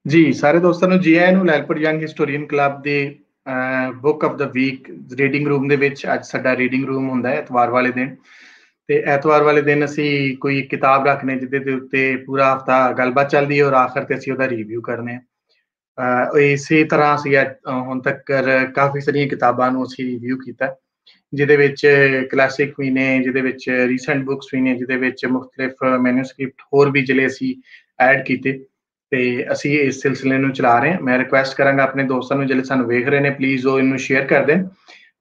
ਜੀ, ਸਾਰੇ ਦੋਸਤਾਂ ਨੂੰ ਜੀ ਆਇਆਂ ਨੂੰ ਲੈਲਪੁਰ ਯੰਗ ਹਿਸਟੋਰੀਅਨ ਕਲੱਬ ਦੇ book of the week reading room ਦੇ ਵਿੱਚ। ਅੱਜ ਸਾਡਾ ਰੀਡਿੰਗ ਰੂਮ ਹੁੰਦਾ ਹੈ ਐਤਵਾਰ ਵਾਲੇ ਦਿਨ, ਤੇ ਐਤਵਾਰ ਵਾਲੇ ਦਿਨ ਅਸੀਂ ਕੋਈ ਕਿਤਾਬ ਰੱਖਨੇ ਜਿਹਦੇ ਦੇ ਉੱਤੇ ਪੂਰਾ ਹਫਤਾ ਗੱਲਬਾਤ ਚੱਲਦੀ ਹੈ ਔਰ ਆਖਰ ਤੇ ਅਸੀਂ ਉਹਦਾ ਰਿਵਿਊ ਕਰਨੇ ਆ। ਇਸੇ ਤਰ੍ਹਾਂ ਅਸੀਂ ਹੁਣ ਤੱਕ ਕਾਫੀ ਸਾਰੀਆਂ ਕਿਤਾਬਾਂ ਨੂੰ ਅਸੀਂ ਰਿਵਿਊ ਕੀਤਾ, ਜਿਹਦੇ ਵਿੱਚ ਕਲਾਸਿਕ ਵੀ ਨੇ, ਜਿਹਦੇ ਵਿੱਚ ਰੀਸੈਂਟ ਬੁੱਕਸ ਵੀ ਨੇ, ਜਿਹਦੇ ਵਿੱਚ ਮੁਖਤਲਿਫ ਮੈਨੂਸਕ੍ਰਿਪਟ ਹੋਰ ਵੀ ਜਿਹੜੇ ਅਸੀਂ ਐਡ ਕੀਤੇ, ਤੇ ਅਸੀਂ ਇਸ ਸਿਲਸਿਲੇ ਨੂੰ ਚਲਾ ਰਹੇ ਹਾਂ। ਮੈਂ ਰਿਕੁਐਸਟ ਕਰਾਂਗਾ ਆਪਣੇ ਦੋਸਤਾਂ ਨੂੰ ਜਿਹੜੇ ਸਾਨੂੰ ਵੇਖ ਰਹੇ ਨੇ, ਪਲੀਜ਼ ਉਹ ਇਹਨੂੰ ਸ਼ੇਅਰ ਕਰ ਦੇਣ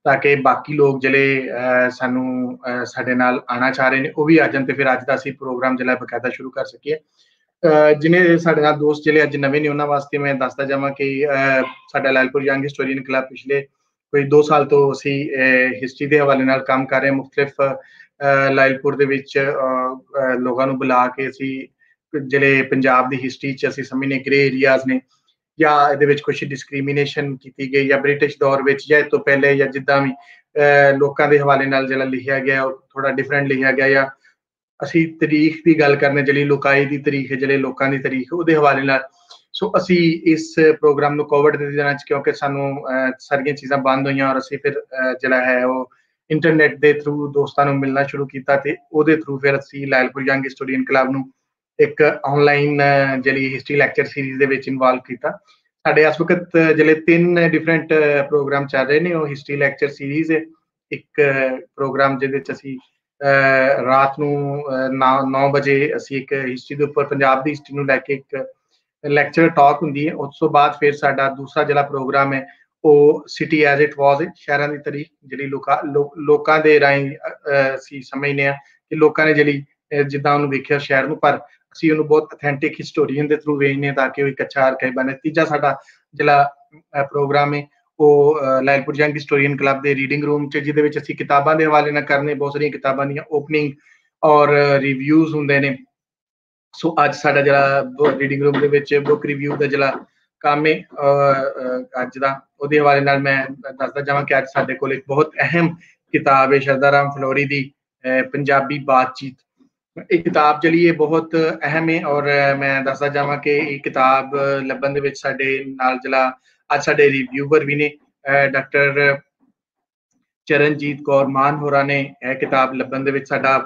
ਤਾਂ ਕਿ ਬਾਕੀ ਲੋਕ ਜਿਹੜੇ ਸਾਨੂੰ ਸਾਡੇ ਨਾਲ ਆਉਣਾ ਚਾਹ ਰਹੇ ਨੇ ਉਹ ਵੀ ਆ ਜਾਣ, ਤੇ ਫਿਰ ਅੱਜ ਦਾ ਅਸੀਂ ਪ੍ਰੋਗਰਾਮ ਜਿਹੜਾ ਬਕਾਇਦਾ ਸ਼ੁਰੂ ਕਰ ਸਕੀਏ। ਜਿਹਨੇ ਸਾਡੇ ਨਾਲ ਦੋਸਤ ਜਿਹੜੇ ਅੱਜ ਨਵੇਂ ਨੇ ਉਹਨਾਂ ਵਾਸਤੇ ਮੈਂ ਦੱਸਦਾ ਜਾਵਾਂ ਕਿ ਸਾਡਾ ਲੈਲਪੁਰ ਯੰਗ ਹਿਸਟੋਰੀਅਨ ਕਲੱਬ ਪਿਛਲੇ ਕੋਈ 2 ਸਾਲ ਤੋਂ ਅਸੀਂ ਹਿਸਟਰੀ ਦੇ ਹਵਾਲੇ ਨਾਲ ਕੰਮ ਕਰ ਰਹੇ ਹਾਂ। ਮੁਖਤਲਿਫ ਲਾਇਲਪੁਰ ਦੇ ਵਿੱਚ ਲੋਕਾਂ ਨੂੰ ਬੁਲਾ ਕੇ ਅਸੀਂ ਜਿਹੜੇ ਪੰਜਾਬ ਦੀ ਹਿਸਟਰੀ 'ਚ ਅਸੀਂ ਸਮਝਨੇ ਗ੍ਰੇ ਏਰੀਆਜ਼ ਨੇ, ਜਾਂ ਇਹਦੇ ਵਿੱਚ ਕੁਛ ਡਿਸਕ੍ਰਿਮੀਨੇਸ਼ਨ ਕੀਤੀ ਗਈ, ਜਾਂ ਬ੍ਰਿਟਿਸ਼ ਦੌਰ ਵਿੱਚ ਜਾਂ ਇਸ ਤੋਂ ਪਹਿਲੇ, ਜਾਂ ਜਿੱਦਾਂ ਵੀ ਲੋਕਾਂ ਦੇ ਹਵਾਲੇ ਨਾਲ ਜਿਹੜਾ ਲਿਖਿਆ ਗਿਆ ਉਹ ਥੋੜਾ ਡਿਫਰੈਂਟ ਲਿਖਿਆ ਗਿਆ, ਜਾਂ ਅਸੀਂ ਤਾਰੀਖ ਦੀ ਗੱਲ ਕਰਨੇ ਜਿਹੜੀ ਲੁਕਾਈ ਦੀ ਤਾਰੀਖ ਹੈ, ਜਿਹੜੇ ਲੋਕਾਂ ਦੀ ਤਾਰੀਖ ਉਹਦੇ ਹਵਾਲੇ ਨਾਲ। ਸੋ ਅਸੀਂ ਇਸ ਪ੍ਰੋਗਰਾਮ ਨੂੰ ਕੋਵਿਡ ਦੇ ਦਿਨਾਂ 'ਚ, ਕਿਉਂਕਿ ਸਾਨੂੰ ਸਾਰੀਆਂ ਚੀਜ਼ਾਂ ਬੰਦ ਹੋਈਆਂ ਔਰ ਅਸੀਂ ਫਿਰ ਜਿਹੜਾ ਹੈ ਉਹ ਇੰਟਰਨੈਟ ਦੇ ਥਰੂ ਦੋਸਤਾਂ ਨੂੰ ਮਿਲਣਾ ਸ਼ੁਰੂ ਕੀਤਾ, ਤੇ ਉਹਦੇ ਥਰੂ ਫਿਰ ਅਸੀਂ ਲੈਲਪੁਰ ਯੰਗ ਹਿਸਟੋਰੀਅਨ ਕਲੱਬ ਨੂੰ ਇੱਕ ਆਨਲਾਈਨ ਜਿਹੜੀ ਹਿਸਟਰੀ ਲੈਕਚਰ ਸੀਰੀਜ਼ ਦੇ ਵਿੱਚ ਇਨਵੋਲਵ ਕੀਤਾ। ਸਾਡੇ ਇਸ ਵਕਤ ਜਿਹੜੇ 3 ਡਿਫਰੈਂਟ ਪ੍ਰੋਗਰਾਮ ਚੱਲ ਰਹੇ ਨੇ ਉਹ ਹਿਸਟਰੀ ਲੈਕਚਰ ਸੀਰੀਜ਼ ਹੈ। ਇੱਕ ਪ੍ਰੋਗਰਾਮ ਜਿਹਦੇ ਵਿੱਚ ਅਸੀਂ ਰਾਤ ਨੂੰ 9 ਵਜੇ ਅਸੀਂ ਇੱਕ ਹਿਸਟਰੀ ਦੇ ਉੱਪਰ, ਪੰਜਾਬ ਦੀ ਹਿਸਟਰੀ ਨੂੰ ਲੈ ਕੇ ਇੱਕ ਲੈਕਚਰ ਟਾਕ ਹੁੰਦੀ ਹੈ। ਉਸ ਤੋਂ ਬਾਅਦ ਫਿਰ ਸਾਡਾ ਦੂਸਰਾ ਜਿਹੜਾ ਪ੍ਰੋਗਰਾਮ ਹੈ ਉਹ ਸਿਟੀ ਐਜ਼ ਇਟ ਵਾਜ਼ ਹੈ, ਸ਼ਹਿਰਾਂ ਦੀ ਤਾਰੀਖ ਜਿਹੜੀ ਲੋਕਾਂ ਦੇ ਰਾਹੀਂ ਅਸੀਂ ਸਮਝਦੇ ਹਾਂ ਕਿ ਲੋਕਾਂ ਨੇ ਜਿਹੜੀ ਜਿੱਦਾਂ ਉਹਨੂੰ ਵੇਖਿਆ ਸ਼ਹਿਰ ਨੂੰ, ਪਰ ਅਸੀਂ ਉਹਨੂੰ ਬਹੁਤ ਅਥੈਂਟਿਕ ਹਿਸਟੋਰੀਅਨ ਦੇ ਥਰੂ ਵੇਖਦੇ ਹਾਂ ਤਾਂ ਕਿ ਉਹ ਇੱਕ ਅੱਛਾ ਆਰਕਾਈਵ ਬਣੇ। ਤੀਜਾ ਸਾਡਾ ਜਿਹੜਾ ਪ੍ਰੋਗਰਾਮ ਹੈ ਉਹ ਲੈਲਪੁਰ ਯੰਗ ਹਿਸਟੋਰੀਅਨ ਕਲੱਬ ਦੇ ਰੀਡਿੰਗ ਰੂਮ 'ਚ, ਜਿਹਦੇ ਵਿੱਚ ਅਸੀਂ ਕਿਤਾਬਾਂ ਦੇ ਹਵਾਲੇ ਨਾਲ ਕਰਨੇ, ਬਹੁਤ ਸਾਰੀਆਂ ਕਿਤਾਬਾਂ ਦੀਆਂ ਓਪਨਿੰਗ ਔਰ ਰਿਵਿਊਜ਼ ਹੁੰਦੇ ਨੇ। ਸੋ ਅੱਜ ਸਾਡਾ ਜਿਹੜਾ ਰੀਡਿੰਗ ਰੂਮ ਦੇ ਵਿੱਚ ਬੁੱਕ ਰਿਵਿਊ ਦਾ ਜਿਹੜਾ ਕੰਮ ਹੈ ਅੱਜ ਦਾ, ਉਹਦੇ ਹਵਾਲੇ ਨਾਲ ਮੈਂ ਦੱਸਦਾ ਜਾਵਾਂ ਕਿ ਅੱਜ ਸਾਡੇ ਕੋਲ ਇੱਕ ਬਹੁਤ ਅਹਿਮ ਕਿਤਾਬ ਹੈ ਸ਼ਰਦਾ ਰਾਮ ਫਲੋਰੀ ਦੀ ਪੰਜਾਬੀ ਬਾਤਚੀਤ। ਇਹ ਕਿਤਾਬ ਜਿਹੜੀ ਹੈ ਬਹੁਤ ਅਹਿਮ ਹੈ ਔਰ ਮੈਂ ਦੱਸਦਾ ਜਾਵਾਂ ਕਿ ਇਹ ਕਿਤਾਬ ਲੱਭਣ ਦੇ ਵਿੱਚ ਸਾਡੇ ਨਾਲ ਜਿਹੜਾ ਅੱਜ ਸਾਡੇ ਰਿਵਿਊਵਰ ਵੀ ਨੇ, ਡਾਕਟਰ ਚਰਨਜੀਤ ਕੌਰ ਮਾਨ ਹੋਰਾਂ ਨੇ ਇਹ ਕਿਤਾਬ ਲੱਭਣ ਦੇ ਵਿੱਚ ਸਾਡਾ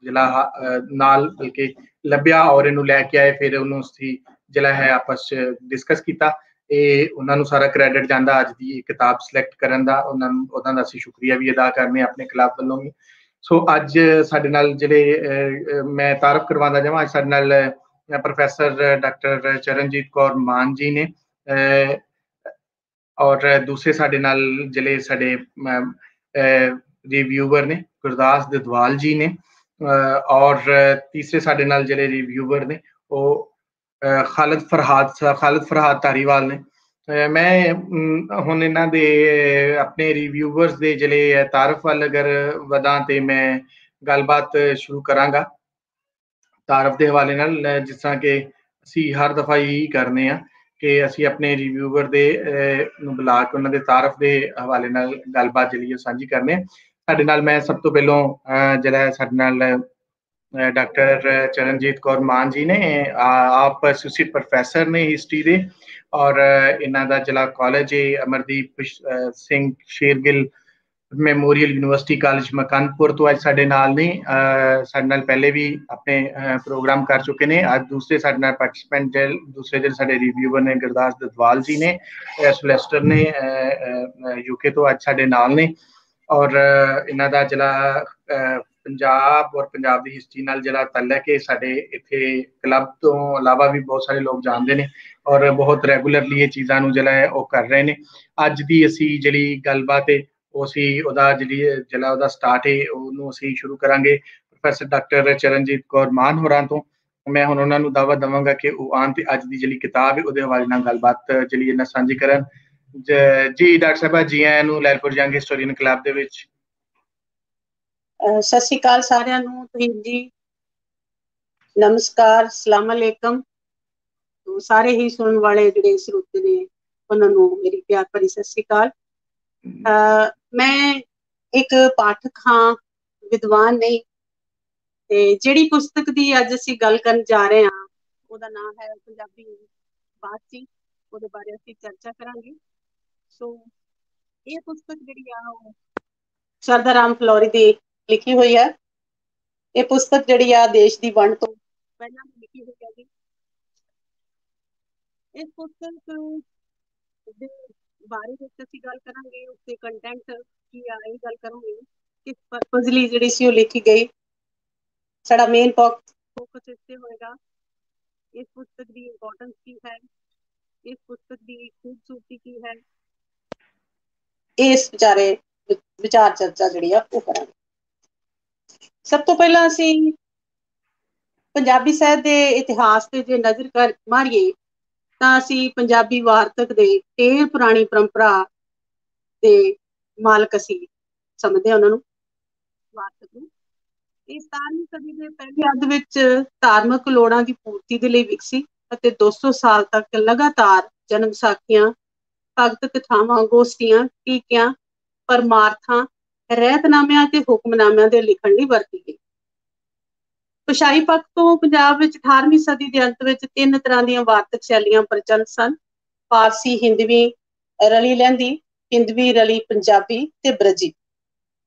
ਜਿਹੜਾ ਨਾਲ ਬਲਕਿ ਲੱਭਿਆ ਔਰ ਇਹਨੂੰ ਲੈ ਕੇ ਆਏ, ਫਿਰ ਉਹਨੂੰ ਅਸੀਂ ਜਿਹੜਾ ਹੈ ਆਪਸ 'ਚ ਡਿਸਕਸ ਕੀਤਾ। ਇਹ ਉਹਨਾਂ ਨੂੰ ਸਾਰਾ ਕ੍ਰੈਡਿਟ ਜਾਂਦਾ ਅੱਜ ਦੀ ਇਹ ਕਿਤਾਬ ਸਿਲੈਕਟ ਕਰਨ ਦਾ, ਉਹਨਾਂ ਦਾ ਅਸੀਂ ਸ਼ੁਕਰੀਆ ਵੀ ਅਦਾ ਕਰਨੇ ਆਪਣੇ ਕਲੱਬ ਵੱਲੋਂ ਵੀ। ਸੋ ਅੱਜ ਸਾਡੇ ਨਾਲ ਜਿਹੜੇ ਮੈਂ ਤਾਰਫ ਕਰਵਾਉਂਦਾ ਜਾਵਾਂ, ਅੱਜ ਸਾਡੇ ਨਾਲ ਪ੍ਰੋਫੈਸਰ ਡਾਕਟਰ ਚਰਨਜੀਤ ਕੌਰ ਮਾਨ ਜੀ ਨੇ, ਔਰ ਦੂਸਰੇ ਸਾਡੇ ਨਾਲ ਜਿਹੜੇ ਸਾਡੇ ਰਿਵਿਊਵਰ ਨੇ ਗੁਰਦਾਸ ਦਦਵਾਲ ਜੀ ਨੇ, ਔਰ ਤੀਸਰੇ ਸਾਡੇ ਨਾਲ ਜਿਹੜੇ ਰਿਵਿਊਵਰ ਨੇ ਉਹ ਖਾਲਦ ਫਰਹਾਦ ਧਾਰੀਵਾਲ ਨੇ। ਮੈਂ ਹੁਣ ਇਹਨਾਂ ਦੇ ਆਪਣੇ ਰਿਵਿਊਵਰਸ ਦੇ ਜਿਹੜੇ ਤਾਰਫ ਵੱਲ ਅਗਰ ਵਧਾਂ ਤੇ ਮੈਂ ਗੱਲਬਾਤ ਸ਼ੁਰੂ ਕਰਾਂਗਾ ਤਾਰਫ ਦੇ ਹਵਾਲੇ ਨਾਲ, ਜਿਸ ਤਰ੍ਹਾਂ ਕਿ ਅਸੀਂ ਹਰ ਦਫਾ ਇਹੀ ਕਰਨੇ ਆ ਕਿ ਅਸੀਂ ਆਪਣੇ ਰਿਵਿਊਵਰ ਦੇ ਨੂੰ ਬੁਲਾ ਕੇ ਉਹਨਾਂ ਦੇ ਤਾਰਫ ਦੇ ਹਵਾਲੇ ਨਾਲ ਗੱਲਬਾਤ ਜਿਹੜੀ ਸਾਂਝੀ ਕਰਨੇ। ਸਾਡੇ ਨਾਲ ਮੈਂ ਸਭ ਤੋਂ ਪਹਿਲਾਂ ਜਿਹੜਾ ਸਾਡੇ ਨਾਲ ਡਾਕਟਰ ਚਰਨਜੀਤ ਕੌਰ ਮਾਨ ਜੀ ਨੇ, ਆਪ ਐਸੋਸੀਏਟ ਪ੍ਰੋਫੈਸਰ ਨੇ ਹਿਸਟਰੀ ਦੇ, ਔਰ ਇਹਨਾਂ ਦਾ ਜਿਹੜਾ ਕਾਲਜ ਹੈ Amardeep Singh Shergill memorial university college Mukandpur ਤੋਂ ਅੱਜ ਸਾਡੇ ਨਾਲ ਨੇ। ਸਾਡੇ ਨਾਲ ਪਹਿਲੇ ਵੀ ਆਪਣੇ ਪ੍ਰੋਗਰਾਮ ਕਰ ਚੁੱਕੇ ਨੇ। ਅੱਜ ਦੂਸਰੇ ਸਾਡੇ ਨਾਲ ਪਾਰਟਿਸਪੈਂਟ ਦੂਸਰੇ ਜਿਹੜੇ ਸਾਡੇ ਰਿਵਿਊਵਰ ਨੇ ਗੁਰਦਾਸ ਦਦਵਾਲ ਜੀ ਨੇ, ਸਲੈਸਟਰ ਨੇ UK ਤੋਂ ਅੱਜ ਸਾਡੇ ਨਾਲ ਨੇ, ਔਰ ਇਹਨਾਂ ਦਾ ਜਿਹੜਾ ਪੰਜਾਬ ਔਰ ਪੰਜਾਬ ਦੀ ਹਿਸਟਰੀ ਨਾਲ ਜਿਹੜਾ ਤਾਲੁਕ ਹੈ ਸਾਡੇ ਇੱਥੇ ਕਲੱਬ ਤੋਂ ਇਲਾਵਾ ਵੀ ਬਹੁਤ ਸਾਰੇ ਲੋਕ ਜਾਣਦੇ ਨੇ ਔਰ ਬਹੁਤ ਰੈਗੂਲਰਲੀ ਇਹ ਚੀਜ਼ਾਂ ਨੂੰ ਜਿਹੜਾ ਹੈ ਉਹ ਕਰ ਰਹੇ ਨੇ। ਅੱਜ ਦੀ ਅਸੀਂ ਜਿਹੜੀ ਗੱਲਬਾਤ ਹੈ ਉਹ ਅਸੀਂ ਉਹਦਾ ਜਿਹੜਾ ਉਹਦਾ ਸਟਾਰਟ ਹੈ ਉਹਨੂੰ ਅਸੀਂ ਸ਼ੁਰੂ ਕਰਾਂਗੇ ਪ੍ਰੋਫੈਸਰ ਡਾਕਟਰ ਚਰਨਜੀਤ ਕੌਰ ਮਾਨ ਹੋਰਾਂ ਤੋਂ। ਮੈਂ ਹੁਣ ਉਹਨਾਂ ਨੂੰ ਦਾਅਵਾ ਦੇਵਾਂਗਾ ਕਿ ਉਹ ਆਉਣ ਤੇ ਅੱਜ ਦੀ ਜਿਹੜੀ ਕਿਤਾਬ ਹੈ ਉਹਦੇ ਹਵਾਲੇ ਨਾਲ ਗੱਲਬਾਤ ਜਿਹੜੀ ਇਹਨਾਂ ਸਾਂਝੀ ਕਰਨ। ਜੀ ਡਾਕਟਰ ਸਾਹਿਬਾ, ਜੀ ਆਇਆਂ ਨੂੰ ਲੈਲਪੁਰ ਯੰਗ ਹਿਸਟੋਰੀਅਨ ਕਲੱਬ ਦੇ ਵਿੱਚ। ਸਤਿ ਸ਼੍ਰੀ ਅਕਾਲ ਸਾਰਿਆਂ ਨੂੰ। ਤੁਸੀਂ ਜੀ ਨਮਸਕਾਰ, ਸਲਾਮ ਅਲੈਕਮ। ਸਾਰੇ ਹੀ ਸੁਣਨ ਵਾਲੇ ਜਿਹੜੇ ਸਰੋਤੇ ਨੇ ਉਹਨਾਂ ਨੂੰ ਮੇਰੀ ਪਿਆਰ ਭਰੀ ਸਤਿ ਸ਼੍ਰੀ ਅਕਾਲ। ਮੈਂ ਇੱਕ ਪਾਠਕ ਹਾਂ, ਵਿਦਵਾਨ ਨਹੀਂ, ਤੇ ਜਿਹੜੀ ਪੁਸਤਕ ਦੀ ਅੱਜ ਅਸੀਂ ਗੱਲ ਕਰਨ ਜਾ ਰਹੇ ਹਾਂ ਉਹਦਾ ਨਾਮ ਹੈ ਪੰਜਾਬੀ ਬਾਤਚੀਤ ਉਹਦੇ ਬਾਰੇ ਅਸੀਂ ਚਰਚਾ ਕਰਾਂਗੇ। ਸੋ ਇਹ ਪੁਸਤਕ ਜਿਹੜੀ ਆ ਉਹ ਸ਼ਰਧਾ ਰਾਮ ਫਲੋਰੀ ਦੀ ਲਿਖੀ ਹੋਈ ਹੈ। ਇਹ ਪੁਸਤਕ ਜਿਹੜੀ ਆ ਦੇਸ਼ ਦੀ ਵੰਡ ਤੋਂ ਪਹਿਲਾਂ ਦੀ ਲਿਖੀ ਹੋਈ ਹੈ ਜੀ। ਇਸ ਪੁਸਤਕ ਦੇ ਬਾਰੇ ਵਿੱਚ ਅਸੀਂ ਗੱਲ ਕਰਾਂਗੇ, ਉਸਦੇ ਕੰਟੈਂਟ ਕੀ ਆ ਇਹ ਗੱਲ ਕਰਾਂਗੇ, ਕਿਸ ਪਰਪਸ ਲਈ ਜਿਹੜੀ ਸੀ ਉਹ ਲਿਖੀ ਗਈ। ਸਾਡਾ ਮੇਨ ਫੋਕਸ ਇਸ ਤੇ ਹੋਏਗਾ ਇਸ ਪੁਸਤਕ ਦੀ ਇੰਪੋਰਟੈਂਸ ਕੀ ਹੈ, ਇਸ ਪੁਸਤਕ ਦੀ ਖੂਬਸੂਰਤੀ ਕੀ ਹੈ, ਇਸ ਵਿਚਾਰ ਚਰਚਾ ਜਿਹੜੀ ਆ ਉਹ ਕਰਾਂਗੇ। ਸਭ ਤੋਂ ਪਹਿਲਾਂ ਅਸੀਂ ਪੰਜਾਬੀ ਸਾਹਿਤ ਦੇ ਇਤਿਹਾਸ ਤੇ ਜੇ ਨਜ਼ਰ ਮਾਰੀਏ ਤਾਂ ਅਸੀਂ ਪੰਜਾਬੀ ਵਾਰਤਕ ਦੇ ਢੇਰ ਪੁਰਾਣੀ ਪਰੰਪਰਾ ਦੇ ਮਾਲਕ ਅਸੀਂ ਸਮਝਦੇ ਹਾਂ ਉਹਨਾਂ ਨੂੰ, ਵਾਰਤਕ ਨੂੰ। ਇਹ 17ਵੀਂ ਸਦੀ ਦੇ ਪਹਿਲੇ ਅੱਧ ਵਿੱਚ ਧਾਰਮਿਕ ਲੋੜਾਂ ਦੀ ਪੂਰਤੀ ਦੇ ਲਈ ਵਿਕਸੀ ਅਤੇ 200 ਸਾਲ ਤੱਕ ਲਗਾਤਾਰ ਜਨਮ ਸਾਖੀਆਂ, ਭਗਤ ਕਥਾਵਾਂ, ਗੋਸ਼ਟੀਆਂ, ਟੀਕਿਆਂ, ਪਰਮਾਰਥਾਂ, ਰਹਿਤਨਾਮਿਆਂ ਤੇ ਹੁਕਮਨਾਮਿਆਂ ਦੇ ਲਿਖਣ ਲਈ ਵਰਤੀ ਗਈ। ਭਾਸ਼ਾਈ ਪੱਖ ਤੋਂ ਪੰਜਾਬ ਵਿੱਚ 18ਵੀਂ ਸਦੀ ਦੇ ਅੰਤ ਵਿੱਚ 3 ਤਰ੍ਹਾਂ ਦੀਆਂ ਵਾਰਤਕ ਸ਼ੈਲੀਆਂ ਪ੍ਰਚਲਿਤ ਸਨ: ਫਾਰਸੀ, ਹਿੰਦਵੀ ਰਲੀ ਲਹਿੰਦੀ, ਹਿੰਦਵੀ ਰਲੀ ਪੰਜਾਬੀ ਤੇ ਬ੍ਰਜੀ।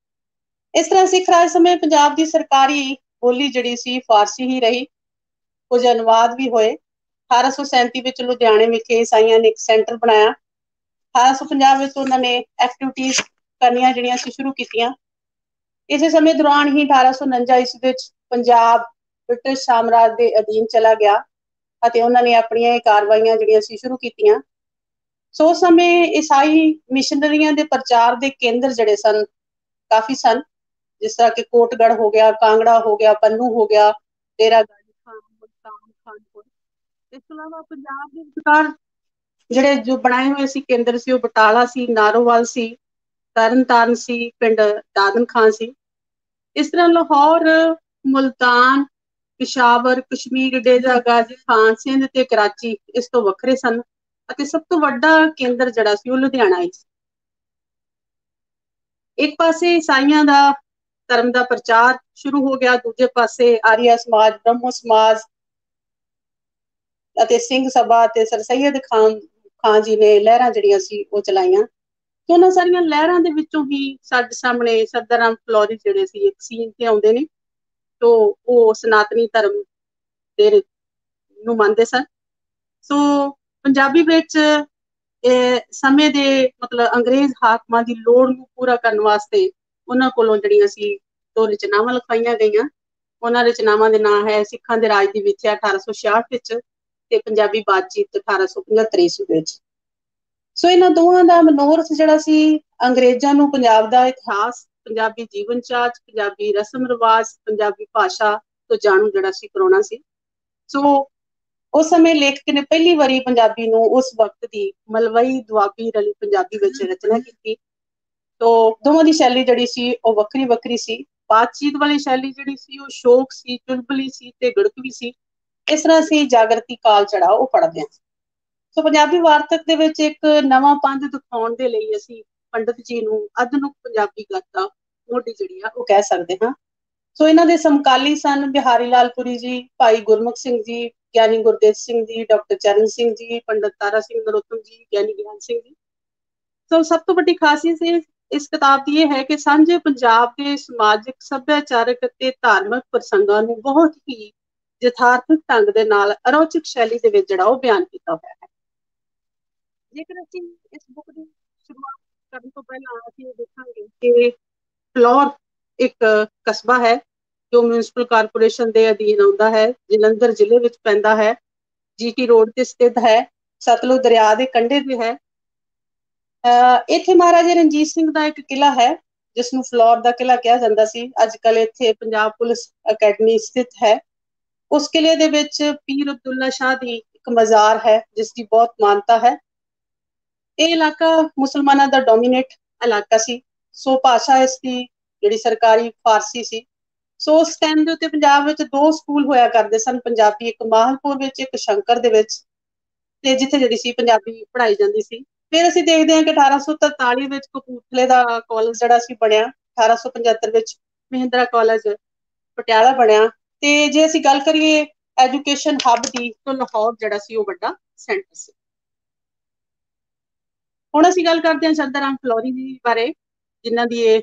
ਇਸ ਤਰ੍ਹਾਂ ਸਿੱਖ ਰਾਜ ਸਮੇਂ ਪੰਜਾਬ ਦੀ ਸਰਕਾਰੀ ਬੋਲੀ ਜਿਹੜੀ ਸੀ ਫਾਰਸੀ ਹੀ ਰਹੀ। ਕੁਝ ਅਨੁਵਾਦ ਵੀ ਹੋਏ। 1837 ਵਿੱਚ ਲੁਧਿਆਣੇ ਵਿਖੇ ਈਸਾਈਆਂ ਨੇ ਇੱਕ ਸੈਂਟਰ ਬਣਾਇਆ। 1850 ਵਿੱਚ ਉਹਨਾਂ ਨੇ ਐਕਟੀਵਿਟੀਜ਼ ਕਰਨੀਆਂ ਜਿਹੜੀਆਂ ਸੀ ਸ਼ੁਰੂ ਕੀਤੀਆਂ। ਇਸੇ ਸਮੇਂ ਦੌਰਾਨ ਹੀ 1849 ਈਸਵੀ ਵਿੱਚ ਪੰਜਾਬ ਬ੍ਰਿਟਿਸ਼ ਸਾਮਰਾਜ ਦੇ ਅਧੀਨ ਚਲਾ ਗਿਆ ਅਤੇ ਉਹਨਾਂ ਨੇ ਆਪਣੀਆਂ ਇਹ ਕਾਰਵਾਈਆਂ ਜਿਹੜੀਆਂ ਸੀ ਸ਼ੁਰੂ ਕੀਤੀਆਂ। ਸੋ ਉਸ ਸਮੇਂ ਈਸਾਈ ਮਿਸ਼ਨਰੀਆਂ ਦੇ ਪ੍ਰਚਾਰ ਦੇ ਕੇਂਦਰ ਜਿਹੜੇ ਸਨ ਕਾਫੀ ਸਨ, ਜਿਸ ਤਰ੍ਹਾਂ ਕਿ ਕੋਟਗੜ੍ਹ ਹੋ ਗਿਆ, ਕਾਂਗੜਾ ਹੋ ਗਿਆ, ਪੰਨੂ ਹੋ ਗਿਆ, ਡੇਰਾ ਗਾਜੀ ਖਾਨ, ਮੁਲਤਾਨ, ਖਾਨਪੁਰ। ਇਸ ਤੋਂ ਇਲਾਵਾ ਪੰਜਾਬ ਦੇ ਵਿਚਕਾਰ ਜਿਹੜੇ ਜੋ ਬਣਾਏ ਹੋਏ ਸੀ ਕੇਂਦਰ ਸੀ ਉਹ ਬਟਾਲਾ ਸੀ, ਨਾਰੋਵਾਲ ਸੀ, ਤਰਨਤਾਰਨ ਸੀ, ਪਿੰਡ ਦਾਦਨ ਖਾਂ ਸੀ। ਇਸ ਤਰ੍ਹਾਂ ਲਾਹੌਰ, ਮੁਲਤਾਨ, ਪਿਸ਼ਾਵਰ, ਕਸ਼ਮੀਰ, ਡੇਰਾ ਗਾਜੀ ਖਾਨ, ਸਿੰਧ ਤੇ ਕਰਾਚੀ ਇਸ ਤੋਂ ਵੱਖਰੇ ਸਨ ਅਤੇ ਸਭ ਤੋਂ ਵੱਡਾ ਕੇਂਦਰ ਜਿਹੜਾ ਸੀ ਉਹ ਲੁਧਿਆਣਾ ਹੀ ਸੀ। ਇੱਕ ਪਾਸੇ ਈਸਾਈਆਂ ਦਾ ਧਰਮ ਦਾ ਪ੍ਰਚਾਰ ਸ਼ੁਰੂ ਹੋ ਗਿਆ, ਦੂਜੇ ਪਾਸੇ ਆਰੀਆ ਸਮਾਜ, ਬ੍ਰਹਮੋ ਸਮਾਜ ਅਤੇ ਸਿੰਘ ਸਭਾ ਤੇ ਸਰ ਸੈਯਦ ਖਾਨ ਜੀ ਨੇ ਲਹਿਰਾਂ ਜਿਹੜੀਆਂ ਸੀ ਉਹ ਚਲਾਈਆਂ। ਤੇ ਉਹਨਾਂ ਸਾਰੀਆਂ ਲਹਿਰਾਂ ਦੇ ਵਿੱਚੋਂ ਹੀ ਸਾਡੇ ਸਾਹਮਣੇ ਸਰਦਾਰ ਰਾਮ ਫਲੋਰੀ ਜਿਹੜੇ ਸੀ ਇੱਕ ਸੀਨ ਤੇ ਆਉਂਦੇ ਨੇ। ਤੋ ਉਹ ਸਨਾਤਨੀ ਧਰਮ ਦੇ ਨੂੰ ਮੰਨਦੇ ਸਨ। ਸੋ ਪੰਜਾਬੀ ਵਿੱਚ ਸਮੇਂ ਦੇ ਮਤਲਬ ਅੰਗਰੇਜ਼ ਹਾਕਮਾਂ ਦੀ ਲੋੜ ਨੂੰ ਪੂਰਾ ਕਰਨ ਵਾਸਤੇ ਉਹਨਾਂ ਕੋਲੋਂ ਜਿਹੜੀਆਂ ਸੀ 2 ਰਚਨਾਵਾਂ ਲਿਖਾਈਆਂ ਗਈਆਂ। ਉਹਨਾਂ ਰਚਨਾਵਾਂ ਦੇ ਨਾਂ ਹੈ ਸਿੱਖਾਂ ਦੇ ਰਾਜ ਦੀ ਵਿੱਥਿਆ 1866 ਵਿੱਚ ਤੇ ਪੰਜਾਬੀ ਬਾਤਚੀਤ 1875 ਈਸਵੀ ਵਿੱਚ। ਸੋ ਇਹਨਾਂ ਦੋਹਾਂ ਦਾ ਮਨੋਰਥ ਜਿਹੜਾ ਸੀ ਅੰਗਰੇਜ਼ਾਂ ਨੂੰ ਪੰਜਾਬ ਦਾ ਇਤਿਹਾਸ, ਪੰਜਾਬੀ ਜੀਵਨ ਚਾਰਜ, ਪੰਜਾਬੀ ਰਸਮ ਰਿਵਾਜ, ਪੰਜਾਬੀ ਭਾਸ਼ਾ ਤੋਂ ਜਾਣੂ ਜਿਹੜਾ ਸੀ ਕਰਾਉਣਾ ਸੀ। ਸੋ ਉਸ ਸਮੇਂ ਲੇਖਕ ਨੇ ਪਹਿਲੀ ਵਾਰੀ ਪੰਜਾਬੀ ਨੂੰ ਉਸ ਵਕਤ ਦੀ ਮਲਵਈ ਦੁਆਬੀ ਰਲੀ ਪੰਜਾਬੀ ਵਿੱਚ ਰਚਨਾ ਕੀਤੀ। ਤੋ ਦੋਵਾਂ ਦੀ ਸ਼ੈਲੀ ਜਿਹੜੀ ਸੀ ਉਹ ਵੱਖਰੀ ਵੱਖਰੀ ਸੀ। ਬਾਤਚੀਤ ਵਾਲੀ ਸ਼ੈਲੀ ਜਿਹੜੀ ਸੀ ਉਹ ਸ਼ੋਕ ਸੀ, ਚੁਲਬਲੀ ਸੀ ਤੇ ਗੜਕਵੀ ਸੀ। ਇਸ ਤਰ੍ਹਾਂ ਅਸੀਂ ਜਾਗਰਤੀ ਕਾਲ ਚੜਾ ਉਹ ਪੜ੍ਹਦੇ ਹਾਂ। ਸੋ ਪੰਜਾਬੀ ਵਾਰਤਕ ਦੇ ਵਿੱਚ ਇੱਕ ਨਵਾਂ ਪੰਧ ਦਿਖਾਉਣ ਦੇ ਲਈ ਅਸੀਂ ਪੰਡਤ ਜੀ ਨੂੰ ਆਧੁਨਿਕ ਪੰਜਾਬੀ ਗਾਥਾ ਮੋਢੀ ਜਿਹੜੀ ਆ ਉਹ ਕਹਿ ਸਕਦੇ ਹਾਂ। ਸੋ ਇਹਨਾਂ ਦੇ ਸਮਕਾਲੀ ਸਨ ਬਿਹਾਰੀ ਲਾਲ ਪੁਰੀ ਜੀ, ਭਾਈ ਗੁਰਮੁਖ ਸਿੰਘ ਜੀ, ਗਿਆਨੀ ਗੁਰਦੇਵ ਸਿੰਘ ਜੀ, ਡਾਕਟਰ ਚਰਨ ਸਿੰਘ ਜੀ, ਪੰਡਤ ਤਾਰਾ ਸਿੰਘ ਨਰੋਤਮ ਜੀ, ਗਿਆਨੀ ਗਿਆਨ ਸਿੰਘ ਜੀ। ਸੋ ਸਭ ਤੋਂ ਵੱਡੀ ਖਾਸੀਅਤ ਇਸ ਕਿਤਾਬ ਦੀ ਇਹ ਹੈ ਕਿ ਸਾਂਝੇ ਪੰਜਾਬ ਦੇ ਸਮਾਜਿਕ, ਸੱਭਿਆਚਾਰਕ ਅਤੇ ਧਾਰਮਿਕ ਪ੍ਰਸੰਗਾਂ ਨੂੰ ਬਹੁਤ ਹੀ ਯਥਾਰਥਕ ਢੰਗ ਦੇ ਨਾਲ ਅਰੋਚਕ ਸ਼ੈਲੀ ਦੇ ਵਿੱਚ ਜਿਹੜਾ ਉਹ ਬਿਆਨ ਕੀਤਾ ਹੋਇਆ ਹੈ। ਜੇਕਰ ਅਸੀਂ ਇਸ ਬੁੱਕ ਦੀ ਸ਼ੁਰੂਆਤ ਕਰਨ ਤੋਂ ਪਹਿਲਾਂ ਅਸੀਂ ਇਹ ਦੇਖਾਂਗੇ ਕਿ ਫਲੋਰ ਇੱਕ ਕਸਬਾ ਹੈ ਜੋ ਮਿਊਨਿਸਪਲ ਕਾਰਪੋਰੇਸ਼ਨ ਦੇ ਅਧੀਨ ਆਉਂਦਾ ਹੈ, ਜਲੰਧਰ ਜ਼ਿਲ੍ਹੇ ਵਿੱਚ ਪੈਂਦਾ ਹੈ, GT ਰੋਡ ਤੇ ਸਥਿਤ ਹੈ, ਸਤਲੁਜ ਦਰਿਆ ਦੇ ਕੰਢੇ ਤੇ ਹੈ। ਇੱਥੇ ਮਹਾਰਾਜਾ ਰਣਜੀਤ ਸਿੰਘ ਦਾ ਇੱਕ ਕਿਲਾ ਹੈ ਜਿਸ ਨੂੰ ਫਲੋਰ ਦਾ ਕਿਲਾ ਕਿਹਾ ਜਾਂਦਾ ਸੀ। ਅੱਜ ਕੱਲ੍ਹ ਇੱਥੇ ਪੰਜਾਬ ਪੁਲਿਸ ਅਕੈਡਮੀ ਸਥਿਤ ਹੈ। ਉਸ ਕਿਲੇ ਦੇ ਵਿੱਚ ਪੀਰ ਅਬਦੁੱਲਾ ਸ਼ਾਹ ਦੀ ਇੱਕ ਮਜ਼ਾਰ ਹੈ ਜਿਸ ਦੀ ਬਹੁਤ ਮਾਨਤਾ ਹੈ। ਇਹ ਇਲਾਕਾ ਮੁਸਲਮਾਨਾਂ ਦਾ ਡੋਮੀਨੇਟ ਇਲਾਕਾ ਸੀ। ਸੋ ਭਾਸ਼ਾ ਇਸ ਦੀ ਜਿਹੜੀ ਸਰਕਾਰੀ ਫਾਰਸੀ ਸੀ। ਸੋ ਉਸ ਟਾਈਮ ਦੇ ਉੱਤੇ ਪੰਜਾਬ ਵਿੱਚ 2 ਸਕੂਲ ਹੋਇਆ ਕਰਦੇ ਸਨ ਪੰਜਾਬੀ, ਇੱਕ ਮਾਹਲਪੁਰ ਵਿੱਚ, ਇੱਕ ਸ਼ੰਕਰ ਦੇ ਵਿੱਚ, ਤੇ ਜਿੱਥੇ ਜਿਹੜੀ ਸੀ ਪੰਜਾਬੀ ਪੜ੍ਹਾਈ ਜਾਂਦੀ ਸੀ। ਫਿਰ ਅਸੀਂ ਦੇਖਦੇ ਹਾਂ ਕਿ 1843 ਵਿੱਚ ਕਪੂਰਥਲੇ ਦਾ ਕਾਲਜ ਜਿਹੜਾ ਸੀ ਬਣਿਆ। 1875 ਵਿੱਚ ਮਹਿੰਦਰਾ ਕਾਲਜ ਪਟਿਆਲਾ ਬਣਿਆ। ਤੇ ਜੇ ਅਸੀਂ ਗੱਲ ਕਰੀਏ ਐਜੂਕੇਸ਼ਨ ਹੱਬ ਦੀ ਤੋਂ ਲਾਹੌਰ ਜਿਹੜਾ ਸੀ ਉਹ ਵੱਡਾ ਸੈਂਟਰ ਸੀ। ਹੁਣ ਅਸੀਂ ਗੱਲ ਕਰਦੇ ਹਾਂ ਸ਼ਰਧਾ ਰਾਮ ਫਲੋਰੀ ਜੀ ਬਾਰੇ, ਜਿਨ੍ਹਾਂ ਦੀ ਇਹ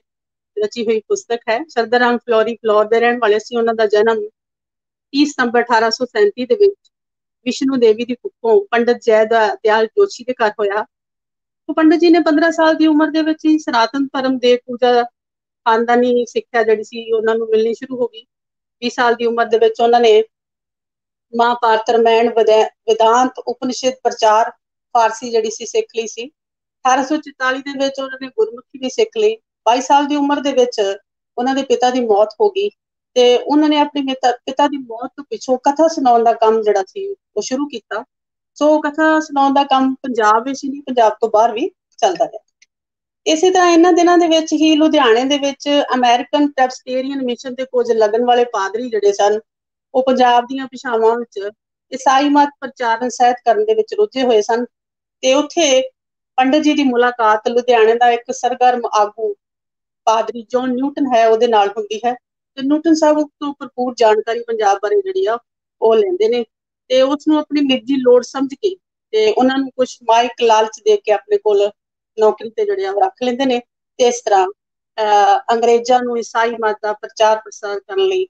ਰਚੀ ਹੋਈ ਪੁਸਤਕ ਹੈ। ਸ਼ਰਧਾ ਰਾਮ ਫਲੋਰੀ ਫਲੋਰ ਦੇ ਰਹਿਣ ਵਾਲੇ ਸੀ। ਉਹਨਾਂ ਦਾ ਜਨਮ 30 ਸਤੰਬਰ 1837 ਦੇ ਵਿੱਚ ਵਿਸ਼ਨੂੰ ਦੇਵੀ ਦੀ ਕੁੱਖੋਂ ਪੰਡਤ ਜੈ ਦਿਆਲ ਜੋਸ਼ੀ ਦੇ ਘਰ ਹੋਇਆ। तो पंडित जी ने 15 साल की उम्र ਦੇ ਵਿੱਚ ਹੀ ਸਨਾਤਨ ਧਰਮ ਦੇ ਪੂਜਾ ਖਾਨਦਾਨੀ ਸਿੱਖਿਆ ਜਿਹੜੀ ਸੀ ਉਹਨਾਂ ਨੂੰ ਮਿਲਣੀ ਸ਼ੁਰੂ ਹੋ ਗਈ। 20 ਸਾਲ ਦੀ ਉਮਰ ਦੇ ਵਿੱਚ ਉਹਨਾਂ ਨੇ ਮਹਾਭਾਰਤ, ਰਾਮਾਇਣ, वेदांत, उपनिषद ਪ੍ਰਚਾਰ ਫਾਰਸੀ ਜਿਹੜੀ ਸੀ ਸਿੱਖ ਲਈ ਸੀ। 1844 ਦੇ ਵਿੱਚ ਉਹਨਾਂ ਨੇ ਗੁਰਮੁਖੀ ਵੀ ਸਿੱਖ ਲਈ। 22 ਸਾਲ ਦੀ ਉਮਰ ਦੇ ਵਿੱਚ ਉਹਨਾਂ ਦੇ ਪਿਤਾ ਦੀ ਮੌਤ ਹੋ ਗਈ ਤੇ ਉਹਨਾਂ ਨੇ ਆਪਣੇ ਪਿਤਾ ਦੀ ਮੌਤ ਤੋਂ ਪਿੱਛੋਂ ਕਥਾ ਸੁਣਾਉਣ ਦਾ ਕੰਮ ਜਿਹੜਾ ਸੀ ਉਹ ਸ਼ੁਰੂ ਕੀਤਾ। ਸੋ ਕਥਾ ਸੁਣਾਉਣ ਦਾ ਕੰਮ ਪੰਜਾਬ ਵਿੱਚ ਹੀ ਨਹੀਂ, ਪੰਜਾਬ ਤੋਂ ਬਾਹਰ ਵੀ ਚੱਲਦਾ ਰਿਹਾ। ਇਸੇ ਤਰ੍ਹਾਂ ਇਹਨਾਂ ਦਿਨਾਂ ਦੇ ਵਿੱਚ ਹੀ ਲੁਧਿਆਣੇ ਦੇ ਵਿੱਚ ਅਮਰੀਕਨ ਪ੍ਰੈਸਬੀਟੇਰੀਅਨ ਮਿਸ਼ਨ ਦੇ ਕੁਝ ਲੱਗਣ ਵਾਲੇ ਪਾਦਰੀ ਜਿਹੜੇ ਸਨ, ਉਹ ਪੰਜਾਬ ਦੀਆਂ ਭਾਸ਼ਾਵਾਂ ਵਿੱਚ ਈਸਾਈ ਮਤ ਪ੍ਰਚਾਰਨ ਸਹਿਤ ਕਰਨ ਦੇ ਵਿੱਚ ਰੁੱਝੇ ਹੋਏ ਸਨ। ਤੇ ਉੱਥੇ ਪੰਡਿਤ ਜੀ ਦੀ ਮੁਲਾਕਾਤ ਲੁਧਿਆਣੇ ਦਾ ਇੱਕ ਸਰਗਰਮ ਆਗੂ ਪਾਦਰੀ ਜੌਨ ਨਿਊਟਨ ਹੈ ਉਹਦੇ ਨਾਲ ਹੁੰਦੀ ਹੈ। ਤੇ ਨਿਊਟਨ ਸਾਹਿਬ ਤੋਂ ਭਰਪੂਰ ਜਾਣਕਾਰੀ ਪੰਜਾਬ ਬਾਰੇ ਜਿਹੜੀ ਆ ਉਹ ਲੈਂਦੇ ਨੇ ਤੇ ਉਸ ਨੂੰ ਆਪਣੀ ਨਿੱਜੀ ਲੋੜ ਸਮਝ ਕੇ ਤੇ ਉਹਨਾਂ ਨੂੰ ਕੁਝ ਮਾਇਕ ਲਾਲਚ ਦੇ ਕੇ ਆਪਣੇ ਕੋਲ ਨੌਕਰੀ ਤੇ ਜਿਹੜੇ ਆ ਉਹ ਰੱਖ ਲੈਂਦੇ ਨੇ। ਤੇ ਇਸ ਤਰ੍ਹਾਂ ਅੰਗਰੇਜ਼ਾਂ ਨੂੰ ਈਸਾਈ ਮਤ ਦਾ ਪ੍ਰਚਾਰ ਪ੍ਰਸਾਰ ਕਰਨ ਲਈ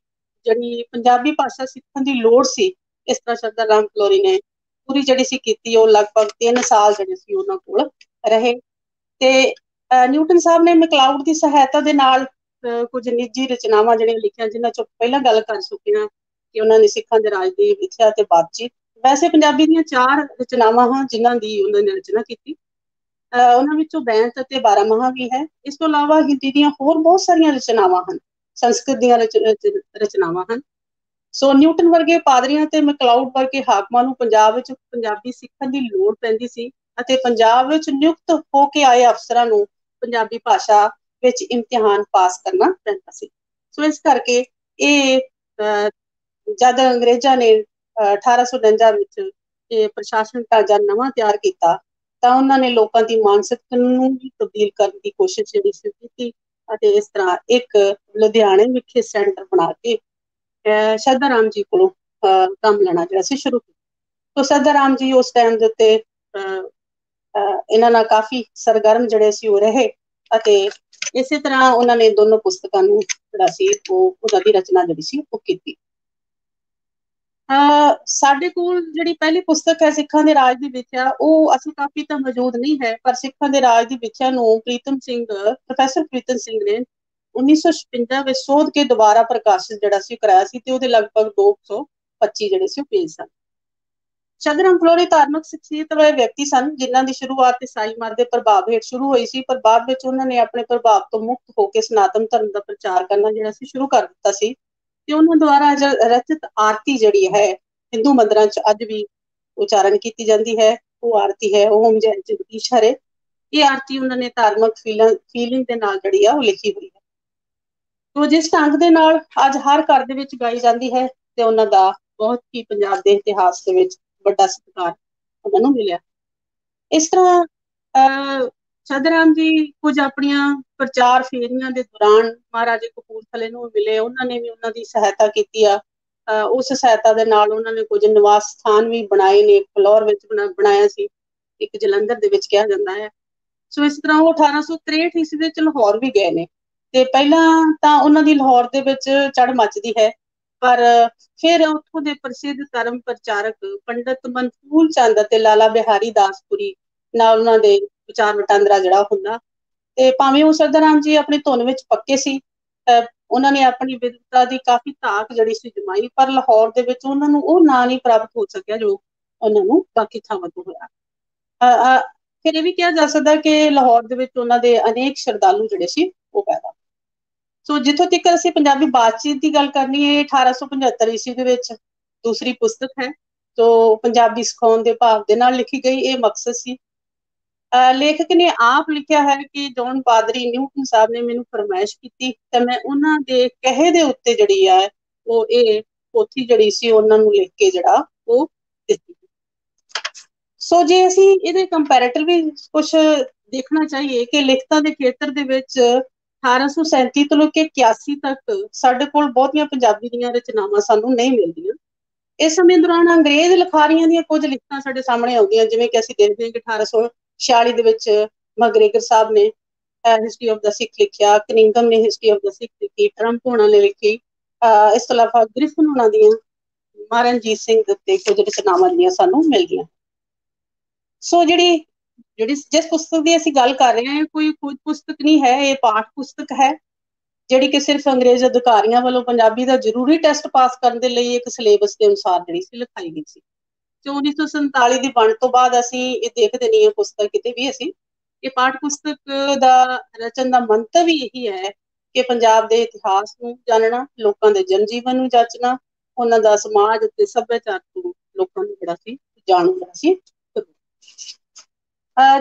ਜਿਹੜੀ ਪੰਜਾਬੀ ਭਾਸ਼ਾ ਸਿੱਖਣ ਦੀ ਲੋੜ ਸੀ, ਇਸ ਤਰ੍ਹਾਂ ਸ਼ਰਧਾ ਰਾਮ ਫਲੋਰੀ ਨੇ ਪੂਰੀ ਜਿਹੜੀ ਸੀ ਕੀਤੀ। ਉਹ ਲਗਭਗ 3 ਸਾਲ ਜਿਹੜੇ ਸੀ ਉਹਨਾਂ ਕੋਲ ਰਹੇ ਤੇ ਨਿਊਟਨ ਸਾਹਿਬ ਨੇ ਮੈਕਲਾਉਡ ਦੀ ਸਹਾਇਤਾ ਦੇ ਨਾਲ ਕੁਝ ਨਿੱਜੀ ਰਚਨਾਵਾਂ ਜਿਹੜੀਆਂ ਲਿਖੀਆਂ, ਜਿਨ੍ਹਾਂ ਚੋਂ ਪਹਿਲਾਂ ਗੱਲ ਕਰ ਚੁੱਕੇ ਹਾਂ ਕਿ ਉਹਨਾਂ ਨੇ ਸਿੱਖਾਂ ਦੇ ਰਾਜ ਦੀ ਲਿਖਿਆ ਤੇ ਬਾਤਚੀਤ। ਵੈਸੇ ਪੰਜਾਬੀ ਦੀਆਂ 4 ਰਚਨਾਵਾਂ ਹਨ ਜਿਨ੍ਹਾਂ ਦੀ ਉਹਨਾਂ ਨੇ ਰਚਨਾ ਕੀਤੀ। ਉਹਨਾਂ ਵਿੱਚੋਂ ਬੈਂਤ ਅਤੇ 12 ਵੀ ਹੈ। ਇਸ ਤੋਂ ਇਲਾਵਾ ਹਿੰਦੀ ਦੀਆਂ ਹੋਰ ਬਹੁਤ ਸਾਰੀਆਂ ਰਚਨਾਵਾਂ ਹਨ, ਸੰਸਕ੍ਰਿਤ ਦੀਆਂ ਰਚਨਾਵਾਂ ਹਨ। ਸੋ ਨਿਊਟਨ ਵਰਗੇ ਪਾਦਰੀਆਂ ਤੇ ਮੈਕਲਾਉਡ ਵਰਗੇ ਹਾਕਮਾਂ ਨੂੰ ਪੰਜਾਬ ਵਿੱਚ ਪੰਜਾਬੀ ਸਿੱਖਣ ਦੀ ਲੋੜ ਪੈਂਦੀ ਸੀ ਅਤੇ ਪੰਜਾਬ ਵਿੱਚ ਨਿਯੁਕਤ ਹੋ ਕੇ ਆਏ ਅਫਸਰਾਂ ਨੂੰ ਪੰਜਾਬੀ ਭਾਸ਼ਾ ਵਿੱਚ ਇਮਤਿਹਾਨ ਪਾਸ ਕਰਨਾ ਪੈਂਦਾ ਸੀ। ਸੋ ਇਸ ਕਰਕੇ ਇਹ ਜਦ ਅੰਗਰੇਜ਼ਾਂ ਨੇ 1849 ਵਿੱਚ ਇਹ ਪ੍ਰਸ਼ਾਸਨ ਢਾਂਚਾ ਨਵਾਂ ਤਿਆਰ ਕੀਤਾ ਤਾਂ ਉਹਨਾਂ ਨੇ ਲੋਕਾਂ ਦੀ ਮਾਨਸਿਕਤਾ ਨੂੰ ਵੀ ਤਬਦੀਲ ਕਰਨ ਦੀ ਕੋਸ਼ਿਸ਼ ਜਿਹੜੀ ਸੀ ਕੀਤੀ ਅਤੇ ਇਸ ਤਰ੍ਹਾਂ ਇੱਕ ਲੁਧਿਆਣੇ ਵਿਖੇ ਸੈਂਟਰ ਬਣਾ ਕੇ ਸ਼ਰਧਾ ਰਾਮ ਜੀ ਕੋਲੋਂ ਕੰਮ ਲੈਣਾ ਜਿਹੜਾ ਸੀ ਸ਼ੁਰੂ ਕੀਤਾ। ਤਾਂ ਸ਼ਰਧਾ ਰਾਮ ਜੀ ਉਸ ਟਾਈਮ ਦੇ ਉੱਤੇ ਇਹਨਾਂ ਨਾਲ ਕਾਫੀ ਸਰਗਰਮ ਜਿਹੜੇ ਸੀ ਉਹ ਰਹੇ ਅਤੇ ਇਸੇ ਤਰ੍ਹਾਂ ਉਹਨਾਂ ਨੇ ਦੋਨੋਂ ਪੁਸਤਕਾਂ ਨੂੰ ਜਿਹੜਾ ਸੀ ਉਹ ਉਹਨਾਂ ਦੀ ਰਚਨਾ ਜਿਹੜੀ ਸੀ ਉਹ ਕੀਤੀ। ਸਾਡੇ ਕੋਲ ਜਿਹੜੀ ਪਹਿਲੀ ਪੁਸਤਕ ਹੈ ਸਿੱਖਾਂ ਦੇ ਰਾਜ ਦੀ ਵਿਥਿਆ, ਉਹ ਅਸੀਂ ਕਾਫੀ ਤਾਂ ਮੌਜੂਦ ਨਹੀਂ ਹੈ, ਪਰ ਸਿੱਖਾਂ ਦੇ ਰਾਜ ਦੀ ਵਿਥਿਆ ਨੂੰ ਪ੍ਰੋਫੈਸਰ ਪ੍ਰੀਤਮ ਸਿੰਘ ਨੇ 1956 ਵਿੱਚ ਸੋਧ ਕੇ ਦੁਬਾਰਾ ਪ੍ਰਕਾਸ਼ਿਤ ਜਿਹੜਾ ਸੀ ਕਰਾਇਆ ਸੀ ਤੇ ਉਹਦੇ ਲਗਭਗ 225 ਜਿਹੜੇ ਸੀ ਉਹ ਪੇਜ ਸਨ। ਸ਼ਰਧਾ ਰਾਮ ਫਲੋਰੀ ਧਾਰਮਿਕ ਸ਼ਖਸੀਅਤ ਵਾਲੇ ਵਿਅਕਤੀ ਸਨ ਜਿਨ੍ਹਾਂ ਦੀ ਸ਼ੁਰੂਆਤ ਈਸਾਈ ਮਤ ਦੇ ਪ੍ਰਭਾਵ ਹੇਠ ਸ਼ੁਰੂ ਹੋਈ ਸੀ, ਪਰ ਬਾਅਦ ਵਿੱਚ ਉਹਨਾਂ ਨੇ ਆਪਣੇ ਪ੍ਰਭਾਵ ਤੋਂ ਮੁਕਤ ਹੋ ਕੇ ਸਨਾਤਨ ਧਰਮ ਦਾ ਪ੍ਰਚਾਰ ਕਰਨਾ ਜਿਹੜਾ ਸੀ ਸ਼ੁਰੂ ਕਰ ਦਿੱਤਾ ਸੀ। ਤੇ ਉਹਨਾਂ ਦੁਆਰਾ ਰਚਿਤ ਆਰਤੀ ਜਿਹੜੀ ਹੈ ਹਿੰਦੂ ਮੰਦਿਰਾਂ 'ਚ ਅੱਜ ਵੀ ਉਚਾਰਨ ਕੀਤੀ ਜਾਂਦੀ ਹੈ, ਉਹ ਆਰਤੀ ਹੈ ਓਮ ਜੈ ਜਗਦੀਸ਼ ਹਰੇ। ਇਹ ਆਰਤੀ ਉਹਨਾਂ ਨੇ ਧਾਰਮਿਕ ਫੀਲਿੰਗ ਦੇ ਨਾਲ ਜਿਹੜੀ ਆ ਉਹ ਲਿਖੀ ਹੋਈ ਹੈ। ਤੋ ਜਿਸ ਢੰਗ ਦੇ ਨਾਲ ਅੱਜ ਹਰ ਘਰ ਦੇ ਵਿੱਚ ਗਾਈ ਜਾਂਦੀ ਹੈ ਤੇ ਉਹਨਾਂ ਦਾ ਬਹੁਤ ਹੀ ਪੰਜਾਬ ਦੇ ਇਤਿਹਾਸ ਦੇ ਵਿੱਚ ਵੱਡਾ ਸਤਿਕਾਰ ਉਹਨਾਂ ਨੂੰ ਮਿਲਿਆ। ਇਸ ਤਰ੍ਹਾਂ ਸ਼ਰਧਾ ਰਾਮ ਜੀ ਕੁਝ ਆਪਣੀਆਂ ਪ੍ਰਚਾਰ ਫੇਰੀਆਂ ਦੇ ਦੌਰਾਨ ਮਹਾਰਾਜੇ ਕਪੂਰਥਲੇ ਨੂੰ ਮਿਲੇ, ਉਹਨਾਂ ਨੇ ਵੀ ਉਹਨਾਂ ਦੀ ਸਹਾਇਤਾ ਕੀਤੀ ਆ। ਉਸ ਸਹਾਇਤਾ ਦੇ ਨਾਲ ਉਹਨਾਂ ਨੇ ਕੁਝ ਨਿਵਾਸ ਸਥਾਨ ਵੀ ਬਣਾਏ ਨੇ, ਫਲੋਰ ਵਿੱਚ ਬਣਾਇਆ ਸੀ, ਇੱਕ ਜਲੰਧਰ ਦੇ ਵਿੱਚ ਕਿਹਾ ਜਾਂਦਾ ਹੈ। ਸੋ ਇਸ ਤਰ੍ਹਾਂ ਉਹ 1863 ਈਸਵੀ ਵਿੱਚ ਲਾਹੌਰ ਵੀ ਗਏ ਨੇ ਤੇ ਪਹਿਲਾਂ ਤਾਂ ਉਹਨਾਂ ਦੀ ਲਾਹੌਰ ਦੇ ਵਿੱਚ ਚੜ੍ਹ ਮੱਚਦੀ ਹੈ, ਪਰ ਫਿਰ ਉੱਥੋਂ ਦੇ ਪ੍ਰਸਿੱਧ ਧਰਮ ਪ੍ਰਚਾਰਕ ਪੰਡਿਤ ਮਨਫੂਲ ਚੰਦ ਅਤੇ ਲਾਲਾ ਬਿਹਾਰੀ ਦਾਸਪੁਰੀ ਨਾਲ ਉਹਨਾਂ ਦੇ ਵਿਚਾਰ ਵਟਾਂਦਰਾ ਜਿਹੜਾ ਹੁੰਦਾ। ਤੇ ਭਾਵੇਂ ਉਹ ਸ਼ਰਧਾ ਰਾਮ ਜੀ ਆਪਣੀ ਧੁਨ ਵਿੱਚ ਪੱਕੇ ਸੀ, ਉਹਨਾਂ ਨੇ ਆਪਣੀ ਵਿਦਵਤਾ ਦੀ ਕਾਫੀ ਧਾਕ ਜਿਹੜੀ ਸੀ ਜਮਾਈ, ਪਰ ਲਾਹੌਰ ਦੇ ਵਿੱਚ ਉਹਨਾਂ ਨੂੰ ਉਹ ਨਾਂ ਨਹੀਂ ਪ੍ਰਾਪਤ ਹੋ ਸਕਿਆ ਜੋ ਉਹਨਾਂ ਨੂੰ ਬਾਕੀ ਥਾਵਾਂ ਤੋਂ ਹੋਇਆ। ਫਿਰ ਇਹ ਵੀ ਕਿਹਾ ਜਾ ਸਕਦਾ ਕਿ ਲਾਹੌਰ ਦੇ ਵਿੱਚ ਉਹਨਾਂ ਦੇ ਅਨੇਕ ਸ਼ਰਧਾਲੂ ਜਿਹੜੇ ਸੀ ਉਹ ਪੈਦਾ। ਸੋ ਜਿੱਥੋਂ ਤੱਕ ਅਸੀਂ ਪੰਜਾਬੀ ਬਾਤਚੀਤ ਦੀ ਗੱਲ ਕਰਨੀ ਹੈ, 1875 ਈਸਵੀ ਦੇ ਵਿੱਚ ਦੂਸਰੀ ਪੁਸਤਕ ਹੈ ਜੋ ਪੰਜਾਬੀ ਸਿਖਾਉਣ ਦੇ ਭਾਵ ਦੇ ਨਾਲ ਲਿਖੀ ਗਈ। ਇਹ ਮਕਸਦ ਸੀ, ਲੇਖਕ ਨੇ ਆਪ ਲਿਖਿਆ ਹੈ ਕਿ ਜੌਨ ਪਾਦਰੀ ਨਿਊਟਨ ਸਾਹਿਬ ਨੇ ਮੈਨੂੰ ਫਰਮਾਇਸ਼ ਕੀਤੀ ਤੇ ਮੈਂ ਉਹਨਾਂ ਦੇ ਕਹੇ ਦੇ ਉੱਤੇ ਜਿਹੜੀ ਆ ਉਹ ਇਹ ਪੋਥੀ ਜਿਹੜੀ ਸੀ ਉਹਨਾਂ ਨੂੰ ਲਿਖ ਕੇ ਜਿਹੜਾ ਉਹ ਦਿੱਤੀ। ਸੋ ਜੇ ਅਸੀਂ ਇਹਦੇ ਕੰਪੈਰੇਟਿਵ ਵੀ ਕੁਛ ਦੇਖਣਾ ਚਾਹੀਏ ਕਿ ਲਿਖਤਾਂ ਦੇ ਖੇਤਰ ਦੇ ਵਿੱਚ 1837 ਤੋਂ ਲੈ ਕੇ 81 ਤੱਕ ਸਾਡੇ ਕੋਲ ਬਹੁਤੀਆਂ ਪੰਜਾਬੀ ਦੀਆਂ ਰਚਨਾਵਾਂ ਸਾਨੂੰ ਨਹੀਂ ਮਿਲਦੀਆਂ इस समय दौरान अंग्रेज लिखारियां ਦੀਆਂ ਕੁਝ ਲਿਖਤਾਂ ਸਾਡੇ ਸਾਹਮਣੇ ਆਉਂਦੀਆਂ, ਜਿਵੇਂ ਕਿ ਅਸੀਂ ਦੇਖਦੇ ਹਾਂ ਕਿ 1846 ਦੇ ਵਿੱਚ ਮੈਗਰੇਗਰ ਸਾਹਿਬ ਨੇ ਹਿਸਟਰੀ ਆਫ ਦਾ ਸਿੱਖ ਲਿਖਿਆ, ਕਨਿੰਗਮ ਨੇ ਹਿਸਟਰੀ ਆਫ ਦਾ ਸਿੱਖ ਲਿਖੀ, ਟਰੰਪ ਹੋਣਾ ਨੇ ਲਿਖੀ। ਇਸ ਤੋਂ ਇਲਾਵਾ ਗ੍ਰਿਫਨ ਹੋਣਾ ਦੀਆਂ, ਮਹਾਰਾਜਾ ਰਣਜੀਤ ਸਿੰਘ ਦੇ ਉੱਤੇ ਕੁਝ ਰਚਨਾਵਾਂ ਦੀਆਂ ਸਾਨੂੰ ਮਿਲਦੀਆਂ। ਸੋ ਜਿਹੜੀ ਜਿਸ ਪੁਸਤਕ ਦੀ ਅਸੀਂ ਗੱਲ ਕਰ ਰਹੇ ਹਾਂ, ਕੋਈ ਪੁਸਤਕ ਨਹੀਂ ਹੈ, ਇਹ ਪਾਠ ਪੁਸਤਕ ਹੈ, ਜਿਹੜੀ ਕਿ ਸਿਰਫ ਅੰਗਰੇਜ਼ ਅਧਿਕਾਰੀਆਂ ਵੱਲੋਂ ਪੰਜਾਬੀ ਦਾ ਜ਼ਰੂਰੀ ਟੈਸਟ ਪਾਸ ਕਰਨ ਦੇ ਲਈ ਇੱਕ ਸਿਲੇਬਸ ਦੇ ਅਨੁਸਾਰ ਜਿਹੜੀ ਸੀ ਲਿਖਾਈ ਗਈ ਸੀ। ਤੇ 1947 ਦੀ ਵੰਡ ਤੋਂ ਬਾਅਦ ਅਸੀਂ ਇਹ ਦੇਖਦੇ ਨਹੀਂ ਹਾਂ ਪੁਸਤਕ ਕਿਤੇ ਵੀ। ਅਸੀਂ ਇਹ ਪਾਠ ਪੁਸਤਕ ਦਾ ਰਚਨ ਦਾ ਮੰਤਵ ਹੀ ਇਹੀ ਹੈ ਕਿ ਪੰਜਾਬ ਦੇ ਇਤਿਹਾਸ ਨੂੰ ਜਾਣਨਾ, ਲੋਕਾਂ ਦੇ ਜਨਜੀਵਨ ਨੂੰ ਜਾਚਣਾ, ਉਹਨਾਂ ਦਾ ਸਮਾਜ ਅਤੇ ਸੱਭਿਆਚਾਰ ਤੋਂ ਲੋਕਾਂ ਨੂੰ ਜਿਹੜਾ ਸੀ ਜਾਣੂਗਾ ਸੀ।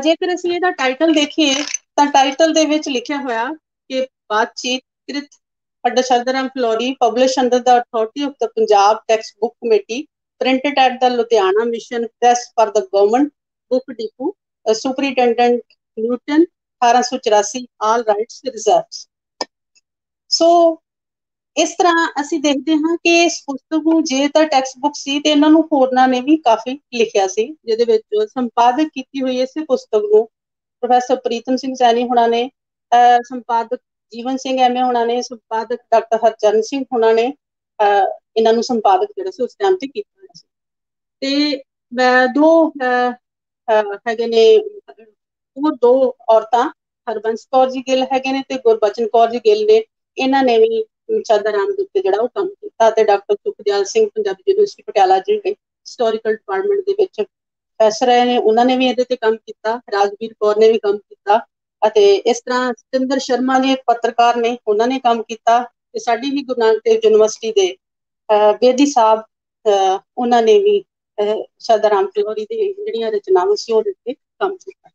ਜੇਕਰ ਅਸੀਂ ਇਹਦਾ ਟਾਈਟਲ ਦੇਖੀਏ ਤਾਂ ਟਾਈਟਲ ਦੇ ਵਿੱਚ ਲਿਖਿਆ ਹੋਇਆ ਕਿ ਬਾਤਚੀਤ ਕ੍ਰਿਤ Dr. Shardaram Flori, published under the authority of the Punjab Textbook Committee, printed at the Ludhiana Mission Press for the Government Book Depot, Superintendent Newton, 1884, all rights reserved। So ਇਸ ਤਰ੍ਹਾਂ ਅਸੀਂ ਦੇਖਦੇ ਹਾਂ ਕਿ ਇਸ ਪੁਸਤਕ ਨੂੰ ਜੇ ਤਾਂ ਟੈਕਸਟ ਬੁੱਕ ਸੀ ਤੇ ਇਹਨਾਂ ਨੂੰ ਹੋਰਨਾਂ ਨੇ ਵੀ ਕਾਫੀ ਲਿਖਿਆ ਸੀ, ਜਿਹਦੇ ਵਿੱਚ ਸੰਪਾਦਕ ਕੀਤੀ ਹੋਈ ਇਸੇ ਪੁਸਤਕ ਨੂੰ ਪ੍ਰੋਫੈਸਰ ਪ੍ਰੀਤਮ ਸਿੰਘ ਸੈਣੀ ਹੋਣਾ ਨੇ, ਸੰਪਾਦਕ ਜੀਵਨ ਸਿੰਘ ਐਮਏ ਹੋਣਾ ਨੇ, ਸੰਪਾਦਕ ਡਾਕਟਰ ਹਰਚਰਨ ਸਿੰਘ ਹੋਣਾ ਨੇ ਇਹਨਾਂ ਨੂੰ ਸੰਪਾਦਕ ਜਿਹੜਾ ਸੀ ਉਸ ਟਾਈਮ ਤੇ ਕੀਤਾ ਹੋਇਆ ਸੀ। ਤੇ ਦੋ ਹੈਗੇ ਨੇ, ਉਹ ਦੋ ਔਰਤਾਂ ਹਰਬੰਸ ਕੌਰ ਜੀ ਗਿੱਲ ਹੈਗੇ ਨੇ ਤੇ ਗੁਰਬਚਨ ਕੌਰ ਜੀ ਗਿੱਲ ਨੇ, ਇਹਨਾਂ ਨੇ ਵੀ ਸ਼ਾਰਦਾ ਰਾਮ ਦੇ ਉੱਤੇ ਜਿਹੜਾ ਉਹ ਕੰਮ ਕੀਤਾ। ਤੇ ਡਾਕਟਰ ਸੁਖਦਿਆਲ ਸਿੰਘ ਪੰਜਾਬੀ ਯੂਨੀਵਰਸਿਟੀ ਪਟਿਆਲਾ ਜਿਹੜੇ ਹਿਸਟੋਰੀਕਲ ਡਿਪਾਰਟਮੈਂਟ ਦੇ ਵਿੱਚ ਪ੍ਰੋਫੈਸਰ ਰਹੇ ਨੇ, ਉਹਨਾਂ ਨੇ ਵੀ ਇਹਦੇ ਤੇ ਕੰਮ ਕੀਤਾ। ਰਾਜਵੀਰ ਕੌਰ ਨੇ ਵੀ ਕੰਮ ਕੀਤਾ ਅਤੇ ਇਸ ਤਰ੍ਹਾਂ ਸਤਿੰਦਰ ਸ਼ਰਮਾ ਜੀ ਇੱਕ ਪੱਤਰਕਾਰ ਨੇ, ਉਹਨਾਂ ਨੇ ਕੰਮ ਕੀਤਾ। ਤੇ ਸਾਡੀ ਵੀ ਗੁਰੂ ਨਾਨਕ ਦੇਵ ਯੂਨੀਵਰਸਿਟੀ ਦੇ ਬੇਦੀ ਸਾਹਿਬ, ਉਹਨਾਂ ਨੇ ਵੀ ਸ਼ਾਰਦਾ ਰਾਮ ਫਲੋਰੀ ਦੇ ਜਿਹੜੀਆਂ ਰਚਨਾਵਾਂ ਸੀ ਉਹਦੇ ਉੱਤੇ ਕੰਮ ਕੀਤਾ।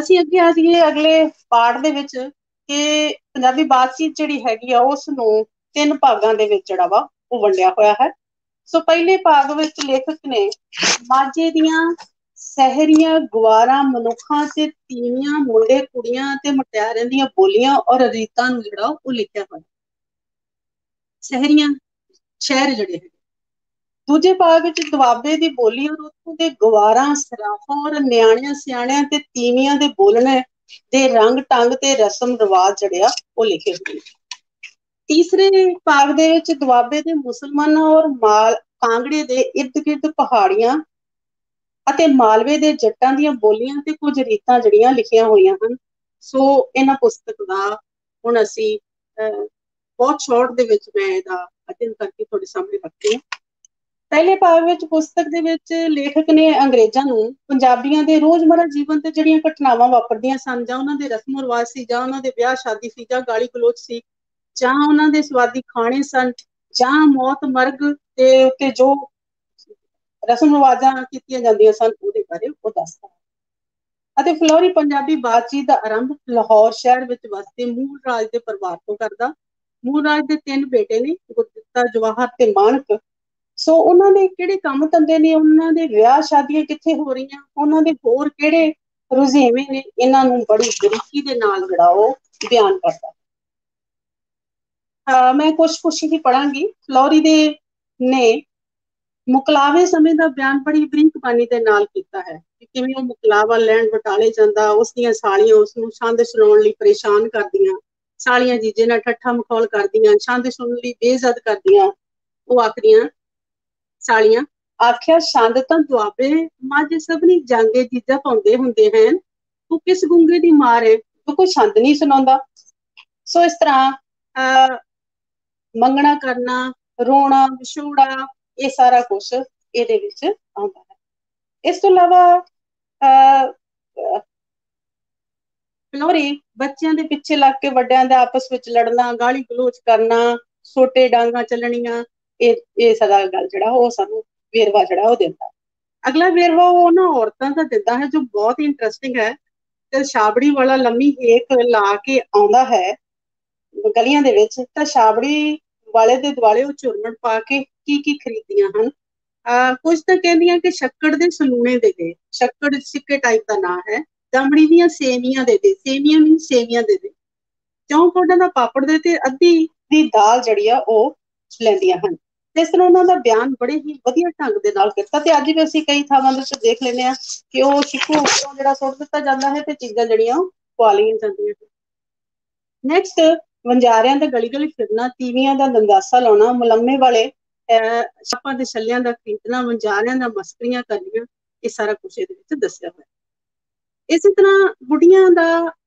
ਅਸੀਂ ਅੱਗੇ ਆ ਜਾਈਏ ਅਗਲੇ ਪਾਠ ਦੇ ਵਿੱਚ ਕਿ ਪੰਜਾਬੀ ਬਾਤਚੀਤ ਜਿਹੜੀ ਹੈਗੀ ਆ ਉਸ ਨੂੰ 3 ਭਾਗਾਂ ਦੇ ਵਿੱਚ ਜਿਹੜਾ ਵਾ ਉਹ ਵੰਡਿਆ ਹੋਇਆ ਹੈ। ਸੋ ਪਹਿਲੇ ਭਾਗ ਵਿੱਚ ਲੇਖਕ ਨੇ ਮਾਝੇ ਦੀਆਂ ਸਹਿਰੀਆਂ ਗਵਾਰਾਂ ਮਨੁੱਖਾਂ ਤੇ ਤੀਵੀਆਂ, ਮੁੰਡੇ ਕੁੜੀਆਂ ਤੇ ਮੁਟਿਆਰਾਂ ਦੀਆਂ ਬੋਲੀਆਂ ਔਰ ਰੀਤਾਂ ਨੂੰ ਜਿਹੜਾ ਉਹ ਲਿਖਿਆ ਹੋਇਆ। ਸਹਿਰੀਆਂ ਸ਼ਹਿਰ ਜਿਹੜੇ ਹੈਗੇ। ਦੂਜੇ ਭਾਗ ਵਿੱਚ ਦੁਆਬੇ ਦੀ ਬੋਲੀ ਔਰ ਉੱਥੋਂ ਦੇ ਗਵਾਰਾਂ, ਸਰਾਫਾਂ ਔਰ ਨਿਆਣਿਆਂ ਸਿਆਣਿਆਂ ਤੇ ਤੀਵੀਆਂ ਦੇ ਬੋਲਣੇ ਦੇ ਰੰਗ ਢੰਗ ਤੇ ਰਸਮ ਰਿਵਾਜ ਜਿਹੜੇ ਆ ਉਹ ਲਿਖੇ ਹੋਏ। ਤੀਸਰੇ ਭਾਗ ਦੇ ਵਿੱਚ ਦੁਆਬੇ ਦੇ ਮੁਸਲਮਾਨਾਂ ਔਰ ਕਾਂਗੜੇ ਦੇ ਇਰਦ ਗਿਰਦ ਪਹਾੜੀਆਂ ਅਤੇ ਮਾਲਵੇ ਦੇ ਜੱਟਾਂ ਦੀਆਂ ਬੋਲੀਆਂ ਤੇ ਕੁਝ ਰੀਤਾਂ ਜਿਹੜੀਆਂ ਲਿਖੀਆਂ ਹੋਈਆਂ ਹਨ। ਸੋ ਇਹਨਾਂ ਪੁਸਤਕ ਦਾ ਹੁਣ ਅਸੀਂ ਬਹੁਤ ਸ਼ਾਰਟ ਦੇ ਵਿੱਚ ਮੈਂ ਇਹਦਾ ਅਧਿਐਨ ਕਰਕੇ ਤੁਹਾਡੇ ਸਾਹਮਣੇ ਰੱਖਦੀ ਹਾਂ। ਪਹਿਲੇ ਭਾਗ ਵਿੱਚ ਪੁਸਤਕ ਦੇ ਵਿੱਚ ਲੇਖਕ ਨੇ ਅੰਗਰੇਜ਼ਾਂ ਨੂੰ ਪੰਜਾਬੀਆਂ ਦੇ ਰੋਜ਼ਮਰਾ ਜੀਵਨ ਤੇ ਜਿਹੜੀਆਂ ਘਟਨਾਵਾਂ ਵਾਪਰਦੀਆਂ ਸਨ, ਜਾਂ ਉਹਨਾਂ ਦੇ ਰਸਮ ਰਿਵਾਜ ਸੀ, ਜਾਂ ਉਹਨਾਂ ਦੇ ਵਿਆਹ ਸ਼ਾਦੀ ਸੀ, ਜਾਂ ਗਾਲੀ ਗਲੋਚ ਸੀ, ਜਾਂ ਉਹਨਾਂ ਦੇ ਸਵਾਦੀ ਖਾਣੇ ਸਨ, ਜਾਂ ਮੌਤ ਮਰਗ ਦੇ ਉੱਤੇ ਜੋ ਰਸਮ ਰਿਵਾਜਾਂ ਕੀਤੀਆਂ ਜਾਂਦੀਆਂ ਸਨ ਉਹਦੇ ਬਾਰੇ ਉਹ ਦੱਸਦਾ ਹੈ। ਅਤੇ ਫਲੋਰੀ ਪੰਜਾਬੀ ਬਾਤਚੀਤ ਦਾ ਆਰੰਭ ਲਾਹੌਰ ਸ਼ਹਿਰ ਵਿੱਚ ਵਸਦੇ ਮੂਲ ਰਾਜ ਦੇ ਪਰਿਵਾਰ ਤੋਂ ਕਰਦਾ। ਮੂਲ ਰਾਜ ਦੇ 3 ਬੇਟੇ ਨੇ, ਗੁਰਦਿੱਤਾ, ਜਵਾਹਰ ਤੇ ਮਾਣਕ। ਸੋ ਉਹਨਾਂ ਦੇ ਕਿਹੜੇ ਕੰਮ ਧੰਦੇ ਨੇ, ਉਹਨਾਂ ਦੇ ਵਿਆਹ ਸ਼ਾਦੀਆਂ ਕਿੱਥੇ ਹੋ ਰਹੀਆਂ, ਉਹਨਾਂ ਦੇ ਹੋਰ ਕਿਹੜੇ ਰੁਝੇਵੇਂ ਨੇ, ਇਹਨਾਂ ਨੂੰ ਬੜੀ ਬਰੀਕੀ ਦੇ ਨਾਲ ਜਿਹੜਾ ਉਹ ਬਿਆਨ ਕਰਦਾ। ਮੈਂ ਕੁਛ ਹੀ ਪੜਾਂਗੀ। ਫਲੋਰੀ ਦੇ ਨੇ ਮੁਕਲਾਵੇ ਸਮੇਂ ਦਾ ਬਿਆਨ ਬੜੀ ਬਰੀਕਬਾਨੀ ਦੇ ਨਾਲ ਕੀਤਾ ਹੈ ਕਿ ਕਿਵੇਂ ਉਹ ਮੁਕਲਾਵਾ ਲੈਣ ਬਟਾਲੇ ਜਾਂਦਾ, ਉਸ ਦੀਆਂ ਸਾਲੀਆਂ ਉਸਨੂੰ ਛੰਦ ਸੁਣਾਉਣ ਲਈ ਪਰੇਸ਼ਾਨ ਕਰਦੀਆਂ, ਸਾਲੀਆਂ ਜੀਜੇ ਨਾਲ ਠੱਠਾ ਮਖੌਲ ਕਰਦੀਆਂ, ਛੰਦ ਸੁਣਨ ਲਈ ਬੇਇੱਜ਼ਤ ਕਰਦੀਆਂ। ਉਹ ਆਖਦੀਆਂ ਸਾਲੀਆਂ ਆਖਿਆ ਛੰਦ ਤਾਂ ਦੁਆਬੇ ਮਾਝੇ ਸਭਨੀ ਜਾਂਗੇ ਜੀਜਾ ਪਾਉਂਦੇ ਹੁੰਦੇ ਹਨ, ਤੂੰ ਕਿਸ ਗੁੰਗੇ ਦੀ ਮਾਰ ਹੈ, ਤੂੰ ਕੋਈ ਛੰਦ ਨਹੀਂ ਸੁਣਾਉਂਦਾ। ਸੋ ਇਸ ਤਰ੍ਹਾਂ ਮੰਗਣਾ ਕਰਨਾ, ਰੋਣਾ, ਵਿਛੋੜਾ, ਇਹ ਸਾਰਾ ਕੁਛ ਇਹਦੇ ਵਿੱਚ ਆਉਂਦਾ ਹੈ। ਇਸ ਤੋਂ ਇਲਾਵਾ ਫਲੋਰੀ ਬੱਚਿਆਂ ਦੇ ਪਿੱਛੇ ਲੱਗ ਕੇ ਵੱਡਿਆਂ ਦੇ ਆਪਸ ਵਿੱਚ ਲੜਨਾ, ਗਾਲੀ ਗਲੋਚ ਕਰਨਾ, ਸੋਟੇ ਡਾਂਗਾਂ ਚੱਲਣੀਆਂ, ਇਹ ਸਾਰਾ ਗੱਲ ਜਿਹੜਾ ਉਹ ਸਾਨੂੰ ਵੇਰਵਾ ਜਿਹੜਾ ਉਹ ਦਿੰਦਾ। ਅਗਲਾ ਵੇਰਵਾ ਉਹ ਉਹਨਾਂ ਔਰਤਾਂ ਦਾ ਦਿੰਦਾ ਹੈ ਜੋ ਬਹੁਤ ਹੀ ਇੰਟਰਸਟਿੰਗ ਹੈ। ਤੇ ਛਾਬੜੀ ਵਾਲਾ ਲੰਮੀ ਹੇਕ ਲਾ ਕੇ ਆਉਂਦਾ ਹੈ ਗਲੀਆਂ ਦੇ ਵਿੱਚ, ਤਾਂ ਛਾਬੜੀ ਵਾਲੇ ਦੇ ਦੁਆਲੇ ਉਹ ਝੁਰਮਣ ਪਾ ਕੇ ਕੀ ਖਰੀਦਦੀਆਂ ਹਨ। ਕੁਝ ਤਾਂ ਕਹਿੰਦੀਆਂ ਕਿ ਸ਼ੱਕੜ ਦੇ ਸਲੂਣੇ ਦੇ ਦੇ, ਸ਼ੱਕੜ ਸਿੱਕੇ ਟਾਈਪ ਦਾ ਨਾਂ ਹੈ, ਦਮੜੀ ਦੀਆਂ ਸੇਵੀਆਂ ਦੇ ਦੇ, ਸੇਵੀਆਂ ਮੀਨ ਸੇਵੀਆਂ ਦੇ ਦੇ, ਚੌਂ ਕੋਡਾਂ ਦਾ ਪਾਪੜ ਦੇ ਤੇ ਅੱਧੀ ਦੀ ਦਾਲ ਜਿਹੜੀ ਆ ਉਹ ਲੈਂਦੀਆਂ ਹਨ। ਤੇ ਇਸ ਤਰ੍ਹਾਂ ਉਹਨਾਂ ਦਾ ਬਿਆਨ ਬੜੇ ਹੀ ਵਧੀਆ ਢੰਗ ਦੇ ਨਾਲ ਕੀਤਾ ਤੇ ਅੱਜ ਵੀ ਅਸੀਂ ਕਈ ਥਾਵਾਂ ਦੇ ਉੱਤੇ ਦੇਖ ਲੈਂਦੇ ਹਾਂ ਕਿ ਉਹ ਸ਼ਿਕੂ ਉੱਪਰੋਂ ਜਿਹੜਾ ਸੁੱਟ ਦਿੱਤਾ ਜਾਂਦਾ ਹੈ ਤੇ ਚੀਜ਼ਾਂ ਜਿਹੜੀਆਂ ਉਹ ਪਵਾ ਲਈਆਂ ਜਾਂਦੀਆਂ। ਨੈਕਸਟ, ਵਣਜਾਰਿਆਂ ਦਾ ਗਲੀ ਗਲੀ ਫਿਰਨਾ, ਤੀਵੀਆਂ ਦਾ ਦੰਦਾਸਾ ਲਾਉਣਾ, ਮੁਲੰਮੇ ਵਾਲੇ ਛਾਪਾਂ ਦੇ ਛੱਲਿਆਂ ਦਾ ਖਰੀਦਣਾ, ਵਣਜਾਰਿਆਂ ਦਾ ਮਸਕਰੀਆਂ ਕਰਨੀਆਂ, ਇਹ ਸਾਰਾ ਕੁਛ ਇਹਦੇ ਵਿੱਚ ਦੱਸਿਆ ਹੋਇਆ। ਇਸੇ ਤਰ੍ਹਾਂ ਬੁੱਢੀਆਂ ਦਾ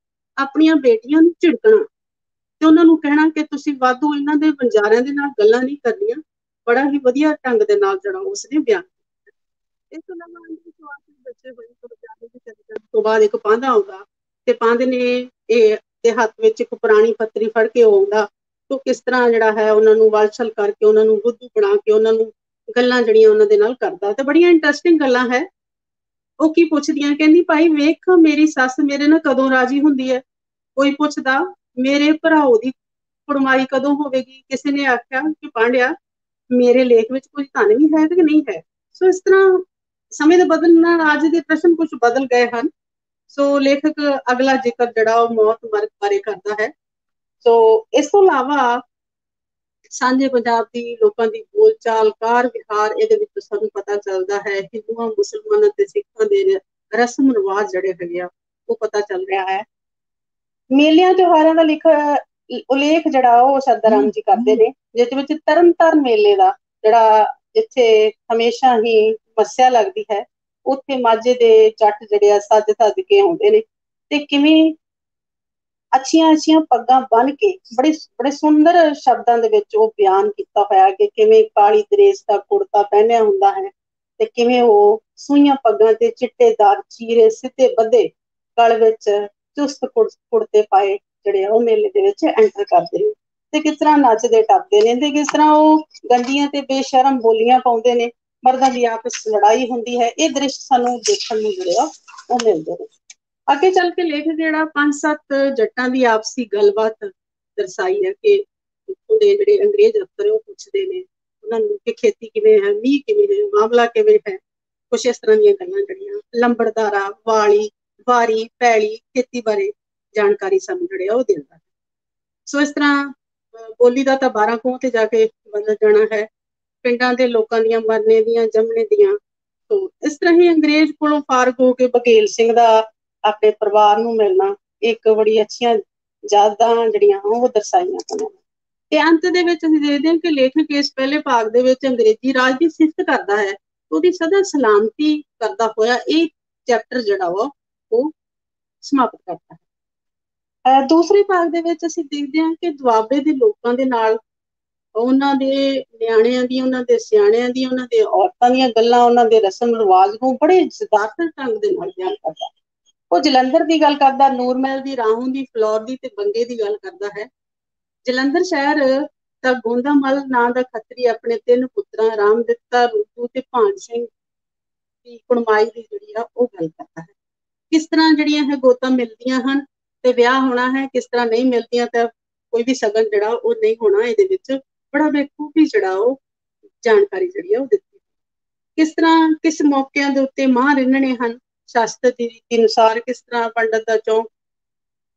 ਆਪਣੀਆਂ ਬੇਟੀਆਂ ਨੂੰ ਝਿੜਕਣਾ ਤੇ ਉਹਨਾਂ ਨੂੰ ਕਹਿਣਾ ਕਿ ਤੁਸੀਂ ਵਾਧੂ ਇਹਨਾਂ ਦੇ ਵਣਜਾਰਿਆਂ ਦੇ ਨਾਲ ਗੱਲਾਂ ਨਹੀਂ ਕਰਨੀਆਂ, ਬੜਾ ਹੀ ਵਧੀਆ ਢੰਗ ਦੇ ਨਾਲ ਜਿਹੜਾ ਉਸਨੇ ਬਿਆਨ ਕੀਤਾ। ਇਸ ਤੋਂ ਇਲਾਵਾ ਅੰਧ ਵਿਸ਼ਵਾਸ ਦੇ ਬੱਚੇ ਹੋਏ ਤੋਂ ਬਾਅਦ ਇੱਕ ਪਾਂਧਾ ਆਉਂਦਾ ਤੇ ਪਾਂਧੇ ਨੇ ਇਹ ਦੇ ਹੱਥ ਵਿੱਚ ਇੱਕ ਪੁਰਾਣੀ ਪੱਤਰੀ ਫੜ ਕੇ ਆਉਂਦਾ ਤੋਂ ਕਿਸ ਤਰ੍ਹਾਂ ਜਿਹੜਾ ਹੈ ਉਹਨਾਂ ਨੂੰ ਵਾਲਛਲ ਕਰਕੇ ਉਹਨਾਂ ਨੂੰ ਬੁੱਧੂ ਬਣਾ ਕੇ ਉਹਨਾਂ ਨੂੰ ਗੱਲਾਂ ਜਿਹੜੀਆਂ ਉਹਨਾਂ ਦੇ ਨਾਲ ਕਰਦਾ ਤੇ ਬੜੀਆਂ ਇੰਟਰਸਟਿੰਗ ਗੱਲਾਂ ਹੈ। ਉਹ ਕੀ ਪੁੱਛਦੀਆਂ, ਕਹਿੰਦੀ ਭਾਈ ਵੇਖ ਮੇਰੀ ਸੱਸ ਮੇਰੇ ਨਾਲ ਕਦੋਂ ਰਾਜੀ ਹੁੰਦੀ ਹੈ। ਕੋਈ ਪੁੱਛਦਾ ਮੇਰੇ ਭਰਾਓ ਦੀ ਕੁੜਮਾਈ ਕਦੋਂ ਹੋਵੇਗੀ। ਕਿਸੇ ਨੇ ਆਖਿਆ ਕਿ ਪਾਂਡਿਆ ਮੇਰੇ ਲੇਖ ਵਿੱਚ ਕੁਝ ਧਨ ਵੀ ਹੈ ਕਿ ਨਹੀਂ ਹੈ। ਸੋ ਇਸ ਤਰ੍ਹਾਂ ਸਮੇਂ ਦੇ ਬਦਲਣ ਨਾਲ ਅੱਜ ਦੇ ਪ੍ਰਸ਼ਨ ਕੁਝ ਬਦਲ ਗਏ ਹਨ। ਸੋ ਲੇਖਕ ਅਗਲਾ ਜ਼ਿਕਰ ਜਿਹੜਾ ਉਹ ਮੌਤ ਮਰਗ ਬਾਰੇ ਕਰਦਾ ਹੈ। ਸੋ ਇਸ ਤੋਂ ਇਲਾਵਾ ਸਾਂਝੇ ਪੰਜਾਬ ਦੀ ਲੋਕਾਂ ਦੀ ਬੋਲਚਾਲ, ਕਾਰ ਵਿਹਾਰ, ਇਹਦੇ ਵਿੱਚ ਸਾਨੂੰ ਪਤਾ ਚੱਲਦਾ ਹੈ। ਹਿੰਦੂਆਂ, ਮੁਸਲਮਾਨਾਂ ਤੇ ਸਿੱਖਾਂ ਦੇ ਰਸਮ ਰਿਵਾਜ ਜਿਹੜੇ ਹੈਗੇ ਆ ਉਹ ਪਤਾ ਚੱਲ ਰਿਹਾ ਹੈ। ਮੇਲਿਆਂ ਤਿਉਹਾਰਾਂ ਦਾ ਉਲੇਖ ਜਿਹੜਾ ਉਹ ਸਰਦਾਰਾਮ ਜੀ ਕਰਦੇ ਨੇ, ਜਿਸ ਵਿੱਚ ਤਰਨਤਾਰਨ ਮੇਲੇ ਦਾ ਜਿਹੜਾ ਜਿੱਥੇ ਹਮੇਸ਼ਾ ਹੀ ਮੱਸਿਆ ਲੱਗਦੀ ਹੈ, ਉੱਥੇ ਮਾਝੇ ਦੇ ਜੱਟ ਜਿਹੜੇ ਆ ਸੱਜ ਧੱਜ ਕੇ ਆਉਂਦੇ ਨੇ ਤੇ ਕਿਵੇਂ ਅੱਛੀਆਂ ਪੱਗਾਂ ਬੰਨ ਕੇ ਬੜੇ ਸੁੰਦਰ ਸ਼ਬਦਾਂ ਦੇ ਵਿੱਚ ਉਹ ਬਿਆਨ ਕੀਤਾ ਹੋਇਆ ਕਿ ਕਿਵੇਂ ਕਾਲੀ ਦਰੇਸ ਦਾ ਕੁੜਤਾ ਪਹਿਨਿਆ ਹੁੰਦਾ ਹੈ ਤੇ ਕਿਵੇਂ ਉਹ ਸੂਈਆਂ ਪੱਗਾਂ ਤੇ ਚਿੱਟੇਦਾਰ ਚੀਰੇ ਸਿੱਧੇ ਬੱਧੇ ਗਲ ਵਿੱਚ ਚੁਸਤ ਕੁੜਤੇ ਪਾਏ ਜਿਹੜੇ ਉਹ ਮੇਲੇ ਦੇ ਵਿੱਚ ਐਂਟਰ ਕਰਦੇ ਨੇ ਤੇ ਕਿਸ ਤਰ੍ਹਾਂ ਨੱਚਦੇ ਟੱਪਦੇ ਨੇ ਤੇ ਕਿਸ ਤਰ੍ਹਾਂ ਉਹ ਗੰਦੀਆਂ ਤੇ ਬੇਸ਼ਰਮ ਬੋਲੀਆਂ ਪਾਉਂਦੇ ਨੇ। ਮਰਦਾਂ ਦੀ ਆਪਸ ਲੜਾਈ ਹੁੰਦੀ ਹੈ। ਇਹ ਦ੍ਰਿਸ਼ ਸਾਨੂੰ ਦੇਖਣ ਨੂੰ ਜਿਹੜਾ ਉਹ ਮਿਲਦੇ ਨੇ। ਅੱਗੇ ਚੱਲ ਕੇ ਲੇਖ ਜਿਹੜਾ 5-7 ਜੱਟਾਂ ਦੀ ਆਪਸੀ ਗੱਲਬਾਤ ਦਰਸਾਈ ਹੈ ਕਿ ਉੱਥੋਂ ਦੇ ਜਿਹੜੇ ਅੰਗਰੇਜ਼ ਅਫਸਰ ਉਹ ਪੁੱਛਦੇ ਨੇ ਉਹਨਾਂ ਨੂੰ ਕਿ ਖੇਤੀ ਕਿਵੇਂ ਹੈ, ਮੀਂਹ ਕਿਵੇਂ ਹੈ, ਮਾਮਲਾ ਕਿਵੇਂ ਹੈ। ਕੁਛ ਇਸ ਤਰ੍ਹਾਂ ਦੀਆਂ ਗੱਲਾਂ ਜਿਹੜੀਆਂ ਲੰਬੜਦਾਰਾ, ਵਾਰੀ, ਪੈਲੀ, ਖੇਤੀ ਬਾਰੇ ਜਾਣਕਾਰੀ ਸਾਨੂੰ ਜਿਹੜੇ ਉਹ ਦਿੰਦਾ ਹੈ। ਸੋ ਇਸ ਤਰ੍ਹਾਂ ਬੋਲੀ ਦਾ ਤਾਂ 12 ਕੋਹ ਤੇ ਜਾ ਕੇ ਬਦਲ ਜਾਣਾ ਹੈ। ਪਿੰਡਾਂ ਦੇ ਲੋਕਾਂ ਦੀਆਂ ਮਰਨੇ ਦੀਆਂ, ਜੰਮਣੇ ਦੀਆਂ। ਸੋ ਇਸ ਤਰ੍ਹਾਂ ਹੀ ਅੰਗਰੇਜ਼ ਕੋਲੋਂ ਫਾਰਗ ਹੋ ਕੇ ਬਘੇਲ ਸਿੰਘ ਦਾ ਆਪਣੇ ਪਰਿਵਾਰ ਨੂੰ ਮਿਲਣਾ ਇੱਕ ਬੜੀ ਅੱਛੀਆਂ ਯਾਦਾਂ ਜਿਹੜੀਆਂ ਉਹ ਦਰਸਾਈਆਂ ਹੋਈਆਂ। ਤੇ ਅੰਤ ਦੇ ਵਿੱਚ ਅਸੀਂ ਦੇਖਦੇ ਹਾਂ ਕਿ ਲੇਖਕ ਇਸ ਪਹਿਲੇ ਭਾਗ ਦੇ ਵਿੱਚ ਅੰਗਰੇਜ਼ੀ ਰਾਜ ਦੀ ਸਿਫਤ ਕਰਦਾ ਹੈ, ਉਹਦੀ ਸਦਾ ਸਲਾਮਤੀ ਕਰਦਾ ਹੋਇਆ ਇਹ ਚੈਪਟਰ ਜਿਹੜਾ ਵਾ ਉਹ ਸਮਾਪਤ ਕਰਦਾ ਹੈ। ਦੂਸਰੇ ਭਾਗ ਦੇ ਵਿੱਚ ਅਸੀਂ ਦੇਖਦੇ ਹਾਂ ਕਿ ਦੁਆਬੇ ਦੇ ਲੋਕਾਂ ਦੇ ਨਾਲ ਉਹਨਾਂ ਦੇ ਨਿਆਣਿਆਂ ਦੀ, ਉਹਨਾਂ ਦੇ ਸਿਆਣਿਆਂ ਦੀ, ਉਹਨਾਂ ਦੇ ਔਰਤਾਂ ਦੀਆਂ ਗੱਲਾਂ, ਉਹਨਾਂ ਦੇ ਰਸਮ ਰਿਵਾਜ ਨੂੰ ਬੜੇ ਜ਼ਦਾਰਤ ਢੰਗ ਦੇ ਨਾਲ ਬਿਆਨ ਕਰਦਾ। ਉਹ ਜਲੰਧਰ ਦੀ ਗੱਲ ਕਰਦਾ, ਨੂਰਮਹਿਲ ਦੀ, ਰਾਹੋਂ ਦੀ, ਫਲੌਰ ਦੀ ਤੇ ਬੰਗੇ ਦੀ ਗੱਲ ਕਰਦਾ ਹੈ। ਜਲੰਧਰ ਸ਼ਹਿਰ ਦਾ ਗੋਂਦਾਮਲ ਨਾਂ ਦਾ ਖੱਤਰੀ ਆਪਣੇ 3 ਪੁੱਤਰਾਂ ਰਾਮ ਦਿੱਤਾ, ਰੂਪੂ ਤੇ ਭਾਨ ਸਿੰਘ ਦੀ ਕੁੜਮਾਈ ਦੀ ਜਿਹੜੀ ਆ ਉਹ ਗੱਲ ਕਰਦਾ ਹੈ। ਕਿਸ ਤਰ੍ਹਾਂ ਜਿਹੜੀਆਂ ਇਹ ਗੋਤਾਂ ਮਿਲਦੀਆਂ ਹਨ ਤੇ ਵਿਆਹ ਹੋਣਾ ਹੈ, ਕਿਸ ਤਰ੍ਹਾਂ ਨਹੀਂ ਮਿਲਦੀਆਂ ਤਾਂ ਕੋਈ ਵੀ ਸ਼ਗਨ ਜਿਹੜਾ ਉਹ ਨਹੀਂ ਹੋਣਾ। ਇਹਦੇ ਵਿੱਚ ਬੜਾ ਬੇਖੂਬੀ ਜਿਹੜਾ ਉਹ ਜਾਣਕਾਰੀ ਜਿਹੜੀ ਆ ਉਹ ਦਿੱਤੀ। ਕਿਸ ਤਰ੍ਹਾਂ ਕਿਸ ਮੌਕਿਆਂ ਦੇ ਉੱਤੇ ਮਾਂ ਰਿੰਨਣੇ ਹਨ, ਸ਼ਾਸਤਰ ਦੀ ਰੀਤੀ ਅਨੁਸਾਰ ਕਿਸ ਤਰ੍ਹਾਂ ਪੰਡਤ ਦਾ ਚੌਂਕ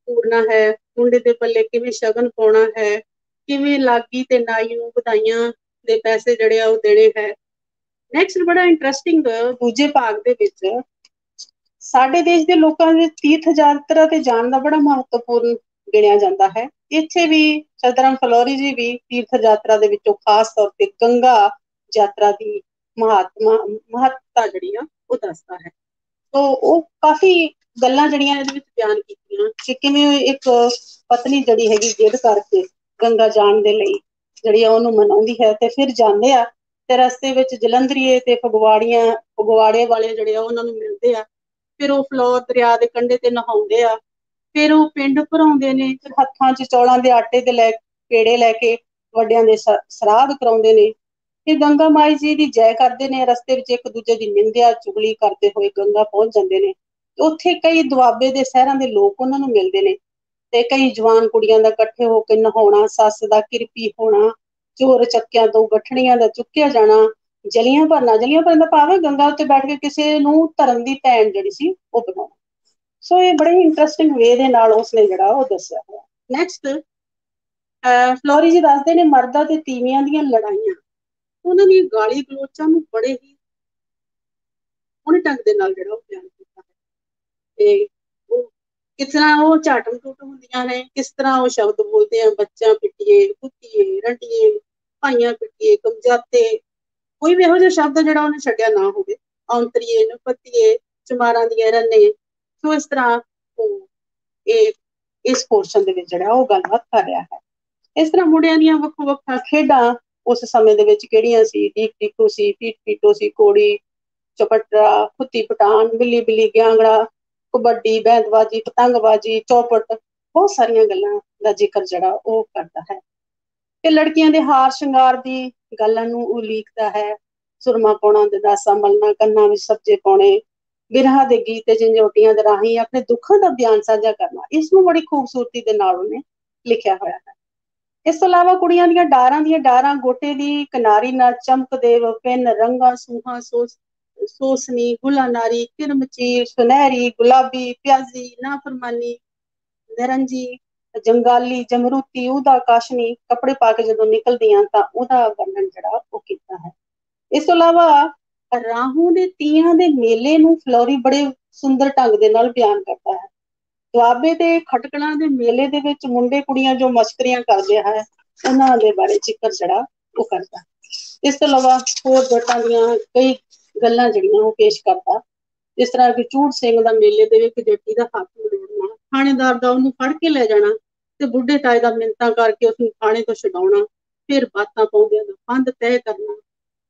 ਪੂਰਨਾ ਹੈ, ਮੁੰਡੇ ਦੇ ਪੱਲੇ ਕਿਵੇਂ ਸ਼ਗਨ ਪਾਉਣਾ ਹੈ, ਕਿਵੇਂ ਲਾਗੀ ਤੇ ਨਾਈ ਨੂੰ ਵਧਾਈਆਂ ਦੇ ਪੈਸੇ ਜਿਹੜੇ ਆ ਉਹ ਦੇਣੇ ਹੈ। ਨੈਕਸਟ ਬੜਾ ਇੰਟਰਸਟਿੰਗ ਦੂਜੇ ਭਾਗ ਦੇ ਵਿੱਚ ਸਾਡੇ ਦੇਸ਼ ਦੇ ਲੋਕਾਂ ਦੇ ਤੀਰਥ ਯਾਤਰਾ ਤੇ ਜਾਣ ਦਾ ਬੜਾ ਮਹੱਤਵਪੂਰਨ ਗਿਣਿਆ ਜਾਂਦਾ ਹੈ। ਇੱਥੇ ਵੀ ਸਰਦਾਰ ਫਲੋਰੀ ਜੀ ਵੀ ਤੀਰਥ ਯਾਤਰਾ ਦੇ ਵਿੱਚੋਂ ਖਾਸ ਤੌਰ ਤੇ ਗੰਗਾ ਯਾਤਰਾ ਦੀ ਮਹੱਤਤਾ ਜਿਹੜੀ ਆ ਉਹ ਦੱਸਦਾ ਹੈ। ਤੋ ਉਹ ਕਾਫੀ ਗੱਲਾਂ ਜਿਹੜੀਆਂ ਇਹਦੇ ਵਿੱਚ ਬਿਆਨ ਕੀਤੀਆਂ ਕਿ ਕਿਵੇਂ ਇੱਕ ਪਤਨੀ ਜਿਹੜੀ ਹੈਗੀ ਜਿੱਦ ਕਰਕੇ ਗੰਗਾ ਜਾਣ ਦੇ ਲਈ ਜਿਹੜੀ ਆ ਉਹਨੂੰ ਮਨਾਉਂਦੀ ਹੈ ਤੇ ਫਿਰ ਜਾਂਦੇ ਆ ਤੇ ਰਸਤੇ ਵਿੱਚ ਜਲੰਧਰੀਏ ਤੇ ਫਗਵਾੜੇ ਵਾਲੇ ਜਿਹੜੇ ਆ ਉਹਨਾਂ ਨੂੰ ਮਿਲਦੇ ਆ। ਫਿਰ ਉਹ ਫਲੌਰ ਦਰਿਆ ਦੇ ਕੰਢੇ ਤੇ ਨਹਾਉਂਦੇ ਆ। ਫਿਰ ਉਹ ਪਿੰਡ ਭਰਾਉਂਦੇ ਨੇ, ਫਿਰ ਹੱਥਾਂ 'ਚ ਚੌਲਾਂ ਦੇ ਆਟੇ ਦੇ ਪੇੜੇ ਲੈ ਕੇ ਵੱਡਿਆਂ ਦੇ ਸਰਾਧ ਕਰਾਉਂਦੇ ਨੇ। ਫਿਰ ਗੰਗਾ ਮਾਈ ਜੀ ਦੀ ਜੈ ਕਰਦੇ ਨੇ। ਰਸਤੇ ਵਿੱਚ ਇੱਕ ਦੂਜੇ ਦੀ ਨਿੰਦਿਆ ਚੁਗਲੀ ਕਰਦੇ ਹੋਏ ਗੰਗਾ ਪਹੁੰਚ ਜਾਂਦੇ ਨੇ। ਉੱਥੇ ਕਈ ਦੁਆਬੇ ਦੇ ਸ਼ਹਿਰਾਂ ਦੇ ਲੋਕ ਉਹਨਾਂ ਨੂੰ ਮਿਲਦੇ ਨੇ ਤੇ ਕਈ ਜਵਾਨ ਕੁੜੀਆਂ ਦਾ ਇਕੱਠੇ ਹੋ ਕੇ ਨਹਾਉਣਾ, ਸੱਸ ਦਾ ਕਿਰਪੀ ਹੋਣਾ, ਚੋਰ ਚੱਕਿਆਂ ਤੋਂ ਗੱਠੜੀਆਂ ਦਾ ਚੁੱਕਿਆ ਜਾਣਾ, ਜਲੀਆਂ ਭਰਨ ਦਾ ਭਾਵ ਹੈ ਗੰਗਾ ਉੱਤੇ ਬੈਠ ਕੇ ਕਿਸੇ ਨੂੰ ਧਰਮ ਦੀ ਭੈਣ ਜਿਹੜੀ ਸੀ ਉਹ ਬਣਾਉਣਾ। ਸੋ ਇਹ ਬੜੇ ਹੀ ਇੰਟਰਸਟਿੰਗ ਵੇ ਦੇ ਨਾਲ ਉਸਨੇ ਜਿਹੜਾ ਉਹ ਦੱਸਿਆ ਹੋਇਆ। ਨੈਕਸਟ ਫਲੋਰੀ ਜੀ ਦੱਸਦੇ ਨੇ ਮਰਦਾਂ ਤੇ ਤੀਵੀਆਂ ਦੀਆਂ ਲੜਾਈਆਂ। ਉਹਨਾਂ ਦੀ ਗਾਲੀ ਗਲੋਚਾਂ ਨੂੰ ਬੜੇ ਹੀ ਸੋਹਣੇ ਢੰਗ ਦੇ ਨਾਲ ਜਿਹੜਾ ਉਹ ਬਿਆਨ ਕੀਤਾ ਹੈ। ਤੇ ਉਹ ਕਿਸ ਤਰ੍ਹਾਂ ਉਹ ਝਾਟਮ ਟੁੱਟ ਹੁੰਦੀਆਂ ਨੇ, ਕਿਸ ਤਰ੍ਹਾਂ ਉਹ ਸ਼ਬਦ ਬੋਲਦੇ ਆ, ਬੱਚਾ ਪਿੱਟੀਏ, ਕੁੱਤੀਏ, ਰੰਡੀਏ, ਭਾਈਆਂ ਪਿੱਟੀਏ, ਕਮਜਾਤੇ, ਕੋਈ ਵੀ ਇਹੋ ਜਿਹਾ ਸ਼ਬਦ ਜਿਹੜਾ ਉਹਨੇ ਛੱਡਿਆ ਨਾ ਹੋਵੇ, ਔਂਤਰੀਏ, ਨਪਤੀਏ, ਚਮਾਰਾਂ ਦੀਆਂ ਰੰਨੇ। ਸੋ ਇਸ ਤਰ੍ਹਾਂ ਉਹ ਇਹ ਇਸ ਪੋਰਸ਼ਨ ਦੇ ਵਿੱਚ ਜਿਹੜਾ ਉਹ ਗੱਲਬਾਤ ਕਰ ਰਿਹਾ ਹੈ। ਇਸ ਤਰ੍ਹਾਂ ਮੁੰਡਿਆਂ ਦੀਆਂ ਵੱਖੋ ਵੱਖਰਾ ਖੇਡਾਂ ਉਸ ਸਮੇਂ ਦੇ ਵਿੱਚ ਕਿਹੜੀਆਂ ਸੀ? ਡੀਕ ਟੀਕੂ ਸੀ, ਪੀਟ ਪੀਟੋ ਸੀ, ਕੋੜੀ ਚਪਟਰਾ, ਫੁੱਤੀ ਪਟਾਨ, ਬਿੱਲੀ ਬਿੱਲੀ ਗਿਆਂਗੜਾ, ਕਬੱਡੀ, ਬੈਂਦਬਾਜੀ, ਪਤੰਗਬਾਜੀ, ਚੌਪਟ, ਬਹੁਤ ਸਾਰੀਆਂ ਗੱਲਾਂ ਦਾ ਜ਼ਿਕਰ ਜਿਹੜਾ ਉਹ ਕਰਦਾ ਹੈ। ਤੇ ਲੜਕੀਆਂ ਦੇ ਹਾਰ ਸ਼ਿੰਗਾਰ ਦੀ ਗੱਲਾਂ ਨੂੰ ਉਲੀਕਦਾ ਹੈ। ਸੁਰਮਾ ਪਾਉਣਾ, ਦੰਦਾਸਾ ਮਲਣਾ, ਕੰਨਾਂ ਵਿੱਚ ਸਬਜੇ ਪਾਉਣੇ, ਬਿਰਹਾ ਦੇ ਗੀਤ ਤੇ ਝੰਜੋਟੀਆਂ ਦੇ ਰਾਹੀਂ ਆਪਣੇ ਦੁੱਖਾਂ ਦਾ ਬਿਆਨ ਸਾਂਝਾ ਕਰਨਾ, ਇਸ ਨੂੰ ਬੜੀ ਖੂਬਸੂਰਤੀ ਦੇ ਨਾਲ ਉਹਨੇ ਲਿਖਿਆ ਹੋਇਆ ਹੈ। ਇਸ ਤੋਂ ਇਲਾਵਾ ਕੁੜੀਆਂ ਦੀਆਂ ਦੀਆਂ ਡਾਰਾਂ, ਗੋਟੇ ਦੀ ਕਿਨਾਰੀ ਨਾਲ ਚਮਕਦੇ ਵਿਭਿੰਨ ਰੰਗਾਂ, ਸੂਹਾਂ, ਸੋਸਨੀ, ਗੁਲਾਨਾਰੀ, ਕਿਰਮਚੀਰ, ਸੁਨਹਿਰੀ, ਗੁਲਾਬੀ, ਪਿਆਜ਼ੀ, ਨਾਫਰਮਾਨੀ, ਨਰੰਜੀ, ਜੰਗਾਲੀ, ਜਮਰੂਤੀ, ਉਹਦਾ ਕਾਸ਼ਨੀ ਕੱਪੜੇ ਪਾ ਕੇ ਜਦੋਂ ਨਿਕਲਦੀਆਂ ਤਾਂ ਉਹਦਾ ਵਰਣਨ ਜਿਹੜਾ ਉਹ ਕੀਤਾ ਹੈ। ਇਸ ਤੋਂ ਇਲਾਵਾ ਰਾਹੋਂ ਦੇ ਤੀਆਂ ਦੇ ਮੇਲੇ ਨੂੰ ਫਲੋਰੀ ਬੜੇ ਸੁੰਦਰ ਢੰਗ ਦੇ ਨਾਲ ਬਿਆਨ ਕਰਦਾ ਹੈ। ਦੁਆਬੇ ਤੇ ਖਟਕਲਾਂ ਦੇ ਮੇਲੇ ਦੇ ਵਿੱਚ ਮੁੰਡੇ ਕੁੜੀਆਂ ਜੋ ਮਸ਼ਕਰੀਆਂ ਕਰਦੇ ਹੈ, ਉਹਨਾਂ ਦੇ ਬਾਰੇ ਜ਼ਿਕਰ ਜਿਹੜਾ ਉਹ ਕਰਦਾ। ਇਸ ਤੋਂ ਇਲਾਵਾ ਹੋਰ ਜੱਟਾਂ ਦੀਆਂ ਕਈ ਗੱਲਾਂ ਜਿਹੜੀਆਂ ਉਹ ਪੇਸ਼ ਕਰਦਾ, ਜਿਸ ਤਰ੍ਹਾਂ ਕਿ ਚੂੜ ਸਿੰਘ ਦਾ ਮੇਲੇ ਦੇ ਵਿੱਚ ਜੱਟੀ ਦਾ ਹੱਥ ਮਰੋੜਨਾ, ਥਾਣੇਦਾਰ ਦਾ ਉਹਨੂੰ ਫੜ ਕੇ ਲੈ ਜਾਣਾ ਤੇ ਬੁੱਢੇ ਤਾਏ ਦਾ ਮਿੰਨਤਾਂ ਕਰਕੇ ਉਸਨੂੰ ਥਾਣੇ ਤੋਂ ਛਡਾਉਣਾ, ਫਿਰ ਬਾਤਾਂ ਪਾਉਂਦਿਆਂ ਦਾ ਪੰਧ ਤੈਅ ਕਰਨਾ,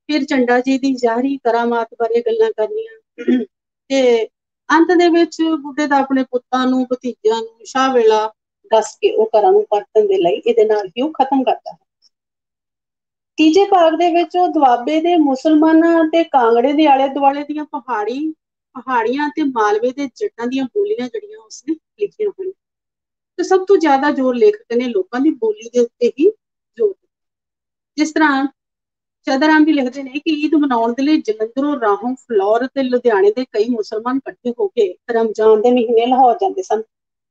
ਫਿਰ ਝੰਡਾ ਜੀ ਦੀ ਜ਼ਾਹਰੀ ਕਰਾਮਾਤ ਬਾਰੇ ਗੱਲਾਂ ਕਰਨੀਆਂ ਤੇ ਅੰਤ ਦੇ ਵਿੱਚ ਬੁੱਢੇ ਦਾ ਆਪਣੇ ਪੁੱਤਾਂ ਨੂੰ, ਭਤੀਜਿਆਂ ਨੂੰ ਸ਼ਾਹ ਵੇਲਾ ਦੱਸ ਕੇ ਉਹ ਘਰਾਂ ਨੂੰ ਪਰਤਣ ਦੇ ਲਈ ਇਹਦੇ ਨਾਲ ਹੀ ਉਹ ਖਤਮ ਕਰਦਾ ਹੈ। ਤੀਜੇ ਭਾਗ ਦੇ ਵਿੱਚ ਉਹ ਦੁਆਬੇ ਦੇ ਮੁਸਲਮਾਨਾਂ ਤੇ ਕਾਂਗੜੇ ਦੇ ਆਲੇ ਦੁਆਲੇ ਦੀਆਂ ਪਹਾੜੀਆਂ ਤੇ ਮਾਲਵੇ ਦੇ ਜੱਟਾਂ ਦੀਆਂ ਬੋਲੀਆਂ ਜਿਹੜੀਆਂ ਉਸਨੇ ਲਿਖੀਆਂ ਹੋਈਆਂ ਤੇ ਸਭ ਤੋਂ ਜ਼ਿਆਦਾ ਜ਼ੋਰ ਲੇਖਕ ਨੇ ਲੋਕਾਂ ਦੀ ਬੋਲੀ ਦੇ ਉੱਤੇ ਹੀ ਜ਼ੋਰ ਦਿੱਤਾ। ਜਿਸ ਤਰ੍ਹਾਂ ਚੰਦਰਾਮ ਵੀ ਲਿਖਦੇ ਨੇ ਕਿ ਈਦ ਮਨਾਉਣ ਦੇ ਲਈ ਜਲੰਧਰੋਂ, ਰਾਹੋਂ, ਫਲੌਰ ਤੇ ਲੁਧਿਆਣੇ ਦੇ ਕਈ ਮੁਸਲਮਾਨ ਇਕੱਠੇ ਹੋ ਕੇ ਰਮਜ਼ਾਨ ਦੇ ਮਹੀਨੇ ਲਾਹੌਰ ਜਾਂਦੇ ਸਨ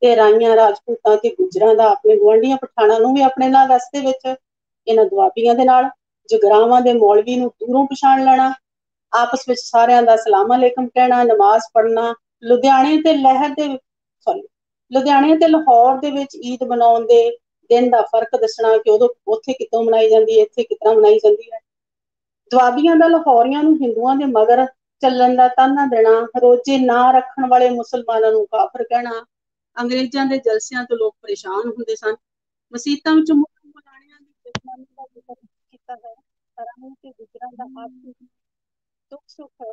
ਤੇ ਰਾਈਆਂ, ਰਾਜਪੂਤਾਂ ਤੇ ਗੁੱਜਰਾਂ ਦਾ ਆਪਣੇ ਗੁਆਂਢੀਆਂ ਪਠਾਣਾਂ ਨੂੰ ਵੀ ਆਪਣੇ ਨਾਲ ਰਸਤੇ ਵਿੱਚ, ਇਹਨਾਂ ਦੁਆਬੀਆਂ ਦੇ ਨਾਲ ਜਗਰਾਵਾਂ ਦੇ ਮੌਲਵੀ ਨੂੰ ਦੂਰੋਂ ਪਛਾਣ ਲੈਣਾ, ਆਪਸ ਵਿੱਚ ਸਾਰਿਆਂ ਦਾ ਸਲਾਮ ਅਲੈਕਮ ਕਹਿਣਾ, ਨਮਾਜ਼ ਪੜ੍ਹਨਾ, ਲੁਧਿਆਣੇ ਤੇ ਲਾਹੌਰ ਦੇ ਵਿੱਚ ਈਦ ਮਨਾਉਣ ਦੇ ਦਿਨ ਦਾ ਫਰਕ ਦੱਸਣਾ ਕਿ ਉਦੋਂ ਉੱਥੇ ਕਿੱਦੋਂ ਮਨਾਈ ਜਾਂਦੀ ਹੈ, ਇੱਥੇ ਕਿੱਦਾਂ ਮਨਾਈ ਜਾਂਦੀ ਹੈ। ਦੁਆਬੀਆਂ ਦਾ ਲਾਹੌਰੀਆਂ ਨੂੰ ਹਿੰਦੂਆਂ ਦੇ ਮਗਰ ਚੱਲਣ ਦਾ ਤਾਨਾ ਦੇਣਾ, ਰੋਜ਼ੇ ਨਾ ਰੱਖਣ ਵਾਲੇ ਮੁਸਲਮਾਨਾਂ ਨੂੰ ਕਾਫਰ ਕਹਿਣਾ, ਅੰਗਰੇਜ਼ਾਂ ਦੇ ਜਲਸਿਆਂ ਤੋਂ ਲੋਕ ਪਰੇਸ਼ਾਨ ਹੁੰਦੇ ਸਨ। ਮਸੀਤਾਂ ਵਿੱਚ ਮੁਸਲਮਾਨਾਂ ਦੀ ਦੁਸ਼ਮਣੀ ਦਾ ਜ਼ਿਕਰ ਕੀਤਾ ਹੈ। ਰਾਹੋਂ ਤੇ ਗੁੱਜਰਾਂ ਦਾ ਆਪਸੀ ਦੁੱਖ ਸੁੱਖ ਹੈ।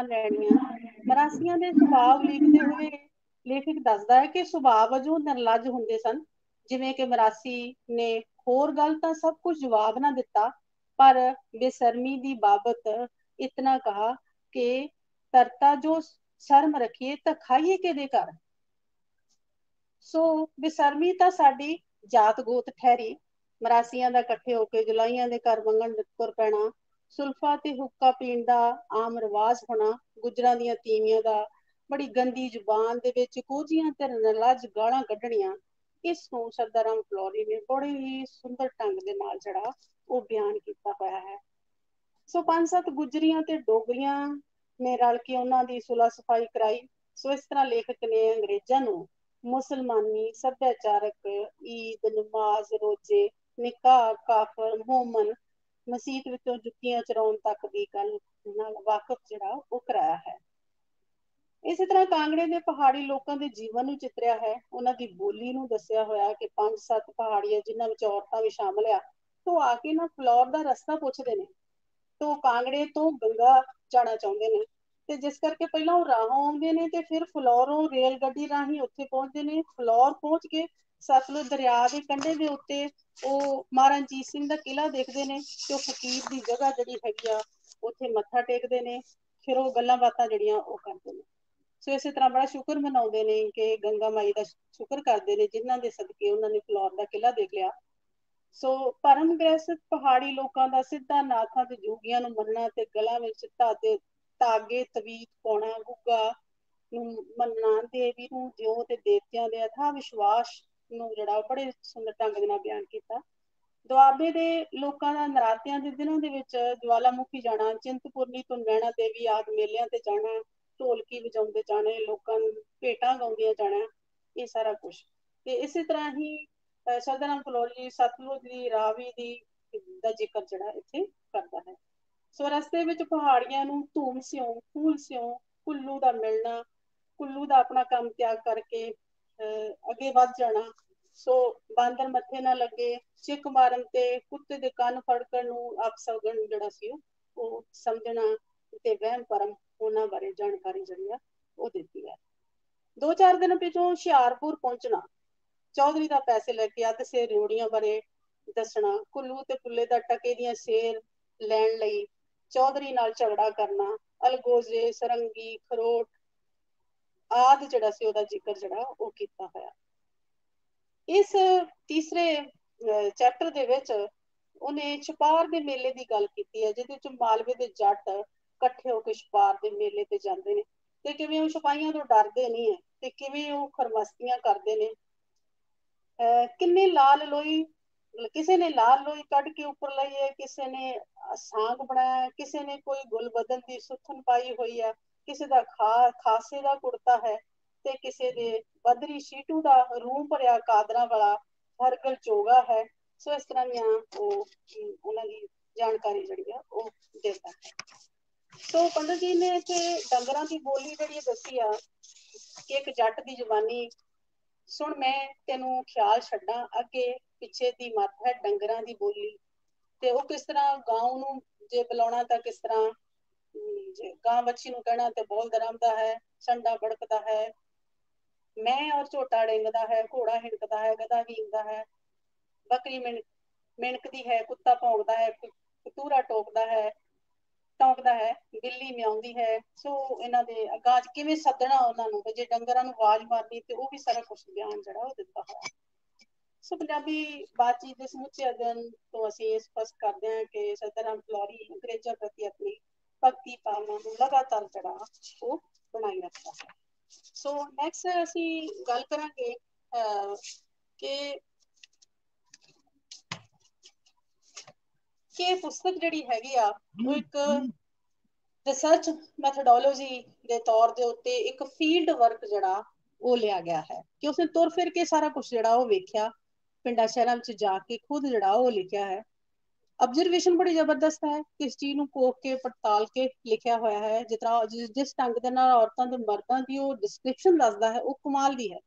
ਲੈਣੀਆਂ ਮਰਾਸੀਆਂ ਦੇ ਸੁਭਾਅ ਲਿਖਦੇ ਹੋਏ ਲੇਖਕ ਦੱਸਦਾ ਹੈ ਕਿ ਸੁਭਾਅ ਵਜੋਂ ਨਿਰਲੱਜ ਹੁੰਦੇ ਸਨ। ਜਿਵੇਂ ਕਿ ਮਰਾਸੀ ਨੇ ਹੋਰ ਗੱਲ ਤਾਂ ਸਭ ਕੁਝ ਜਵਾਬ ਨਾ ਦਿੱਤਾ, ਪਰ ਬੇਸ਼ਰਮੀ ਦੀ ਬਾਬਤ ਇਤਨਾ ਕਹਾ ਕਿ ਤਰਤਾ ਜੋ ਸ਼ਰਮ ਰੱਖੀਏ ਤਾਂ ਖਾਈਏ ਕਿਹਦੇ ਘਰ। ਸੋ ਬੇਸ਼ਰਮੀ ਤਾਂ ਸਾਡੀ ਜਾਤ ਗੋਤ ਠਹਿਰੀ। ਮਰਾਸੀਆਂ ਦਾ ਇਕੱਠੇ ਹੋ ਕੇ ਜੁਲਾਈਆਂ ਦੇ ਘਰ ਮੰਗਣ ਤੁਰ ਪੈਣਾ, ਸੁਲਫਾ ਤੇ ਹੁੱਕਾ ਪੀਣ ਦਾ ਆਮ ਰਿਵਾਜ ਹੋਣਾ, ਗੁੱਜਰਾਂ ਦੀਆਂ ਤੀਵੀਆਂ ਦਾ ਬੜੀ ਗੰਦੀ ਜ਼ੁਬਾਨ ਦੇ ਵਿੱਚ ਕੋਝੀਆਂ ਤੇ ਨਿਰਲੱਜ ਗਾਲਾਂ ਕੱਢਣੀਆਂ, ਇਸ ਨੂੰ ਸਰਦਾਰ ਰਾਮ ਫਲੋਰੀ ਨੇ ਬੜੇ ਹੀ ਸੁੰਦਰ ਢੰਗ ਦੇ ਨਾਲ ਜਿਹੜਾ ਉਹ ਬਿਆਨ ਕੀਤਾ ਹੋਇਆ ਹੈ। ਸੋ 5-7 ਗੁੱਜਰੀਆਂ ਤੇ ਡੋਗਰੀਆਂ ਨੇ ਰਲ ਕੇ ਉਹਨਾਂ ਦੀ ਸੁਲਹ ਸਫਾਈ ਕਰਾਈ। ਸੋ ਇਸ ਤਰ੍ਹਾਂ ਲੇਖਕ ਨੇ ਅੰਗਰੇਜ਼ਾਂ ਨੂੰ ਮੁਸਲਮਾਨੀ ਸੱਭਿਆਚਾਰਕ, ਈਦ, ਨਮਾਜ਼, ਰੋਜ਼ੇ, ਨਿਕਾਹ, ਕਾਫਰ, ਮੋਮਨ, ਮਸੀਤ ਵਿੱਚੋਂ ਜੁੱਤੀਆਂ ਚਰਾਉਣ ਤੱਕ ਦੀ ਗੱਲ ਨਾਲ ਵਾਕਫ ਜਿਹੜਾ ਉਹ ਕਰਾਇਆ ਹੈ। ਇਸੇ ਤਰ੍ਹਾਂ ਕਾਂਗੜੇ ਦੇ ਪਹਾੜੀ ਲੋਕਾਂ ਦੇ ਜੀਵਨ ਨੂੰ ਚਿਤਰਿਆ ਹੈ, ਉਹਨਾਂ ਦੀ ਬੋਲੀ ਨੂੰ ਦੱਸਿਆ ਹੋਇਆ ਕਿ 5-7 ਪਹਾੜੀਆਂ ਜਿਨ੍ਹਾਂ ਵਿੱਚ ਔਰਤਾਂ ਵੀ ਸ਼ਾਮਲ ਆ, ਤੋਂ ਆ ਕੇ ਨਾ ਫਲੌਰ ਦਾ ਰਸਤਾ ਪੁੱਛਦੇ ਨੇ, ਤੋਂ ਕਾਂਗੜੇ ਤੋਂ ਗੰਗਾ ਜਾਣਾ ਚਾਹੁੰਦੇ ਨੇ ਤੇ ਜਿਸ ਕਰਕੇ ਪਹਿਲਾਂ ਉਹ ਰਾਹੋਂ ਆਉਂਦੇ ਨੇ ਤੇ ਫਿਰ ਫਲੌਰੋਂ ਰੇਲ ਗੱਡੀ ਰਾਹੀਂ ਉੱਥੇ ਪਹੁੰਚਦੇ ਨੇ। ਫਲੌਰ ਪਹੁੰਚ ਕੇ ਸਤਲੁਜ ਦਰਿਆ ਦੇ ਕੰਢੇ ਦੇ ਉੱਤੇ ਉਹ ਮਹਾਰਾਜਾ ਰਣਜੀਤ ਸਿੰਘ ਦਾ ਕਿਲਾ ਦੇਖਦੇ ਨੇ ਤੇ ਉਹ ਫਕੀਰ ਦੀ ਜਗ੍ਹਾ ਜਿਹੜੀ ਹੈਗੀ ਆ ਉੱਥੇ ਮੱਥਾ ਟੇਕਦੇ ਨੇ। ਫਿਰ ਉਹ ਗੱਲਾਂ ਬਾਤਾਂ ਜਿਹੜੀਆਂ ਉਹ ਕਰਦੇ ਨੇ। ਸੋ ਇਸੇ ਤਰ੍ਹਾਂ ਬੜਾ ਸ਼ੁਕਰ ਮਨਾਉਂਦੇ ਨੇ ਕਿ ਗੰਗਾ ਮਾਈ ਦਾ ਸ਼ੁਕਰ ਕਰਦੇ ਨੇ ਜਿਨ੍ਹਾਂ ਦੇ ਸਦਕੇ ਉਹਨਾਂ ਨੇ ਫਿਲੌਰ ਦਾ ਕਿਲਾ ਦੇਖ ਲਿਆ। ਸੋ ਪਰਮ ਗ੍ਰਸਤ ਪਹਾੜੀ ਲੋਕਾਂ ਦਾ ਸਿੱਧਾ ਨਾਥਾਂ ਤੇ ਜੋਗੀਆਂ ਨੂੰ ਮੰਨਣਾ ਤੇ ਗਲਾਂ ਵਿੱਚ ਧਾਗੇ ਤਵੀਤ ਪਾਉਣਾ, ਗੁੱਗਾ ਨੂੰ ਮੰਨਣਾ, ਦੇਵੀ ਨੂੰ ਦਿਓ ਤੇ ਦੇਵਤਿਆਂ ਦੇ ਅਥਾਹ ਵਿਸ਼ਵਾਸ ਨੂੰ ਜਿਹੜਾ ਬੜੇ ਸੁੰਦਰ ਢੰਗ ਦੇ ਨਾਲ ਬਿਆਨ ਕੀਤਾ। ਦੁਆਬੇ ਦੇ ਲੋਕਾਂ ਦਾ ਨਰਾਤਿਆਂ ਦੇ ਦਿਨਾਂ ਦੇ ਵਿੱਚ ਜਵਾਲਾਮੁਖੀ ਜਾਣਾ, ਚਿੰਤਪੁਰਨੀ ਤੋਂ ਨੈਣਾ ਦੇਵੀ ਆਦਿ ਮੇਲਿਆਂ ਤੇ ਜਾਣਾ, ਢੋਲਕੀ ਵਜਾਉਂਦੇ ਜਾਣੇ, ਲੋਕਾਂ ਨੂੰ ਭੇਟਾਂ ਗਾਉਂਦੀਆਂ ਜਾਣਾ, ਇਹ ਸਾਰਾ ਕੁਛ। ਤੇ ਇਸੇ ਤਰ੍ਹਾਂ ਹੀ ਸਰਦਾ ਰਾਮ ਫਲੋਰ ਜੀ ਸਤਲੁਜ ਦੀ, ਰਾਵੀ ਦੀ ਦਾ ਜ਼ਿਕਰ ਜਿਹੜਾ ਇੱਥੇ ਕਰਦਾ ਹੈ। ਸੋ ਰਸਤੇ ਵਿੱਚ ਪਹਾੜੀਆਂ ਨੂੰ ਧੂਮ ਸਿਉਂ, ਫੂਲ ਸਿਉਂ, ਕੁੱਲੂ ਦਾ ਮਿਲਣਾ, ਕੁੱਲੂ ਦਾ ਆਪਣਾ ਕੰਮ ਤਿਆਗ ਕਰਕੇ ਅੱਗੇ ਵੱਧ ਜਾਣਾ। ਸੋ ਬਾਂਦਰ ਮੱਥੇ ਨਾ ਲੱਗੇ, ਚਿੱਕ ਮਾਰਨ ਤੇ ਕੁੱਤੇ ਦੇ ਕੰਨ ਫੜਕਣ ਨੂੰ ਅਪਸ਼ਗਨ ਜਿਹੜਾ ਸੀ ਉਹ ਸਮਝਣਾ ਤੇ ਵਹਿਮ ਭਰਮ ਉਹਨਾਂ ਬਾਰੇ ਜਾਣਕਾਰੀ ਜਿਹੜੀ ਆ ਉਹ ਦਿੱਤੀ ਹੈ। 2-4 ਦਿਨ ਪਿੱਛੋਂ ਹੁਸ਼ਿਆਰਪੁਰ ਪਹੁੰਚਣਾ, ਚੌਧਰੀ ਦਾ ਪੈਸੇ ਲੈ ਕੇ ਅੱਧ ਸੇ ਰਿਉੜੀਆਂ ਬਾਰੇ ਦੱਸਣਾ, ਕੁੱਲੂ ਤੇ ਪੁੱਲੇ ਦਾ ਟਕੇ ਦੀਆਂ ਸੇਰ ਲੈਣ ਲਈ ਚੌਧਰੀ ਨਾਲ ਝਗੜਾ ਕਰਨਾ, ਅਲਗੋਜ਼ੇ, ਸਰੰਗੀ, ਖਰੋਟ ਆਦਿ ਜਿਹੜਾ ਸੀ ਉਹਦਾ ਜ਼ਿਕਰ ਜਿਹੜਾ ਉਹ ਕੀਤਾ ਹੋਇਆ। ਇਸ ਤੀਸਰੇ ਚੈਪਟਰ ਦੇ ਵਿੱਚ ਉਹਨੇ ਛਪਾਰ ਦੇ ਮੇਲੇ ਦੀ ਗੱਲ ਕੀਤੀ ਹੈ, ਜਿਹਦੇ ਵਿੱਚ ਮਾਲਵੇ ਦੇ ਜੱਟ ਇਕੱਠੇ ਹੋ ਕੇ ਛਪਾਰ ਦੇ ਮੇਲੇ ਤੇ ਜਾਂਦੇ ਨੇ ਤੇ ਕਿਵੇਂ ਉਹ ਸਿਪਾਹੀਆਂ ਤੋਂ ਡਰਦੇ ਨਹੀਂ ਹੈ ਤੇ ਕਿਵੇਂ ਉਹ ਖਰਮਸਤੀਆਂ ਕਰਦੇ ਨੇ। ਕਿੰਨੇ ਲਾਲ ਲੋਈ, ਕਿਸੇ ਨੇ ਲਾਲ ਲੋਈ ਕੱਢ ਕੇ ਉੱਪਰ ਲਈ ਹੈ, ਕਿਸੇ ਨੇ ਸਾਂਗ ਬਣਾਇਆ, ਕਿਸੇ ਨੇ ਕੋਈ ਗੁਲਬਦਨ ਦੀ ਸੁੱਥਣ ਪਾਈ ਹੋਈ ਆ, ਕਿਸੇ ਦਾ ਖਾਸੇ ਦਾ ਕੁੜਤਾ ਹੈ ਤੇ ਕਿਸੇ ਦੇ ਬਦਰੀ ਸ਼ੀਟੂ ਦਾ ਰੂਹ ਭਰਿਆ ਕਾਦਰਾਂ ਵਾਲਾ ਹਰਗਲ ਚੋਗਾ ਹੈ। ਸੋ ਇਸ ਤਰ੍ਹਾਂ ਦੀਆਂ ਉਹ ਉਹਨਾਂ ਦੀ ਜਾਣਕਾਰੀ ਜਿਹੜੀ ਆ ਉਹ ਦਿੰਦਾ ਹੈ। ਸੋ ਪੰਡਤ ਜੀ ਨੇ ਇੱਥੇ ਡੰਗਰਾਂ ਦੀ ਬੋਲੀ ਜਿਹੜੀ ਦੱਸੀ ਆ ਕਿ ਇੱਕ ਜੱਟ ਦੀ ਜਵਾਨੀ ਸੁਣ ਮੈਂ ਤੈਨੂੰ ਖਿਆਲ ਛੱਡਾਂ, ਅੱਗੇ ਪਿੱਛੇ ਦੀ ਮੱਤ ਹੈ ਡੰਗਰਾਂ ਦੀ ਬੋਲੀ। ਤੇ ਉਹ ਕਿਸ ਤਰ੍ਹਾਂ ਗਾਂ ਨੂੰ ਜੇ ਬੁਲਾਉਣਾ ਤਾਂ ਕਿਸ ਤਰ੍ਹਾਂ, ਗਾਂ ਵੱਛੀ ਨੂੰ ਕਹਿਣਾ ਤੇ ਬੋਲ ਦਰਾਮਦਾ ਹੈ, ਸੰਡਾ ਬੜਕਦਾ ਹੈ, ਮੈਂ ਔਰ ਝੋਟਾ ਡਿੰਗਦਾ ਹੈ, ਘੋੜਾ ਹਿਣਕਦਾ ਹੈ, ਗਧਾ ਵੀਂਗਦਾ ਹੈ, ਬੱਕਰੀ ਮਿਣਕਦੀ ਹੈ, ਕੁੱਤਾ ਭੌਂਕਦਾ ਹੈ, ਕਤੂਰਾ ਟੋਕਦਾ ਹੈ, ਬਿੱਲੀ ਮਿਆਉਂਦੀ ਹੈ। ਸੋ ਇਹਨਾਂ ਦੇ ਅੱਗਾਂ ਚ ਕਿਵੇਂ ਸੱਦਣਾ ਉਹਨਾਂ ਨੂੰ, ਜੇ ਡੰਗਰਾਂ ਨੂੰ ਆਵਾਜ਼ ਮਾਰਨੀ ਤੇ ਉਹ ਵੀ ਸਾਰਾ ਕੁਛ ਬਿਆਨ ਜਿਹੜਾ ਉਹ ਦਿੱਤਾ ਹੋਇਆ। ਸੋ ਪੰਜਾਬੀ ਬਾਤਚੀਤ ਦੇ ਸਮੁੱਚੇ ਅਧਿਐਨ ਤੋਂ ਅਸੀਂ ਇਹ ਸਪਸ਼ਟ ਕਰਦੇ ਹਾਂ ਕਿ ਸਰਦਾਰ ਰਾਮ ਫਲੋਰੀ ਅੰਗਰੇਜ਼ਾਂ ਪ੍ਰਤੀ ਆਪਣੀ ਭਗਤੀ ਭਾਵਨਾ ਨੂੰ ਲਗਾਤਾਰ ਜਿਹੜਾ ਉਹ ਬਣਾਈ ਰੱਖਦਾ ਹੈ। ਸੋ ਨੈਕਸਟ ਅਸੀਂ ਗੱਲ ਕਰਾਂਗੇ ਕਿ ਇਹ ਪੁਸਤਕ ਜਿਹੜੀ ਹੈਗੀ ਆ ਉਹ ਇੱਕ ਰਿਸਰਚ ਮੈਥਡੋਲੋਜੀ ਦੇ ਤੌਰ ਦੇ ਉੱਤੇ ਇੱਕ ਫੀਲਡ ਵਰਕ ਜਿਹੜਾ ਉਹ ਲਿਆ ਗਿਆ ਹੈ ਕਿ ਉਸਨੇ ਤੁਰ ਫਿਰ ਕੇ ਸਾਰਾ ਕੁਛ ਜਿਹੜਾ ਉਹ ਵੇਖਿਆ, ਪਿੰਡਾਂ ਸ਼ਹਿਰਾਂ ਵਿੱਚ ਜਾ ਕੇ ਖੁਦ ਜਿਹੜਾ ਉਹ ਲਿਖਿਆ ਹੈ। ਆਬਜ਼ਰਵੇਸ਼ਨ ਬੜੀ ਜ਼ਬਰਦਸਤ ਹੈ, ਕਿਸ ਚੀਜ਼ ਨੂੰ ਕੋਕ ਕੇ ਪੜਤਾਲ ਕੇ ਲਿਖਿਆ ਹੋਇਆ ਹੈ। ਜਿਸ ਤਰ੍ਹਾਂ ਜਿਸ ਢੰਗ ਦੇ ਨਾਲ ਔਰਤਾਂ ਤੇ ਮਰਦਾਂ ਦੀ ਉਹ ਡਿਸਕ੍ਰਿਪਸ਼ਨ ਦੱਸਦਾ ਹੈ ਉਹ ਕਮਾਲ ਦੀ ਹੈ।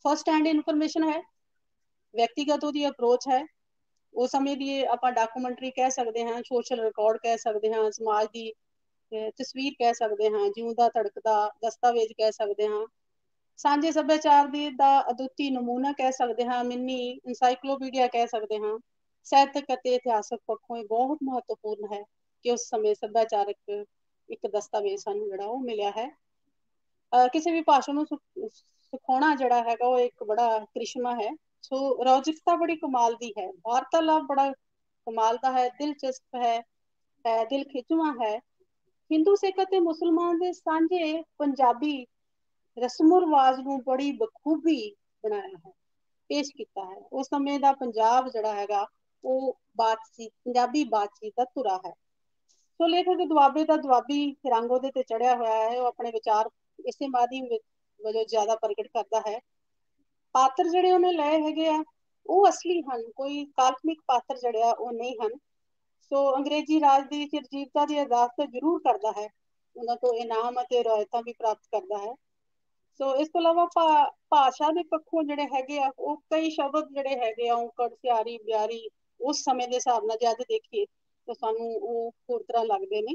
ਫਸਟ ਹੈਂਡ ਇਨਫੋਰਮੇਸ਼ਨ ਹੈ, ਵਿਅਕਤੀਗਤ ਉਹਦੀ ਅਪਰੋਚ ਹੈ, ਉਸ ਸਮੇਂ ਦੀ ਆਪਾਂ ਡਾਕੂਮੈਂਟਰੀ ਕਹਿ ਸਕਦੇ ਹਾਂ, ਸੋਸ਼ਲ ਰਿਕਾਰਡ ਕਹਿ ਸਕਦੇ ਹਾਂ, ਸਮਾਜ ਦੀ ਤਸਵੀਰ ਕਹਿ ਸਕਦੇ ਹਾਂ, ਜਿਉਂਦਾ ਧੜਕਦਾ ਦਸਤਾਵੇਜ਼ ਕਹਿ ਸਕਦੇ ਹਾਂ, ਸਾਂਝੇ ਸੱਭਿਆਚਾਰ ਦੀ ਦਾ ਅਦੁੱਤੀ ਨਮੂਨਾ ਕਹਿ ਸਕਦੇ ਹਾਂ, ਮਿੰਨੀ ਇਨਸਾਈਕਲੋਪੀਡੀਆ ਕਹਿ ਸਕਦੇ ਹਾਂ। ਸਾਹਿਤਕ ਅਤੇ ਇਤਿਹਾਸਕ ਪੱਖੋਂ ਇਹ ਬਹੁਤ ਮਹੱਤਵਪੂਰਨ ਹੈ ਕਿ ਉਸ ਸਮੇਂ ਸੱਭਿਆਚਾਰਕ ਇੱਕ ਦਸਤਾਵੇਜ਼ ਸਾਨੂੰ ਜਿਹੜਾ ਉਹ ਮਿਲਿਆ ਹੈ। ਕਿਸੇ ਵੀ ਭਾਸ਼ਾ ਨੂੰ ਸਿਖਾਉਣਾ ਜਿਹੜਾ ਹੈਗਾ ਉਹ ਇੱਕ ਬੜਾ ਕ੍ਰਿਸ਼ਮਾ ਹੈ। ਸੋ ਰੌਚਿਕਤਾ ਬੜੀ ਕਮਾਲ ਦੀ ਹੈ, ਵਾਰਤਾਲਾਪ ਬੜਾ ਕਮਾਲ ਦਾ ਹੈ, ਦਿਲਚਸਪ ਹੈ, ਦਿਲ ਖਿੱਚਵਾਂ ਹੈ। ਹਿੰਦੂ ਸਿੱਖ ਅਤੇ ਮੁਸਲਮਾਨ ਦੇ ਸਾਂਝੇ ਪੰਜਾਬੀ ਰਸਮੋ ਰਿਵਾਜ ਨੂੰ ਬੜੀ ਬਖੂਬੀ ਬਣਾਇਆ ਹੈ, ਪੇਸ਼ ਕੀਤਾ ਹੈ। ਉਸ ਸਮੇਂ ਦਾ ਪੰਜਾਬ ਜਿਹੜਾ ਹੈਗਾ ਉਹ ਬਾਤਚੀਤ, ਪੰਜਾਬੀ ਬਾਤਚੀਤ ਦਾ ਧੁਰਾ ਹੈ। ਸੋ ਲੇਖਕ ਦੁਆਬੇ ਦਾ ਦੁਆਬੀ ਰੰਗ ਉਹਦੇ ਤੇ ਚੜਿਆ ਹੋਇਆ ਹੈ, ਉਹ ਆਪਣੇ ਵਿਚਾਰ ਇਸੇ ਮਾਧਿਅਮ ਵਜੋਂ ਜ਼ਿਆਦਾ ਪ੍ਰਗਟ ਕਰਦਾ ਹੈ। ਪਾਤਰ ਜਿਹੜੇ ਉਹਨੇ ਲਏ ਹੈਗੇ ਆ ਉਹ ਅਸਲੀ ਹਨ, ਕੋਈ ਕਾਲਪਨਿਕ ਪਾਤਰ ਜਿਹੜੇ ਆ ਉਹ ਨਹੀਂ ਹਨ। ਸੋ ਅੰਗਰੇਜ਼ੀ ਰਾਜ ਦੀ ਚਿਰਜੀਵਤਾ ਦੀ ਅਰਦਾਸ ਤਾਂ ਜ਼ਰੂਰ ਕਰਦਾ ਹੈ, ਉਹਨਾਂ ਤੋਂ ਇਨਾਮ ਅਤੇ ਰਿਆਇਤਾਂ ਵੀ ਪ੍ਰਾਪਤ ਕਰਦਾ ਹੈ। ਸੋ ਇਸ ਤੋਂ ਇਲਾਵਾ ਭਾਸ਼ਾ ਦੇ ਪੱਖੋਂ ਜਿਹੜੇ ਹੈਗੇ ਆ ਉਹ ਕਈ ਸ਼ਬਦ ਜਿਹੜੇ ਹੈਗੇ ਆ ਔਂਕੜ, ਸਿਆਰੀ, ਬਿਆਰੀ ਉਸ ਸਮੇਂ ਦੇ ਹਿਸਾਬ ਨਾਲ ਜੇ ਅੱਜ ਦੇਖੀਏ ਤਾਂ ਸਾਨੂੰ ਉਹ ਹੋਰ ਤਰ੍ਹਾਂ ਲੱਗਦੇ ਨੇ।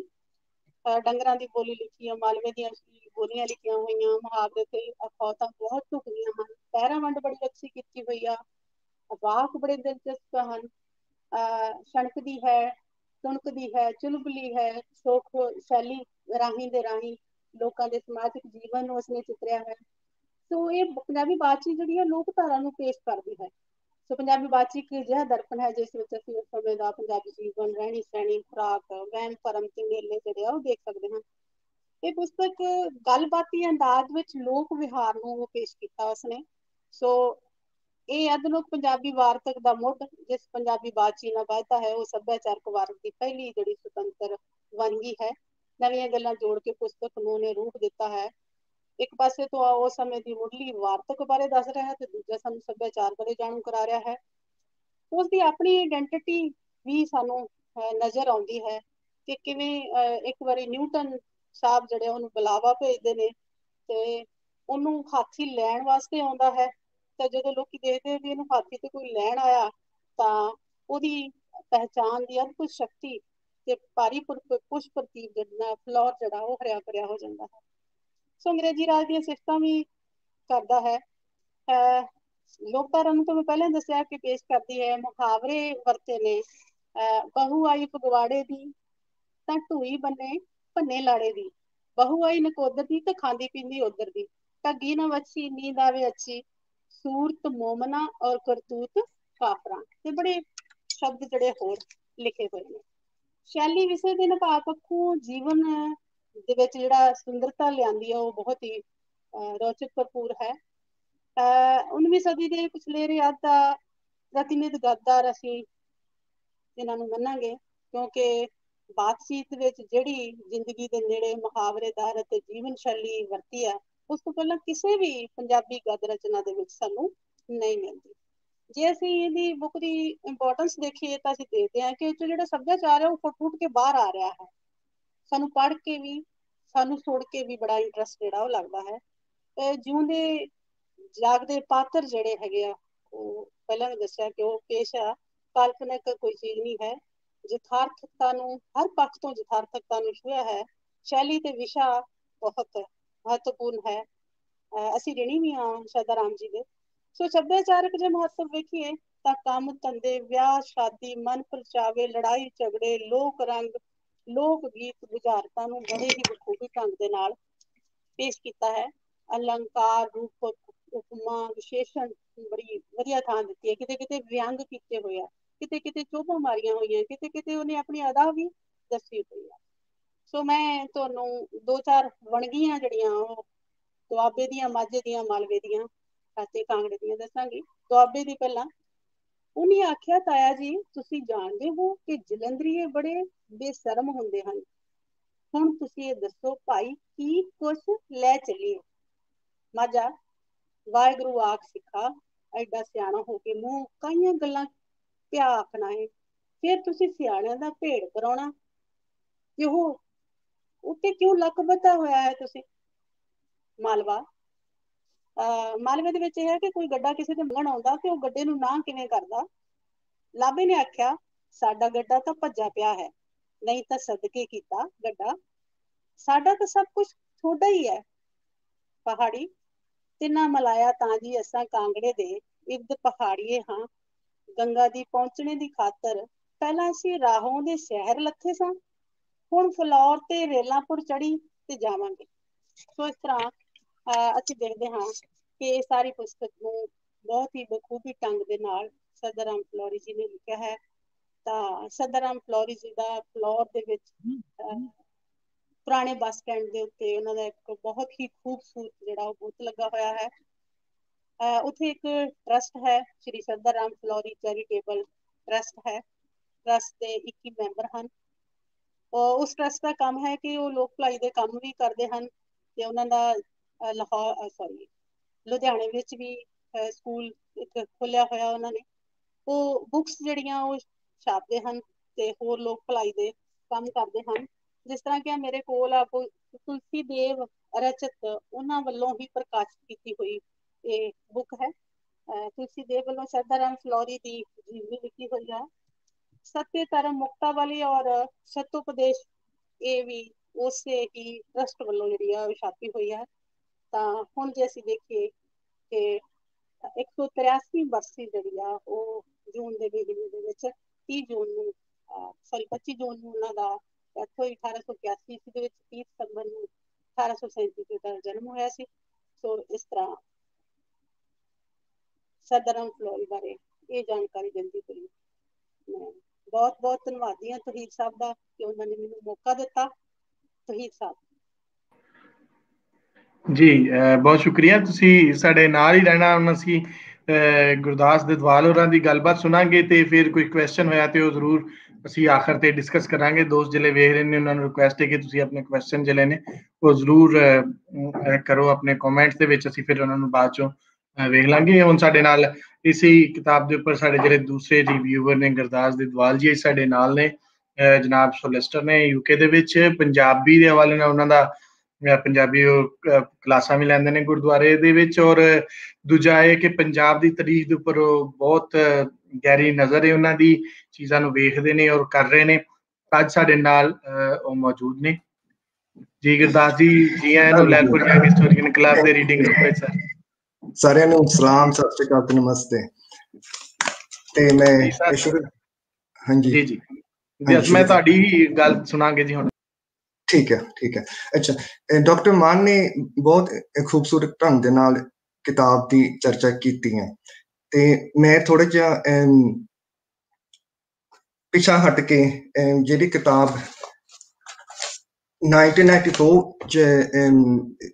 ਡੰਗਰਾਂ ਦੀ ਬੋਲੀ ਲਿਖੀ ਆ, ਮਾਲਵੇ ਦੀਆਂ ਬੋਲੀਆਂ ਲਿਖੀਆਂ ਹੋਈਆਂ, ਮੁਹਾਵਰੇ ਤੇ ਅਖੌਤਾਂ ਬਹੁਤ ਢੁਕਵੀਆਂ ਹਨ। ਪਹਿਰਾ ਵੰਡ ਬੜੀ ਅੱਛੀ ਕੀਤੀ ਹੋਈ ਆ, ਵਾਕ ਬੜੇ ਦਿਲਚਸਪ ਹਨ। ਛਣਕਦੀ ਹੈ, ਤੁਣਕਦੀ ਹੈ, ਚੁਲਬੁਲੀ ਹੈ, ਸ਼ੋਕ ਸ਼ੈਲੀ ਰਾਹੀਂ ਦੇ ਰਾਹੀਂ ਲੋਕਾਂ ਦੇ ਸਮਾਜਿਕ ਜੀਵਨ ਨੂੰ ਉਸਨੇ ਚਿਤਰਿਆ ਹੈ। ਸੋ ਇਹ ਪੰਜਾਬੀ ਬਾਤਚੀਤ ਜਿਹੜੀ ਹੈ ਲੋਕ ਧਾਰਾ ਨੂੰ ਪੇਸ਼ ਕਰਦੀ ਹੈ। ਸੋ ਪੰਜਾਬੀ ਬਾਤਚੀਤ ਇੱਕ ਅਜਿਹਾ ਦਰਪਣ ਹੈ ਜਿਸ ਵਿੱਚ ਅਸੀਂ ਉਸ ਸਮੇਂ ਦਾ ਪੰਜਾਬੀ ਜੀਵਨ, ਰਹਿਣੀ ਸਹਿਣੀ, ਖੁਰਾਕ, ਵਹਿਮ ਭਰਮ ਤੇ ਮੇਲੇ ਜਿਹੜੇ ਆ ਉਹ ਦੇਖ ਸਕਦੇ ਹਾਂ। ਇਹ ਪੁਸਤਕ ਗੱਲਬਾਤੀ ਅੰਦਾਜ਼ ਵਿੱਚ ਲੋਕ ਵਿਹਾਰ ਨੂੰ ਪੇਸ਼ ਕੀਤਾ ਉਸਨੇ। ਸੋ ਇਹ ਆਧੁਨਿਕ ਪੰਜਾਬੀ ਵਾਰਤਕ ਦਾ ਮੁੱਢ ਜਿਸ ਪੰਜਾਬੀ ਬਾਤਚੀਤ ਨਾਲ ਵੱਧਦਾ ਹੈ, ਉਹ ਸੱਭਿਆਚਾਰਕ ਵਾਰਤਕ ਦੀ ਪਹਿਲੀ ਜਿਹੜੀ ਸੁਤੰਤਰ ਵੰਨਗੀ ਹੈ। ਨਵੀਆਂ ਗੱਲਾਂ ਜੋੜ ਕੇ ਪੁਸਤਕ ਨੂੰ ਉਹਨੇ ਰੂਪ ਦਿੱਤਾ ਹੈ। ਇੱਕ ਪਾਸੇ ਤੋਂ ਉਸ ਸਮੇਂ ਦੀ ਮੁੱਢਲੀ ਵਾਰਤਕ ਬਾਰੇ ਦੱਸ ਰਿਹਾ ਹੈ ਤੇ ਦੂਜਾ ਸਾਨੂੰ ਸੱਭਿਆਚਾਰ ਬਾਰੇ ਜਾਣੂ ਕਰਾ ਰਿਹਾ ਹੈ। ਉਸਦੀ ਆਪਣੀ ਆਇਡੈਂਟੀਟੀ ਵੀ ਸਾਨੂੰ ਨਜ਼ਰ ਆਉਂਦੀ ਹੈ ਕਿ ਕਿਵੇਂ ਇੱਕ ਵਾਰੀ ਨਿਊਟਨ ਸਾਹਿਬ ਜਿਹੜੇ ਉਹਨੂੰ ਬੁਲਾਵਾ ਭੇਜਦੇ ਨੇ ਤੇ ਉਹਨੂੰ ਹਾਥੀ ਲੈਣ ਵਾਸਤੇ ਆਉਂਦਾ ਹੈ। ਤਾਂ ਜਦੋਂ ਲੋਕੀ ਦੇਖਦੇ ਵੀ ਇਹਨੂੰ ਹਾਥੀ ਤੇ ਕੋਈ ਲੈਣ ਆਇਆ ਤਾਂ ਉਹਦੀ ਪਹਿਚਾਣ ਦੀ ਅਦਭੁਤ ਸ਼ਕਤੀ ਤੇ ਭਾਰੀ ਪੁਸ਼ ਪ੍ਰਤੀਕ ਜਿਹੜਾ ਫਲੋਰ ਜਿਹੜਾ ਉਹ ਹਰਿਆ ਭਰਿਆ ਹੋ ਜਾਂਦਾ ਹੈ। ਸੋ ਅੰਗਰੇਜ਼ੀ ਰਾਜ ਦੀਆਂ ਸਿਫਤਾਂ ਵੀ ਕਰਦਾ ਹੈ। ਲੋਕਧਾਰਾ ਨੂੰ ਤੁਹਾਨੂੰ ਪਹਿਲਾਂ ਦੱਸਿਆ ਕਿ ਪੇਸ਼ ਕਰਦੀ ਹੈ। ਮੁਹਾਵਰੇ ਵਰਤੇ ਨੇ, ਬਹੂ ਆਈ ਫਗਵਾੜੇ ਦੀ ਤਾਂ ਢੂਈ ਬੰਨੇ ਭੰਨੇ ਲਾੜੇ ਦੀ, ਬਹੂ ਆਈ ਨਕੋਦਰ ਦੀ ਤੇ ਖਾਂਦੀ ਪੀਂਦੀ ਉਧਰ ਦੀ, ਢੱਗੀ ਨਾ ਵੱਛੀ ਨੀਂਦ ਆਵੇ ਅੱਛੀ, ਸੂਰਤ ਮੋਮਨਾ ਔਰ ਕਰਤੂਤ ਕਾਫਰਾਂ। ਤੇ ਬੜੇ ਸ਼ਬਦ ਜਿਹੜੇ ਹੋਰ ਲਿਖੇ ਹੋਏ ਨੇ। ਸ਼ੈਲੀ ਵਿਸ਼ੇ ਦੇ ਨਿਭਾ ਪੱਖੋਂ ਜੀਵਨ ਦੇ ਵਿੱਚ ਜਿਹੜਾ ਸੁੰਦਰਤਾ ਲਿਆਂਦੀ ਹੈ ਉਹ ਬਹੁਤ ਹੀ ਰੌਚਕ ਭਰਪੂਰ ਹੈ। 19ਵੀਂ ਸਦੀ ਦੇ ਪਿਛਲੇਰੇ ਅੱਧ ਦਾ ਪ੍ਰਤੀਨਿਧ ਗੱਦਾਰ ਅਸੀਂ ਇਹਨਾਂ ਨੂੰ ਮੰਨਾਂਗੇ, ਕਿਉਂਕਿ ਬਾਤਚੀਤ ਵਿੱਚ ਜਿਹੜੀ ਜ਼ਿੰਦਗੀ ਦੇ ਨੇੜੇ ਮੁਹਾਵਰੇਦਾਰ ਅਤੇ ਜੀਵਨ ਸ਼ੈਲੀ ਵਰਤੀ ਹੈ ਉਸ ਤੋਂ ਪਹਿਲਾਂ ਕਿਸੇ ਵੀ ਪੰਜਾਬੀ ਗਦ ਰਚਨਾ ਦੇ ਵਿੱਚ ਸਾਨੂੰ ਨਹੀਂ ਮਿਲਦੀ। ਜੇ ਅਸੀਂ ਇਹਦੀ ਬੁੱਕ ਦੀ ਇੰਪੋਰਟੈਂਸ ਦੇਖੀਏ ਤਾਂ ਅਸੀਂ ਦੇਖਦੇ ਹਾਂ ਕਿ ਜਿਹੜਾ ਸੱਭਿਆਚਾਰ ਹੈ ਉਹ ਫੁੱਟ ਫੁੱਟ ਕੇ ਬਾਹਰ ਆ ਰਿਹਾ ਹੈ। ਸਾਨੂੰ ਪੜ੍ਹ ਕੇ ਵੀ, ਸਾਨੂੰ ਸੁਣ ਕੇ ਵੀ ਬੜਾ ਇੰਟਰਸਟ ਜਿਹੜਾ ਉਹ ਲੱਗਦਾ ਹੈ। ਜਿਉਂਦੇ ਜਾਗਦੇ ਪਾਤਰ ਜਿਹੜੇ ਹੈਗੇ ਆ ਉਹ ਪਹਿਲਾਂ ਵੀ ਦੱਸਿਆ ਕਿ ਉਹ ਪੇਸ਼ਾ ਕਾਲਪਨਿਕ ਕੋਈ ਚੀਜ਼ ਨਹੀਂ ਹੈ। ਯਥਾਰਥਕਤਾ ਨੂੰ ਹਰ ਪੱਖ ਤੋਂ ਯਥਾਰਥਕਤਾ ਨੂੰ ਛੂਹਿਆ ਹੈ। ਸ਼ੈਲੀ ਤੇ ਵਿਸ਼ਾ ਬਹੁਤ ਮਹੱਤਵਪੂਰਨ ਹੈ। ਅਸੀਂ ਰਿਣੀ ਵੀ ਹਾਂ ਸ਼ਾਦਾ ਰਾਮ ਜੀ ਦੇ। ਸੋ ਸੱਭਿਆਚਾਰਕ ਜੇ ਮਹੱਤਵ ਵੇਖੀਏ ਤਾਂ ਕੰਮ ਧੰਦੇ, ਵਿਆਹ ਸ਼ਾਦੀ, ਮਨ ਪਰਚਾਵੇ, ਲੜਾਈ ਝਗੜੇ, ਲੋਕ ਰੰਗ, ਲੋਕ ਗੀਤ, ਬੁਝਾਰਤਾਂ ਨੂੰ ਬੜੇ ਹੀ ਬਖੂਬੀ ਢੰਗ ਦੇ ਨਾਲ ਪੇਸ਼ ਕੀਤਾ ਹੈ। ਅਲੰਕਾਰ, ਰੂਪਕ, ਉਪਮਾ, ਵਿਸ਼ੇਸ਼ਣ ਬੜੀ ਵਧੀਆ ਥਾਂ ਦਿੱਤੀ ਹੈ। ਕਿਤੇ ਕਿਤੇ ਵਿਅੰਗ ਕੀਤੇ ਹੋਏ ਆ, ਕਿਤੇ ਕਿਤੇ ਚੋਭਾਂ ਮਾਰੀਆਂ ਹੋਈਆਂ, ਕਿਤੇ ਕਿਤੇ ਉਹਨੇ ਆਪਣੀ ਅਦਾ ਵੀ ਦੱਸੀ ਹੋਈ ਆ। ਸੋ ਮੈਂ ਤੁਹਾਨੂੰ ਦੋ ਚਾਰ ਵੰਨਗੀਆਂ ਜਿਹੜੀਆਂ ਉਹ ਦੁਆਬੇ ਦੀਆਂ, ਮਾਝੇ ਦੀਆਂ, ਮਾਲਵੇ ਦੀਆਂ ਅਤੇ ਕਾਂਗੜੇ ਦੀਆਂ ਦੱਸਾਂਗੀ। ਦੁਆਬੇ ਦੀ ਪਹਿਲਾਂ। ਉਹਨੇ ਆਖਿਆ, ਤਾਇਆ ਜੀ ਤੁਸੀਂ ਜਾਣਦੇ ਹੋ ਕਿ ਜਲੰਧਰੀਏ ਬੜੇ ਬੇਸ਼ਰਮ ਹੁੰਦੇ ਹਨ। ਹੁਣ ਤੁਸੀਂ ਇਹ ਦੱਸੋ ਭਾਈ ਕੀ ਕੁਛ ਲੈ ਚੱਲੀਏ। ਮਾਝਾ, ਵਾਹਿਗੁਰੂ ਆਖ ਸਿੱਖਾ, ਐਡਾ ਸਿਆਣਾ ਹੋ ਕੇ ਮੂੰਹ ਕਾਹੀਆਂ ਗੱਲਾਂ ਪਿਆ ਆਖਣਾ ਹੈ। ਫਿਰ ਤੁਸੀਂ ਸਿਆਣਿਆਂ ਦਾ ਭੇੜ ਕਰਾਉਣਾ ਕਿਉਂ, ਉੱਤੇ ਕਿਉਂ ਲੱਕ ਬੱਧਾ ਹੋਇਆ ਹੈ ਤੁਸੀਂ। ਮਾਲਵਾ, ਮਾਲਵੇ ਦੇ ਵਿੱਚ ਇਹ ਹੈ ਕਿ ਕੋਈ ਗੱਡਾ ਕਿਸੇ ਦੇ ਮੰਗਣ ਆਉਂਦਾ ਤੇ ਉਹ ਗੱਡੇ ਨੂੰ ਨਾ ਕਿਵੇਂ ਕਰਦਾ। ਲਾਬੇ ਨੇ ਆਖਿਆ, ਸਾਡਾ ਗੱਡਾ ਤਾਂ ਭੱਜਾ ਪਿਆ ਹੈ, ਨਹੀਂ ਤਾਂ ਸਦਕੇ ਕੀਤਾ ਗੱਡਾ, ਸਾਡਾ ਤਾਂ ਸਭ ਕੁਛ ਥੋੜਾ ਹੀ ਹੈ। ਪਹਾੜੀ, ਤਿੰਨਾ ਮਲਾਇਆ ਤਾਂ ਜੀ ਅਸਾਂ ਕਾਂਗੜੇ ਦੇ ਇਰਦ ਪਹਾੜੀਏ ਹਾਂ। ਗੰਗਾ ਦੀ ਪਹੁੰਚਣੇ ਦੀ ਖਾਤਰ ਪਹਿਲਾਂ ਅਸੀਂ ਰਾਹੋਂ ਦੇ ਸ਼ਹਿਰ ਲੱਥੇ ਸਾਂ, ਹੁਣ ਫਲੌਰ ਤੇ ਰੇਲਾਂਪੁਰ ਚੜੀ ਤੇ ਜਾਵਾਂਗੇ। ਸੋ ਇਸ ਤਰ੍ਹਾਂ ਅਸੀਂ ਦੇਖਦੇ ਹਾਂ ਕਿ ਇਹ ਸਾਰੀ ਪੁਸਤਕ ਨੂੰ ਬਹੁਤ ਹੀ ਬਖੂਬੀ ਢੰਗ ਦੇ ਨਾਲ ਸਰਦਾਰ ਰਾਮ ਫਲੋਰੀ ਜੀ ਨੇ ਲਿਖਿਆ ਹੈ। ਤਾਂ ਸਰਦਾਰ ਰਾਮ ਫਲੋਰੀ ਜੀ ਦਾ ਫਲੌਰ ਦੇ ਵਿੱਚ ਪੁਰਾਣੇ ਬੱਸ ਸਟੈਂਡ ਦੇ ਉੱਤੇ ਉਹਨਾਂ ਦਾ ਇੱਕ ਬਹੁਤ ਹੀ ਖੂਬਸੂਰਤ ਜਿਹੜਾ ਉਹ ਬੁੱਤ ਲੱਗਾ ਹੋਇਆ ਹੈ। ਉੱਥੇ ਇੱਕ ਟਰੱਸਟ ਹੈ, ਸ਼੍ਰੀ ਸਰਦਾਰ ਰਾਮ ਫਲੋਰੀ ਚੈਰੀਟੇਬਲ ਟਰੱਸਟ ਹੈ। ਟਰੱਸਟ ਦੇ 21 ਮੈਂਬਰ ਹਨ। ਉਸ ਟਰੱਸਟ ਦਾ ਕੰਮ ਹੈ ਕਿ ਉਹ ਲੋਕ ਭਲਾਈ ਦੇ ਕੰਮ ਵੀ ਕਰਦੇ ਹਨ ਤੇ ਉਹਨਾਂ ਦਾ ਲੁਧਿਆਣੇ ਵਿੱਚ ਵੀ ਸਕੂਲ ਇੱਕ ਖੋਲਿਆ ਹੋਇਆ ਉਹਨਾਂ ਨੇ। ਉਹ ਬੁੱਕਸ ਜਿਹੜੀਆਂ ਉਹ ਛਾਪਦੇ ਹਨ ਤੇ ਹੋਰ ਲੋਕ ਭਲਾਈ ਦੇ ਕੰਮ ਕਰਦੇ ਹਨ। ਜਿਸ ਤਰ੍ਹਾਂ ਕਿ ਮੇਰੇ ਕੋਲ ਆ ਤੁਲਸੀ ਦੇਵ ਰਚਿਤ ਉਹਨਾਂ ਵੱਲੋਂ ਹੀ ਪ੍ਰਕਾਸ਼ਿਤ ਕੀਤੀ ਹੋਈ ਇਹ ਬੁੱਕ ਹੈ। ਤੁਲਸੀ ਦੇਵ ਵੱਲੋਂ ਸਰਦਾਰ ਰਾਮ ਫਲੋਰੀ ਦੀ ਜੀਵਨੀ ਲਿਖੀ ਹੋਈ ਹੈ। ਸਤਿ ਧਰਮ ਮੁਕਤਾ ਵਾਲੀ ਔਰ ਸਤਉਪਦੇਸ਼ ਇਹ ਵੀ ਉਸੇ ਹੀ ਟਰਸਟ ਵੱਲੋਂ ਜਿਹੜੀ ਆ ਛਾਪੀ ਹੋਈ ਹੈ। ਤਾਂ ਹੁਣ ਜੇ ਅਸੀਂ ਦੇਖੀਏ ਕਿ 183 ਬਰਸੀ ਜਿਹੜੀ ਆ ਉਹ ਜੂਨ ਦੇ ਮਹੀਨੇ ਦੇ ਵਿੱਚ 30 ਜੂਨ ਨੂੰ 25 ਜੂਨ ਨੂੰ ਉਹਨਾਂ ਦਾ ਡੈਥ ਹੋਈ 1881 ਈਸਵੀ ਦੇ ਵਿੱਚ। 30 ਸਤੰਬਰ ਨੂੰ 1837 ਦਾ ਜਨਮ ਹੋਇਆ ਸੀ। ਸੋ ਇਸ ਤਰ੍ਹਾਂ ਸਰਦਾਰ ਰਾਮ ਫਲੋਰੀ ਬਾਰੇ ਇਹ ਜਾਣਕਾਰੀ ਦਿੰਦੀ ਪਈ। ਮੈਂ ਬਹੁਤ ਬਹੁਤ ਧੰਨਵਾਦੀ ਹਾਂ ਤੌਹੀਦ ਸਾਹਿਬ ਦਾ ਕਿ ਉਹਨਾਂ ਨੇ ਮੈਨੂੰ ਮੌਕਾ ਦਿੱਤਾ। ਤੌਹੀਦ ਸਾਹਿਬ ਜੀ ਬਹੁਤ ਸ਼ੁਕਰੀਆ। ਤੁਸੀਂ ਸਾਡੇ ਨਾਲ ਹੀ ਰਹਿਣਾ। ਹੁਣ ਅਸੀਂ ਗੁਰਦਾਸ ਦਿਦਵਾਲ ਹੋਰਾਂ ਦੀ ਗੱਲਬਾਤ ਸੁਣਾਂਗੇ ਤੇ ਫਿਰ ਕੋਈ ਕੁਐਸਚਨ ਹੋਇਆ ਤੇ ਉਹ ਜ਼ਰੂਰ ਅਸੀਂ ਆਖਰ ਤੇ ਡਿਸਕਸ ਕਰਾਂਗੇ। ਦੋਸਤ ਜਿਹੜੇ ਵੇਖ ਰਹੇ ਨੇ ਉਹਨਾਂ ਨੂੰ ਰਿਕੁਐਸਟ ਹੈ ਕਿ ਤੁਸੀਂ ਆਪਣੇ ਕੁਐਸਚਨ ਜਿਹੜੇ ਨੇ ਉਹ ਜ਼ਰੂਰ ਕਰੋ ਆਪਣੇ ਕਮੈਂਟਸ ਦੇ ਵਿੱਚ। ਅਸੀਂ ਫਿਰ ਉਹਨਾਂ ਨੂੰ ਬਾਅਦ ਚੋਂ ਵੇਖ ਲਾਂਗੇ। ਹੁਣ ਸਾਡੇ ਨਾਲ ਇਸੇ ਕਿਤਾਬ ਦੇ ਉੱਪਰ ਸਾਡੇ ਜਿਹੜੇ ਦੂਸਰੇ ਰਿਵਿਊਅਰ ਨੇ ਗੁਰਦਾਸ ਦਿਦਵਾਲ ਜੀ ਸਾਡੇ ਨਾਲ ਨੇ। ਜਨਾਬ ਸੋਲਿਸਟਰ ਨੇ ਯੂਕੇ ਦੇ ਵਿੱਚ। ਪੰਜਾਬੀ ਦੇ ਹਵਾਲੇ ਨਾਲ ਉਹਨਾਂ ਦਾ ਪੰਜਾਬੀ ਕਲਾਸਾਂ ਵੀ ਲੈਂਦੇ ਨੇ ਗੁਰਦੁਆਰੇ ਦੇ ਵਿੱਚ। ਔਰ ਦੂਜਾ ਇਹ ਕਿ ਪੰਜਾਬ ਦੀ ਤਾਰੀਖ ਦੇ ਉੱਪਰ ਉਹ ਬਹੁਤ ਗਹਿਰੀ ਨਜ਼ਰ ਹੈ ਉਹਨਾਂ ਦੀ, ਚੀਜ਼ਾਂ ਨੂੰ ਵੇਖਦੇ ਨੇ ਔਰ ਕਰ ਰਹੇ ਨੇ। ਅੱਜ ਸਾਡੇ ਨਾਲ ਉਹ ਮੌਜੂਦ ਨੇ। ਜੀ ਗੁਰਦਾਸ ਜੀ, ਜੀ ਆਇਆਂ ਨੂੰ ਲੈਲਪੁਰ ਯੰਗ ਹਿਸਟੋਰੀਅਨ ਕਲੱਬ ਦੇ ਰੀਡਿੰਗ ਗਰੁੱਪ ਵਿੱਚ। ਸਰ ਸਾਰਿਆਂ ਨੂੰ ਸਲਾਮ, ਸਤਿ ਸ਼੍ਰੀ ਅਕਾਲ ਤੇ ਨਮਸਤੇ। ਤੇ ਮੈਂ ਹਾਂਜੀ ਜੀ ਜੀ ਮੈਂ ਤੁਹਾਡੀ ਹੀ ਗੱਲ ਸੁਣਾਂਗੇ ਜੀ ਹੁਣ। ਠੀਕ ਹੈ ਠੀਕ ਹੈ। ਅੱਛਾ, ਡਾਕਟਰ ਮਾਨ ਨੇ ਬਹੁਤ ਖੂਬਸੂਰਤ ਢੰਗ ਦੇ ਨਾਲ ਕਿਤਾਬ ਦੀ ਚਰਚਾ ਕੀਤੀ ਹੈ ਤੇ ਮੈਂ ਥੋੜਾ ਜਿਹਾ ਪਿੱਛਾ ਹਟ ਕੇ ਜਿਹੜੀ ਕਿਤਾਬ 1994 ਚ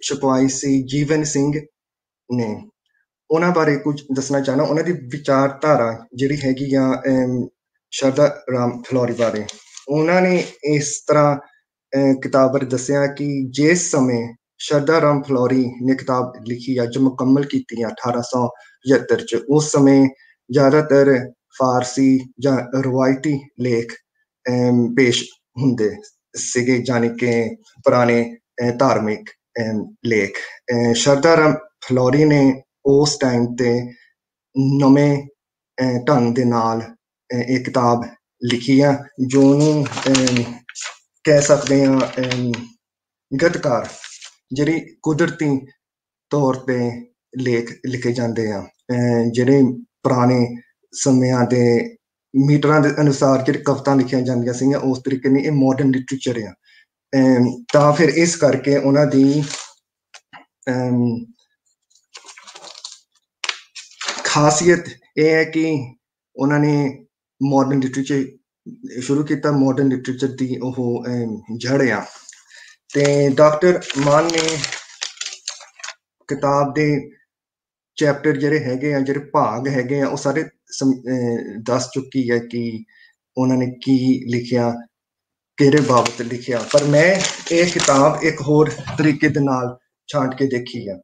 ਛਪਵਾਈ ਸੀ ਜੀਵਨ ਸਿੰਘ ਨੇ, ਉਹਨਾਂ ਬਾਰੇ ਕੁਝ ਦੱਸਣਾ ਚਾਹਨਾ। ਉਹਨਾਂ ਦੀ ਵਿਚਾਰਧਾਰਾ ਜਿਹੜੀ ਹੈਗੀ ਆ ਸ਼ਰਦਾ ਰਾਮ ਫਲੋਰੀ ਬਾਰੇ। ਉਹਨਾਂ ਨੇ ਇਸ ਤਰ੍ਹਾਂ ਕਿਤਾਬ ਬਾਰੇ ਦੱਸਿਆ ਕਿ ਜਿਸ ਸਮੇਂ ਸ਼ਰਦਾ ਰਾਮ ਫਲੋਰੀ ਨੇ ਕਿਤਾਬ ਲਿਖੀ ਆ, ਜੋ ਮੁਕੰਮਲ ਕੀਤੀ ਆ 1875 ਚ, ਉਸ ਸਮੇਂ ਜ਼ਿਆਦਾਤਰ ਫਾਰਸੀ ਜਾਂ ਰਵਾਇਤੀ ਲੇਖ ਪੇਸ਼ ਹੁੰਦੇ ਸੀਗੇ, ਜਾਣੀ ਕਿ ਪੁਰਾਣੇ ਧਾਰਮਿਕ ਲੇਖ। ਸ਼ਰਦਾ ਰਾਮ ਫਲੋਰੀ ਨੇ ਉਸ ਟਾਈਮ ਤੇ ਨਵੇਂ ਢੰਗ ਦੇ ਨਾਲ ਇਹ ਕਿਤਾਬ ਲਿਖੀ ਆ, ਜੋ ਉਹਨੂੰ ਕਹਿ ਸਕਦੇ ਹਾਂ ਗਤਕਾਰ, ਜਿਹੜੀ ਕੁਦਰਤੀ ਤੌਰ ਤੇ ਲੇਖ ਲਿਖੇ ਜਾਂਦੇ ਆ, ਜਿਹੜੇ ਪੁਰਾਣੇ ਸਮਿਆਂ ਦੇ ਮੀਟਰਾਂ ਦੇ ਅਨੁਸਾਰ ਜਿਹੜੀ ਕਵਿਤਾ ਲਿਖੀਆਂ ਜਾਂਦੀਆਂ ਸੀਗੀਆਂ, ਉਸ ਤਰੀਕੇ ਨਾਲ ਇਹ ਮਾਡਰਨ ਲਿਟਰੇਚਰ ਆ। ਤਾਂ ਫਿਰ ਇਸ ਕਰਕੇ ਉਹਨਾਂ ਦੀ ਖਾਸੀਅਤ ਇਹ ਹੈ ਕਿ ਉਹਨਾਂ ਨੇ ਮਾਡਰਨ ਲਿਟਰੇਚਰ ਸ਼ੁਰੂ ਕੀਤਾ। ਮਾਡਰਨ ਲਿਟਰੇਚਰ ਦੀ ਉਹ ਜੜ ਆ। ਤੇ ਡਾਕਟਰ ਮਾਨ ਨੇ ਕਿਤਾਬ ਦੇ ਚੈਪਟਰ ਜਿਹੜੇ ਹੈਗੇ ਆ, ਜਿਹੜੇ ਭਾਗ ਹੈਗੇ ਆ, ਉਹ ਸਾਰੇ ਦੱਸ ਚੁੱਕੀ ਹੈ ਕਿ ਉਹਨਾਂ ਨੇ ਕੀ ਲਿਖਿਆ, ਕਿਹੜੇ ਬਾਬਤ ਲਿਖਿਆ। ਪਰ ਮੈਂ ਇਹ ਕਿਤਾਬ ਇੱਕ ਹੋਰ ਤਰੀਕੇ ਦੇ ਨਾਲ ਛਾਂਟ ਕੇ ਦੇਖੀ ਆ।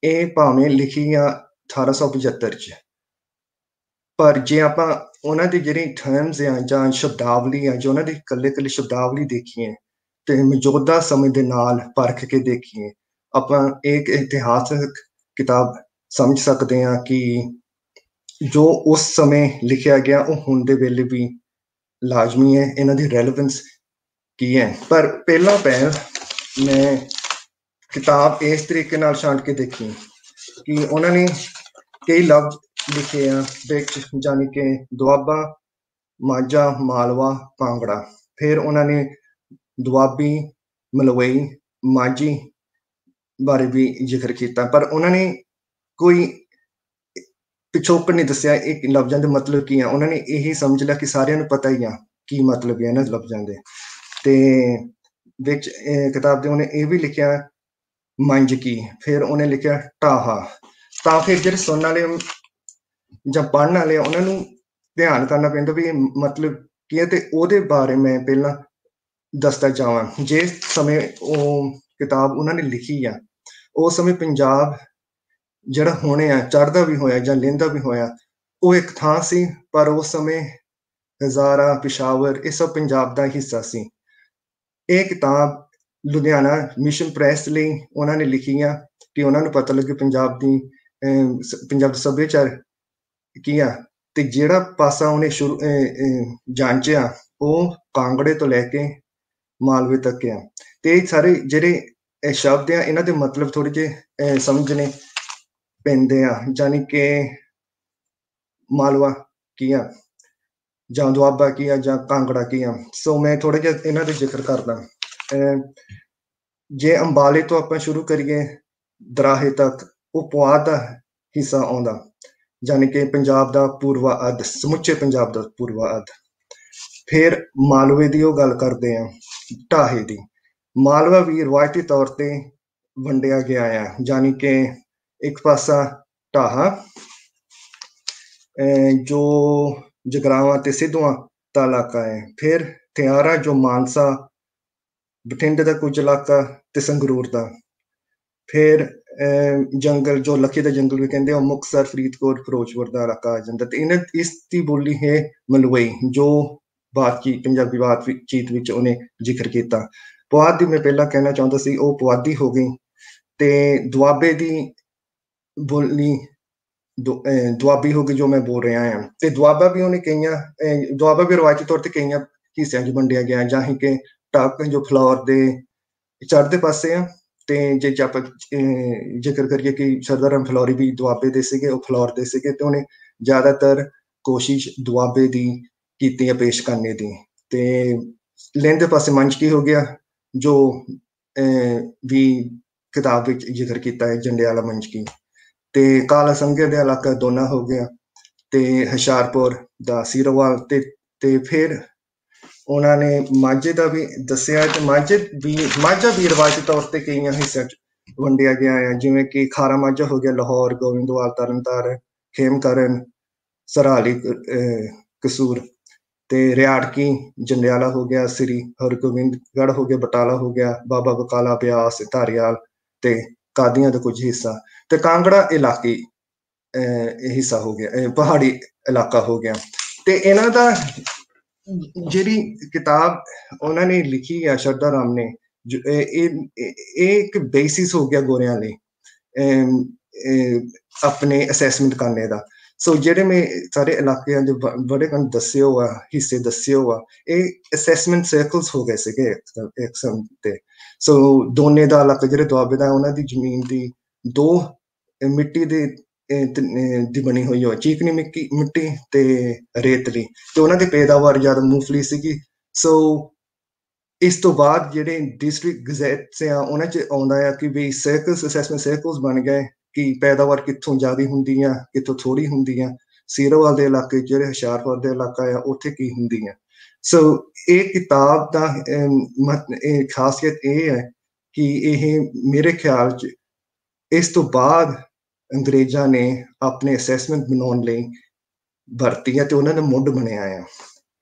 ਇਹ ਭਾਵੇਂ ਲਿਖੀ ਆ 1875 ਚ, ਪਰ ਜੇ ਆਪਾਂ ਉਹਨਾਂ ਦੀ ਜਿਹੜੀ ਟਰਮਸ ਆ ਜਾਂ ਸ਼ਬਦਾਵਲੀ ਆ, ਜੋ ਉਹਨਾਂ ਦੀ ਇਕੱਲੇ ਇਕੱਲੇ ਸ਼ਬਦਾਵਲੀ ਦੇਖੀਏ ਤੇ ਮੌਜੂਦਾ ਸਮੇਂ ਦੇ ਨਾਲ ਪਰਖ ਕੇ ਦੇਖੀਏ, ਆਪਾਂ ਇੱਕ ਇਤਿਹਾਸਕ ਕਿਤਾਬ ਸਮਝ ਸਕਦੇ ਹਾਂ ਕਿ ਜੋ ਉਸ ਸਮੇਂ ਲਿਖਿਆ ਗਿਆ ਉਹ ਹੁਣ ਦੇ ਵੇਲੇ ਵੀ ਲਾਜ਼ਮੀ ਹੈ। ਇਹਨਾਂ ਦੀ ਰੈਲੇਵੈਂਸ ਕੀ ਹੈ। ਪਰ ਪਹਿਲਾਂ ਮੈਂ ਕਿਤਾਬ ਇਸ ਤਰੀਕੇ ਨਾਲ ਛਾਂਟ ਕੇ ਦੇਖੀ ਕਿ ਉਹਨਾਂ ਨੇ ਕਈ ਲਫ਼ਜ਼ ਲਿਖੇ ਆ ਵਿੱਚ, ਜਾਣੀ ਕਿ ਦੁਆਬਾ, ਮਾਝਾ, ਮਾਲਵਾ, ਕਾਂਗੜਾ। ਫਿਰ ਉਹਨਾਂ ਨੇ ਦੁਆਬੀ, ਮਲਵਈ, ਮਾਝੀ ਬਾਰੇ ਵੀ ਜ਼ਿਕਰ ਕੀਤਾ, ਪਰ ਉਹਨਾਂ ਨੇ ਕੋਈ ਪਿਛੋਕੜ ਨਹੀਂ ਦੱਸਿਆ ਇਹ ਲਫ਼ਜ਼ਾਂ ਦੇ ਮਤਲਬ ਕੀ ਆ। ਉਹਨਾਂ ਨੇ ਇਹੀ ਸਮਝ ਲਿਆ ਕਿ ਸਾਰਿਆਂ ਨੂੰ ਪਤਾ ਹੀ ਆ ਕੀ ਮਤਲਬ ਹੈ ਇਹਨਾਂ ਲਫ਼ਜ਼ਾਂ ਦੇ। ਤੇ ਵਿੱਚ ਕਿਤਾਬ ਦੇ ਉਹਨੇ ਇਹ ਵੀ ਲਿਖਿਆ ਮੰਝ ਕੀ, ਫਿਰ ਉਹਨੇ ਲਿਖਿਆ ਢਾਹਾ। ਤਾਂ ਫਿਰ ਜਿਹੜੇ ਸੁਣਨ ਵਾਲੇ ਜਾਂ ਪੜ੍ਹਨ ਵਾਲੇ ਉਹਨਾਂ ਨੂੰ ਧਿਆਨ ਕਰਨਾ ਪੈਂਦਾ ਵੀ ਇਹ ਮਤਲਬ ਕੀ ਹੈ। ਤੇ ਉਹਦੇ ਬਾਰੇ ਮੈਂ ਪਹਿਲਾਂ ਦੱਸਦਾ ਚਾਹਾਂ। ਜਿਸ ਸਮੇਂ ਉਹ ਕਿਤਾਬ ਉਹਨਾਂ ਨੇ ਲਿਖੀ ਆ, ਉਸ ਸਮੇਂ ਪੰਜਾਬ ਜਿਹੜਾ ਹੁਣ ਆ ਚੜ੍ਹਦਾ ਵੀ ਹੋਇਆ ਜਾਂ ਲਹਿੰਦਾ ਵੀ ਹੋਇਆ, ਉਹ ਇੱਕ ਥਾਂ ਸੀ, ਪਰ ਉਸ ਸਮੇਂ ਹਜ਼ਾਰਾ, ਪਿਸ਼ਾਵਰ, ਇਹ ਸਭ ਪੰਜਾਬ ਦਾ ਹਿੱਸਾ ਸੀ। ਇਹ ਕਿਤਾਬ ਲੁਧਿਆਣਾ ਮਿਸ਼ਨ ਪ੍ਰੈਸ ਲਈ ਉਹਨਾਂ ਨੇ ਲਿਖੀ ਆ ਕਿ ਉਹਨਾਂ ਨੂੰ ਪਤਾ ਲੱਗੇ ਪੰਜਾਬ ਦਾ ਸੱਭਿਆਚਾਰ ਕੀ ਆ। ਤੇ ਜਿਹੜਾ ਪਾਸਾ ਉਹਨੇ ਜਾਂਚਿਆ ਉਹ ਕਾਂਗੜੇ ਤੋਂ ਲੈ ਕੇ ਮਾਲਵੇ ਤੱਕ ਆ। ਤੇ ਇਹ ਸਾਰੇ ਜਿਹੜੇ ਸ਼ਬਦ ਆ ਇਹਨਾਂ ਦੇ ਮਤਲਬ ਥੋੜੇ ਜਿਹੇ ਸਮਝਣੇ ਪੈਂਦੇ ਆ, ਜਾਨੀ ਕਿ ਮਾਲਵਾ ਕੀ ਆ ਜਾਂ ਦੁਆਬਾ ਕੀ ਆ ਜਾਂ ਕਾਂਗੜਾ ਕੀ ਆ। ਸੋ ਮੈਂ ਥੋੜਾ ਜਿਹਾ ਇਹਨਾਂ ਦੇ ਜ਼ਿਕਰ ਕਰਦਾ। ਜੇ ਅੰਬਾਲੇ ਤੋਂ ਆਪਾਂ ਸ਼ੁਰੂ ਕਰੀਏ ਦਰਾਹੇ ਤੱਕ, ਉਹ ਪੁਆਧ ਦਾ ਹਿੱਸਾ ਆਉਂਦਾ, ਜਾਨੀ ਕਿ ਪੰਜਾਬ ਦਾ ਪੂਰਵਾ ਅੱਧ, ਸਮੁੱਚੇ ਪੰਜਾਬ ਦਾ ਪੂਰਵਾ ਅੱਧ। ਫਿਰ ਮਾਲਵੇ ਦੀ ਉਹ ਗੱਲ ਕਰਦੇ ਆ, ਢਾਹੇ ਦੀ। ਮਾਲਵਾ ਵੀ ਰਵਾਇਤੀ ਤੌਰ ਤੇ ਵੰਡਿਆ ਗਿਆ ਆ, ਜਾਨੀ ਕਿ ਇੱਕ ਪਾਸਾ ਢਾਹਾ ਜੋ ਜਗਰਾਵਾਂ ਤੇ ਸਿੱਧੂਆਂ ਦਾ ਇਲਾਕਾ ਹੈ, ਫਿਰ ਥਿਆਰਾ ਜੋ ਮਾਨਸਾ ਬਠਿੰਡੇ ਦਾ ਕੁਝ ਇਲਾਕਾ ਤੇ ਸੰਗਰੂਰ ਦਾ, ਫਿਰ ਜੰਗਲ ਜੋ ਲੱਖੀ ਦਾ ਜੰਗਲ ਵੀ ਕਹਿੰਦੇ ਆ, ਮੁਕਤਸਰ, ਫਰੀਦਕੋਟ, ਫਿਰੋਜ਼ਪੁਰ ਦਾ ਇਲਾਕਾ ਆ ਜਾਂਦਾ। ਤੇ ਇਸ ਦੀ ਬੋਲੀ ਹੈ ਮਲਵਈ, ਜੋ ਬਾਤਚੀਤ ਪੰਜਾਬੀ ਬਾਤਚੀਤ ਵਿੱਚ ਉਹਨੇ ਜ਼ਿਕਰ ਕੀਤਾ। ਪੁਆਧ ਦੀ ਮੈਂ ਪਹਿਲਾਂ ਕਹਿਣਾ ਚਾਹੁੰਦਾ ਸੀ, ਉਹ ਪੁਆਧੀ ਹੋ ਗਈ। ਤੇ ਦੁਆਬੇ ਦੀ ਬੋਲੀ ਦੁਆਬੀ ਹੋ ਗਈ ਜੋ ਮੈਂ ਬੋਲ ਰਿਹਾ ਹਾਂ। ਤੇ ਦੁਆਬਾ ਵੀ ਉਹਨੇ ਦੁਆਬਾ ਵੀ ਰਵਾਇਤੀ ਤੌਰ ਤੇ ਕਈਆਂ ਹਿੱਸਿਆਂ 'ਚ ਵੰਡਿਆ ਗਿਆ, ਜਾਂ ਕਿ ਟੱਕ ਜੋ ਫਲੋਰ ਦੇ ਚੜ੍ਹਦੇ ਪਾਸੇ ਆ। ਤੇ ਜੇ ਆਪਾਂ ਜ਼ਿਕਰ ਕਰੀਏ ਕਿ ਸਰਦਾਰ ਰਾਮ ਫਲੋਰੀ ਵੀ ਦੁਆਬੇ ਦੇ ਸੀਗੇ, ਉਹ ਫਲੋਰ ਦੇ ਸੀਗੇ, ਤੇ ਉਹਨੇ ਜ਼ਿਆਦਾਤਰ ਕੋਸ਼ਿਸ਼ ਦੁਆਬੇ ਦੀ ਕੀਤੀ ਹੈ ਪੇਸ਼ ਕਰਨੇ ਦੀ। ਤੇ ਲਹਿੰਦੇ ਪਾਸੇ ਮੰਚਕੀ ਹੋ ਗਿਆ, ਜੋ ਵੀ ਕਿਤਾਬ ਵਿੱਚ ਜ਼ਿਕਰ ਕੀਤਾ ਹੈ, ਜੰਡਿਆਲਾ ਮੰਚਕੀ। ਤੇ ਕਾਲਾ ਸੰਘਿਆ ਦਾ ਇਲਾਕਾ ਦੋਨਾ ਹੋ ਗਿਆ, ਤੇ ਹੁਸ਼ਿਆਰਪੁਰ ਦਾ ਸੀਰੋਵਾਲ। ਤੇ ਫਿਰ ਉਹਨਾਂ ਨੇ ਮਾਝੇ ਦਾ ਵੀ ਦੱਸਿਆ, ਤੇ ਮਾਝਾ ਵੀ ਰਵਾਇਤੀ ਤੌਰ ਤੇ ਕਈਆਂ ਹਿੱਸਿਆਂ 'ਚ ਵੰਡਿਆ ਗਿਆ ਹੈ, ਜਿਵੇਂ ਕਿ ਖਾਰਾ ਮਾਝਾ ਹੋ ਗਿਆ, ਲਾਹੌਰ, ਗੋਬਿੰਦਵਾਲ, ਤਰਨਤਾਰਨ, ਖੇਮਕਰਨ, ਸਰਹਾਲੀ, ਕਸੂਰ। ਤੇ ਰਿਆੜਕੀ ਜੰਡਿਆਲਾ ਹੋ ਗਿਆ, ਸ੍ਰੀ ਹਰਗੋਬਿੰਦਗੜ੍ਹ ਹੋ ਗਿਆ, ਬਟਾਲਾ ਹੋ ਗਿਆ, ਬਾਬਾ ਬਕਾਲਾ, ਬਿਆਸ, ਧਾਰੀਵਾਲ ਤੇ ਕਾਦੀਆਂ ਦਾ ਕੁਝ ਹਿੱਸਾ। ਤੇ ਕਾਂਗੜਾ ਇਲਾਕੀ ਹਿੱਸਾ ਹੋ ਗਿਆ, ਪਹਾੜੀ ਇਲਾਕਾ ਹੋ ਗਿਆ। ਤੇ ਇਹਨਾਂ ਦਾ ਜਿਹੜੀ ਕਿਤਾਬ ਉਹਨਾਂ ਨੇ ਲਿਖੀ ਆ ਸ਼ਰਧਾ ਰਾਮ ਨੇ, ਇਹ ਇੱਕ ਬੇਸਿਸ ਹੋ ਗਿਆ ਗੋਰਿਆਂ ਲਈ ਆਪਣੇ ਅਸੈਸਮੈਂਟ ਕਰਨੇ ਦਾ। ਸੋ ਜਿਹੜੇ ਮੈਂ ਸਾਰੇ ਇਲਾਕਿਆਂ ਦੇ ਬੜੇ ਦੱਸਿਓ ਆ, ਹਿੱਸੇ ਦੱਸਿਓ ਆ, ਇਹ ਅਸੈਸਮੈਂਟ ਸਰਕਲਸ ਹੋ ਗਏ ਸੀਗੇ ਇੱਕ ਕਿਸਮ ਤੇ। ਸੋ ਦੋਨੇ ਦਾ ਇਲਾਕਾ ਜਿਹੜੇ ਦੁਆਬੇ ਦਾ, ਉਹਨਾਂ ਦੀ ਜ਼ਮੀਨ ਦੀ ਦੋ ਮਿੱਟੀ ਦੀ ਬਣੀ ਹੋਈ ਹੋ, ਚੀਕਨੀ ਮਿੱਟੀ ਤੇ ਰੇਤਲੀ, ਤੇ ਉਹਨਾਂ ਦੀ ਪੈਦਾਵਾਰ ਜ਼ਿਆਦਾ ਮੂੰਗਫਲੀ ਸੀਗੀ। ਸੋ ਇਸ ਤੋਂ ਬਾਅਦ ਜਿਹੜੇ ਡਿਸਟ੍ਰਿਕਟ ਗਜ਼ੈਟਸ ਆ, ਉਹਨਾਂ 'ਚ ਆਉਂਦਾ ਆ ਕਿ ਵੀ ਸਰਕਲਸ, ਅਸੈਸਮੈਂਟ ਸਰਕਲਸ ਬਣ ਗਏ ਕਿ ਪੈਦਾਵਾਰ ਕਿੱਥੋਂ ਜ਼ਿਆਦਾ ਹੁੰਦੀ ਆ, ਕਿੱਥੋਂ ਥੋੜੀ ਹੁੰਦੀ ਆ। ਸੀਰੋਵਾਲ ਦੇ ਇਲਾਕੇ, ਜਿਹੜੇ ਹੁਸ਼ਿਆਰਪੁਰ ਦੇ ਇਲਾਕਾ ਆ, ਉੱਥੇ ਕੀ ਹੁੰਦੀ ਆ। ਸੋ ਇਹ ਕਿਤਾਬ ਦਾ ਖਾਸੀਅਤ ਇਹ ਹੈ ਕਿ ਇਹ ਮੇਰੇ ਖਿਆਲ 'ਚ ਇਸ ਤੋਂ ਬਾਅਦ ਅੰਗਰੇਜ਼ਾਂ ਨੇ ਆਪਣੇ ਅਸੈਸਮੈਂਟ ਬਣਾਉਣ ਲਈ ਵਰਤੀ ਹੈ, ਤੇ ਉਹਨਾਂ ਨੇ ਮੁੱਢ ਬਣਿਆ ਆ।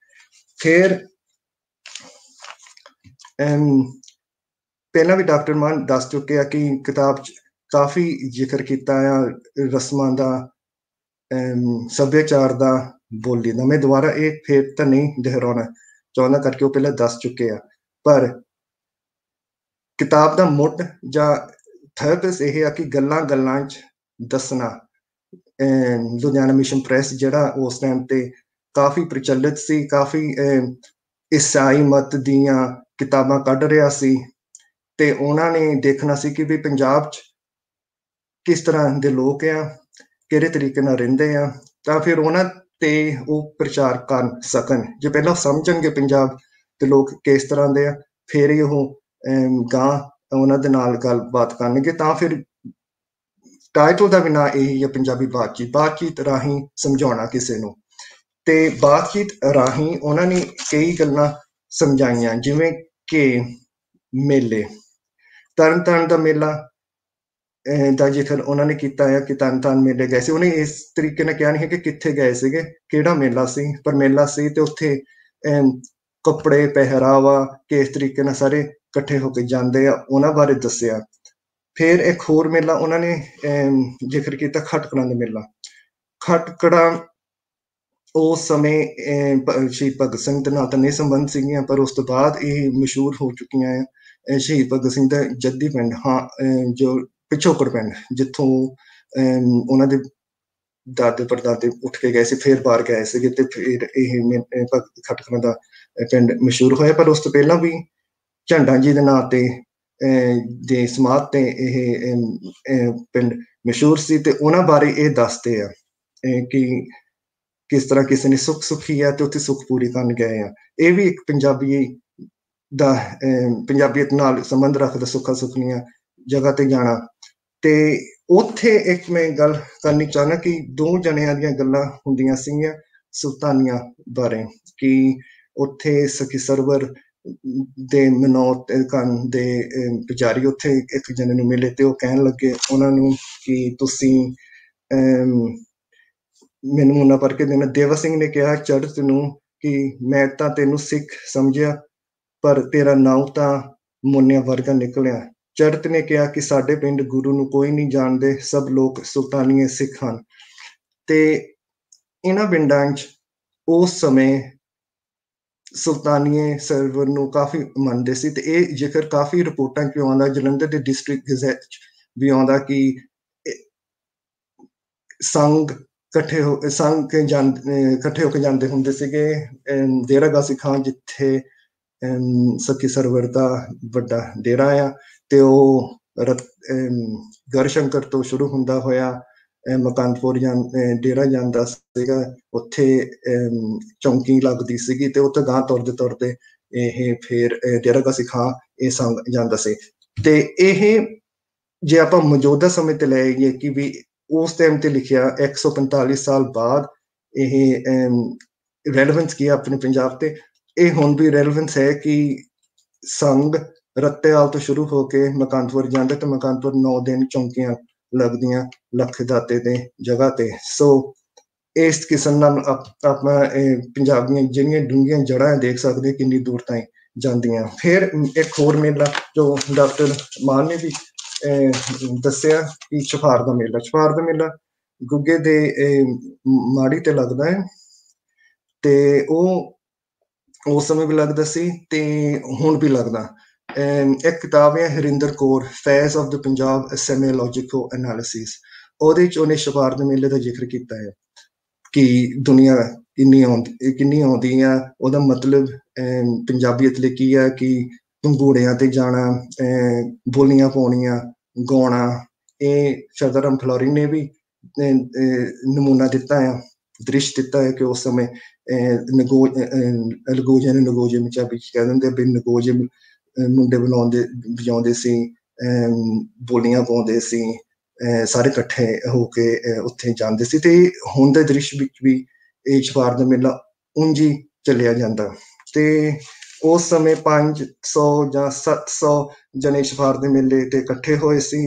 ਫਿਰ ਪਹਿਲਾਂ ਵੀ ਡਾਕਟਰ ਮਾਨ ਦੱਸ ਚੁੱਕੇ ਆ ਕਿ ਕਿਤਾਬ 'ਚ ਕਾਫੀ ਜ਼ਿਕਰ ਕੀਤਾ ਆ ਰਸਮਾਂ ਦਾ, ਸੱਭਿਆਚਾਰ ਦਾ, ਬੋਲੀ ਦਾ। ਮੈਂ ਦੁਬਾਰਾ ਇਹ ਫਿਰ ਤਾਂ ਨਹੀਂ ਦੁਹਰਾਉਣਾ ਚਾਹੁੰਦਾ, ਕਰਕੇ ਉਹ ਪਹਿਲਾਂ ਦੱਸ ਚੁੱਕੇ ਆ। ਪਰ ਕਿਤਾਬ ਦਾ ਮੁੱਢ ਜਾਂ ਥਰਪਸ ਇਹ ਆ ਕਿ ਗੱਲਾਂ 'ਚ ਦੱਸਣਾ। ਲੁਧਿਆਣਾ ਮਿਸ਼ਨ ਪ੍ਰੈਸ ਜਿਹੜਾ ਉਸ ਟਾਈਮ ਤੇ ਕਾਫੀ ਪ੍ਰਚਲਿਤ ਸੀ, ਕਾਫੀ ਈਸਾਈ ਮਤ ਦੀਆਂ ਕਿਤਾਬਾਂ ਕੱਢ ਰਿਹਾ ਸੀ, ਤੇ ਉਹਨਾਂ ਨੇ ਦੇਖਣਾ ਸੀ ਕਿ ਵੀ ਪੰਜਾਬ 'ਚ ਕਿਸ ਤਰ੍ਹਾਂ ਦੇ ਲੋਕ ਆ, ਕਿਹੜੇ ਤਰੀਕੇ ਨਾਲ ਰਹਿੰਦੇ ਆ, ਤਾਂ ਫਿਰ ਉਹਨਾਂ ਤੇ ਉਹ ਪ੍ਰਚਾਰ ਕਰ ਸਕਣ। ਜੇ ਪਹਿਲਾਂ ਸਮਝਣਗੇ ਪੰਜਾਬ ਦੇ ਲੋਕ ਕਿਸ ਤਰ੍ਹਾਂ ਦੇ ਆ, ਫਿਰ ਹੀ ਉਹ ਗਾਂ ਉਹਨਾਂ ਦੇ ਨਾਲ ਗੱਲਬਾਤ ਕਰਨਗੇ। ਤਾਂ ਫਿਰ ਟਾਈਟਲ ਦਾ ਵੀ ਨਾਂ ਇਹੀ ਹੈ, ਪੰਜਾਬੀ ਬਾਤਚੀਤ ਰਾਹੀਂ ਸਮਝਾਉਣਾ ਕਿਸੇ ਨੂੰ। ਤੇ ਬਾਤਚੀਤ ਰਾਹੀਂ ਉਹਨਾਂ ਨੇ ਕਈ ਗੱਲਾਂ ਸਮਝਾਈਆਂ, ਜਿਵੇਂ ਕਿ ਮੇਲੇ, ਤਰਨਤਾਰਨ ਦਾ ਮੇਲਾ ਦਾ ਜ਼ਿਕਰ ਉਹਨਾਂ ਨੇ ਕੀਤਾ ਹੈ ਕਿ ਤਰਨਤਾਰਨ ਮੇਲੇ ਗਏ ਸੀ। ਉਹਨੇ ਇਸ ਤਰੀਕੇ ਨਾਲ ਕਿਹਾ ਨਹੀਂ ਹੈ ਕਿ ਕਿੱਥੇ ਗਏ ਸੀਗੇ, ਕਿਹੜਾ ਮੇਲਾ ਸੀ, ਪਰ ਮੇਲਾ ਸੀ। ਤੇ ਉੱਥੇ ਕੱਪੜੇ, ਪਹਿਰਾਵਾ ਕਿਸ ਤਰੀਕੇ ਨਾਲ ਸਾਰੇ ਇਕੱਠੇ ਹੋ ਕੇ ਜਾਂਦੇ ਆ, ਉਹਨਾਂ ਬਾਰੇ ਦੱਸਿਆ। ਫਿਰ ਇੱਕ ਹੋਰ ਮੇਲਾ ਉਹਨਾਂ ਨੇ ਜ਼ਿਕਰ ਕੀਤਾ, ਖਟਕੜਾਂ ਦਾ ਮੇਲਾ। ਖਟਕੜਾਂ ਉਸ ਸਮੇਂ ਸ਼ਹੀਦ ਭਗਤ ਸਿੰਘ ਦੇ ਨਾਲ ਤਾਂ ਨਹੀਂ ਸੰਬੰਧ ਸੀਗੀਆਂ, ਪਰ ਉਸ ਤੋਂ ਬਾਅਦ ਇਹ ਮਸ਼ਹੂਰ ਹੋ ਚੁੱਕੀਆਂ ਆ। ਸ਼ਹੀਦ ਭਗਤ ਸਿੰਘ ਦਾ ਜੱਦੀ ਪਿੰਡ, ਜੋ ਪਿਛੋਕੜ ਪਿੰਡ, ਜਿੱਥੋਂ ਉਹਨਾਂ ਦੇ ਦਾਦੇ ਪੜਦਾਦੇ ਉੱਠ ਕੇ ਗਏ ਸੀ, ਫਿਰ ਬਾਹਰ ਗਏ ਸੀਗੇ, ਤੇ ਫਿਰ ਇਹ ਖਟਕੜਾਂ ਦਾ ਪਿੰਡ ਮਸ਼ਹੂਰ ਹੋਇਆ। ਪਰ ਉਸ ਤੋਂ ਪਹਿਲਾਂ ਵੀ ਝੰਡਾ ਜੀ ਦੇ ਨਾਂ ਤੇ ਦੇ ਸਮਾਧ ਤੇ ਇਹ ਪਿੰਡ ਮਸ਼ਹੂਰ ਸੀ, ਤੇ ਉਹਨਾਂ ਬਾਰੇ ਇਹ ਦੱਸਦੇ ਆ ਕਿ ਕਿਸ ਤਰ੍ਹਾਂ ਕਿਸੇ ਨੇ ਸੁੱਖ ਸੁੱਖੀ ਆ ਤੇ ਉੱਥੇ ਸੁੱਖ ਪੂਰੀ ਕਰਨ ਗਏ ਆ। ਇਹ ਵੀ ਇੱਕ ਪੰਜਾਬੀ ਦਾ ਪੰਜਾਬੀਅਤ ਨਾਲ ਸੰਬੰਧ ਰੱਖਦਾ, ਸੁੱਖਾ ਸੁੱਖੀਆਂ ਜਗ੍ਹਾ ਤੇ ਜਾਣਾ। ਤੇ ਉੱਥੇ ਇੱਕ ਮੈਂ ਗੱਲ ਕਰਨੀ ਚਾਹੁੰਦਾ ਕਿ ਦੋ ਜਣਿਆਂ ਦੀਆਂ ਗੱਲਾਂ ਹੁੰਦੀਆਂ ਸੀਗੀਆਂ ਸੁਲਤਾਨੀਆਂ ਬਾਰੇ, ਕਿ ਉੱਥੇ ਸਖੀ ਸਰਵਰ ਦੇ ਮਨੋਤ ਕੰਨ ਦੇ ਪੁਜਾਰੀ ਉੱਥੇ ਇੱਕ ਜਣੇ ਨੂੰ ਮਿਲੇ ਤੇ ਉਹ ਕਹਿਣ ਲੱਗੇ ਉਹਨਾਂ ਨੂੰ ਕਿ ਤੁਸੀਂ ਮੈਨੂੰ ਮੁੰਨਾ ਭਰ ਕੇ ਦੇਣਾ। ਦੇਵਾ ਸਿੰਘ ਨੇ ਕਿਹਾ ਚੜ੍ਹਤ ਨੂੰ ਕਿ ਮੈਂ ਤਾਂ ਤੈਨੂੰ ਸਿੱਖ ਸਮਝਿਆ, ਪਰ ਤੇਰਾ ਨਾਮ ਤਾਂ ਮੁੰਨਿਆ ਵਰਗਾ ਨਿਕਲਿਆ। ਚੜ੍ਹਤ ਨੇ ਕਿਹਾ ਕਿ ਸਾਡੇ ਪਿੰਡ ਗੁਰੂ ਨੂੰ ਕੋਈ ਨਹੀਂ ਜਾਣਦੇ, ਸਭ ਲੋਕ ਸੁਲਤਾਨੀਏ ਸਿੱਖ ਹਨ। ਤੇ ਇਹਨਾਂ ਪਿੰਡਾਂ 'ਚ ਉਸ ਸਮੇਂ ਸੁਲਤਾਨੀਏ ਸਰਵਰ ਨੂੰ ਕਾਫੀ ਮੰਨਦੇ ਸੀ, ਤੇ ਇਹ ਜ਼ਿਕਰ ਕਾਫੀ ਰਿਪੋਰਟਾਂ 'ਚ ਆਉਂਦਾ, ਜਲੰਧਰ ਦੇ ਡਿਸਟ੍ਰਿਕਟ ਗਜ਼ਟ 'ਚ ਵੀ ਆਉਂਦਾ ਕਿ ਸੰਘ ਇਕੱਠੇ ਹੋ ਕੇ ਜਾਂਦੇ ਹੁੰਦੇ ਸੀਗੇ ਡੇਰਾ ਗਾਸੀ ਖਾਂ, ਜਿੱਥੇ ਸਖੀ ਸਰਵਰ ਦਾ ਵੱਡਾ ਡੇਰਾ ਆ, ਤੇ ਉਹ ਗੜਸ਼ੰਕਰ ਤੋਂ ਸ਼ੁਰੂ ਹੁੰਦਾ ਹੋਇਆ ਮਕੰਦਪੁਰ ਡੇਰਾ ਜਾਂਦਾ ਸੀਗਾ। ਉੱਥੇ ਚੌਂਕੀ ਲੱਗਦੀ ਸੀਗੀ ਤੇ ਉੱਥੇ ਗਾਂ ਤੁਰਦੇ ਇਹ ਫਿਰ ਡੇਰਾ ਗਾਸੀ ਖਾਂ ਇਹ ਸੰਗ ਜਾਂਦਾ ਸੀ। ਤੇ ਇਹ ਜੇ ਆਪਾਂ ਮੌਜੂਦਾ ਸਮੇਂ ਤੇ ਲੈ ਆਈਏ ਕਿ ਵੀ ਉਸ ਟਾਈਮ ਤੇ ਲਿਖਿਆ 145 ਸਾਲ ਬਾਅਦ ਇਹ ਰੈਲੇਵੈਂਸ ਕੀ ਆਪਣੇ ਪੰਜਾਬ ਤੇ, ਇਹ ਹੁਣ ਵੀ ਰੈਲੇਵੈਂਸ ਹੈ ਕਿ ਸੰਗ ਰੱਤੇਵਾਲ ਤੋਂ ਸ਼ੁਰੂ ਹੋ ਕੇ ਮਕੰਦਪੁਰ ਜਾਂਦਾ ਤੇ ਮਕੰਦਪੁਰ 9 ਦਿਨ ਚੌਂਕੀਆਂ ਲੱਗਦੀਆਂ ਲੱਖ ਦਾਤੇ ਦੇ ਜਗ੍ਹਾ ਤੇ। ਸੋ ਇਸ ਕਿਸਮ ਨਾਲ ਆਪਾਂ ਪੰਜਾਬੀਆਂ ਜਿਹੜੀਆਂ ਡੂੰਘੀਆਂ ਜੜ੍ਹਾਂ ਦੇਖ ਸਕਦੇ ਕਿੰਨੀ ਦੂਰ ਤਾਈਂ ਜਾਂਦੀਆਂ। ਫਿਰ ਇੱਕ ਹੋਰ ਮੇਲਾ ਜੋ ਡਾਕਟਰ ਮਾਨ ਨੇ ਵੀ ਦੱਸਿਆ ਕਿ ਛਪਾਰ ਦਾ ਮੇਲਾ ਗੁੱਗੇ ਦੇ ਮਾੜੀ ਤੇ ਲੱਗਦਾ ਹੈ, ਤੇ ਉਹ ਉਸ ਸਮੇਂ ਵੀ ਲੱਗਦਾ ਸੀ ਤੇ ਹੁਣ ਵੀ ਲੱਗਦਾ। ਇੱਕ ਕਿਤਾਬ ਹੈ Harinder Kaur phase of the Punjab semiological analysis, ਉਹਦੇ 'ਚ ਉਹਨੇ ਛਪਾਰ ਦੇ ਮੇਲੇ ਦਾ ਜ਼ਿਕਰ ਕੀਤਾ ਹੈ ਕਿ ਦੁਨੀਆ ਕਿੰਨੀ ਆਉਂਦੀ ਆ, ਉਹਦਾ ਮਤਲਬ ਪੰਜਾਬੀਅਤ ਲਈ ਕੀ ਆ ਕਿ ਘੂੜਿਆਂ ਤੇ ਜਾਣਾ, ਬੋਲੀਆਂ ਪਾਉਣੀਆਂ, ਗਾਉਣਾ। ਇਹ ਸਰਦਾਰ ਫਲੋਰੀ ਨੇ ਵੀ ਨਮੂਨਾ ਦਿੱਤਾ ਆ, ਦ੍ਰਿਸ਼ ਦਿੱਤਾ ਹੈ ਕਿ ਉਸ ਸਮੇਂ ਅਲਗੋਜੇ ਪੰਜਾਬੀ 'ਚ ਕਹਿ ਦਿੰਦੇ ਵੀ ਨਗੋਜੇ ਮੁੰਡੇ ਵਜਾਉਂਦੇ ਸੀ, ਬੋਲੀਆਂ ਪਾਉਂਦੇ ਸੀ, ਸਾਰੇ ਇਕੱਠੇ ਹੋ ਕੇ ਉੱਥੇ ਜਾਂਦੇ ਸੀ। ਤੇ ਹੁਣ ਦੇ ਦ੍ਰਿਸ਼ ਵਿੱਚ ਵੀ ਇਹ ਛਪਾਰ ਦਾ ਮੇਲਾ ਉਂਝ ਹੀ ਚੱਲਿਆ ਜਾਂਦਾ। ਤੇ ਉਸ ਸਮੇਂ 500 ਜਾਂ 700 ਜਣੇ ਛਪਾਰ ਦੇ ਮੇਲੇ ਤੇ ਇਕੱਠੇ ਹੋਏ ਸੀ।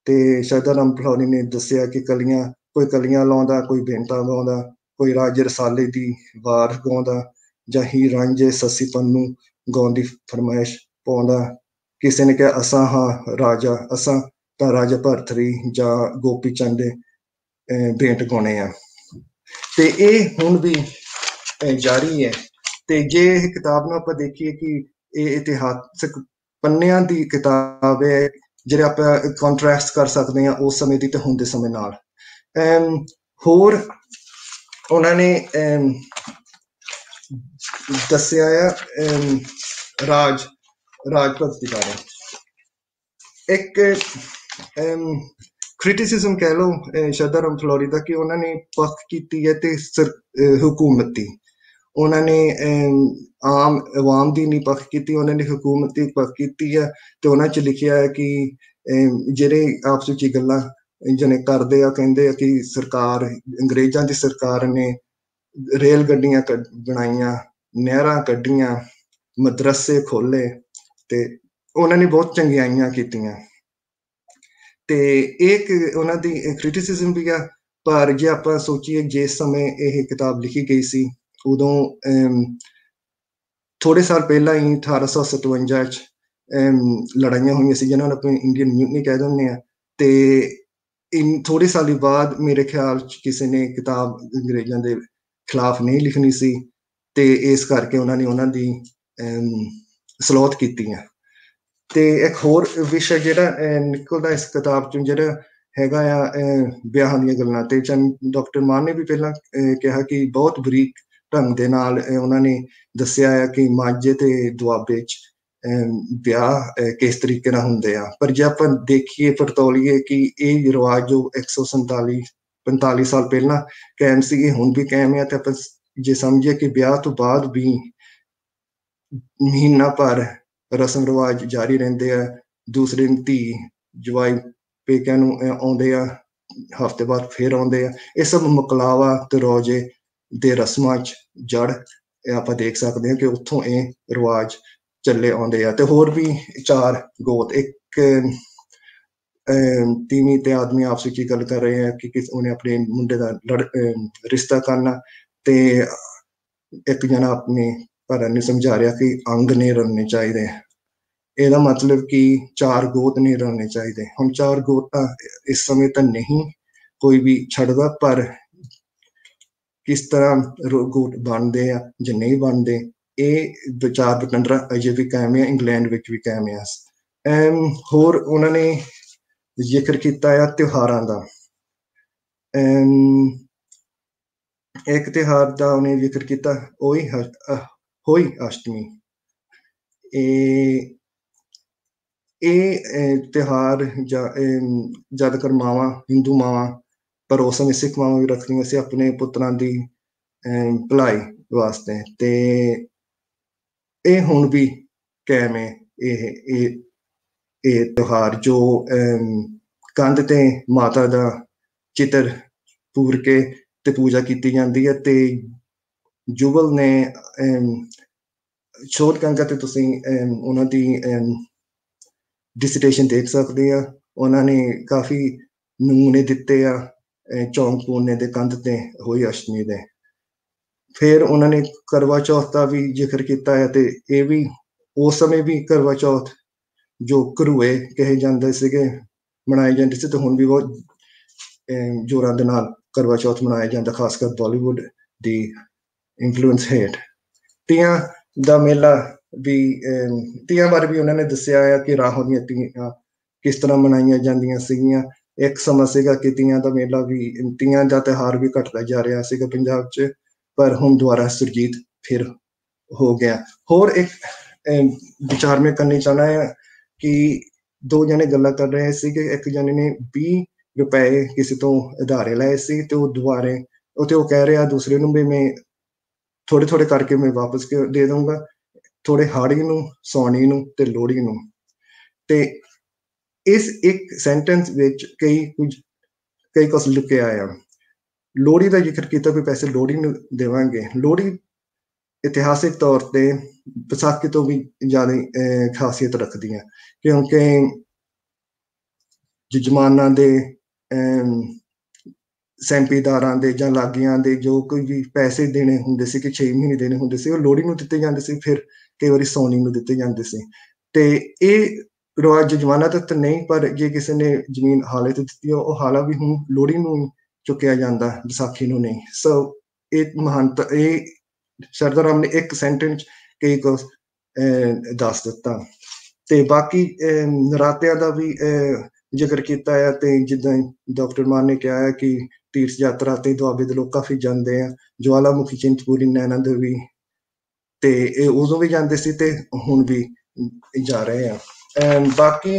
ਤੇ ਸਰਦਾਰ ਫਲੋਰੀ ਨੇ ਦੱਸਿਆ ਕਿ ਕੋਈ ਕਲੀਆਂ ਲਾਉਂਦਾ, ਕੋਈ ਬੇਨਤਾਂ ਗਾਉਂਦਾ, ਕੋਈ ਰਾਜੇ ਰਸਾਲੇ ਦੀ ਵਾਰ ਗਾਉਂਦਾ, ਜਾਂ ਹੀਰ ਰਾਂਝੇ ਸੱਸੀ ਪੰਨੂ ਗਾਉਣ ਦੀ ਫਰਮਾਇਸ਼ ਪਾਉਂਦਾ। ਕਿਸੇ ਨੇ ਕਿਹਾ ਅਸਾਂ ਹਾਂ ਰਾਜਾ, ਅਸਾਂ ਤਾਂ ਰਾਜਾ ਭਰਥਰੀ ਜਾਂ ਗੋਪੀ ਚੰਦ ਦੇ ਭੇਂਟ ਗਾਉਣੇ ਆ। ਤੇ ਇਹ ਹੁਣ ਵੀ ਜਾਰੀ ਹੈ। ਤੇ ਜੇ ਇਹ ਕਿਤਾਬ ਨੂੰ ਆਪਾਂ ਦੇਖੀਏ ਕਿ ਇਹ ਇਤਿਹਾਸਕ ਪੰਨਿਆਂ ਦੀ ਕਿਤਾਬ ਹੈ, ਜਿਹੜੇ ਆਪਾਂ ਕੰਟਰਾਸਟ ਕਰ ਸਕਦੇ ਹਾਂ ਉਸ ਸਮੇਂ ਦੀ ਤੇ ਹੁਣ ਦੇ ਸਮੇਂ ਨਾਲ। ਹੋਰ ਉਹਨਾਂ ਨੇ ਦੱਸਿਆ ਆ ਰਾਜ ਭਗਤੀ ਬਾਰੇ। ਇੱਕ ਕ੍ਰਿਟਿਸਿਜ਼ਮ ਕਹਿ ਲਓ ਸਰਦਾਰ ਫਲੋਰੀ ਦਾ ਕਿ ਉਹਨਾਂ ਨੇ ਪੱਖ ਕੀਤੀ ਹੈ ਤੇ ਹਕੂਮਤੀ, ਉਹਨਾਂ ਨੇ ਆਮ ਆਵਾਮ ਦੀ ਨਹੀਂ ਪੱਖ ਕੀਤੀ, ਉਹਨਾਂ ਨੇ ਹਕੂਮਤੀ ਪੱਖ ਕੀਤੀ ਹੈ। ਤੇ ਉਹਨਾਂ 'ਚ ਲਿਖਿਆ ਹੈ ਕਿ ਜਿਹੜੇ ਆਪਸ ਵਿੱਚ ਗੱਲਾਂ ਜਣੇ ਕਰਦੇ ਆ, ਕਹਿੰਦੇ ਆ ਕਿ ਸਰਕਾਰ, ਅੰਗਰੇਜ਼ਾਂ ਦੀ ਸਰਕਾਰ ਨੇ ਰੇਲ ਗੱਡੀਆਂ ਬਣਾਈਆਂ, ਨਹਿਰਾਂ ਕੱਢੀਆਂ, ਮਦਰਸੇ ਖੋਲੇ, ਤੇ ਉਹਨਾਂ ਨੇ ਬਹੁਤ ਚੰਗਿਆਈਆਂ ਕੀਤੀਆਂ। ਤੇ ਇਹ ਉਹਨਾਂ ਦੀ ਕ੍ਰਿਟਿਸਿਜ਼ਮ ਵੀ ਆ। ਪਰ ਜੇ ਆਪਾਂ ਸੋਚੀਏ ਜਿਸ ਸਮੇਂ ਇਹ ਕਿਤਾਬ ਲਿਖੀ ਗਈ ਸੀ ਉਦੋਂ ਥੋੜੇ ਸਾਲ ਪਹਿਲਾਂ ਹੀ 1857 'ਚ ਲੜਾਈਆਂ ਹੋਈਆਂ ਸੀ, ਜਿਹਨਾਂ ਨੂੰ ਆਪਾਂ ਇੰਡੀਅਨ ਮਿਊਟਨੀ ਕਹਿ ਦਿੰਦੇ ਆ। ਤੇ ਥੋੜੇ ਸਾਲ ਬਾਅਦ ਮੇਰੇ ਖਿਆਲ 'ਚ ਕਿਸੇ ਨੇ ਕਿਤਾਬ ਅੰਗਰੇਜ਼ਾਂ ਦੇ ਖਿਲਾਫ ਨਹੀਂ ਲਿਖਣੀ ਸੀ, ਤੇ ਇਸ ਕਰਕੇ ਉਹਨਾਂ ਨੇ ਉਹਨਾਂ ਦੀ ਸਲੋਤ ਕੀਤੀ ਆ। ਤੇ ਇੱਕ ਹੋਰ ਵਿਸ਼ਾ ਜਿਹੜਾ ਨਿਕਲਦਾ ਇਸ ਕਿਤਾਬ 'ਚੋਂ ਜਿਹੜਾ ਹੈਗਾ ਆ ਵਿਆਹਾਂ ਦੀਆਂ ਗੱਲਾਂ, ਤੇ ਡਾਕਟਰ ਮਾਨ ਨੇ ਵੀ ਪਹਿਲਾਂ ਕਿਹਾ ਕਿ ਬਹੁਤ ਬਰੀਕ ਢੰਗ ਦੇ ਨਾਲ ਉਹਨਾਂ ਨੇ ਦੱਸਿਆ ਆ ਕਿ ਮਾਝੇ ਤੇ ਦੁਆਬੇ 'ਚ ਵਿਆਹ ਕਿਸ ਤਰੀਕੇ ਨਾਲ ਹੁੰਦੇ ਆ। ਪਰ ਜੇ ਆਪਾਂ ਦੇਖੀਏ ਪੜਤੋਲੀਏ ਕਿ ਇਹ ਰਿਵਾਜ ਜੋ 145 ਸਾਲ ਪਹਿਲਾਂ ਕਾਇਮ ਸੀਗੇ ਹੁਣ ਵੀ ਕਾਇਮ ਆ, ਤੇ ਆਪਾਂ ਜੇ ਸਮਝੀਏ ਕਿ ਵਿਆਹ ਤੋਂ ਬਾਅਦ ਵੀ ਮਹੀਨਾ ਭਰ ਰਸਮ ਰਿਵਾਜ ਜਾਰੀ ਰਹਿੰਦੇ ਆ। ਦੂਸਰੇ ਦਿਨ ਧੀ ਜਵਾਈ ਪੇਕਿਆਂ ਨੂੰ ਆਉਂਦੇ ਆ, ਹਫ਼ਤੇ ਬਾਅਦ ਫਿਰ ਆਉਂਦੇ ਆ। ਇਹ ਸਭ ਮਕਲਾਵਾ ਤੇ ਰੋਜੇ ਦੇ ਰਸਮਾਂ 'ਚ ਜੜ ਆਪਾਂ ਦੇਖ ਸਕਦੇ ਹਾਂ ਕਿ ਉੱਥੋਂ ਇਹ ਰਿਵਾਜ ਚੱਲੇ ਆਉਂਦੇ ਆ। ਤੇ ਹੋਰ ਵੀ 4 ਗੋਤ, ਇੱਕ ਤੀਵੀਂ ਤੇ ਆਦਮੀ ਆਪਸ ਵਿੱਚ ਗੱਲ ਕਰ ਰਹੇ ਆ ਕਿ ਉਹਨੇ ਆਪਣੇ ਮੁੰਡੇ ਦਾ ਰਿਸ਼ਤਾ ਕਰਨਾ, ਤੇ ਇੱਕ ਜਣਾ ਆਪਣੇ ਭਰਨ ਨੂੰ ਸਮਝਾ ਰਿਹਾ ਕਿ ਅੰਗ ਨਹੀਂ ਰਲਣੇ ਚਾਹੀਦੇ। ਇਹਦਾ ਮਤਲਬ ਕਿ 4 ਗੋਤ ਨਹੀਂ ਰਲਣੇ ਚਾਹੀਦੇ। ਹੁਣ 4 ਗੋਤ ਤਾਂ ਇਸ ਸਮੇਂ ਤਾਂ ਨਹੀਂ ਕੋਈ ਵੀ ਛੱਡਦਾ, ਪਰ ਕਿਸ ਤਰ੍ਹਾਂ ਗੋਤ ਬਣਦੇ ਆ ਜਾਂ ਨਹੀਂ ਬਣਦੇ, ਇਹ ਵਿਚਾਰ ਵਟਾਂਦਰਾ ਅਜੇ ਵੀ ਕਾਇਮ ਆ, ਇੰਗਲੈਂਡ ਵਿੱਚ ਵੀ ਕਾਇਮ ਆ। ਹੋਰ ਉਹਨਾਂ ਨੇ ਜ਼ਿਕਰ ਕੀਤਾ ਆ ਤਿਉਹਾਰਾਂ ਦਾ। ਇੱਕ ਤਿਉਹਾਰ ਦਾ ਉਹਨੇ ਜ਼ਿਕਰ ਕੀਤਾ ਹੋਈ ਅਸ਼ਟਮੀ। ਇਹ ਤਿਉਹਾਰ ਜ਼ਿਆਦਾਤਰ ਮਾਵਾਂ, ਹਿੰਦੂ ਮਾਵਾਂ, ਪਰ ਉਸ ਸਮੇਂ ਸਿੱਖ ਮਾਵਾਂ ਵੀ ਰੱਖਦੀਆਂ ਸੀ ਆਪਣੇ ਪੁੱਤਰਾਂ ਦੀ ਭਲਾਈ ਵਾਸਤੇ, ਤੇ ਇਹ ਹੁਣ ਵੀ ਕਾਇਮ ਹੈ। ਇਹ ਤਿਉਹਾਰ ਜੋ ਕੰਧ ਤੇ ਮਾਤਾ ਦਾ ਚਿੱਤਰ ਪੂਰ ਕੇ ਤੇ ਪੂਜਾ ਕੀਤੀ ਜਾਂਦੀ ਹੈ। ਤੇ ਜੁਗਲ ਨੇ ਸ਼ੋਧਗੰਗਾ ਤੇ ਤੁਸੀਂ ਉਹਨਾਂ ਦੀ ਡਿਸਰਟੇਸ਼ਨ ਦੇਖ ਸਕਦੇ ਆ। ਉਹਨਾਂ ਨੇ ਕਾਫੀ ਨਮੂਨੇ ਦਿੱਤੇ ਆ ਚੌਂਕ ਪੂਰਨੇ ਦੇ ਕੰਧ ਤੇ ਹੋਈ ਅਸ਼ਟਮੀ ਦੇ। ਫਿਰ ਉਹਨਾਂ ਨੇ ਕਰਵਾ ਚੌਥ ਦਾ ਵੀ ਜ਼ਿਕਰ ਕੀਤਾ ਹੈ, ਤੇ ਇਹ ਵੀ ਉਸ ਸਮੇਂ ਵੀ ਕਰਵਾ ਚੌਥ ਜੋ ਘਰੂਏ ਕਹੇ ਜਾਂਦੇ ਸੀਗੇ ਮਨਾਏ ਜਾਂਦੇ ਸੀ, ਤੇ ਹੁਣ ਵੀ ਬਹੁਤ ਜ਼ੋਰਾਂ ਦੇ ਨਾਲ ਕਰਵਾ ਚੌਥ ਮਨਾਇਆ ਜਾਂਦਾ, ਖਾਸ ਕਰ ਬਾਲੀਵੁੱਡ ਦੀ ਇਨਫਲੂਐਂਸ ਹੇਠ। ਤੀਆਂ ਦਾ ਮੇਲਾ ਵੀ, ਤੀਆਂ ਬਾਰੇ ਵੀ ਉਹਨਾਂ ਨੇ ਦੱਸਿਆ ਆ ਕਿ ਰਾਹੋਂ ਦੀਆਂ ਤੀਆਂ ਕਿਸ ਤਰ੍ਹਾਂ ਮਨਾਈਆਂ ਜਾਂਦੀਆਂ ਸੀਗੀਆਂ। ਇੱਕ ਸਮਾਂ ਸੀਗਾ ਕਿ ਤੀਆਂ ਦਾ ਮੇਲਾ ਵੀ, ਤੀਆਂ ਦਾ ਤਿਉਹਾਰ ਵੀ ਘਟਦਾ ਜਾ ਰਿਹਾ ਸੀਗਾ ਪੰਜਾਬ 'ਚ, ਪਰ ਹੁਣ ਦੁਬਾਰਾ ਸੁਰਜੀਤ ਫਿਰ ਹੋ ਗਿਆ। ਹੋਰ ਇੱਕ ਵਿਚਾਰ ਮੈਂ ਕਰਨੀ ਚਾਹੁੰਦਾ ਹਾਂ ਕਿ 2 ਜਣੇ ਗੱਲਾਂ ਕਰ ਰਹੇ ਸੀਗੇ। ਇੱਕ ਜਣੇ ਨੇ 20 ਰੁਪਏ ਕਿਸੇ ਤੋਂ ਉਧਾਰੇ ਲਏ ਸੀ, ਤੇ ਉਹ ਦੁਬਾਰੇ ਉਹ ਕਹਿ ਰਿਹਾ ਦੂਸਰੇ ਨੂੰ ਵੀ ਮੈਂ ਥੋੜੇ ਕਰਕੇ ਮੈਂ ਵਾਪਸ ਦੇ ਦਊਂਗਾ, ਥੋੜੇ ਹਾੜੀ ਨੂੰ, ਸੌਣੀ ਨੂੰ ਤੇ ਲੋਹੜੀ ਨੂੰ। ਤੇ ਇਸ ਇੱਕ ਸੈਂਟੈਂਸ ਵਿੱਚ ਕਈ ਕੁਝ ਲੁਕਿਆ ਆ। ਲੋਹੜੀ ਦਾ ਜ਼ਿਕਰ ਕੀਤਾ, ਕੋਈ ਪੈਸੇ ਲੋਹੜੀ ਨੂੰ ਦੇਵਾਂਗੇ। ਲੋਹੜੀ ਇਤਿਹਾਸਿਕ ਤੌਰ ਤੇ ਵਿਸਾਖੀ ਤੋਂ ਵੀ ਜ਼ਿਆਦਾ ਖਾਸੀਅਤ ਰੱਖਦੀ ਹੈ, ਕਿਉਂਕਿ ਜਜਮਾਨਾਂ ਦੇ, ਸੈਂਪੀਦਾਰਾਂ ਦੇ ਜਾਂ ਲਾਗੀਆਂ ਦੇ ਜੋ ਕੋਈ ਵੀ ਪੈਸੇ ਦੇਣੇ ਹੁੰਦੇ ਸੀ ਕਿ 6 ਮਹੀਨੇ ਦੇਣੇ ਹੁੰਦੇ ਸੀ, ਉਹ ਲੋਹੜੀ ਨੂੰ ਦਿੱਤੇ ਜਾਂਦੇ ਸੀ, ਫਿਰ ਕਈ ਵਾਰੀ ਸੌਣੀ ਨੂੰ ਦਿੱਤੇ ਜਾਂਦੇ ਸੀ। ਤੇ ਇਹ ਰਿਵਾਜ ਜਜਮਾਨਾਂ ਤੱਕ ਨਹੀਂ, ਪਰ ਜੇ ਕਿਸੇ ਨੇ ਜ਼ਮੀਨ ਹਾਲੇ ਤੇ ਦਿੱਤੀ ਉਹ ਹਾਲਾ ਵੀ ਹੁਣ ਲੋਹੜੀ ਨੂੰ ਚੁੱਕਿਆ ਜਾਂਦਾ, ਵਿਸਾਖੀ ਨੂੰ ਨਹੀਂ। ਸੋ ਇਹ ਮਹਾਨਤਾ, ਇਹ ਸਰਦਾਰ ਰਾਮ ਨੇ ਇੱਕ ਸੈਂਟੈਂਸ ਕਈ ਕੁਝ ਦੱਸ ਦਿੱਤਾ। ਤੇ ਬਾਕੀ ਨਰਾਤਿਆਂ ਦਾ ਵੀ ਜ਼ਿਕਰ ਕੀਤਾ ਹੈ, ਤੇ ਜਿੱਦਾਂ ਡਾਕਟਰ ਮਾਨ ਨੇ ਕਿਹਾ ਹੈ ਕਿ ਤੀਰਥ ਯਾਤਰਾ ਤੇ ਦੁਆਬੇ ਦੇ ਲੋਕ ਕਾਫੀ ਜਾਂਦੇ ਆ, ਜਵਾਲਾਮੁਖੀ, ਚਿੰਤਪੁਰਨੀ, ਨੈਣਾ ਦੇਵੀ, ਤੇ ਇਹ ਉਦੋਂ ਵੀ ਜਾਂਦੇ ਸੀ ਤੇ ਹੁਣ ਵੀ ਜਾ ਰਹੇ ਆ। ਬਾਕੀ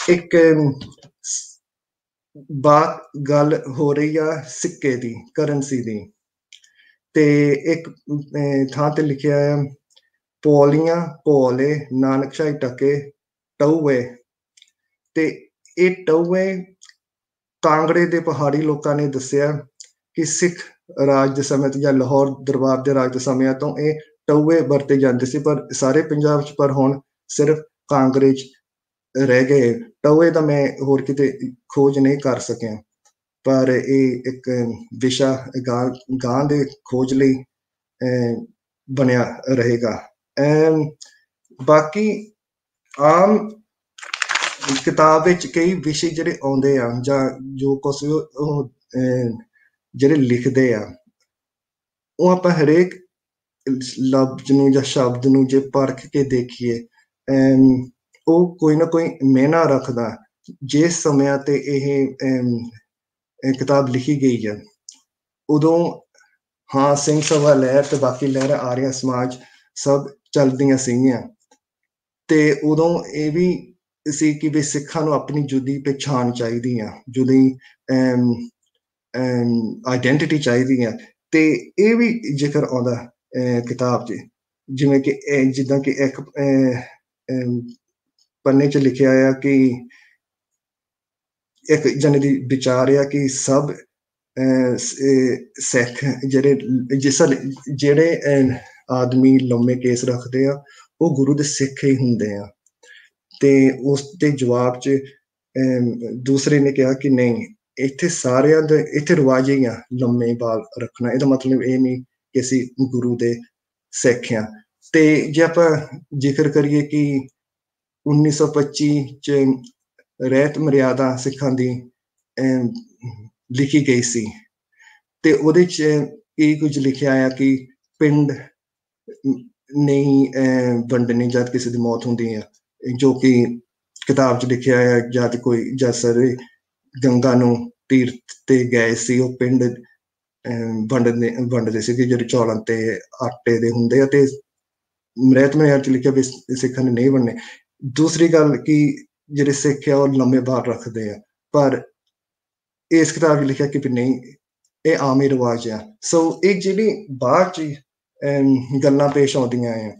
ਇੱਕ ਗੱਲ ਹੋ ਰਹੀ ਆ ਸਿੱਕੇ ਦੀ, ਕਰੰਸੀ ਦੀ, ਤੇ ਇੱਕ ਥਾਂ ਤੇ ਲਿਖਿਆ ਹੈ ਪੌਲੀਆਂ ਭੋਲੇ ਨਾਨਕ ਸ਼ਾਹੀ ਟਕੇ ਟਊਏ। ਤੇ ਇਹ ਟਊਏ ਕਾਂਗੜੇ ਦੇ ਪਹਾੜੀ ਲੋਕਾਂ ਨੇ ਦੱਸਿਆ ਕਿ ਸਿੱਖ ਰਾਜ ਦੇ ਸਮੇਂ ਤੋਂ ਜਾਂ ਲਾਹੌਰ ਦਰਬਾਰ ਦੇ ਰਾਜ ਦੇ ਸਮਿਆਂ ਤੋਂ ਇਹ ਟਊਏ ਵਰਤੇ ਜਾਂਦੇ ਸੀ, ਪਰ ਸਾਰੇ ਪੰਜਾਬ 'ਚ, ਪਰ ਹੁਣ ਸਿਰਫ ਕਾਂਗੜੇ 'ਚ ਰਹਿ ਗਏ। ਟਊਏ ਦਾ ਮੈਂ ਹੋਰ ਕਿਤੇ ਖੋਜ ਨਹੀਂ ਕਰ ਸਕਿਆ, ਪਰ ਇਹ ਇੱਕ ਵਿਸ਼ਾ ਗਾਂ ਦੇ ਖੋਜ ਲਈ ਬਣਿਆ ਰਹੇਗਾ। ਬਾਕੀ ਆਮ ਕਿਤਾਬ ਵਿੱਚ ਕਈ ਵਿਸ਼ੇ ਜਿਹੜੇ ਆਉਂਦੇ ਆ ਜਾਂ ਜੋ ਕੁਛ ਉਹ ਜਿਹੜੇ ਲਿਖਦੇ ਆ, ਉਹ ਆਪਾਂ ਹਰੇਕ ਲਫ਼ਜ਼ ਨੂੰ ਜਾਂ ਸ਼ਬਦ ਨੂੰ ਜੇ ਪਰਖ ਕੇ ਦੇਖੀਏ, ਉਹ ਕੋਈ ਨਾ ਕੋਈ ਮਿਹਨਾ ਰੱਖਦਾ। ਜਿਸ ਸਮਿਆਂ ਤੇ ਇਹ ਕਿਤਾਬ ਲਿਖੀ ਗਈ ਹੈ, ਉਦੋਂ ਹਾਂ ਸਿੰਘ ਸਭਾ ਲਹਿਰ ਤੇ ਬਾਕੀ ਲਹਿਰ ਆਰੀਆ ਸਮਾਜ ਸਭ ਚੱਲਦੀਆਂ ਸੀਗੀਆਂ। ਤੇ ਉਦੋਂ ਇਹ ਵੀ ਸੀ ਕਿ ਵੀ ਸਿੱਖਾਂ ਨੂੰ ਆਪਣੀ ਜੁਦੀ ਪਛਾਣ ਚਾਹੀਦੀ ਆ, ਜੁਦੀ ਆਈਡੈਂਟੀਟੀ ਚਾਹੀਦੀ ਆ। ਤੇ ਇਹ ਵੀ ਜ਼ਿਕਰ ਆਉਂਦਾ ਕਿਤਾਬ 'ਚ, ਜਿਵੇਂ ਕਿ ਜਿੱਦਾਂ ਕਿ ਇੱਕ ਪੰਨੇ 'ਚ ਲਿਖਿਆ ਆ ਕਿ ਇੱਕ ਜਣੇ ਦੀ ਵਿਚਾਰ ਆ ਕਿ ਸਭ ਸਿੱਖ ਜਿਹੜੇ ਆਦਮੀ ਲੰਮੇ ਕੇਸ ਰੱਖਦੇ ਆ ਉਹ ਗੁਰੂ ਦੇ ਸਿੱਖ ਹੀ ਹੁੰਦੇ ਆ। ਤੇ ਉਸ ਦੇ ਜਵਾਬ 'ਚ ਦੂਸਰੇ ਨੇ ਕਿਹਾ ਕਿ ਨਹੀਂ, ਇੱਥੇ ਸਾਰਿਆਂ ਦੇ ਇੱਥੇ ਰਿਵਾਜ ਹੀ ਆ ਲੰਮੇ ਬਾਲ ਰੱਖਣਾ, ਇਹਦਾ ਮਤਲਬ ਇਹ ਨਹੀਂ ਕਿ ਅਸੀਂ ਗੁਰੂ ਦੇ ਸਿੱਖ ਆ। ਤੇ ਜੇ ਆਪਾਂ ਜ਼ਿਕਰ ਕਰੀਏ ਕਿ 1925 'ਚ ਰਹਿਤ ਮਰਿਆਦਾ ਸਿੱਖਾਂ ਦੀ ਲਿਖੀ ਗਈ ਸੀ, ਤੇ ਉਹਦੇ 'ਚ ਇਹ ਕੁਝ ਲਿਖਿਆ ਆ ਕਿ ਪਿੰਡ ਨਹੀਂ ਵੰਡਣੇ ਜਦ ਕਿਸੇ ਦੀ ਮੌਤ ਹੁੰਦੀ ਆ, ਜੋ ਕਿ ਕਿਤਾਬ 'ਚ ਲਿਖਿਆ ਆ। ਜਦ ਸਾਰੇ ਗੰਗਾ ਨੂੰ ਤੀਰਥ ਤੇ ਗਏ ਸੀ, ਉਹ ਪਿੰਡ ਵੰਡਦੇ ਸੀਗੇ ਜਿਹੜੇ ਚੌਲਾਂ ਤੇ ਆਟੇ ਦੇ ਹੁੰਦੇ ਆ, ਤੇ ਰਹਿਤ ਮਰਿਆਦਾ 'ਚ ਲਿਖਿਆ ਵੀ ਸਿੱਖਾਂ ਨੇ ਨਹੀਂ ਵੰਡਣੇ। ਦੂਸਰੀ ਗੱਲ ਕਿ ਜਿਹੜੇ ਸਿੱਖ ਆ ਉਹ ਲੰਮੇ ਬਾਲ ਰੱਖਦੇ ਆ, ਪਰ ਇਸ ਕਿਤਾਬ 'ਚ ਲਿਖਿਆ ਕਿ ਵੀ ਨਹੀਂ, ਇਹ ਆਮ ਹੀ ਰਿਵਾਜ ਆ। ਸੋ ਇਹ ਜਿਹੜੀ ਬਾਅਦ 'ਚ ਗੱਲਾਂ ਪੇਸ਼ ਆਉਂਦੀਆਂ ਆ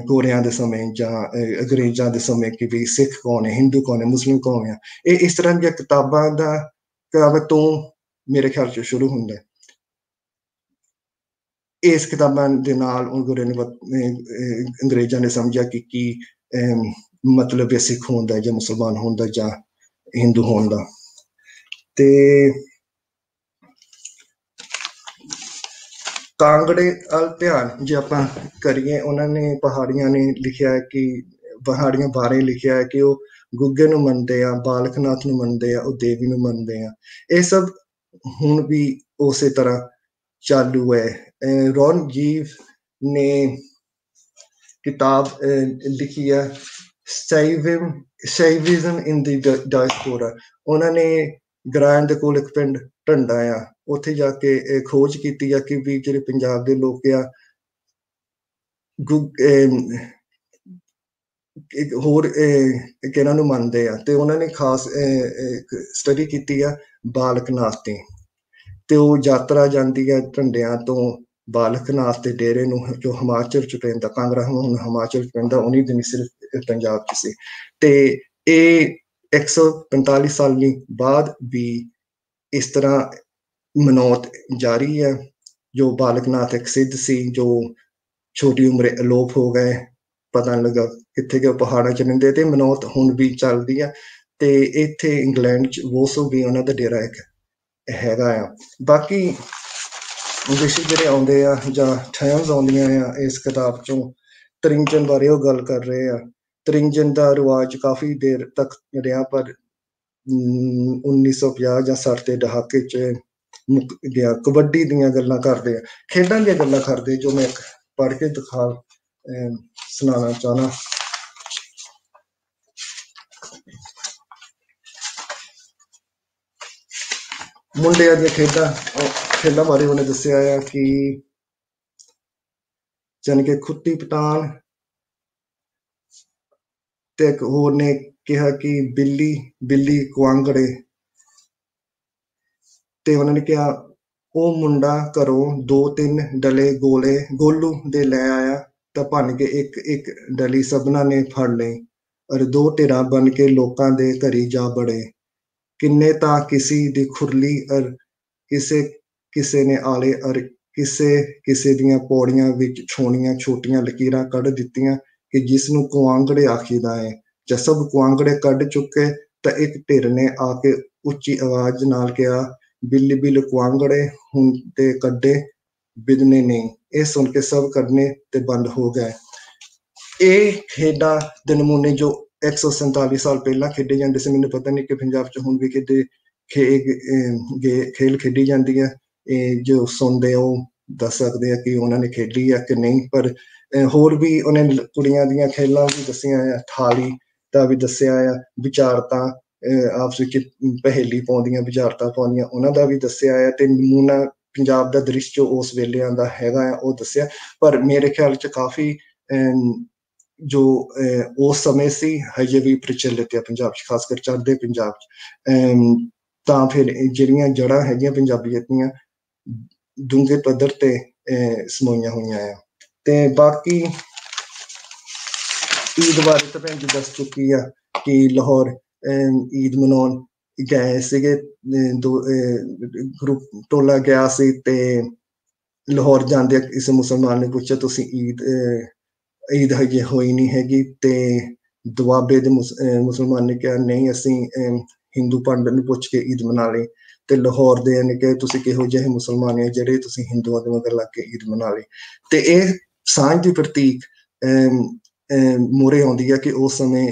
ਗੋਰਿਆਂ ਦੇ ਸਮੇਂ ਜਾਂ ਅੰਗਰੇਜ਼ਾਂ ਦੇ ਸਮੇਂ ਕਿ ਵੀ ਸਿੱਖ ਕੌਣ ਹੈ, ਹਿੰਦੂ ਕੌਣ ਹੈ, ਮੁਸਲਿਮ ਕੌਣ ਆ, ਇਹ ਇਸ ਤਰ੍ਹਾਂ ਦੀਆਂ ਕਿਤਾਬਾਂ ਤੋਂ ਮੇਰੇ ਖਿਆਲ 'ਚ ਸ਼ੁਰੂ ਹੁੰਦਾ। ਇਸ ਕਿਤਾਬਾਂ ਦੇ ਨਾਲ ਗੋਰਿਆਂ ਨੇ ਅੰਗਰੇਜ਼ਾਂ ਨੇ ਸਮਝਿਆ ਕਿ ਕੀ ਮਤਲਬ ਹੈ ਸਿੱਖ ਹੋਣ ਦਾ ਜਾਂ ਮੁਸਲਮਾਨ ਹੋਣ ਦਾ ਜਾਂ ਹਿੰਦੂ ਹੋਣ ਦਾ। ਤੇ ਕਾਂਗੜੇ ਵੱਲ ਧਿਆਨ ਜੇ ਆਪਾਂ ਕਰੀਏ, ਉਹਨਾਂ ਨੇ ਪਹਾੜੀਆਂ ਨੇ ਲਿਖਿਆ ਹੈ ਕਿ ਪਹਾੜੀਆਂ ਬਾਰੇ ਲਿਖਿਆ ਹੈ ਕਿ ਉਹ ਗੁੱਗੇ ਨੂੰ ਮੰਨਦੇ ਆ, ਬਾਲਕ ਨਾਥ ਨੂੰ ਮੰਨਦੇ ਆ, ਉਹ ਦੇਵੀ ਨੂੰ ਮੰਨਦੇ ਆ। ਇਹ ਸਭ ਹੁਣ ਵੀ ਉਸੇ ਤਰ੍ਹਾਂ ਚਾਲੂ ਹੈ। ਰੌਨਜੀਵ ਨੇ ਕਿਤਾਬ ਲਿਖੀ ਹੈ ਸ਼ੈਵਿਜ਼ਮ ਇਨ ਦੀ ਡਾਇਸਪੋਰਾ। ਉਹਨਾਂ ਨੇ ਗਰਾਇਨ ਦੇ ਕੋਲ ਇੱਕ ਪਿੰਡ ਢੰਡਾ ਆ, ਉੱਥੇ ਜਾ ਕੇ ਖੋਜ ਕੀਤੀ ਆ ਕਿ ਵੀ ਜਿਹੜੇ ਪੰਜਾਬ ਦੇ ਲੋਕ ਆ ਹੋਰ ਕਿਹਨਾਂ ਨੂੰ ਮੰਨਦੇ ਆ, ਤੇ ਉਹਨਾਂ ਨੇ ਖਾਸ ਸਟੱਡੀ ਕੀਤੀ ਆ ਬਾਲਕ ਨਾਥ ਦੀ। ਤੇ ਉਹ ਯਾਤਰਾ ਜਾਂਦੀ ਹੈ ਢੰਡਿਆਂ ਤੋਂ ਬਾਲਕ ਨਾਥ ਦੇ ਡੇਰੇ ਨੂੰ, ਜੋ ਹਿਮਾਚਲ 'ਚ ਪੈਂਦਾ, ਕਾਂਗੜਾ ਹੁਣ ਹਿਮਾਚਲ 'ਚ ਪੈਂਦਾ, ਉਨੀ ਦਿਨ ਸਿਰਫ ਪੰਜਾਬ 'ਚ ਸੀ। ਤੇ ਇਹ 145 ਸਾਲੀ ਬਾਅਦ ਵੀ ਇਸ ਤਰ੍ਹਾਂ ਮਨੌਤ ਜਾਰੀ ਹੈ। ਜੋ ਬਾਲਕ ਨਾਥ ਇੱਕ ਸਿੱਧ ਸੀ, ਜੋ ਛੋਟੀ ਉਮਰੇ ਅਲੋਪ ਹੋ ਗਏ, ਪਤਾ ਨਹੀਂ ਲੱਗਾ ਕਿੱਥੇ ਗਏ, ਪਹਾੜਾਂ 'ਚ ਰਹਿੰਦੇ, ਤੇ ਮਨੌਤ ਹੁਣ ਵੀ ਚੱਲਦੀ ਆ। ਤੇ ਇੱਥੇ ਇੰਗਲੈਂਡ 'ਚ ਵੋਸੋ ਵੀ ਉਹਨਾਂ ਦਾ ਡੇਰਾ ਇੱਕ ਹੈਗਾ ਆ। ਬਾਕੀ ਵਿਸ਼ੇ ਜਿਹੜੇ ਆਉਂਦੇ ਆ ਜਾਂ ਠਹਿਮਸ ਆਉਂਦੀਆਂ ਆ ਇਸ ਕਿਤਾਬ 'ਚੋਂ, ਤਰਿੰਜਣ ਬਾਰੇ ਉਹ ਗੱਲ ਕਰ ਰਹੇ ਆ। ਤਰਿੰਜਣ ਦਾ ਰਿਵਾਜ ਕਾਫੀ ਦੇਰ ਤੱਕ ਰਿਹਾ, ਪਰ 1950 ਜਾਂ 60 ਦੇ ਦਹਾਕੇ 'ਚ ਮੁੱਕ ਗਿਆ। ਕਬੱਡੀ ਦੀਆਂ ਗੱਲਾਂ ਕਰਦੇ ਆ, ਖੇਡਾਂ ਦੀਆਂ ਗੱਲਾਂ ਕਰਦੇ, ਜੋ ਮੈਂ ਪੜ੍ਹ ਕੇ ਸੁਣਾਉਣਾ ਚਾਹੁੰਦਾ। ਮੁੰਡਿਆਂ ਦੀਆਂ ਖੇਡਾਂ ਬਾਰੇ ਉਹਨੇ ਦੱਸਿਆ ਆ ਕਿ ਜਾਣੀ ਕਿ ਖੁੱਤੀ ਪਤਾਨ, ਤੇ ਇੱਕ ਹੋਰ ਨੇ ਕਿਹਾ ਕਿ ਬਿੱਲੀ ਕੁਆਂਗੜੇ। ਤੇ ਉਹਨਾਂ ਨੇ ਕਿਹਾ ਉਹ ਮੁੰਡਾ ਘਰੋਂ 2-3 ਡਲੇ ਗੋਲੂ ਦੇ ਲੈ ਆਇਆ, ਤਾਂ ਭੰਨ ਕੇ ਇੱਕ ਡਲੀ ਸਭਨਾਂ ਨੇ ਫੜ ਲਈ, ਔਰ 2 ਢੇਰਾਂ ਬਣ ਕੇ ਲੋਕਾਂ ਦੇ ਘਰੀ ਜਾ ਬੜੇ। ਕਿੰਨੇ ਤਾਂ ਕਿਸੀ ਦੀ ਖੁਰਲੀ, ਔਰ ਕਿਸੇ ਨੇ ਆਲੇ, ਔਰ ਕਿਸੇ ਦੀਆਂ ਪੌੜੀਆਂ ਵਿੱਚ ਛੋਟੀਆਂ ਲਕੀਰਾਂ ਕੱਢ ਦਿੱਤੀਆਂ ਕਿ ਜਿਸ ਨੂੰ ਕੁਆਂਗੜੇ ਆਖੀਦਾ ਹੈ। ਜਦ ਸਭ ਕੁਆਂਗੜੇ ਕੱਢ ਚੁੱਕੇ ਤਾਂ ਇੱਕ ਢਿਰ ਨੇ ਆ ਕੇ ਉੱਚੀ ਆਵਾਜ਼ ਨਾਲ ਕਿਹਾ, ਬਿੱਲ ਕੁਆਂਗੜੇ ਹੁਣ ਤੇ ਕੱਢੇ ਬਿਦਨੇ ਨਹੀਂ। ਇਹ ਸੁਣ ਕੇ ਸਭ ਕੱਢਣੇ ਤੇ ਬੰਦ ਹੋ ਗਏ। ਇਹ ਖੇਡਾਂ ਦੇ ਨਮੂਨੇ ਜੋ 147 ਸਾਲ ਪਹਿਲਾਂ ਖੇਡੇ ਜਾਂਦੇ ਸੀ, ਮੈਨੂੰ ਪਤਾ ਨਹੀਂ ਕਿ ਪੰਜਾਬ 'ਚ ਹੁਣ ਵੀ ਕਿਤੇ ਖੇਲ ਖੇਡੀ ਜਾਂਦੀ ਹੈ। ਇਹ ਜੋ ਸੁਣਦੇ ਆ ਉਹ ਦੱਸ ਸਕਦੇ ਆ ਕਿ ਉਹਨਾਂ ਨੇ ਖੇਡੀ ਆ ਕਿ ਨਹੀਂ। ਪਰ ਹੋਰ ਵੀ ਉਹਨੇ ਕੁੜੀਆਂ ਦੀਆਂ ਖੇਲਾਂ ਵੀ ਦੱਸੀਆਂ ਆ, ਥਾਲੀ ਦਾ ਵੀ ਦੱਸਿਆ ਆ, ਵਿਚਾਰਤਾ ਆਪਸ ਵਿੱਚ ਪਹੇਲੀ ਪਾਉਂਦੀਆਂ, ਵਿਚਾਰਤਾ ਪਾਉਂਦੀਆਂ, ਉਹਨਾਂ ਦਾ ਵੀ ਦੱਸਿਆ ਆ। ਤੇ ਨਮੂਨਾ ਪੰਜਾਬ ਦਾ ਦ੍ਰਿਸ਼ ਜੋ ਉਸ ਵੇਲਿਆਂ ਦਾ ਹੈਗਾ ਆ ਉਹ ਦੱਸਿਆ। ਪਰ ਮੇਰੇ ਖਿਆਲ 'ਚ ਕਾਫੀ ਜੋ ਉਸ ਸਮੇਂ ਸੀ ਹਜੇ ਵੀ ਪ੍ਰਚਲਿਤ ਹੈ ਪੰਜਾਬ 'ਚ, ਖਾਸ ਕਰ ਚੜ੍ਹਦੇ ਪੰਜਾਬ 'ਚ। ਤਾਂ ਫਿਰ ਜਿਹੜੀਆਂ ਜੜ੍ਹਾਂ ਹੈਗੀਆਂ ਪੰਜਾਬੀਅਤ ਦੀਆਂ ਡੂੰਘੇ ਪੱਧਰ ਤੇ ਸਮੋਈਆਂ ਹੋਈਆਂ ਆ। ਤੇ ਬਾਕੀ ਈਦ ਬਾਰੇ ਤਾਂ ਭੈਣ ਜੀ ਦੱਸ ਚੁੱਕੀ ਆ ਕਿ ਲਾਹੌਰ ਈਦ ਮਨਾਉਣ ਗਏ ਸੀਗੇ, ਗਰੁੱਪ ਟੋਲਾ ਗਿਆ ਸੀ ਤੇ ਲਾਹੌਰ ਜਾਂਦੇ ਕਿਸੇ ਮੁਸਲਮਾਨ ਨੇ ਪੁੱਛਿਆ ਤੁਸੀਂ ਈਦ ਹਜੇ ਹੋਈ ਨਹੀਂ ਹੈਗੀ, ਤੇ ਦੁਆਬੇ ਦੇ ਮੁਸਲਮਾਨ ਨੇ ਕਿਹਾ ਨਹੀਂ ਅਸੀਂ ਹਿੰਦੂ ਪੰਡਤ ਨੂੰ ਪੁੱਛ ਕੇ ਈਦ ਮਨਾ ਲਈ। ਤੇ ਲਾਹੌਰ ਦੇ ਨੇ ਕਿਹਾ ਤੁਸੀਂ ਕਿਹੋ ਜਿਹੇ ਮੁਸਲਮਾਨ ਹੈ ਜਿਹੜੇ ਤੁਸੀਂ ਹਿੰਦੂਆਂ ਦੇ ਮਗਰ ਲੱਗ ਕੇ ਈਦ ਮਨਾ ਲਈ। ਤੇ ਇਹ ਸਾਂਝ ਦੀ ਪ੍ਰਤੀਕ ਮੂਹਰੇ ਆਉਂਦੀ ਆ ਕਿ ਉਸ ਸਮੇਂ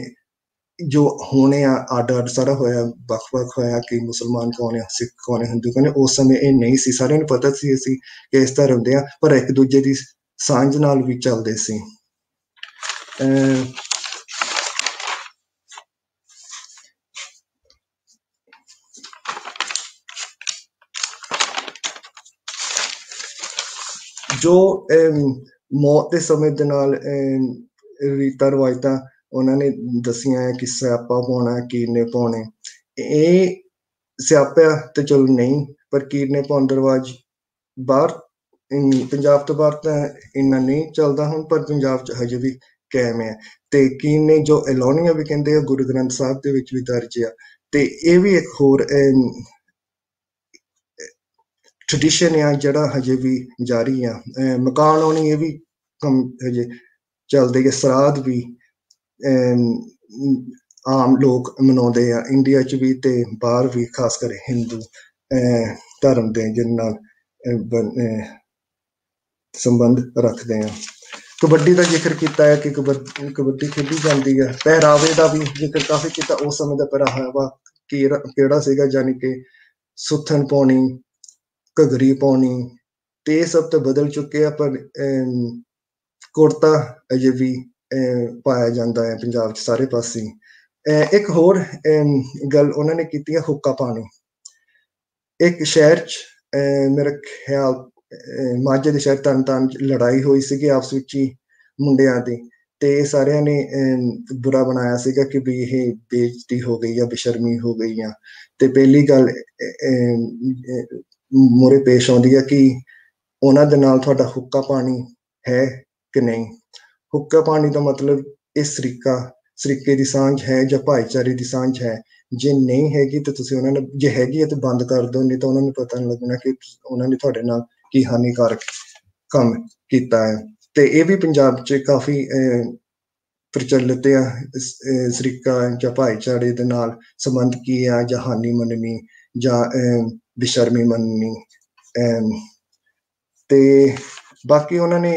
ਜੋ ਹੋਣੇ ਆ ਅੱਡ ਅੱਡ ਸਾਰਾ ਹੋਇਆ, ਵੱਖ-ਵੱਖ ਹੋਇਆ ਕਿ ਮੁਸਲਮਾਨ ਕੌਣ ਆ, ਸਿੱਖ ਕੌਣ ਆ, ਹਿੰਦੂ ਕੌਣ ਆ। ਉਸ ਸਮੇਂ ਇਹ ਨਹੀਂ ਸੀ, ਸਾਰਿਆਂ ਨੂੰ ਪਤਾ ਸੀ ਅਸੀਂ ਕਿਸ ਧਰਮ ਦੇ ਆ, ਪਰ ਇੱਕ ਦੂਜੇ ਦੀ ਸਾਂਝ ਨਾਲ ਵੀ ਚੱਲਦੇ ਸੀ। ਜੋ ਮੌਤ ਦੇ ਸਮੇਂ ਦੇ ਨਾਲ ਰੀਤਾਂ ਰਵਾਇਤਾਂ ਉਹਨਾਂ ਨੇ ਦੱਸੀਆਂ ਹੈ ਕਿ ਸਿਆਪਾ ਪਾਉਣਾ, ਕੀਰਨੇ ਪਾਉਣੇ। ਇਹ ਸਿਆਪਾ ਤੇ ਚਲੋ ਨਹੀਂ, ਪਰ ਕੀਰਨੇ ਪਾਉਣ ਦਾ ਰਿਵਾਜ ਬਾਹਰ ਪੰਜਾਬ ਤੋਂ ਬਾਹਰ ਤਾਂ ਇੰਨਾ ਨਹੀਂ ਚੱਲਦਾ ਹੁਣ, ਪਰ ਪੰਜਾਬ 'ਚ ਹਜੇ ਵੀ ਕਾਇਮ ਹੈ। ਤੇ ਕੀਰਨੇ ਜੋ ਐਲੋਨੀਆ ਵੀ ਕਹਿੰਦੇ ਆ, ਗੁਰੂ ਗ੍ਰੰਥ ਸਾਹਿਬ ਦੇ ਵਿੱਚ ਵੀ ਦਰਜ ਆ। ਤੇ ਇਹ ਵੀ ਇੱਕ ਹੋਰ ਟ੍ਰੈਡੀਸ਼ਨ ਆ ਜਿਹੜਾ ਹਜੇ ਵੀ ਜਾਰੀ ਆ। ਮਕਾਨ ਆਉਣੀ ਇਹ ਵੀ ਕੰਮ ਹਜੇ ਚੱਲਦੇ ਆ। ਸਰਾਧ ਵੀ ਆਮ ਲੋਕ ਮਨਾਉਂਦੇ ਆ ਇੰਡੀਆ 'ਚ ਵੀ ਤੇ ਬਾਹਰ ਵੀ, ਖਾਸ ਕਰ ਹਿੰਦੂ ਧਰਮ ਦੇ ਜਿਹਦੇ ਨਾਲ ਸੰਬੰਧ ਰੱਖਦੇ ਆ। ਕਬੱਡੀ ਦਾ ਜ਼ਿਕਰ ਕੀਤਾ ਹੈ ਕਿ ਕਬੱਡੀ ਖੇਡੀ ਜਾਂਦੀ ਹੈ। ਪਹਿਰਾਵੇ ਦਾ ਵੀ ਜ਼ਿਕਰ ਕਾਫੀ ਕੀਤਾ। ਉਸ ਸਮੇਂ ਦਾ ਪਹਿਰਾਵਾ ਕਿਹੜਾ ਸੀਗਾ, ਯਾਨੀ ਕਿ ਸੁੱਥਣ ਪਾਉਣੀ, ਘੱਗਰੀ ਪਾਉਣੀ, ਤੇ ਇਹ ਸਭ ਤਾਂ ਬਦਲ ਚੁੱਕੇ ਆ। ਪਰ ਕੁੜਤਾ ਅਜੇ ਵੀ ਪਾਇਆ ਜਾਂਦਾ ਹੈ ਪੰਜਾਬ 'ਚ ਸਾਰੇ ਪਾਸੇ। ਇੱਕ ਹੋਰ ਗੱਲ ਉਹਨਾਂ ਨੇ ਕੀਤੀ ਹੈ, ਹੁੱਕਾ ਪਾਣੀ। ਇੱਕ ਸ਼ਹਿਰ 'ਚ ਮੇਰਾ ਖਿਆਲ ਮਾਝੇ ਦੇ ਸ਼ਹਿਰ ਤਰਨਤਾਰਨ 'ਚ ਲੜਾਈ ਹੋਈ ਸੀਗੀ ਆਪਸ ਵਿੱਚ ਹੀ ਮੁੰਡਿਆਂ ਦੀ, ਤੇ ਸਾਰਿਆਂ ਨੇ ਬੁਰਾ ਬਣਾਇਆ ਸੀਗਾ ਕਿ ਵੀ ਇਹ ਬੇਇੱਜ਼ਤੀ ਹੋ ਗਈ ਆ, ਬੇਸ਼ਰਮੀ ਹੋ ਗਈ ਆ। ਤੇ ਪਹਿਲੀ ਗੱਲ ਮੂਹਰੇ ਪੇਸ਼ ਆਉਂਦੀ ਹੈ ਕਿ ਉਹਨਾਂ ਦੇ ਨਾਲ ਤੁਹਾਡਾ ਹੁੱਕਾ ਪਾਣੀ ਹੈ ਕਿ ਨਹੀਂ। ਹੁੱਕਾ ਪਾਣੀ ਦਾ ਮਤਲਬ ਇਹ ਸਰੀਕੇ ਦੀ ਸਾਂਝ ਹੈ ਜਾਂ ਭਾਈਚਾਰੇ ਦੀ ਸਾਂਝ ਹੈ। ਜੇ ਨਹੀਂ ਹੈਗੀ ਤਾਂ ਤੁਸੀਂ ਉਹਨਾਂ ਨਾਲ, ਜੇ ਹੈਗੀ ਹੈ ਤਾਂ ਬੰਦ ਕਰ ਦਿਓ, ਨਹੀਂ ਤਾਂ ਉਹਨਾਂ ਨੂੰ ਪਤਾ ਨਹੀਂ ਲੱਗਣਾ ਕਿ ਉਹਨਾਂ ਨੇ ਤੁਹਾਡੇ ਨਾਲ ਕੀ ਹਾਨੀਕਾਰਕ ਕੰਮ ਕੀਤਾ ਹੈ। ਤੇ ਇਹ ਵੀ ਪੰਜਾਬ 'ਚ ਕਾਫੀ ਪ੍ਰਚਲਿਤ ਆ, ਸਰੀਕਾ ਜਾਂ ਭਾਈਚਾਰੇ ਦੇ ਨਾਲ ਸੰਬੰਧ ਕੀ ਆ, ਜਾਂ ਹਾਨੀ ਮੰਨਣੀ ਜਾਂ ਬੇਸ਼ਰਮੀ ਮੰਨਣੀ। ਤੇ ਬਾਕੀ ਉਹਨਾਂ ਨੇ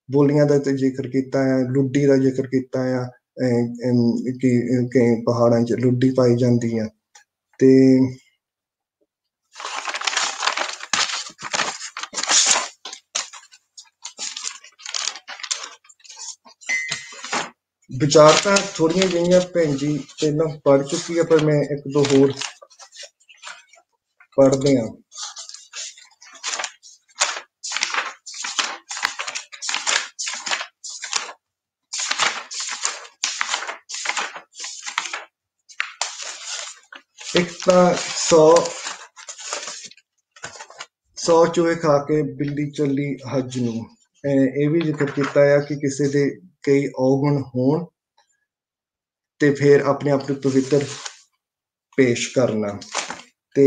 ਬੋਲੀਆਂ ਦਾ ਜ਼ਿਕਰ ਕੀਤਾ ਹੈ, ਲੁੱਡੀ ਦਾ ਜ਼ਿਕਰ ਕੀਤਾ ਆ ਕਿ ਪਹਾੜਾਂ 'ਚ ਲੁੱਡੀ ਪਾਈ ਜਾਂਦੀ ਆ। ਤੇ ਵਿਚਾਰ ਤਾਂ ਥੋੜੀਆਂ ਜਿਹੀਆਂ ਭੈਣ ਜੀ ਪਹਿਲਾਂ ਪੜ੍ਹ ਚੁੱਕੀ ਆ, ਪਰ ਮੈਂ ਇੱਕ ਦੋ ਹੋਰ ਪੜ੍ਹਦੇ ਹਾਂ। ਇੱਕ ਤਾਂ 100 ਚੂਹੇ ਖਾ ਕੇ ਬਿੱਲੀ ਚੱਲੀ ਹੱਜ ਨੂੰ। ਇਹ ਵੀ ਜ਼ਿਕਰ ਕੀਤਾ ਆ ਕਿ ਕਿਸੇ ਦੇ ਕਈ ਔਗੁਣ ਹੋਣ ਤੇ ਫਿਰ ਆਪਣੇ ਆਪ ਨੂੰ ਪਵਿੱਤਰ ਪੇਸ਼ ਕਰਨਾ। ਤੇ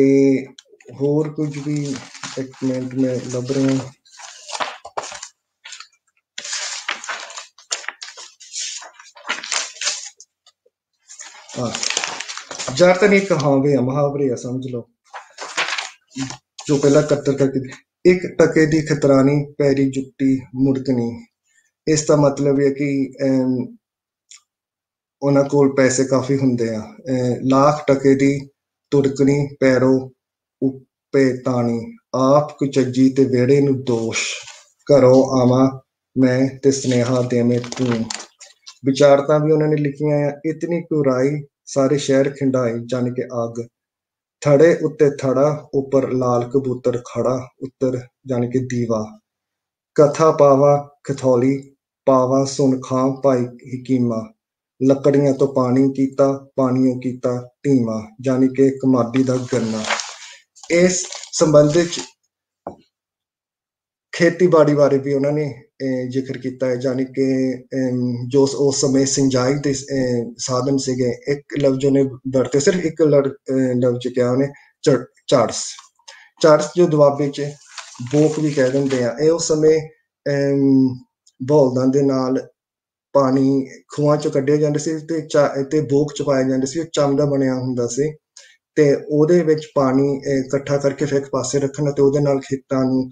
ਹੋਰ ਕੁਝ ਵੀ, ਇੱਕ ਮਿੰਟ ਮੈਂ ਲੱਭ ਰਿਹਾ। ਜ਼ਿਆਦਾਤਰ ਇਹ ਕਹਾਵੇ ਆ, ਮੁਹਾਵਰੇ ਆ, ਸਮਝ ਲਓ, ਜੋ ਪਹਿਲਾਂ ਕੱਤਰ ਕਰਕੇ। ਇੱਕ ਟਕੇ ਦੀ ਖਤਰਾਨੀ ਪੈਰੀ ਜੁੱਤੀ ਮੁੜਕਣੀ। ਇਸ ਦਾ ਮਤਲਬ ਹੈ ਕਿ ਉਹਨਾਂ ਕੋਲ ਪੈਸੇ ਕਾਫੀ ਹੁੰਦੇ ਆ। ਲੱਖ ਟਕੇ ਦੀ ਤੁਰਕਣੀ ਪੈਰੋਂ ਉੱਪੇ ਤਾਣੀ, ਆਪ ਕੁਚੱਜੀ ਤੇ ਵਿਹੜੇ ਨੂੰ ਦੋਸ਼, ਘਰੋਂ ਆਵਾਂ ਮੈਂ ਤੇ ਸੁਨੇਹਾ ਦੇਵੇਂ ਤੂੰ। ਵਿਚਾਰਤਾਂ ਵੀ ਉਹਨਾਂ ਨੇ ਲਿਖੀਆਂ ਆ। ਇਤਨੀ ਕੁ ਰਾਈ ਸਾਰੇ ਸ਼ਹਿਰ ਖਿੰਡਾਈ, ਜਾਣੀ ਕਿ ਅੱਗ, ਥੜੇ ਉੱਤੇ ਥੜਾ ਉੱਪਰ ਲਾਲ ਕਬੂਤਰ ਖੜਾ ਉੱਤਰ ਜਾਣੀ ਕਿ ਦੀਵਾ ਕਥਾ ਪਾਵਾ ਕਥੌਲੀ ਪਾਵਾ ਸੁਣ ਖਾਂ ਭਾਈ ਹਕੀਮਾ ਲੱਕੜੀਆਂ ਤੋਂ ਪਾਣੀ ਕੀਤਾ ਪਾਣੀਓ ਕੀਤਾ ਢੀਮਾ ਜਾਣੀ ਕਿ ਕਮਾਦੀ ਦਾ ਗੰਨਾ। ਇਸ ਸੰਬੰਧ ਵਿੱਚ ਖੇਤੀਬਾੜੀ ਬਾਰੇ ਵੀ ਉਹਨਾਂ ਨੇ ਜ਼ਿਕਰ ਕੀਤਾ ਹੈ ਜਾਣੀ ਕਿ ਜੋ ਉਸ ਸਮੇਂ ਸਿੰਜਾਈ ਦੇ ਸਾਧਨ ਸੀਗੇ। ਇੱਕ ਲਫ਼ਜ਼ ਉਹਨੇ ਵਰਤੇ ਸਿਰਫ ਇੱਕ ਲਫ਼ਜ਼ ਕਿਹਾ ਉਹਨੇ ਝਾੜਸ ਝਾੜਸ ਜੋ ਦੁਆਬੇ 'ਚ ਬੋਕ ਵੀ ਕਹਿ ਦਿੰਦੇ ਆ। ਇਹ ਉਸ ਸਮੇਂ ਬਲਦਾਂ ਦੇ ਨਾਲ ਪਾਣੀ ਖੂਹਾਂ ਚੋਂ ਕੱਢਿਆ ਜਾਂਦਾ ਸੀ ਤੇ ਬੋਕ ਚ ਪਾਇਆ ਜਾਂਦਾ ਸੀ। ਉਹ ਚੰਮ ਦਾ ਬਣਿਆ ਹੁੰਦਾ ਸੀ ਤੇ ਉਹਦੇ ਵਿੱਚ ਪਾਣੀ ਇਕੱਠਾ ਕਰਕੇ ਫਿਰ ਇੱਕ ਪਾਸੇ ਰੱਖਣਾ ਤੇ ਉਹਦੇ ਨਾਲ ਖੇਤਾਂ ਨੂੰ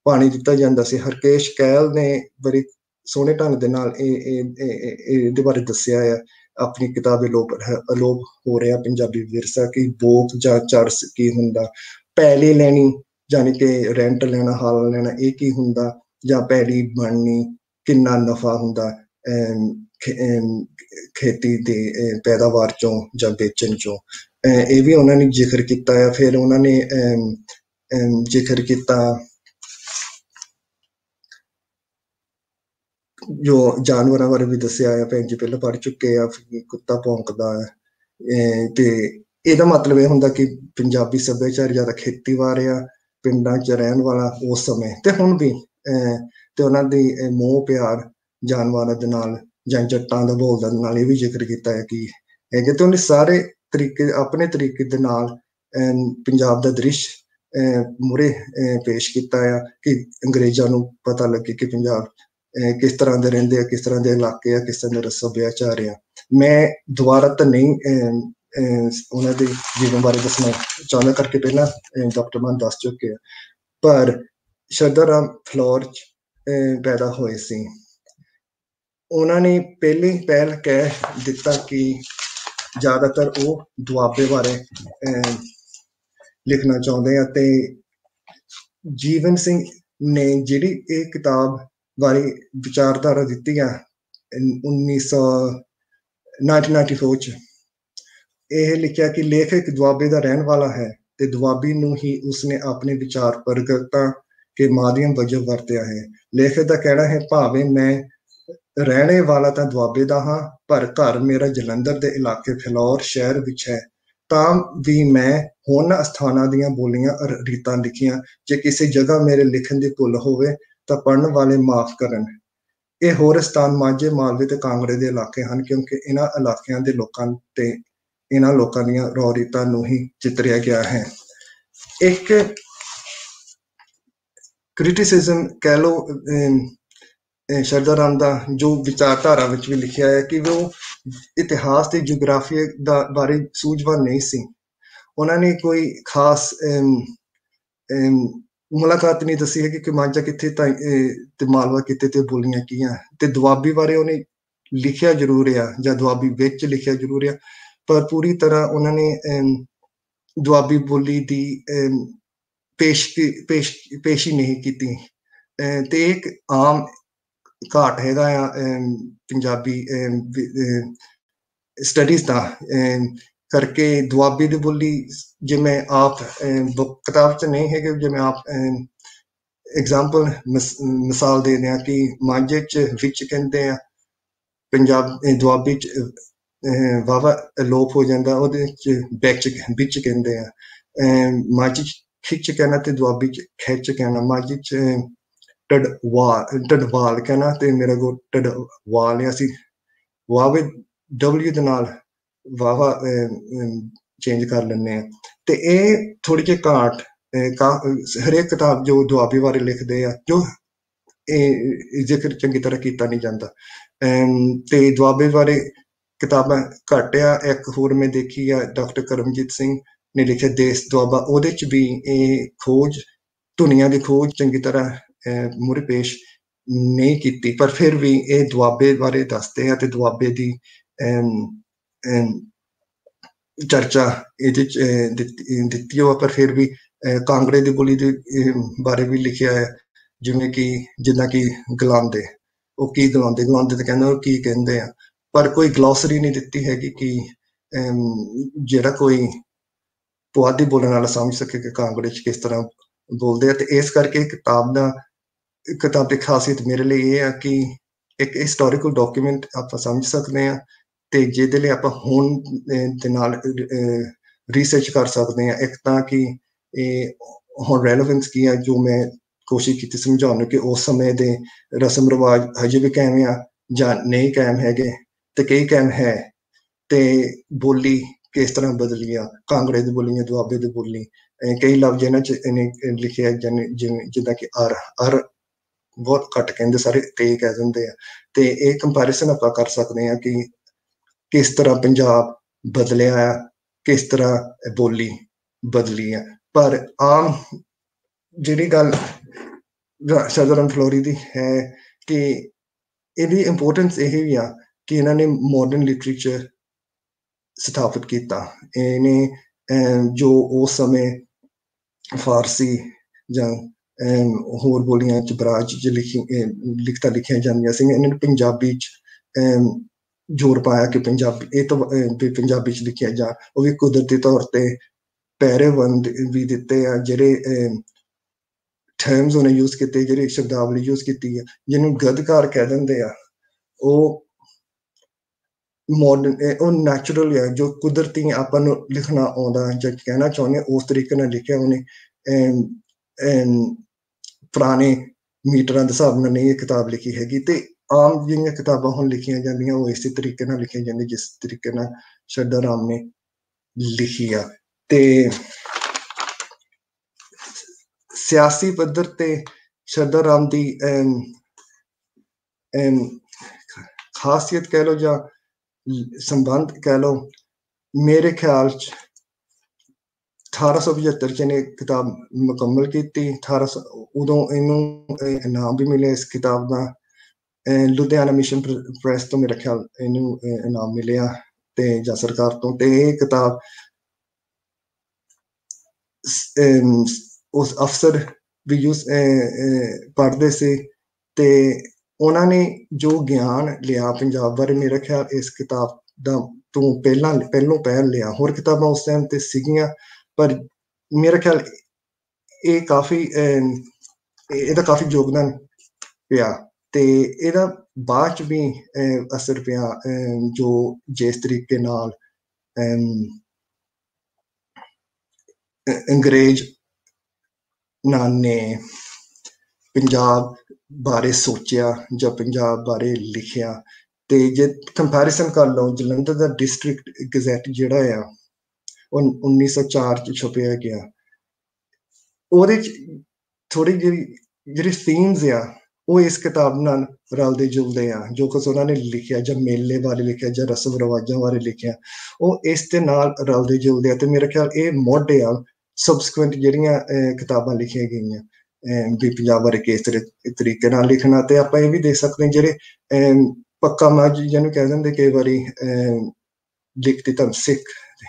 ਪਾਣੀ ਦਿੱਤਾ ਜਾਂਦਾ ਸੀ। ਹਰਕੇਸ਼ ਕੈਲ ਨੇ ਬੜੀ ਸੋਹਣੇ ਢੰਗ ਦੇ ਨਾਲ ਇਹਦੇ ਬਾਰੇ ਦੱਸਿਆ ਆ ਆਪਣੀ ਕਿਤਾਬ ਅਲੋਪ ਹੋ ਰਿਹਾ ਪੰਜਾਬੀ ਵਿਰਸਾ ਕਿ ਬੋਕ ਜਾਂ ਝਾੜਸ ਕੀ ਹੁੰਦਾ, ਪੈਲੀ ਲੈਣੀ ਜਾਣੀ ਕਿ ਰੈਂਟ ਲੈਣਾ, ਹਲ ਲੈਣਾ ਇਹ ਕੀ ਹੁੰਦਾ, ਜਾਂ ਪੈਲੀ ਬਣਨੀ ਕਿੰਨਾ ਨਫਾ ਹੁੰਦਾ ਖੇਤੀ ਦੇ ਪੈਦਾਵਾਰ ਚੋਂ ਜਾਂ ਵੇਚਣ ਚੋਂ। ਇਹ ਵੀ ਉਹਨਾਂ ਨੇ ਜ਼ਿਕਰ ਕੀਤਾ ਆ। ਫਿਰ ਉਹਨਾਂ ਨੇ ਜ਼ਿਕਰ ਕੀਤਾ ਜੋ ਜਾਨਵਰਾਂ ਬਾਰੇ ਵੀ ਦੱਸਿਆ ਆ। ਭੈਣ ਜੀ ਪਹਿਲਾਂ ਪੜ੍ਹ ਚੁੱਕੇ ਆ ਕੁੱਤਾ ਭੌਂਕਦਾ ਹੈ ਤੇ ਇਹਦਾ ਮਤਲਬ ਇਹ ਹੁੰਦਾ ਕਿ ਪੰਜਾਬੀ ਸੱਭਿਆਚਾਰ ਜ਼ਿਆਦਾ ਖੇਤੀਬਾੜੀ ਆ, ਪਿੰਡਾਂ 'ਚ ਰਹਿਣ ਵਾਲਾ ਉਸ ਸਮੇਂ ਤੇ ਹੁਣ ਵੀ ਤੇ ਉਹਨਾਂ ਦੀ ਮੋਹ ਪਿਆਰ ਜਾਨਵਰਾਂ ਦੇ ਨਾਲ ਜਾਂ ਜੱਟਾਂ ਦਾ ਬੋਲਦਾ ਨਾਲ ਇਹ ਵੀ ਜ਼ਿਕਰ ਕੀਤਾ ਹੈ ਕਿ ਹੈਗੇ ਤੇ ਉਹਨੇ ਸਾਰੇ ਤਰੀਕੇ ਆਪਣੇ ਤਰੀਕੇ ਦੇ ਨਾਲ ਪੰਜਾਬ ਦਾ ਦ੍ਰਿਸ਼ ਮੂਹਰੇ ਪੇਸ਼ ਕੀਤਾ ਆ ਕਿ ਅੰਗਰੇਜ਼ਾਂ ਨੂੰ ਪਤਾ ਲੱਗੇ ਕਿ ਪੰਜਾਬ ਕਿਸ ਤਰ੍ਹਾਂ ਦੇ ਰਹਿੰਦੇ ਆ, ਕਿਸ ਤਰ੍ਹਾਂ ਦੇ ਇਲਾਕੇ ਆ, ਕਿਸ ਤਰ੍ਹਾਂ ਦਾ ਸੱਭਿਆਚਾਰ ਆ। ਮੈਂ ਦੁਬਾਰਾ ਤਾਂ ਨਹੀਂ ਉਹਨਾਂ ਦੇ ਜੀਵਨ ਬਾਰੇ ਦੱਸਣਾ ਚਾਹੁੰਦਾ ਕਰਕੇ ਪਹਿਲਾਂ ਡਾਕਟਰ ਮਾਨ ਦੱਸ ਚੁੱਕੇ ਆ, ਪਰ ਸ਼ਰਧਾ ਰਾਮ ਫਲੋਰ 'ਚ ਪੈਦਾ ਹੋਏ ਸੀ। ਉਹਨਾਂ ਨੇ ਪਹਿਲੀ ਪਹਿਲ ਕਹਿ ਦਿੱਤਾ ਕਿ ਜ਼ਿਆਦਾਤਰ ਉਹ ਦੁਆਬੇ ਬਾਰੇ ਲਿਖਣਾ ਚਾਹੁੰਦੇ ਆ ਤੇ ਜੀਵਨ ਸਿੰਘ ਨੇ ਜਿਹੜੀ ਇਹ ਕਿਤਾਬ ਬਾਰੇ ਵਿਚਾਰਧਾਰਾ ਦਿੱਤੀ ਆ 1994 'ਚ ਇਹ ਲਿਖਿਆ ਕਿ ਲੇਖਕ ਦੁਆਬੇ ਦਾ ਰਹਿਣ ਵਾਲਾ ਹੈ ਤੇ ਦੁਆਬੀ ਨੂੰ ਹੀ ਉਸਨੇ ਆਪਣੇ ਵਿਚਾਰ ਪ੍ਰਗਟਾਂ ਕੇ ਮਾਧਿਅਮ ਵਜੋਂ ਵਰਤਿਆ ਹੈ। ਲੇਖਕ ਦਾ ਕਹਿਣਾ ਹੈ ਭਾਵੇਂ ਮੈਂ ਰਹਿਣੇ ਵਾਲਾ ਤਾਂ ਦੁਆਬੇ ਦਾ ਹਾਂ ਪਰ ਘਰ ਮੇਰਾ ਜਲੰਧਰ ਦੇ ਇਲਾਕੇ ਫਿਲੌਰ ਸ਼ਹਿਰ ਵਿੱਚ ਹੈ, ਤਾਂ ਵੀ ਮੈਂ ਉਹਨਾਂ ਸਥਾਨਾਂ ਦੀਆਂ ਬੋਲੀਆਂ ਰੀਤਾਂ ਲਿਖੀਆਂ। ਜੇ ਕਿਸੇ ਜਗ੍ਹਾ ਮੇਰੇ ਲਿਖਣ ਦੀ ਭੁੱਲ ਹੋਵੇ ਤਾਂ ਪੜ੍ਹਨ ਵਾਲੇ ਮਾਫ਼ ਕਰਨ। ਇਹ ਹੋਰ ਸਥਾਨ ਮਾਝੇ, ਮਾਲਵੇ ਤੇ ਕਾਂਗੜੇ ਦੇ ਇਲਾਕੇ ਹਨ ਕਿਉਂਕਿ ਇਹਨਾਂ ਇਲਾਕਿਆਂ ਦੇ ਲੋਕਾਂ ਤੇ ਇਹਨਾਂ ਲੋਕਾਂ ਦੀਆਂ ਰੌ ਰੀਤਾਂ ਨੂੰ ਹੀ ਚਿਤਰਿਆ ਗਿਆ ਹੈ। ਇੱਕ ਕ੍ਰਿਟਿਸਿਜ਼ਮ ਕਹਿ ਲਓ ਸ਼ਰਧਾ ਰਾਮ ਦਾ ਜੋ ਵਿਚਾਰਧਾਰਾ ਵਿੱਚ ਵੀ ਲਿਖਿਆ ਹੈ ਕਿ ਉਹ ਇਤਿਹਾਸ ਤੇ ਜਿਓਗ੍ਰਾਫੀ ਦਾ ਬਾਰੇ ਸੂਝਵਾਨ ਨਹੀਂ ਸੀ। ਉਹਨਾਂ ਨੇ ਕੋਈ ਖਾਸ ਮੁਲਾਕਾਤ ਨਹੀਂ ਦੱਸੀ ਹੈ ਕਿ ਮਾਝਾ ਕਿੱਥੇ ਤੇ ਮਾਲਵਾ ਕਿੱਥੇ ਤੇ ਬੋਲੀਆਂ ਕੀ ਆ, ਤੇ ਦੁਆਬੀ ਬਾਰੇ ਉਹਨੇ ਲਿਖਿਆ ਜ਼ਰੂਰ ਆ ਜਾਂ ਦੁਆਬੀ ਵਿੱਚ ਲਿਖਿਆ ਜ਼ਰੂਰ ਆ, ਪਰ ਪੂਰੀ ਤਰ੍ਹਾਂ ਉਹਨਾਂ ਨੇ ਦੁਆਬੀ ਬੋਲੀ ਦੀ ਪੇਸ਼ੀ ਨਹੀਂ ਕੀਤੀ ਤੇ ਇੱਕ ਆਮ ਘਾਟ ਹੈਗਾ ਆ ਪੰਜਾਬੀ ਸਟੱਡੀਜ਼ ਦਾ ਕਰਕੇ ਦੁਆਬੀ ਦੀ ਬੋਲੀ ਜਿਵੇਂ ਆਪ ਕਿਤਾਬ 'ਚ ਨਹੀਂ ਹੈਗੇ, ਜਿਵੇਂ ਆਪ ਐਗਜ਼ਾਮਪਲ ਮਿਸਾਲ ਦੇ ਦਿਆਂ ਕਿ ਮਾਝੇ 'ਚ ਵਿੱਚ ਕਹਿੰਦੇ ਆ, ਦੁਆਬੀ 'ਚ ਵਾਵਾ ਅਲੋਪ ਹੋ ਜਾਂਦਾ, ਉਹਦੇ 'ਚ ਵਿੱਚ ਕਹਿੰਦੇ ਆ। ਮਾਝੇ 'ਚ ਖਿੱਚ ਕਹਿਣਾ ਤੇ ਦੁਆਬੀ 'ਚ ਖਿੱਚ ਕਹਿਣਾ, ਮਾਝੇ 'ਚ ਢਡਵਾਲ ਕਹਿਣਾ ਤੇ ਮੇਰਾ ਕੋਲ ਢਡਵਾਲ ਆ। ਅਸੀਂ ਵਾਵੇ W ਦੇ ਨਾਲ ਵਾਵਾ ਚੇਂਜ ਕਰ ਲੈਂਦੇ ਹਾਂ ਤੇ ਇਹ ਥੋੜੀ ਜਿਹੀ ਘਾਟ ਹਰੇਕ ਕਿਤਾਬ ਜੋ ਦੁਆਬੀ ਬਾਰੇ ਲਿਖਦੇ ਆ ਜੋ ਇਹ ਜ਼ਿਕਰ ਚੰਗੀ ਤਰ੍ਹਾਂ ਕੀਤਾ ਨਹੀਂ ਜਾਂਦਾ ਤੇ ਦੁਆਬੇ ਬਾਰੇ ਕਿਤਾਬਾਂ ਘੱਟ ਆ। ਇੱਕ ਹੋਰ ਮੈਂ ਦੇਖੀ ਆ ਡਾਕਟਰ ਕਰਮਜੀਤ ਸਿੰਘ ਨੇ ਲਿਖਿਆ ਦੇਸ ਦੁਆਬਾ, ਉਹਦੇ 'ਚ ਵੀ ਇਹ ਖੋਜ ਧੁਨੀਆਂ ਦੀ ਖੋਜ ਚੰਗੀ ਤਰ੍ਹਾਂ ਮੂਹਰੇ ਪੇਸ਼ ਨਹੀਂ ਕੀਤੀ, ਪਰ ਫਿਰ ਵੀ ਇਹ ਦੁਆਬੇ ਬਾਰੇ ਦੱਸਦੇ ਆ ਤੇ ਦੁਆਬੇ ਦੀ ਚਰਚਾ ਇਹਦੇ 'ਚ ਦਿੱਤੀ ਹੋਆ। ਪਰ ਫਿਰ ਵੀ ਕਾਂਗੜੇ ਦੀ ਬੋਲੀ ਦੇ ਬਾਰੇ ਵੀ ਲਿਖਿਆ ਹੈ, ਜਿਵੇਂ ਕਿ ਜਿੱਦਾਂ ਕਿ ਗਲਾਉਂਦੇ, ਉਹ ਕੀ ਗਲਾਉਂਦੇ ਤੇ ਕਹਿੰਦਾ ਉਹ ਕੀ ਕਹਿੰਦੇ ਆ, ਪਰ ਕੋਈ ਗਲੋਸਰੀ ਨਹੀਂ ਦਿੱਤੀ ਹੈਗੀ ਕਿ ਜਿਹੜਾ ਕੋਈ ਪੁਆਧੀ ਬੋਲਣ ਵਾਲਾ ਸਮਝ ਸਕੇ ਕਿ ਕਾਂਗੜੇ 'ਚ ਕਿਸ ਤਰ੍ਹਾਂ ਬੋਲਦੇ ਆ। ਤੇ ਇਸ ਕਰਕੇ ਕਿਤਾਬ ਦੀ ਖਾਸੀਅਤ ਮੇਰੇ ਲਈ ਇਹ ਆ ਕਿ ਇੱਕ ਹਿਸਟੋਰੀਕਲ ਡਾਕੂਮੈਂਟ ਆਪਾਂ ਸਮਝ ਸਕਦੇ ਹਾਂ, ਤੇ ਜਿਹਦੇ ਲਈ ਆਪਾਂ ਹੁਣ ਦੇ ਨਾਲ ਰਿਸਰਚ ਕਰ ਸਕਦੇ ਹਾਂ। ਇੱਕ ਤਾਂ ਕਿ ਇਹ ਹੁਣ ਰੈਲੇਵੈਂਸ ਕੀ ਆ, ਜੋ ਮੈਂ ਕੋਸ਼ਿਸ਼ ਕੀਤੀ ਸਮਝਾਉਣ ਕਿ ਉਸ ਸਮੇਂ ਦੇ ਰਸਮ ਰਿਵਾਜ ਹਜੇ ਵੀ ਕਾਇਮ ਆ ਜਾਂ ਨਹੀਂ ਕਾਇਮ ਹੈਗੇ, ਤੇ ਕਈ ਕਾਇਮ ਹੈ, ਤੇ ਬੋਲੀ ਕਿਸ ਤਰ੍ਹਾਂ ਬਦਲੀ ਆ, ਕਾਂਗੜੇ ਦੀ ਬੋਲੀ ਜਾਂ ਦੁਆਬੇ ਦੀ ਬੋਲੀ। ਕਈ ਲਫ਼ਜ਼ ਇਹਨਾਂ 'ਚ ਇਹਨੇ ਲਿਖਿਆ ਜਿੱਦਾਂ ਕਿ ਅਰ ਬਹੁਤ ਘੱਟ ਕਹਿੰਦੇ, ਸਾਰੇ ਤੇ ਕਹਿ ਦਿੰਦੇ ਆ। ਤੇ ਇਹ ਕੰਪੈਰੀਜ਼ਨ ਆਪਾਂ ਕਰ ਸਕਦੇ ਹਾਂ ਕਿ ਕਿਸ ਤਰ੍ਹਾਂ ਪੰਜਾਬ ਬਦਲਿਆ ਆ, ਕਿਸ ਤਰ੍ਹਾਂ ਬੋਲੀ ਬਦਲੀ ਆ। ਪਰ ਆਮ ਜਿਹੜੀ ਗੱਲ ਸਰਦਾਰ ਫਲੋਰੀ ਦੀ ਹੈ ਕਿ ਇਹਦੀ ਇੰਪੋਰਟੈਂਸ ਇਹ ਵੀ ਆ ਕਿ ਇਹਨਾਂ ਨੇ ਮਾਡਰਨ ਲਿਟਰੇਚਰ ਸਥਾਪਿਤ ਕੀਤਾ। ਇਹਨੇ ਜੋ ਉਸ ਸਮੇਂ ਫਾਰਸੀ ਜਾਂ ਹੋਰ ਬੋਲੀਆਂ 'ਚ ਬਰਾਜ 'ਚ ਲਿਖਤਾਂ ਲਿਖੀਆਂ ਜਾਂਦੀਆਂ ਸੀ, ਇਹਨਾਂ ਨੇ ਪੰਜਾਬੀ 'ਚ ਜ਼ੋਰ ਪਾਇਆ ਕਿ ਪੰਜਾਬੀ 'ਚ ਲਿਖਿਆ ਜਾ। ਉਹ ਵੀ ਕੁਦਰਤੀ ਤੌਰ ਤੇ ਪੈਰੇਬੰਦ ਵੀ ਦਿੱਤੇ ਆ, ਜਿਹੜੇ ਟਰਮਸ ਉਹਨੇ ਯੂਜ਼ ਕੀਤੇ, ਜਿਹੜੀ ਸ਼ਬਦਾਵਲੀ ਯੂਜ਼ ਕੀਤੀ ਆ, ਜਿਹਨੂੰ ਗਦਕਾਰ ਕਹਿ ਦਿੰਦੇ ਆ, ਉਹ ਮਾਡਰਨ, ਉਹ ਨੈਚੁਰਲ ਆ, ਜੋ ਕੁਦਰਤੀ ਆਪਾਂ ਨੂੰ ਲਿਖਣਾ ਆਉਂਦਾ ਜਾਂ ਕਹਿਣਾ ਚਾਹੁੰਦੇ ਉਸ ਤਰੀਕੇ ਨਾਲ ਲਿਖਿਆ ਉਹਨੇ। ਪੁਰਾਣੇ ਮੀਟਰਾਂ ਦੇ ਹਿਸਾਬ ਨਾਲ ਨਹੀਂ ਇਹ ਕਿਤਾਬ ਲਿਖੀ ਹੈਗੀ। ਤੇ ਆਮ ਜਿਹੜੀਆਂ ਕਿਤਾਬਾਂ ਹੁਣ ਲਿਖੀਆਂ ਜਾਂਦੀਆਂ ਉਹ ਇਸੇ ਤਰੀਕੇ ਨਾਲ ਲਿਖੀਆਂ ਜਾਂਦੀਆਂ ਜਿਸ ਤਰੀਕੇ ਨਾਲ ਸਰਦਾਰ ਰਾਮ ਨੇ ਲਿਖੀ ਆ। ਤੇ ਸਿਆਸੀ ਪੱਧਰ ਤੇ ਸਰਦਾਰ ਰਾਮ ਦੀ ਖਾਸੀਅਤ ਕਹਿ ਲਓ ਜਾਂ ਸੰਬੰਧ ਕਹਿ ਲਓ, ਮੇਰੇ ਖਿਆਲ 'ਚ 1875 'ਚ ਇਹਨੇ ਕਿਤਾਬ ਮੁਕੰਮਲ ਕੀਤੀ। ਉਦੋਂ ਇਹਨੂੰ ਇਨਾਮ ਵੀ ਮਿਲਿਆ ਇਸ ਕਿਤਾਬ ਦਾ, ਲੁਧਿਆਣਾ ਮਿਸ਼ਨ ਪ੍ਰੈਸ ਤੋਂ ਮੇਰਾ ਖਿਆਲ ਇਹਨੂੰ ਇਨਾਮ ਮਿਲਿਆ ਤੇ ਜਾਂ ਸਰਕਾਰ ਤੋਂ। ਤੇ ਇਹ ਕਿਤਾਬ ਉਸ ਅਫਸਰ ਵੀ ਪੜ੍ਹਦੇ ਸੀ, ਤੇ ਉਹਨਾਂ ਨੇ ਜੋ ਗਿਆਨ ਲਿਆ ਪੰਜਾਬ ਬਾਰੇ, ਮੇਰਾ ਖਿਆਲ ਇਸ ਕਿਤਾਬ ਦਾ ਤੋਂ ਪਹਿਲ ਲਿਆ। ਹੋਰ ਕਿਤਾਬਾਂ ਉਸ ਟਾਈਮ ਤੇ ਸੀਗੀਆਂ, ਪਰ ਮੇਰਾ ਖਿਆਲ ਇਹ ਇਹਦਾ ਕਾਫੀ ਯੋਗਦਾਨ ਪਿਆ। ਤੇ ਇਹਦਾ ਬਾਅਦ 'ਚ ਵੀ ਅਸਰ ਪਿਆ, ਜੋ ਜਿਸ ਤਰੀਕੇ ਨਾਲ ਅੰਗਰੇਜ਼ ਨੇ ਪੰਜਾਬ ਬਾਰੇ ਸੋਚਿਆ ਜਾਂ ਪੰਜਾਬ ਬਾਰੇ ਲਿਖਿਆ। ਤੇ ਜੇ ਕੰਪੈਰੀਜ਼ਨ ਕਰ ਲਓ, ਜਲੰਧਰ ਦਾ ਡਿਸਟ੍ਰਿਕਟ ਗਜ਼ਟ ਜਿਹੜਾ ਆ ਉਹ 1904 'ਚ ਛਪਿਆ ਗਿਆ। ਉਹਦੇ 'ਚ ਥੋੜੀ ਜਿਹੜੀ ਥੀਮਸ ਆ ਉਹ ਇਸ ਕਿਤਾਬ ਨਾਲ ਰਲਦੇ ਜੁਲਦੇ ਆ। ਜੋ ਕੁਛ ਉਹਨਾਂ ਨੇ ਲਿਖਿਆ ਜਾਂ ਮੇਲੇ ਬਾਰੇ ਲਿਖਿਆ ਜਾਂ ਰਸਮ ਰਿਵਾਜਾਂ ਬਾਰੇ ਲਿਖਿਆ, ਉਹ ਇਸ ਦੇ ਨਾਲ ਰਲਦੇ ਜੁਲਦੇ ਆ। ਤੇ ਮੇਰਾ ਖਿਆਲ ਇਹ ਮੋਢੇ ਆ ਸਬਸਕੁਐਂਟ ਜਿਹੜੀਆਂ ਕਿਤਾਬਾਂ ਲਿਖੀਆਂ ਗਈਆਂ ਵੀ ਪੰਜਾਬ ਬਾਰੇ ਕਿਸ ਤਰੀਕੇ ਨਾਲ ਲਿਖਣਾ। ਤੇ ਆਪਾਂ ਇਹ ਵੀ ਦੇਖ ਸਕਦੇ ਹਾਂ, ਜਿਹੜੇ ਪੱਕਾ ਮੱਝ ਜਿਹਨੂੰ ਕਹਿ ਦਿੰਦੇ ਕਈ ਵਾਰੀ ਲਿਖਤੀ ਧਰਮ, ਸਿੱਖ,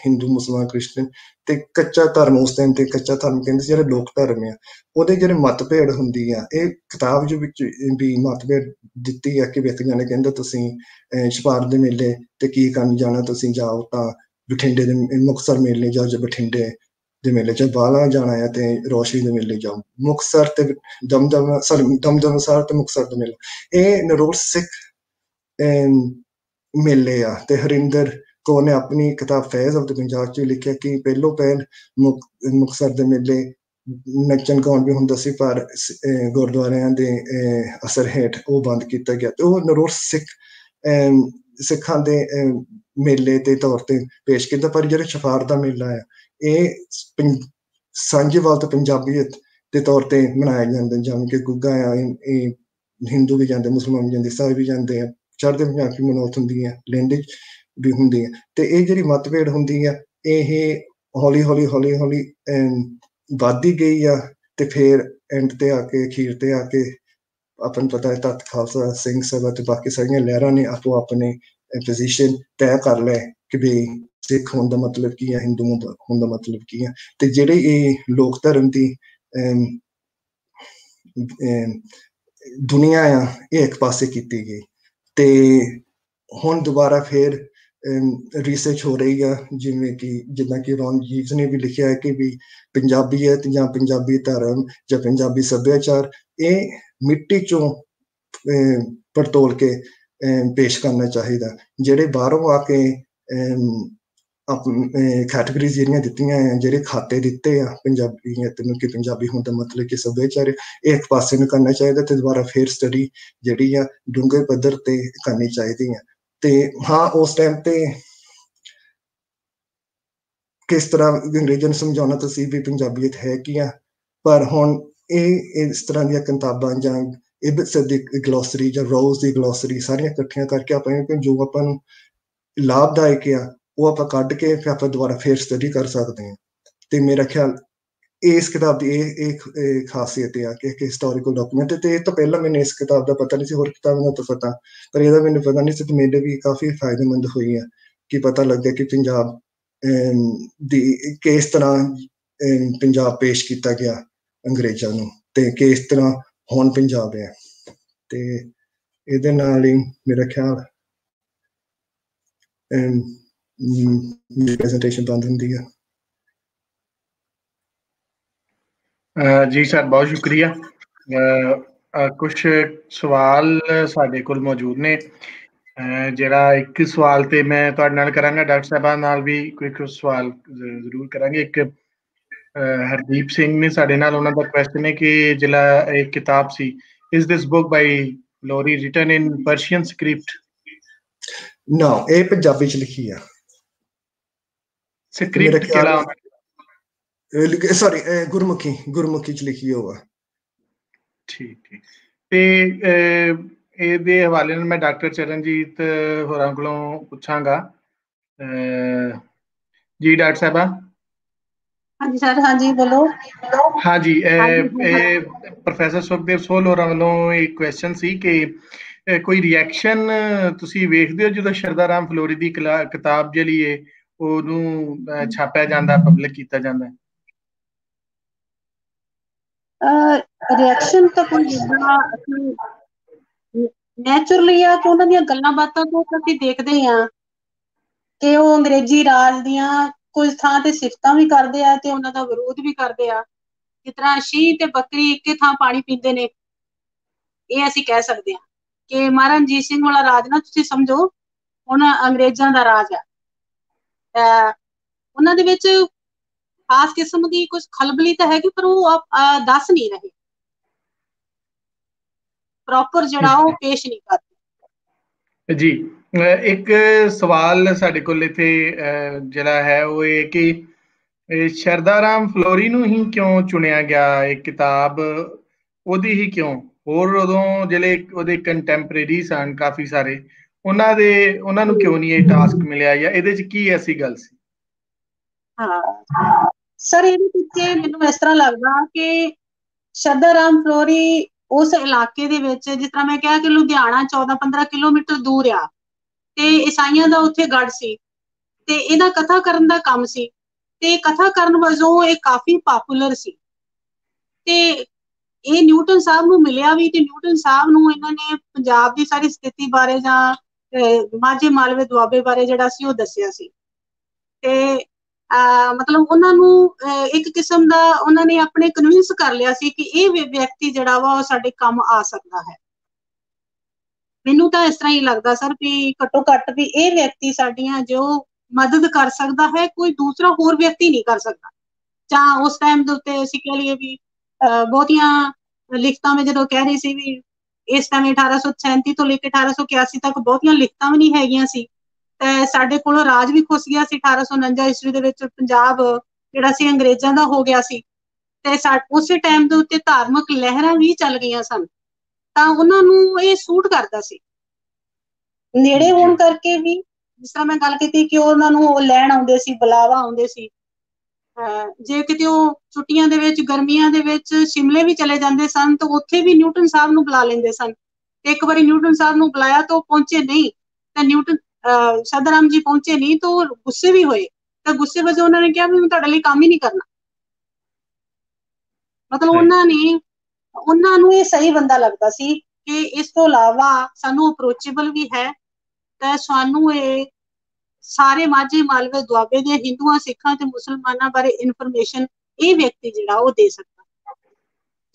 ਹਿੰਦੂ, ਮੁਸਲਮਾਨ, ਕ੍ਰਿਸਚਨ, ਤੇ ਕੱਚਾ ਧਰਮ ਉਸ ਟਾਈਮ ਤੇ ਕੱਚਾ ਧਰਮ ਕਹਿੰਦੇ, ਜਿਹੜੇ ਲੋਕ ਧਰਮ ਆ, ਉਹਦੇ ਜਿਹੜੇ ਮਤਭੇਦ ਹੁੰਦੀ ਆ, ਇਹ ਕਿਤਾਬ ਦੇ ਵਿੱਚ ਵੀ ਮਤਭੇਦ ਦਿੱਤੀ ਆ ਕਿ ਵਿਅਕਤੀਆਂ ਨੇ ਕਹਿੰਦਾ ਤੁਸੀਂ ਛਪਾਰ ਦੇ ਮੇਲੇ ਤੇ ਕੀ ਕਰਨ ਜਾਣਾ, ਤੁਸੀਂ ਜਾਓ ਤਾਂ ਬਠਿੰਡੇ ਦੇ ਮੁਕਤਸਰ ਮੇਲੇ ਜਾਓ, ਜਾਂ ਬਠਿੰਡੇ ਦੇ ਮੇਲੇ 'ਚ ਬਾਲਾ ਜਾਣਾ ਆ ਤੇ ਰੋਸ਼ਨੀ ਦੇ ਮੇਲੇ ਜਾਓ। ਮੁਕਤਸਰ ਤੇ ਦਮਦਮਾ ਸਾਹਿਬ ਤੇ ਮੁਕਤਸਰ ਦੇ ਮੇਲੇ, ਇਹ ਨਿਰੋਲ ਸਿੱਖ ਮੇਲੇ ਆ। ਤੇ ਹਰਿੰਦਰ ਕੌਰ ਨੇ ਆਪਣੀ ਕਿਤਾਬ ਫੈਜ਼ ਆਫ ਦ ਪੰਜਾਬ 'ਚ ਲਿਖਿਆ ਕਿ ਪਹਿਲੋਂ ਪਹਿਲ ਮੁਕਤਸਰ ਦੇ ਮੇਲੇ ਨੱਚਣ ਗਾਉਣ ਵੀ ਹੁੰਦਾ ਸੀ, ਪਰ ਗੁਰਦੁਆਰਿਆਂ ਦੇ ਅਸਰ ਹੇਠ ਉਹ ਬੰਦ ਕੀਤਾ ਗਿਆ। ਤੇ ਉਹ ਨਿਰੋਲ ਸਿੱਖਾਂ ਦੇ ਮੇਲੇ ਦੇ ਤੌਰ ਤੇ ਪੇਸ਼ ਕੀਤਾ। ਪਰ ਜਿਹੜਾ ਛਪਾਰ ਦਾ ਮੇਲਾ ਆ, ਇਹ ਸਾਂਝੇਵਾਲ ਤੇ ਪੰਜਾਬੀਅਤ ਦੇ ਤੌਰ ਤੇ ਮਨਾਇਆ ਜਾਂਦਾ, ਜਿਵੇਂ ਕਿ ਗੁੱਗਾ ਆ, ਇਹ ਹਿੰਦੂ ਵੀ ਜਾਂਦੇ, ਮੁਸਲਮਾਨ ਵੀ ਜਾਂਦੇ, ਈਸਾਈ ਵੀ ਜਾਂਦੇ ਆ, ਚੜ੍ਹਦੇ ਪੰਜਾਬ ਦੀ ਮਨੌਤ ਹੁੰਦੀ ਹੈ, ਲਹਿੰਦੇ ਵੀ ਹੁੰਦੀ ਹੈ। ਤੇ ਇਹ ਜਿਹੜੀ ਮਤਭੇਦ ਹੁੰਦੀ ਆ, ਇਹ ਹੌਲੀ ਹੌਲੀ ਵੱਧਦੀ ਗਈ ਆ। ਤੇ ਫਿਰ ਐਂਡ ਤੇ ਆ ਕੇ, ਅਖੀਰ ਤੇ ਆ ਕੇ, ਆਪਾਂ ਨੂੰ ਪਤਾ ਹੈ ਤੱਤ ਖਾਲਸਾ, ਸਿੰਘ ਸਭਾ ਤੇ ਬਾਕੀ ਸਾਰੀਆਂ ਲਹਿਰਾਂ ਨੇ ਆਪੋ ਆਪਣੇ ਪੋਜੀਸ਼ਨ ਤੈਅ ਕਰ ਲਏ ਕਿ ਵੀ ਸਿੱਖ ਹੋਣ ਦਾ ਮਤਲਬ ਕੀ ਹੈ, ਹਿੰਦੂ ਹੋਣ ਦਾ ਮਤਲਬ ਕੀ ਹੈ। ਤੇ ਜਿਹੜੇ ਇਹ ਲੋਕ ਧਰਮ ਦੀ ਦੁਨੀਆ ਆ, ਇਹ ਇੱਕ ਪਾਸੇ ਕੀਤੀ ਗਈ। ਤੇ ਹੁਣ ਦੁਬਾਰਾ ਫਿਰ ਰਿਸਰਚ ਹੋ ਰਹੀ ਆ, ਜਿਵੇਂ ਕਿ ਜਿੱਦਾਂ ਕਿ ਰੌਨ ਜੀਵਸ ਨੇ ਵੀ ਲਿਖਿਆ ਹੈ ਕਿ ਵੀ ਪੰਜਾਬੀਅਤ ਜਾਂ ਪੰਜਾਬੀ ਧਰਮ ਜਾਂ ਪੰਜਾਬੀ ਸੱਭਿਆਚਾਰ ਇਹ ਮਿੱਟੀ ਚੋਂ ਪੜਤੋਲ ਕੇ ਪੇਸ਼ ਕਰਨਾ ਚਾਹੀਦਾ। ਜਿਹੜੇ ਬਾਹਰੋਂ ਆ ਕੇ ਕੈਟੇਗਰੀਜ਼ ਜਿਹੜੀਆਂ ਦਿੱਤੀਆਂ ਆ, ਜਿਹੜੇ ਖਾਤੇ ਦਿੱਤੇ ਆ ਪੰਜਾਬੀਅਤ ਨੂੰ ਕਿ ਪੰਜਾਬੀ ਹੋਣ ਦਾ ਮਤਲਬ ਕਿ ਸੱਭਿਆਚਾਰ, ਇਹ ਇੱਕ ਪਾਸੇ ਨੂੰ ਕਰਨਾ ਚਾਹੀਦਾ ਤੇ ਦੁਬਾਰਾ ਫੇਰ ਸਟੱਡੀ ਜਿਹੜੀ ਆ ਡੂੰਘੇ ਪੱਧਰ ਤੇ ਕਰਨੀ ਚਾਹੀਦੀ ਆ। ਤੇ ਹਾਂ, ਉਸ ਟਾਈਮ ਤੇ ਕਿਸ ਤਰ੍ਹਾਂ ਅੰਗਰੇਜ਼ਾਂ ਨੂੰ ਸਮਝਾਉਣਾ ਤੁਸੀਂ ਵੀ ਪੰਜਾਬੀਅਤ ਹੈ ਕੀ ਆ, ਪਰ ਹੁਣ ਇਹ ਇਸ ਤਰ੍ਹਾਂ ਦੀਆਂ ਕਿਤਾਬਾਂ ਜਾਂ ਇਬਸ ਦੀ ਗਲੋਸਰੀ ਜਾਂ ਰੋਜ਼ ਦੀ ਗਲੋਸਰੀ ਸਾਰੀਆਂ ਇਕੱਠੀਆਂ ਕਰਕੇ ਆਪਾਂ ਜੋ ਆਪਾਂ ਨੂੰ ਲਾਭਦਾਇਕ ਆ ਉਹ ਆਪਾਂ ਕੱਢ ਕੇ ਫਿਰ ਆਪਾਂ ਦੁਬਾਰਾ ਫੇਰ ਸਟੱਡੀ ਕਰ ਸਕਦੇ ਹਾਂ। ਤੇ ਮੇਰਾ ਖਿਆਲ ਇਸ ਕਿਤਾਬ ਦੀ ਇਹ ਖਾਸੀਅਤ ਆ ਕਿ ਹਿਸਟੋਰੀਕਲ ਡਾਕੂਮੈਂਟ। ਤੇ ਇਹ ਤੋਂ ਪਹਿਲਾਂ ਮੈਨੂੰ ਇਸ ਕਿਤਾਬ ਦਾ ਪਤਾ ਨਹੀਂ ਸੀ, ਹੋਰ ਕਿਤਾਬਾਂ ਦਾ ਤਾਂ ਪਤਾ, ਪਰ ਇਹਦਾ ਮੈਨੂੰ ਪਤਾ ਨਹੀਂ ਸੀ। ਤੇ ਮੇਰੇ ਵੀ ਕਾਫੀ ਫਾਇਦੇਮੰਦ ਹੋਈ ਆ ਕਿ ਪਤਾ ਲੱਗਿਆ ਕਿ ਪੰਜਾਬ ਦੀ ਕਿਸ ਤਰ੍ਹਾਂ ਪੰਜਾਬ ਪੇਸ਼ ਕੀਤਾ ਗਿਆ ਅੰਗਰੇਜ਼ਾਂ ਨੂੰ ਤੇ ਕਿਸ ਤਰ੍ਹਾਂ ਹੁਣ ਪੰਜਾਬ ਹੈ। ਤੇ ਇਹਦੇ ਨਾਲ ਹੀ ਮੇਰਾ ਖਿਆਲ ਪ੍ਰੈਜੈਂਟੇਸ਼ਨ ਬੰਦ ਹੁੰਦੀ ਹੈ। ਜੀ ਸਰ, ਬਹੁਤ ਸ਼ੁਕਰੀਆ। ਕੁਛ ਸਵਾਲ ਸਾਡੇ ਕੋਲ ਮੌਜੂਦ ਨੇ। ਜਿਹੜਾ ਇੱਕ ਸਵਾਲ ਤੇ ਮੈਂ ਤੁਹਾਡੇ ਨਾਲ ਕਰਾਂਗਾ, ਡਾਕਟਰ ਸਾਹਿਬਾਨ ਨਾਲ ਵੀ ਕੋਈ ਸਵਾਲ ਜ਼ਰੂਰ ਕਰਾਂਗੇ। ਇੱਕ ਹਰਦੀਪ ਸਿੰਘ ਨੇ ਸਾਡੇ ਨਾਲ, ਉਹਨਾਂ ਦਾ ਕੁਐਸਚਨ ਹੈ ਕਿ ਜਿਹੜਾ ਇਹ ਕਿਤਾਬ ਸੀ, is this book by Florey written in Persian script? ਨਾ, ਇਹ ਪੰਜਾਬੀ ਚ ਲਿਖੀ ਆ। ਸਕ੍ਰਿਪਟ ਕਿਹੜਾ? ਸੌਰੀ, ਗੁਰਮੁਖੀ ਚ ਲਿਖੀ ਹੋਆ। ਠੀਕ। ਤੇ ਇਹਦੇ ਹਵਾਲੇ ਨਾਲ ਮੈਂ ਡਾਕਟਰ ਚਰਨਜੀਤ ਹੋਰਾਂ ਕੋਲੋਂ ਪੁੱਛਾਂਗਾ। ਜੀ ਡਾਕਟਰ ਸਾਹਿਬਾ। ਹਾਂਜੀ ਸਰ, ਹਾਂਜੀ ਬੋਲੋ। ਹਾਂਜੀ, ਪ੍ਰੋਫੈਸਰ ਸੁਖਦੇਵ ਸੋਹਲ ਹੋਰਾਂ ਵੱਲੋਂ ਇੱਕ ਕੁਐਸਚਨ ਸੀ ਕਿ ਕੋਈ ਰਿਐਕਸ਼ਨ ਤੁਸੀਂ ਵੇਖਦੇ ਹੋ ਜਦੋਂ ਸ਼ਰਦਾ ਰਾਮ ਫਲੋਰੀ ਦੀ ਕਿਤਾਬ ਜਿਹੜੀ ਹੈ ਉਹਨੂੰ ਛਾਪਿਆ ਜਾਂਦਾ, ਪਬਲਿਕ ਕੀਤਾ ਜਾਂਦਾ? ਰਿਐਕਸ਼ਨ ਤਾਂ ਕੋਈ ਨੈਚੁਰਲੀ ਆ ਕਿ ਉਹਨਾਂ ਦੀਆਂ ਗੱਲਾਂ ਬਾਤਾਂ ਤੋਂ ਅਸੀਂ ਦੇਖਦੇ ਹਾਂ ਕਿ ਉਹ ਅੰਗਰੇਜ਼ੀ ਰਾਜ ਦੀਆਂ ਕੁਝ ਥਾਂ ਤੇ ਸਿਫਤਾਂ ਵੀ ਕਰਦੇ ਆ ਤੇ ਉਹਨਾਂ ਦਾ ਵਿਰੋਧ ਵੀ ਕਰਦੇ ਆ। ਜਿਸ ਤਰ੍ਹਾਂ ਸ਼ੀਂਹ ਤੇ ਬੱਕਰੀ ਇੱਕੇ ਥਾਂ ਪਾਣੀ ਪੀਂਦੇ ਨੇ, ਇਹ ਅਸੀਂ ਕਹਿ ਸਕਦੇ ਹਾਂ ਕਿ ਮਹਾਰਾਜਾ ਰਣਜੀਤ ਸਿੰਘ ਵਾਲਾ ਰਾਜ ਨਾ ਤੁਸੀਂ ਸਮਝੋ ਹੁਣ ਅੰਗਰੇਜ਼ਾਂ ਦਾ ਰਾਜ ਹੈ। ਉਹਨਾਂ ਦੇ ਵਿੱਚ ਖਾਸ ਕਿਸਮ ਦੀ ਕੁਝ ਖਲਬਲੀ ਤਾਂ ਹੈਗੀ, ਪਰ ਉਹ ਦੱਸ ਨਹੀਂ ਰਹੇ, ਪ੍ਰੋਪਰ ਜਿਹੜਾ ਉਹ ਪੇਸ਼ ਨਹੀਂ ਕਰਦੇ। ਜੀ, ਇੱਕ ਸਵਾਲ ਸਾਡੇ ਕੋਲ ਇੱਥੇ ਜਿਹੜਾ ਹੈ ਉਹ ਇਹ ਕਿ ਸ਼ਰਦਾ ਰਾਮ ਫਲੋਰੀ ਨੂੰ ਹੀ ਕਿਉਂ ਚੁਣਿਆ ਗਿਆ? ਇਹ ਕਿਤਾਬ ਉਹਦੀ ਹੀ ਕਿਉਂ? ਹੋਰ ਉਦੋਂ ਜਿਹੜੇ ਉਹਦੇ ਕੰਟੈਂਪਰੇਰੀ ਸਨ ਕਾਫੀ ਸਾਰੇ, ਉਹਨਾਂ ਨੂੰ ਕਿਉਂ ਨਹੀਂ ਇਹ ਟਾਸਕ ਮਿਲਿਆ, ਜਾਂ ਇਹਦੇ ਚ ਕੀ ਐਸੀ ਗੱਲ ਸੀ? ਹਾਂ ਸਰ, ਇਹਦੇ ਪਿੱਛੇ ਮੈਨੂੰ ਇਸ ਤਰ੍ਹਾਂ ਲੱਗਦਾ ਕਿ ਸ਼ਰਦਾ ਰਾਮ ਫਲੋਰੀ ਉਸ ਇਲਾਕੇ ਦੇ ਵਿੱਚ, ਜਿਸ ਤਰ੍ਹਾਂ ਮੈਂ ਕਿਹਾ ਕਿ ਲੁਧਿਆਣਾ 14-15 ਕਿਲੋਮੀਟਰ ਦੂਰ ਆ ਤੇ ਈਸਾਈਆਂ ਦਾ ਉੱਥੇ ਗੜ ਸੀ ਤੇ ਇਹਦਾ ਕਥਾ ਕਰਨ ਦਾ ਕੰਮ ਸੀ ਤੇ ਕਥਾ ਕਰਨ ਵਜੋਂ ਇਹ ਕਾਫੀ ਪਪੂਲਰ ਸੀ। ਤੇ ਇਹ ਨਿਊਟਨ ਸਾਹਿਬ ਨੂੰ ਮਿਲਿਆ ਵੀ, ਤੇ ਨਿਊਟਨ ਸਾਹਿਬ ਨੂੰ ਇਹਨਾਂ ਨੇ ਪੰਜਾਬ ਦੀ ਸਾਰੀ ਸਥਿਤੀ ਬਾਰੇ ਜਾਂ ਮਾਝੇ ਮਾਲਵੇ ਦੁਆਬੇ ਬਾਰੇ ਜਿਹੜਾ ਸੀ ਉਹ ਦੱਸਿਆ ਸੀ। ਤੇ ਮਤਲਬ ਉਹਨਾਂ ਨੂੰ ਇੱਕ ਕਿਸਮ ਦਾ ਉਹਨਾਂ ਨੇ ਆਪਣੇ ਕਨਵਿੰਸ ਕਰ ਲਿਆ ਸੀ ਕਿ ਇਹ ਵਿਅਕਤੀ ਜਿਹੜਾ ਵਾ ਉਹ ਸਾਡੇ ਕੰਮ ਆ ਸਕਦਾ ਹੈ। ਮੈਨੂੰ ਤਾਂ ਇਸ ਤਰ੍ਹਾਂ ਹੀ ਲੱਗਦਾ ਸਰ ਵੀ ਘੱਟੋ ਘੱਟ ਵੀ ਇਹ ਵਿਅਕਤੀ ਸਾਡੀਆਂ ਜੋ ਮਦਦ ਕਰ ਸਕਦਾ ਹੈ, ਕੋਈ ਦੂਸਰਾ ਹੋਰ ਵਿਅਕਤੀ ਨਹੀਂ ਕਰ ਸਕਦਾ। ਜਾਂ ਉਸ ਟਾਈਮ ਦੇ ਉੱਤੇ ਅਸੀਂ ਕਹਿ ਲਈਏ ਵੀ ਬਹੁਤੀਆਂ ਲਿਖਤਾਂ ਮੈਂ ਜਦੋਂ ਕਹਿ ਰਹੀ ਸੀ ਵੀ ਇਸ ਟਾਈਮ 1837 ਤੋਂ ਲੈ ਕੇ 1881 ਤੱਕ ਬਹੁਤੀਆਂ ਲਿਖਤਾਂ ਵੀ ਨਹੀਂ ਹੈਗੀਆਂ ਸੀ, ਤੇ ਸਾਡੇ ਕੋਲੋਂ ਰਾਜ ਵੀ ਖੁੱਸ ਗਿਆ ਸੀ। 1849 ਈਸਵੀ ਦੇ ਵਿੱਚ ਪੰਜਾਬ ਜਿਹੜਾ ਸੀ ਅੰਗਰੇਜ਼ਾਂ ਦਾ ਹੋ ਗਿਆ ਸੀ, ਤੇ ਉਸੇ ਟਾਈਮ ਦੇ ਉੱਤੇ ਧਾਰਮਿਕ ਲਹਿਰਾਂ ਵੀ ਚੱਲ ਗਈਆਂ ਸਨ, ਤਾਂ ਉਹਨਾਂ ਨੂੰ ਇਹ ਸੂਟ ਕਰਦਾ ਸੀ। ਨੇੜੇ ਹੋਣ ਕਰਕੇ ਵੀ, ਜਿਸ ਤਰ੍ਹਾਂ ਮੈਂ ਗੱਲ ਕੀਤੀ ਕਿ ਉਹਨਾਂ ਨੂੰ ਉਹ ਲੈਣ ਆਉਂਦੇ ਸੀ, ਬੁਲਾਵਾ ਆਉਂਦੇ ਸੀ। ਜੇ ਕਿਤੇ ਉਹ ਛੁੱਟੀਆਂ ਦੇ ਵਿੱਚ, ਗਰਮੀਆਂ ਦੇ ਵਿੱਚ ਸ਼ਿਮਲੇ ਵੀ ਚਲੇ ਜਾਂਦੇ ਸਨ ਤਾਂ ਉੱਥੇ ਵੀ ਨਿਊਟਨ ਸਾਹਿਬ ਨੂੰ ਬੁਲਾ ਲੈਂਦੇ ਸਨ। ਤੇ ਇੱਕ ਵਾਰੀ ਨਿਊਟਨ ਸਾਹਿਬ ਨੂੰ ਬੁਲਾਇਆ ਤਾਂ ਉਹ ਪਹੁੰਚੇ ਨਹੀਂ, ਤਾਂ ਨਿਊਟਨ ਸ਼ਰਦਾ ਰਾਮ ਜੀ ਪਹੁੰਚੇ ਨਹੀਂ ਤਾਂ ਉਹ ਗੁੱਸੇ ਵੀ ਹੋਏ, ਤਾਂ ਗੁੱਸੇ ਵਜੋਂ ਉਹਨਾਂ ਨੇ ਕਿਹਾ ਵੀ ਮੈਂ ਤੁਹਾਡੇ ਲਈ ਕੰਮ ਹੀ ਨਹੀਂ ਕਰਨਾ। ਮਤਲਬ ਉਹਨਾਂ ਨੂੰ ਇਹ ਸਹੀ ਬੰਦਾ ਲੱਗਦਾ ਸੀ ਕਿ ਇਸ ਤੋਂ ਇਲਾਵਾ ਸਾਨੂੰ ਅਪਰੋਚੇਬਲ ਵੀ ਹੈ, ਤੇ ਸਾਨੂੰ ਇਹ ਸਾਰੇ ਮਾਝੇ ਮਾਲਵੇ ਦੁਆਬੇ ਦੇ ਹਿੰਦੂਆਂ ਸਿੱਖਾਂ ਤੇ ਮੁਸਲਮਾਨਾਂ ਬਾਰੇ ਇਨਫੋਰਮੇਸ਼ਨ ਇਹ ਵਿਅਕਤੀ ਜਿਹੜਾ ਉਹ ਦੇ ਸਕਦਾ,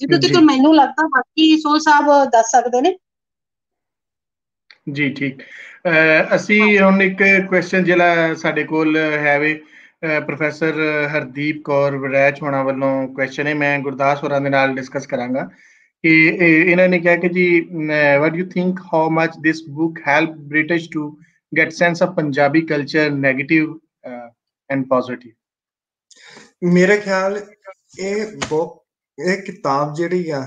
ਜਿੱਦੋਂ ਤੱਕ ਮੈਨੂੰ ਲੱਗਦਾ। ਬਾਕੀ ਸੋਲ ਸਾਹਿਬ ਦੱਸ ਸਕਦੇ ਨੇ। ਜੀ ਠੀਕ। ਅਸੀਂ ਹੁਣ ਇੱਕ ਕੁਐਸਚਨ ਜਿਹੜਾ ਸਾਡੇ ਕੋਲ ਹੈ ਵੇ ਪ੍ਰੋਫੈਸਰ ਹਰਦੀਪ ਕੌਰ ਵੜੈਚ ਹੋਣਾ ਵੱਲੋਂ ਕੁਐਸਚਨ ਹੈ, ਮੈਂ ਗੁਰਦਾਸ ਹੋਰਾਂ ਦੇ ਨਾਲ ਡਿਸਕਸ ਕਰਾਂਗਾ ਕਿ ਇਹਨਾਂ ਨੇ ਕਿਹਾ ਕਿ ਜੀ what you think how much this book help British to get sense of Punjabi culture negative and positive. ਮੇਰੇ ਖਿਆਲ ਇਹ ਕਿਤਾਬ ਜਿਹੜੀ ਆ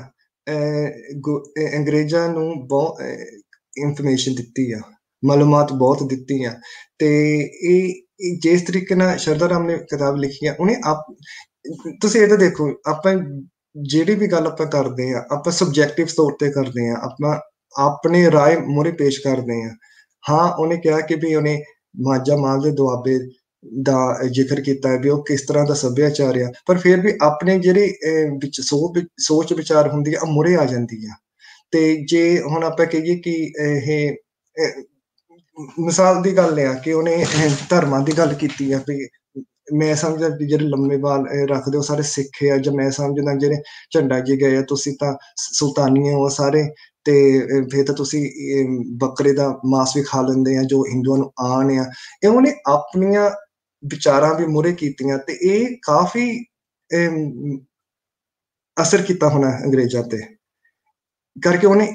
ਅੰਗਰੇਜ਼ਾਂ ਨੂੰ ਬਹੁਤ ਇਨਫੋਰਮੇਸ਼ਨ ਦਿੱਤੀ ਆ, ਮਾਲੂਮਾਤ ਬਹੁਤ ਦਿੱਤੀ ਆ। ਤੇ ਇਹ ਜਿਸ ਤਰੀਕੇ ਨਾਲ ਸ਼ਰਧਾ ਰਾਮ ਨੇ ਕਿਤਾਬ ਲਿਖੀ ਆ, ਉਹਨੇ ਤੁਸੀਂ ਇਹਦਾ ਦੇਖੋ, ਆਪਾਂ ਜਿਹੜੀ ਵੀ ਗੱਲ ਆਪਾਂ ਕਰਦੇ ਆ ਆਪਾਂ ਸਬਜੈਕਟਿਵ ਤੌਰ ਤੇ ਕਰਦੇ ਆ, ਆਪਾਂ ਆਪਣੇ ਰਾਏ ਮੂਹਰੇ ਪੇਸ਼ ਕਰਦੇ ਆ। ਹਾਂ, ਉਹਨੇ ਕਿਹਾ ਕਿ ਵੀ ਉਹਨੇ ਮਾਝਾ ਮਾਲਵੇ ਦੁਆਬੇ ਦਾ ਜ਼ਿਕਰ ਕੀਤਾ ਹੈ ਵੀ ਉਹ ਕਿਸ ਤਰ੍ਹਾਂ ਦਾ ਸੱਭਿਆਚਾਰ ਆ, ਪਰ ਫਿਰ ਵੀ ਆਪਣੇ ਜਿਹੜੇ ਵਿੱਚ ਸੋਚ ਵਿਚਾਰ ਹੁੰਦੀ ਆ ਮੂਹਰੇ ਆ ਜਾਂਦੀ ਆ। ਤੇ ਜੇ ਹੁਣ ਆਪਾਂ ਕਹੀਏ ਕਿ ਇਹ ਮਿਸਾਲ ਦੀ ਗੱਲ ਆ ਕਿ ਉਹਨੇ ਧਰਮਾਂ ਦੀ ਗੱਲ ਕੀਤੀ ਆ ਵੀ ਮੈਂ ਸਮਝਦਾ ਵੀ ਜਿਹੜੇ ਲੰਮੇ ਵਾਲ ਰੱਖਦੇ ਹੋ ਸਾਰੇ ਸਿੱਖ ਆ, ਜਾਂ ਮੈਂ ਸਮਝਦਾ ਜਿਹੜੇ ਝੰਡਾ ਜੀ ਗਏ ਆ ਤੁਸੀਂ ਤਾਂ ਸੁਲਤਾਨੀਏ ਹੋ ਸਾਰੇ, ਤੇ ਫਿਰ ਤਾਂ ਤੁਸੀਂ ਬੱਕਰੇ ਦਾ ਮਾਸ ਵੀ ਖਾ ਲੈਂਦੇ ਆ ਜੋ ਹਿੰਦੂਆਂ ਨੂੰ ਆਣ ਆ। ਇਹ ਉਹਨੇ ਆਪਣੀਆਂ ਵਿਚਾਰਾਂ ਵੀ ਮੂਹਰੇ ਕੀਤੀਆਂ ਤੇ ਇਹ ਕਾਫੀ ਅਸਰ ਕੀਤਾ ਹੋਣਾ ਅੰਗਰੇਜ਼ਾਂ ਤੇ, ਕਰਕੇ ਉਹਨੇ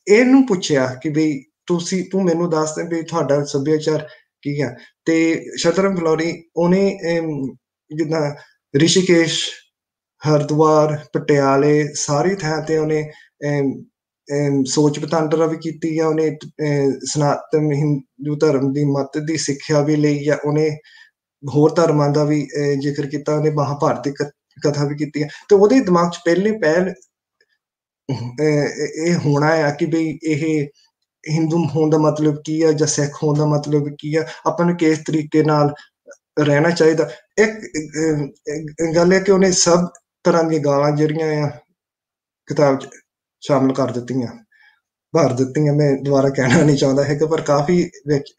ਇਹਨੂੰ ਪੁੱਛਿਆ ਕਿ ਬਈ ਤੂੰ ਮੈਨੂੰ ਦੱਸ ਦੇ ਵੀ ਤੁਹਾਡਾ ਸੱਭਿਆਚਾਰ ਕੀ ਆ। ਤੇ ਸ਼ਰਧਾ ਫਲੋਰੀ ਉਹਨੇ ਜਿੱਦਾਂ ਰਿਸ਼ੀਕੇਸ਼, ਹਰਿਦੁਆਰ, ਪਟਿਆਲੇ ਸਾਰੀ ਥਾਂ ਤੇ ਉਹਨੇ ਸੋਚ ਵਟਾਂਦਰਾ ਵੀ ਕੀਤੀ ਆ। ਉਹਨੇ ਸਨਾਤਨ ਹਿੰਦੂ ਧਰਮ ਦੀ ਮੱਤ ਦੀ ਸਿੱਖਿਆ ਵੀ ਲਈ ਆ, ਉਹਨੇ ਹੋਰ ਧਰਮਾਂ ਦਾ ਵੀ ਜ਼ਿਕਰ ਕੀਤਾ, ਉਹਨੇ ਮਹਾਭਾਰਤ ਦੀ ਕਥਾ ਵੀ ਕੀਤੀ ਆ। ਤੇ ਉਹਦੇ ਦਿਮਾਗ 'ਚ ਪਹਿਲ ਇਹ ਹੋਣਾ ਆ ਕਿ ਬਈ ਇਹ ਹਿੰਦੂ ਹੋਣ ਦਾ ਮਤਲਬ ਕੀ ਆ ਜਾਂ ਸਿੱਖ ਹੋਣ ਦਾ ਮਤਲਬ ਕੀ ਆ, ਆਪਾਂ ਨੂੰ ਕਿਸ ਤਰੀਕੇ ਨਾਲ ਰਹਿਣਾ ਚਾਹੀਦਾ। ਇੱਕ ਗੱਲ ਹੈ ਕਿ ਉਹਨੇ ਸਭ ਤਰ੍ਹਾਂ ਦੀਆਂ ਗਾਲਾਂ ਜਿਹੜੀਆਂ ਆ ਕਿਤਾਬ 'ਚ ਸ਼ਾਮਲ ਕਰ ਦਿੱਤੀਆਂ, ਭਰ ਦਿੱਤੀਆਂ। ਮੈਂ ਦੁਬਾਰਾ ਕਹਿਣਾ ਨਹੀਂ ਚਾਹੁੰਦਾ ਹੈਗਾ, ਪਰ ਕਾਫੀ ਵਿੱਚ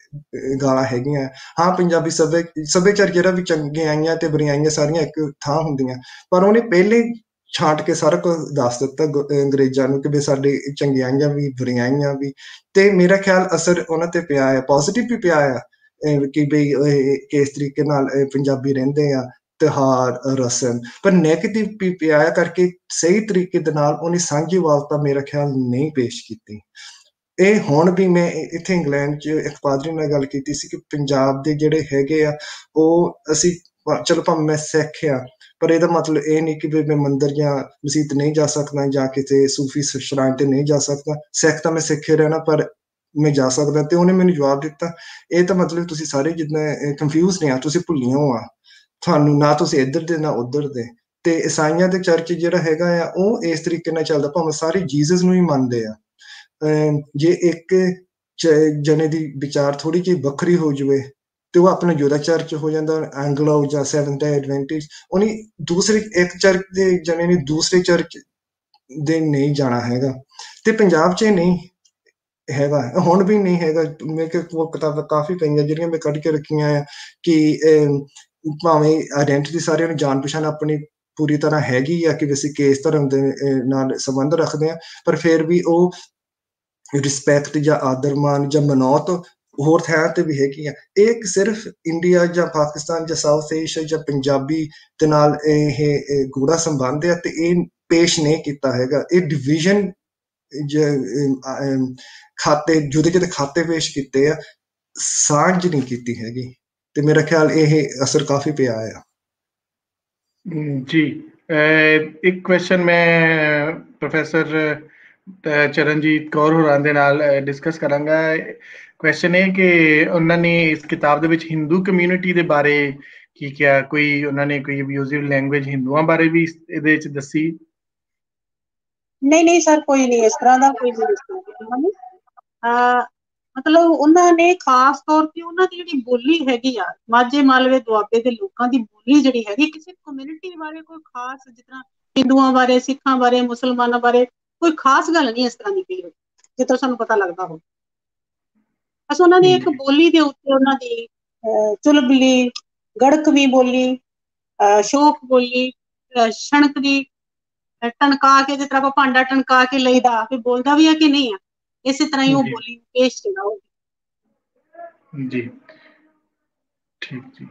ਗਾਲਾਂ ਹੈਗੀਆਂ। ਹਾਂ, ਪੰਜਾਬੀ ਸੱਭਿਆਚਾਰ ਜਿਹੜਾ ਵੀ ਚੰਗਿਆਈਆਂ ਤੇ ਬੁਰਾਈਆਂ ਸਾਰੀਆਂ ਇੱਕ ਥਾਂ ਹੁੰਦੀਆਂ, ਪਰ ਉਹਨੇ ਪਹਿਲੇ ਛਾਂਟ ਕੇ ਸਾਰਾ ਕੁਝ ਦੱਸ ਦਿੱਤਾ ਅੰਗਰੇਜ਼ਾਂ ਨੂੰ ਕਿ ਵੀ ਸਾਡੇ ਚੰਗਿਆਈਆਂ ਵੀ ਬੁਰਾਈਆਂ ਵੀ। ਤੇ ਮੇਰਾ ਖਿਆਲ ਅਸਰ ਉਹਨਾਂ ਤੇ ਪਿਆ ਆ, ਪੋਜ਼ਿਟਿਵ ਵੀ ਪਿਆ ਆ ਕਿ ਬਈ ਕਿਸ ਤਰੀਕੇ ਨਾਲ ਪੰਜਾਬੀ ਰਹਿੰਦੇ ਆ, ਤਿਉਹਾਰ ਰਸਮ, ਪਰ ਨੈਗੇਟਿਵ ਵੀ ਪਿਆ ਕਰਕੇ ਸਹੀ ਤਰੀਕੇ ਦੇ ਨਾਲ ਉਹਨੇ ਸਾਂਝੀਵਾਲਤਾ ਮੇਰਾ ਖਿਆਲ ਨਹੀਂ ਪੇਸ਼ ਕੀਤੀ। ਇਹ ਹੁਣ ਵੀ ਮੈਂ ਇੱਥੇ ਇੰਗਲੈਂਡ 'ਚ ਇੱਕ ਪਾਦਰੀ ਨਾਲ ਗੱਲ ਕੀਤੀ ਸੀ ਕਿ ਪੰਜਾਬ ਦੇ ਜਿਹੜੇ ਹੈਗੇ ਆ ਉਹ ਅਸੀਂ ਚਲੋ ਭਾਵੇਂ ਮੈਂ ਸਿੱਖ ਆ, ਪਰ ਇਹਦਾ ਮਤਲਬ ਇਹ ਨਹੀਂ ਕਿ ਵੀ ਮੈਂ ਮੰਦਿਰ ਜਾਂ ਮਸੀਤ ਨਹੀਂ ਜਾ ਸਕਦਾ ਜਾਂ ਕਿਸੇ ਸੂਫੀ ਸ਼ਰਾਨ ਤੇ ਨਹੀਂ ਜਾ ਸਕਦਾ। ਸਿੱਖ ਤਾਂ ਮੈਂ ਸਿੱਖੇ ਰਹਿਣਾ, ਪਰ ਮੈਂ ਜਾ ਸਕਦਾ। ਤੇ ਉਹਨੇ ਮੈਨੂੰ ਜਵਾਬ ਦਿੱਤਾ, ਇਹ ਤਾਂ ਮਤਲਬ ਤੁਸੀਂ ਸਾਰੇ ਜਿੱਦਾਂ ਕੰਫਿਊਜ਼ ਨੇ ਆ, ਤੁਸੀਂ ਭੁੱਲੀਆਂ ਹੋ ਆ, ਤੁਹਾਨੂੰ ਨਾ ਤੁਸੀਂ ਇੱਧਰ ਦੇ ਨਾ ਉੱਧਰ ਦੇ। ਤੇ ਈਸਾਈਆਂ ਦੇ ਚਰਚ ਜਿਹੜਾ ਹੈਗਾ ਆ ਉਹ ਇਸ ਤਰੀਕੇ ਨਾਲ ਚੱਲਦਾ, ਭਾਵੇਂ ਸਾਰੇ ਜੀਸਸ ਨੂੰ ਹੀ ਮੰਨਦੇ ਆ। ਜੇ ਇੱਕ ਜਣੇ ਦੀ ਵਿਚਾਰ ਥੋੜੀ ਜਿਹੀ ਵੱਖਰੀ ਹੋ ਜਾਵੇ ਤੇ ਉਹ ਆਪਣਾ ਜੁਦਾ ਚਰਚ ਹੋ ਜਾਂਦਾ, ਐਂਗਲੋ ਜਾਂ ਸੈਵਨਥ ਡੇ ਐਡਵੈਂਟਿਸਟ। ਉਹਨੇ ਦੂਸਰੇ ਇੱਕ ਚਰਚ ਦੇ ਜਣੇ ਨੇ ਦੂਸਰੇ ਚਰਚ ਦੇ ਨਹੀਂ ਜਾਣਾ ਹੈਗਾ। ਤੇ ਪੰਜਾਬ 'ਚ ਨਹੀਂ ਹੈਗਾ, ਹੁਣ ਵੀ ਨਹੀਂ ਹੈਗਾ। ਮੇਰੇ ਕੋਲ ਕਿਤਾਬਾਂ ਕਾਫੀ ਪਈਆਂ ਜਿਹੜੀਆਂ ਮੈਂ ਕੱਢ ਕੇ ਰੱਖੀਆਂ ਆ ਕਿ ਭਾਵੇਂ ਆਇਡੈਂਟਿਟੀ ਸਾਰਿਆਂ ਨੂੰ ਜਾਣ ਪਛਾਣ ਆਪਣੀ ਪੂਰੀ ਤਰ੍ਹਾਂ ਹੈਗੀ ਆ ਕਿ ਅਸੀਂ ਕਿਸ ਧਰਮ ਦੇ ਨਾਲ ਸੰਬੰਧ ਰੱਖਦੇ ਹਾਂ, ਪਰ ਫਿਰ ਵੀ ਉਹ ਰਿਸਪੈਕਟ ਜਾਂ ਆਦਰ ਮਾਨ ਜਾਂ ਮਨੌਤ ਹੋਰ ਥਾਂ ਤੇ ਵੀ ਹੈਗੀ ਆ। ਇਹ ਸਿਰਫ ਇੰਡੀਆ ਜਾਂ ਪਾਕਿਸਤਾਨ ਜਾਂ ਸਾਊਥ ਏਸ਼ੀਆ ਜਾਂ ਪੰਜਾਬੀ ਦੇ ਨਾਲ ਇਹ ਗੂੜਾ ਸੰਬੰਧ ਆ ਤੇ ਇਹ ਪੇਸ਼ ਨਹੀਂ ਕੀਤਾ ਹੈਗਾ। ਇਹ ਡਿਵੀਜ਼ਨ ਖਾਤੇ ਜੁਦੇ ਖਾਤੇ ਪੇਸ਼ ਕੀਤੇ ਆ, ਸਾਂਝ ਨਹੀਂ ਕੀਤੀ ਹੈਗੀ। ਤੇ ਮੇਰਾ ਖਿਆਲ ਇਹ ਅਸਰ ਕਾਫੀ ਪਿਆ ਆ। ਜੀ, ਇੱਕ ਕੁਐਸਚਨ ਮੈਂ ਪ੍ਰੋਫੈਸਰ ਚਰਨਜੀਤ ਕੌਰ ਹੋਰਾਂ ਦੇ ਨਾਲ ਡਿਸਕਸ ਕਰਾਂਗਾ। ਕੁਐਸਚਨ ਇਹ ਕਿ ਉਹਨਾਂ ਨੇ ਇਸ ਕਿਤਾਬ ਦੇ ਵਿੱਚ ਹਿੰਦੂ ਕਮਿਊਨਿਟੀ ਦੇ ਬਾਰੇ ਕੀ ਕਿਹਾ, ਕੋਈ ਉਹਨਾਂ ਨੇ ਕੋਈ ਅਬਿਊਜ਼ਿਵ ਲੈਂਗੁਏਜ ਹਿੰਦੂਆਂ ਬਾਰੇ ਵੀ ਇਹਦੇ ਵਿੱਚ ਦੱਸੀ? ਨਹੀਂ ਸਰ, ਕੋਈ ਨਹੀਂ ਇਸ ਤਰ੍ਹਾਂ ਦਾ ਕੋਈ ਨਹੀਂ। ਮਤਲਬ ਉਹਨਾਂ ਨੇ ਖਾਸ ਤੌਰ ਤੇ ਉਹਨਾਂ ਦੀ ਜਿਹੜੀ ਬੋਲੀ ਹੈਗੀ ਆ ਮਾਝੇ ਮਾਲਵੇ ਦੁਆਬੇ ਦੇ ਲੋਕਾਂ ਦੀ ਬੋਲੀ ਜਿਹੜੀ ਹੈਗੀ, ਕਿਸੇ ਕਮਿਊਨਿਟੀ ਬਾਰੇ ਕੋਈ ਖਾਸ, ਜਿਸ ਤਰ੍ਹਾਂ ਹਿੰਦੂਆਂ ਬਾਰੇ, ਸਿੱਖਾਂ ਬਾਰੇ, ਮੁਸਲਮਾਨਾਂ ਬਾਰੇ ਕੋਈ ਖਾਸ ਗੱਲ ਨਹੀਂ ਇਸ ਤਰ੍ਹਾਂ ਦੀ ਕਹੀ ਹੋਈ ਜਿੱਥੋਂ ਸਾਨੂੰ ਪਤਾ ਲੱਗਦਾ ਹੋ। ਬਸ ਉਹਨਾਂ ਦੀ ਇੱਕ ਬੋਲੀ ਦੇ ਉੱਤੇ ਉਹਨਾਂ ਦੀ ਚੁਲਬੁਲੀ, ਗੜਕਵੀਂ ਬੋਲੀ, ਸ਼ੋਖ ਬੋਲੀ, ਛਣਕ ਦੀ ਟਣਕਾ ਕੇ, ਜਿਸ ਤਰ੍ਹਾਂ ਆਪਾਂ ਭਾਂਡਾ ਟਣਕਾ ਕੇ ਲਈਦਾ, ਵੀ ਬੋਲਦਾ ਵੀ ਆ ਕਿ ਨਹੀਂ ਆ, ਇਸੇ ਤਰ੍ਹਾਂ ਹੀ ਉਹ ਬੋਲੀ ਪੇਸ਼ ਜਿਹੜਾ ਉਹ ਜੀ। ਠੀਕ ਜੀ।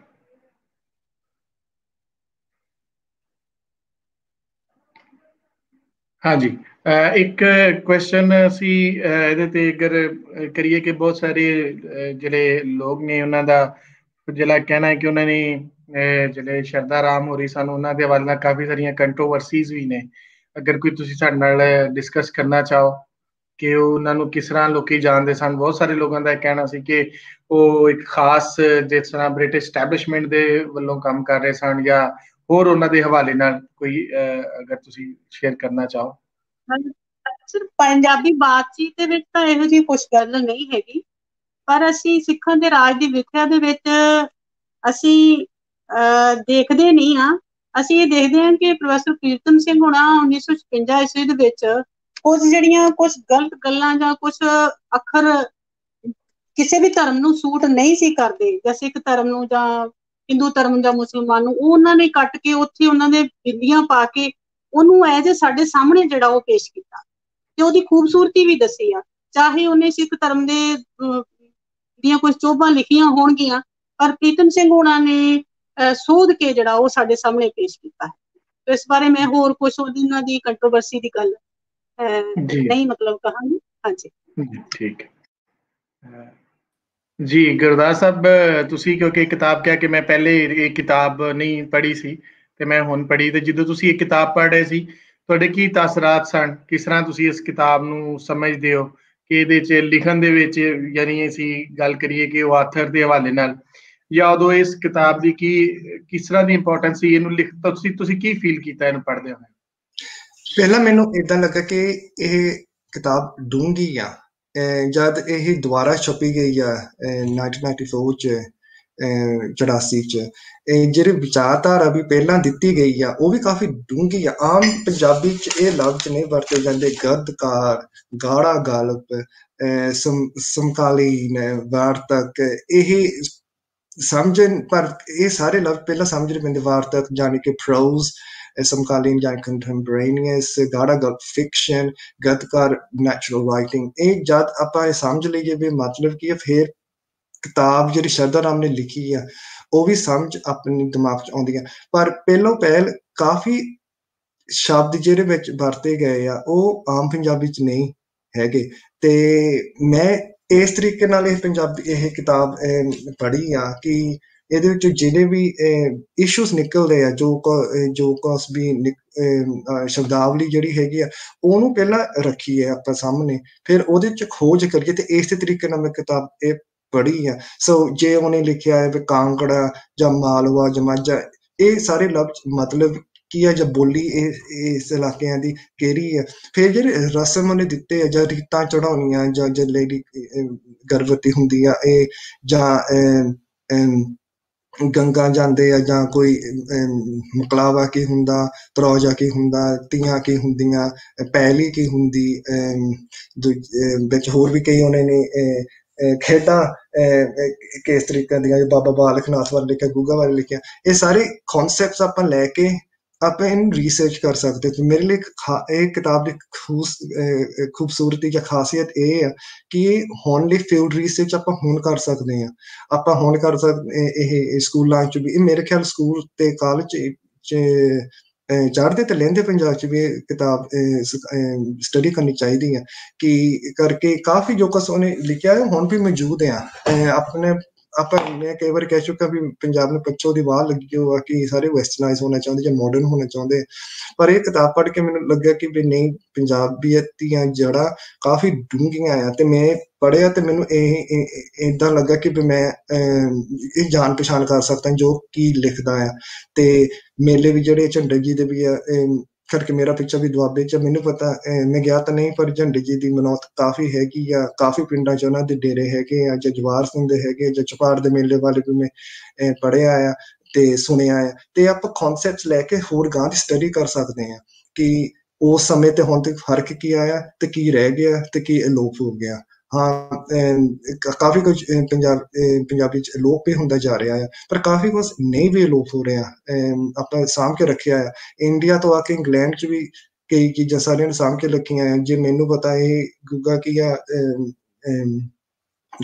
ਹਾਂਜੀ, ਇੱਕ ਕੁਐਸਚਨ ਅਸੀਂ ਇਹਦੇ ਤੇ ਅਗਰ ਕਰੀਏ ਕਿ ਬਹੁਤ ਸਾਰੇ ਜਿਹੜੇ ਲੋਕ ਨੇ ਉਹਨਾਂ ਦਾ ਜਿਹੜਾ ਕਹਿਣਾ ਹੈ ਕਿ ਉਹਨਾਂ ਨੇ ਜਿਹੜੇ ਸ਼ਰਧਾ ਰਾਮ ਹੋਰੀ ਸਨ ਉਹਨਾਂ ਦੇ ਹਵਾਲੇ ਨਾਲ ਕਾਫੀ ਸਾਰੀਆਂ ਕੰਟਰੋਵਰਸੀਜ਼ ਵੀ ਨੇ। ਅਗਰ ਕੋਈ ਤੁਸੀਂ ਸਾਡੇ ਨਾਲ ਡਿਸਕਸ ਕਰਨਾ ਚਾਹੋ ਕਿ ਉਹਨਾਂ ਨੂੰ ਕਿਸ ਤਰ੍ਹਾਂ ਲੋਕੀ ਜਾਣਦੇ ਸਨ। ਬਹੁਤ ਸਾਰੇ ਲੋਕਾਂ ਦਾ ਇਹ ਕਹਿਣਾ ਸੀ ਕਿ ਉਹ ਇੱਕ ਖਾਸ ਜਿਸ ਤਰ੍ਹਾਂ ਬ੍ਰਿਟਿਸ਼ ਸਟੈਬਲਿਸ਼ਮੈਂਟ ਦੇ ਵੱਲੋਂ ਕੰਮ ਕਰ ਰਹੇ ਸਨ, ਜਾਂ ਹੋਰ ਉਹਨਾਂ ਦੇ ਹਵਾਲੇ ਨਾਲ ਕੋਈ ਅਗਰ ਤੁਸੀਂ ਸ਼ੇਅਰ ਕਰਨਾ ਚਾਹੋ। ਸਿਰਫ ਪੰਜਾਬੀ ਬਾਤਚੀਤ ਦੇ ਵਿੱਚ ਤਾਂ ਇਹੋ ਜਿਹੀ ਕੁਛ ਗੱਲ ਨਹੀਂ ਹੈਗੀ, ਪਰ ਅਸੀਂ ਸਿੱਖਾਂ ਦੇ ਰਾਜ ਦੀ ਵਿਖਿਆ ਦੇ ਵਿੱਚ ਅਸੀਂ ਦੇਖਦੇ ਨਹੀਂ ਹਾਂ। ਅਸੀਂ ਇਹ ਦੇਖਦੇ ਹਾਂ ਕਿ ਪ੍ਰੋਫੈਸਰ ਕੀਰਤਨ ਸਿੰਘ ਹੋਣਾ 1956 ਈਸਵੀ ਦੇ ਵਿੱਚ ਕੁਝ ਗਲਤ ਗੱਲਾਂ ਜਾਂ ਕੁਝ ਅੱਖਰ ਕਿਸੇ ਵੀ ਧਰਮ ਨੂੰ ਸੂਟ ਨਹੀਂ ਸੀ ਕਰਦੇ, ਜਾਂ ਸਿੱਖ ਧਰਮ ਨੂੰ ਜਾਂ ਹਿੰਦੂ ਧਰਮ ਜਾਂ ਮੁਸਲਮਾਨ ਨੂੰ, ਉਹ ਉਹਨਾਂ ਨੇ ਕੱਟ ਕੇ ਉੱਥੇ ਉਹਨਾਂ ਦੇ ਬਿੰਦੀਆਂ ਪਾ ਕੇ ਉਹਨੂੰ ਐਜ ਸਾਡੇ ਸਾਹਮਣੇ ਜਿਹੜਾ ਉਹ ਪੇਸ਼ ਕੀਤਾ ਤੇ ਉਹਦੀ ਖੂਬਸੂਰਤੀ ਵੀ ਦੱਸੀ ਆ। ਚਾਹੇ ਉਹਨੇ ਸਿੱਖ ਧਰਮ ਦੇ ਦੀਆਂ ਕੁਝ ਚੋਭਾਂ ਲਿਖੀਆਂ ਹੋਣਗੀਆਂ, ਪਰ ਪ੍ਰੀਤਮ ਸਿੰਘ ਹੋਣਾ ਨੇ ਸੋਧ ਕੇ ਜਿਹੜਾ ਉਹ ਸਾਡੇ ਸਾਹਮਣੇ ਪੇਸ਼ ਕੀਤਾ ਹੈ। ਇਸ ਬਾਰੇ ਮੈਂ ਹੋਰ ਕੁਝ ਉਹਨਾਂ ਦੀ ਕੰਟਰੋਵਰਸੀ ਦੀ ਗੱਲ ਨਹੀਂ ਮਤਲਬ ਕਹਾਂਗੀ। ਹਾਂਜੀ ਠੀਕ ਹੈ ਜੀ। ਗੁਰਦਾਸ ਸਾਹਿਬ, ਤੁਸੀਂ ਕਿਉਂਕਿ ਕਿਤਾਬ ਕਿਹਾ ਕਿ ਮੈਂ ਪਹਿਲੇ ਇਹ ਕਿਤਾਬ ਨਹੀਂ ਪੜ੍ਹੀ ਸੀ ਤੇ ਮੈਂ ਹੁਣ ਪੜ੍ਹੀ, ਤੇ ਜਦੋਂ ਤੁਸੀਂ ਇਹ ਕਿਤਾਬ ਪੜ੍ਹ ਰਹੇ ਸੀ ਤੁਹਾਡੇ ਕੀ ਤਾਸਰਾਤ ਸਨ? ਕਿਸ ਤਰ੍ਹਾਂ ਤੁਸੀਂ ਇਸ ਕਿਤਾਬ ਨੂੰ ਸਮਝਦੇ ਹੋ ਕਿ ਇਹਦੇ 'ਚ ਲਿਖਣ ਦੇ ਵਿੱਚ, ਯਾਨੀ ਅਸੀਂ ਗੱਲ ਕਰੀਏ ਕਿ ਉਹ ਆਥਰ ਦੇ ਹਵਾਲੇ ਨਾਲ, ਜਾਂ ਉਦੋਂ ਇਸ ਕਿਤਾਬ ਦੀ ਕਿਸ ਤਰ੍ਹਾਂ ਦੀ ਇੰਪੋਰਟੈਂਸ ਸੀ ਇਹਨੂੰ ਲਿਖ, ਤੁਸੀਂ ਕੀ ਫੀਲ ਕੀਤਾ ਇਹਨੂੰ ਪੜ੍ਹਦੇ ਹੋਏ? ਪਹਿਲਾਂ ਮੈਨੂੰ ਏਦਾਂ ਲੱਗਾ ਕਿ ਇਹ ਕਿਤਾਬ ਡੂੰਘੀ ਆ। ਜਦ ਇਹ ਦੁਬਾਰਾ ਛਪੀ ਗਈ ਆ 1994 ਚ 84 ਚ, ਜਿਹੜੇ ਵਿਚਾਰਧਾਰਾ ਵੀ ਪਹਿਲਾਂ ਦਿੱਤੀ ਗਈ ਆ ਉਹ ਵੀ ਕਾਫੀ ਡੂੰਘੀ ਆ। ਆਮ ਪੰਜਾਬੀ ਚ ਇਹ ਲਫ਼ਜ਼ ਨਹੀਂ ਵਰਤੇ ਜਾਂਦੇ, ਗਦਕਾਰ, ਗਾੜਾ ਗਲਪ, ਸਮਕਾਲੀਨ, ਵਾਰਤਕ, ਇਹ ਸਮਝਣ, ਪਰ ਇਹ ਸਾਰੇ ਲਫ਼ਜ਼ ਪਹਿਲਾਂ ਸਮਝਣੇ ਪੈਂਦੇ। ਵਾਰਤਕ ਜਾਣੀ ਕਿ ਪ੍ਰੋਜ਼, ਸਮਕਾਲੀਨ ਜਾਂ ਕੰਟੈਂਪਰੇਨੀਅਸ, ਗਾੜਾ ਗਲਪ ਫਿਕਸ਼ਨ, ਗਦਕਾਰ ਨੈਚੁਰਲ ਰਾਈਟਿੰਗ। ਇਹ ਜਦ ਆਪਾਂ ਇਹ ਸਮਝ ਲਈਏ ਵੀ ਮਤਲਬ ਕੀ ਹੈ, ਫਿਰ ਕਿਤਾਬ ਜਿਹੜੀ ਸ਼ਰਧਾ ਰਾਮ ਨੇ ਲਿਖੀ ਆ ਉਹ ਵੀ ਸਮਝ ਆਪਣੇ ਦਿਮਾਗ 'ਚ ਆਉਂਦੀ ਆ। ਪਰ ਪਹਿਲੋਂ ਪਹਿਲ ਕਾਫੀ ਸ਼ਬਦ ਜਿਹੜੇ ਵਿੱਚ ਵਰਤੇ ਗਏ ਆ ਉਹ ਆਮ ਪੰਜਾਬੀ 'ਚ ਨਹੀਂ ਹੈਗੇ, ਤੇ ਮੈਂ ਇਸ ਤਰੀਕੇ ਨਾਲ ਇਹ ਕਿਤਾਬ ਪੜ੍ਹੀ ਆ ਕਿ ਇਹਦੇ ਵਿੱਚ ਜਿਹੜੇ ਵੀ ਇਸ਼ੂਸ ਨਿਕਲਦੇ ਆ, ਜੋ ਕੁਛ ਵੀ ਸ਼ਬਦਾਵਲੀ ਜਿਹੜੀ ਹੈਗੀ ਆ ਉਹਨੂੰ ਪਹਿਲਾਂ ਰੱਖੀਏ ਆਪਾਂ ਸਾਹਮਣੇ, ਫਿਰ ਉਹਦੇ 'ਚ ਖੋਜ ਕਰੀਏ, ਤੇ ਇਸੇ ਤਰੀਕੇ ਨਾਲ ਮੈਂ ਕਿਤਾਬ ਇਹ ਪੜ੍ਹੀ ਆ। ਸੋ ਜੇ ਉਹਨੇ ਲਿਖਿਆ ਹੈ ਵੀ ਕਾਂਕੜਾ ਜਾਂ ਮਾਲਵਾ ਜਾਂ ਮਾਝਾ, ਇਹ ਸਾਰੇ ਲਫ਼ਜ਼ ਮਤਲਬ ਕੀ ਆ, ਜਾਂ ਬੋਲੀ ਇਸ ਇਲਾਕਿਆਂ ਦੀ ਕਿਹੜੀ ਹੈ। ਫਿਰ ਜਿਹੜੇ ਰਸਮ ਉਹਨੇ ਦਿੱਤੇ ਆ, ਜਾਂ ਰੀਤਾਂ ਚੜਾਉਣੀਆਂ, ਜਾਂ ਲੇਡੀ ਗਰਭਵਤੀ ਹੁੰਦੀ ਆ ਇਹ, ਜਾਂ ਗੰਗਾ ਜਾਂਦੇ ਆ, ਜਾਂ ਕੋਈ ਮਕਲਾਵਾ ਕੀ ਹੁੰਦਾ, ਪਰੌਜਾ ਕੀ ਹੁੰਦਾ, ਤੀਆਂ ਕੀ ਹੁੰਦੀਆਂ, ਪਹਿਲੀ ਕੀ ਹੁੰਦੀ, ਵਿੱਚ ਹੋਰ ਵੀ ਕਈ ਉਹਨਾਂ ਨੇ ਖੇਡਾਂ ਕਿਸ ਤਰੀਕੇ ਦੀਆਂ, ਬਾਬਾ ਬਾਲਕ ਨਾਥ ਬਾਰੇ ਲਿਖਿਆ, ਗੁੱਗਾ ਬਾਰੇ ਲਿਖਿਆ। ਇਹ ਸਾਰੇ ਕੌਨਸੈਪਟਸ ਆਪਾਂ ਲੈ ਕੇ ਆਪਾਂ ਇਹਨੂੰ ਰਿਸਰਚ ਕਰ ਸਕਦੇ। ਤੇ ਮੇਰੇ ਲਈ ਇਹ ਕਿਤਾਬ ਦੀ ਖੂਬਸੂਰਤੀ ਜਾਂ ਖਾਸੀਅਤ ਇਹ ਆ ਕਿ ਹੁਣ ਲਈ ਫੀਲਡ ਰਿਸਰਚ ਆਪਾਂ ਹੁਣ ਕਰ ਸਕਦੇ ਹਾਂ। ਆਪਾਂ ਹੁਣ ਕਰ ਸਕਦੇ ਇਹ ਸਕੂਲਾਂ 'ਚ ਵੀ, ਇਹ ਮੇਰੇ ਖਿਆਲ ਸਕੂਲ ਤੇ ਕਾਲਜ 'ਚ ਚੜ੍ਹਦੇ ਤੇ ਲਹਿੰਦੇ ਪੰਜਾਬ 'ਚ ਵੀ ਇਹ ਕਿਤਾਬ ਸਟੱਡੀ ਕਰਨੀ ਚਾਹੀਦੀ ਆ, ਕਿ ਕਰਕੇ ਕਾਫੀ ਜੋ ਕੁਛ ਉਹਨੇ ਲਿਖਿਆ ਹੁਣ ਵੀ ਮੌਜੂਦ ਆ ਆਪਣੇ। ਮੈਂ ਕਈ ਵਾਰ ਕਹਿ ਚੁੱਕਾ ਵੀ ਪੰਜਾਬ ਨੂੰ ਪਿੱਛੋਂ ਦੀ ਵਾਹ ਲੱਗੀ ਹੋਆ ਕਿ ਸਾਰੇ ਵੈਸਟਰਨਾਈਜ਼ ਹੋਣਾ ਚਾਹੁੰਦੇ ਜਾਂ ਮਾਡਰਨ ਹੋਣਾ ਚਾਹੁੰਦੇ, ਪਰ ਇਹ ਕਿਤਾਬ ਪੜ੍ਹ ਕੇ ਮੈਨੂੰ ਲੱਗਿਆ ਕਿ ਵੀ ਨਹੀਂ, ਪੰਜਾਬੀਅਤ ਦੀਆਂ ਜੜ੍ਹਾਂ ਕਾਫੀ ਡੂੰਘੀਆਂ ਆ। ਤੇ ਮੈਂ ਪੜ੍ਹਿਆ ਤੇ ਮੈਨੂੰ ਇਹ ਏਦਾਂ ਲੱਗਾ ਕਿ ਵੀ ਮੈਂ ਇਹ ਜਾਣ ਪਛਾਣ ਕਰ ਸਕਦਾ ਜੋ ਕੀ ਲਿਖਦਾ ਆ। ਤੇ ਮੇਲੇ ਵੀ ਜਿਹੜੇ ਝੰਡੇ ਜੀ ਦੇ ਵੀ ਆ, ਕਰਕੇ ਮੇਰਾ ਪਿੱਛਾ ਵੀ ਦੁਆਬੇ 'ਚ, ਮੈਨੂੰ ਪਤਾ, ਮੈਂ ਗਿਆ ਤਾਂ ਨਹੀਂ, ਪਰ ਝੰਡੇ ਜੀ ਦੀ ਮਨੌਤ ਕਾਫੀ ਹੈਗੀ ਆ। ਕਾਫੀ ਪਿੰਡਾਂ 'ਚ ਉਹਨਾਂ ਦੇ ਡੇਰੇ ਹੈਗੇ ਆ, ਜਾਂ ਜਵਾਰ ਸਿੰਘ ਦੇ ਹੈਗੇ, ਜਾਂ ਚਪਾੜ ਦੇ ਮੇਲੇ ਵਾਲੇ ਵੀ ਮੈਂ ਪੜ੍ਹਿਆ ਆ ਤੇ ਸੁਣਿਆ ਆ। ਤੇ ਆਪਾਂ ਕੌਨਸੈਪਟਸ ਲੈ ਕੇ ਹੋਰ ਗਾਂ ਦੀ ਸਟੱਡੀ ਕਰ ਸਕਦੇ ਹਾਂ ਕਿ ਉਸ ਸਮੇਂ ਤੇ ਹੁਣ ਤੱਕ ਫਰਕ ਕੀ ਆਇਆ, ਤੇ ਕੀ ਰਹਿ ਗਿਆ, ਤੇ ਕੀ ਅਲੋਪ ਹੋ ਗਿਆ। ਹਾਂ ਕਾਫੀ ਕੁਝ ਪੰਜਾਬੀ ਚ ਅਲੋਪ ਵੀ ਹੁੰਦਾ ਜਾ ਰਿਹਾ ਆ, ਪਰ ਕਾਫੀ ਕੁਝ ਨਹੀਂ ਵੀ ਅਲੋਪ ਹੋ ਰਿਹਾ, ਆਪਾਂ ਸਾਂਭ ਕੇ ਰੱਖਿਆ ਆ। ਇੰਡੀਆ ਤੋਂ ਆ ਕੇ ਇੰਗਲੈਂਡ ਚ ਵੀ ਕਈ ਚੀਜ਼ਾਂ ਸਾਰਿਆਂ ਨੇ ਸਾਂਭ ਕੇ ਰੱਖੀਆਂ ਆ। ਜੇ ਮੈਨੂੰ ਪਤਾ ਇਹ ਗੁੱਗਾ ਕੀ ਆ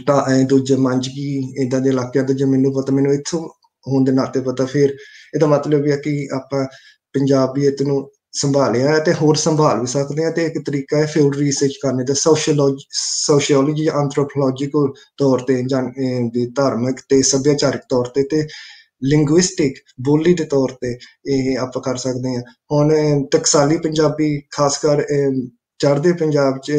ਤਾਂ ਦੂਜੇ ਮੰਝ ਕੀ ਏਦਾਂ ਦੇ ਇਲਾਕਿਆਂ ਤੋਂ ਜੇ ਮੈਨੂੰ ਪਤਾ, ਮੈਨੂੰ ਇੱਥੋਂ ਹੋਣ ਦੇ ਨਾਤੇ ਪਤਾ, ਫਿਰ ਇਹਦਾ ਮਤਲਬ ਇਹ ਕਿ ਆਪਾਂ ਪੰਜਾਬੀਅਤ ਨੂੰ ਸੰਭਾਲਿਆ ਤੇ ਹੋਰ ਸੰਭਾਲ ਵੀ ਸਕਦੇ ਹਾਂ। ਤੇ ਇੱਕ ਤਰੀਕਾ ਹੈ ਫੀਲਡ ਰਿਸਰਚ ਕਰਨੇ ਦਾ, ਸੋਸ਼ੀਓਲੋਜੀ ਐਂਥਰੋਪੋਲੋਜੀਕਲ ਤੌਰ ਤੇ ਜਾਂ ਧਾਰਮਿਕ ਤੇ ਸੱਭਿਆਚਾਰਕ ਤੌਰ ਤੇ ਲਿੰਗੁਇਸਟਿਕ ਬੋਲੀ ਦੇ ਤੌਰ ਤੇ ਇਹ ਆਪਾਂ ਕਰ ਸਕਦੇ ਹਾਂ। ਹੁਣ ਟਕਸਾਲੀ ਪੰਜਾਬੀ ਖਾਸ ਕਰ ਚੜ੍ਹਦੇ ਪੰਜਾਬ 'ਚ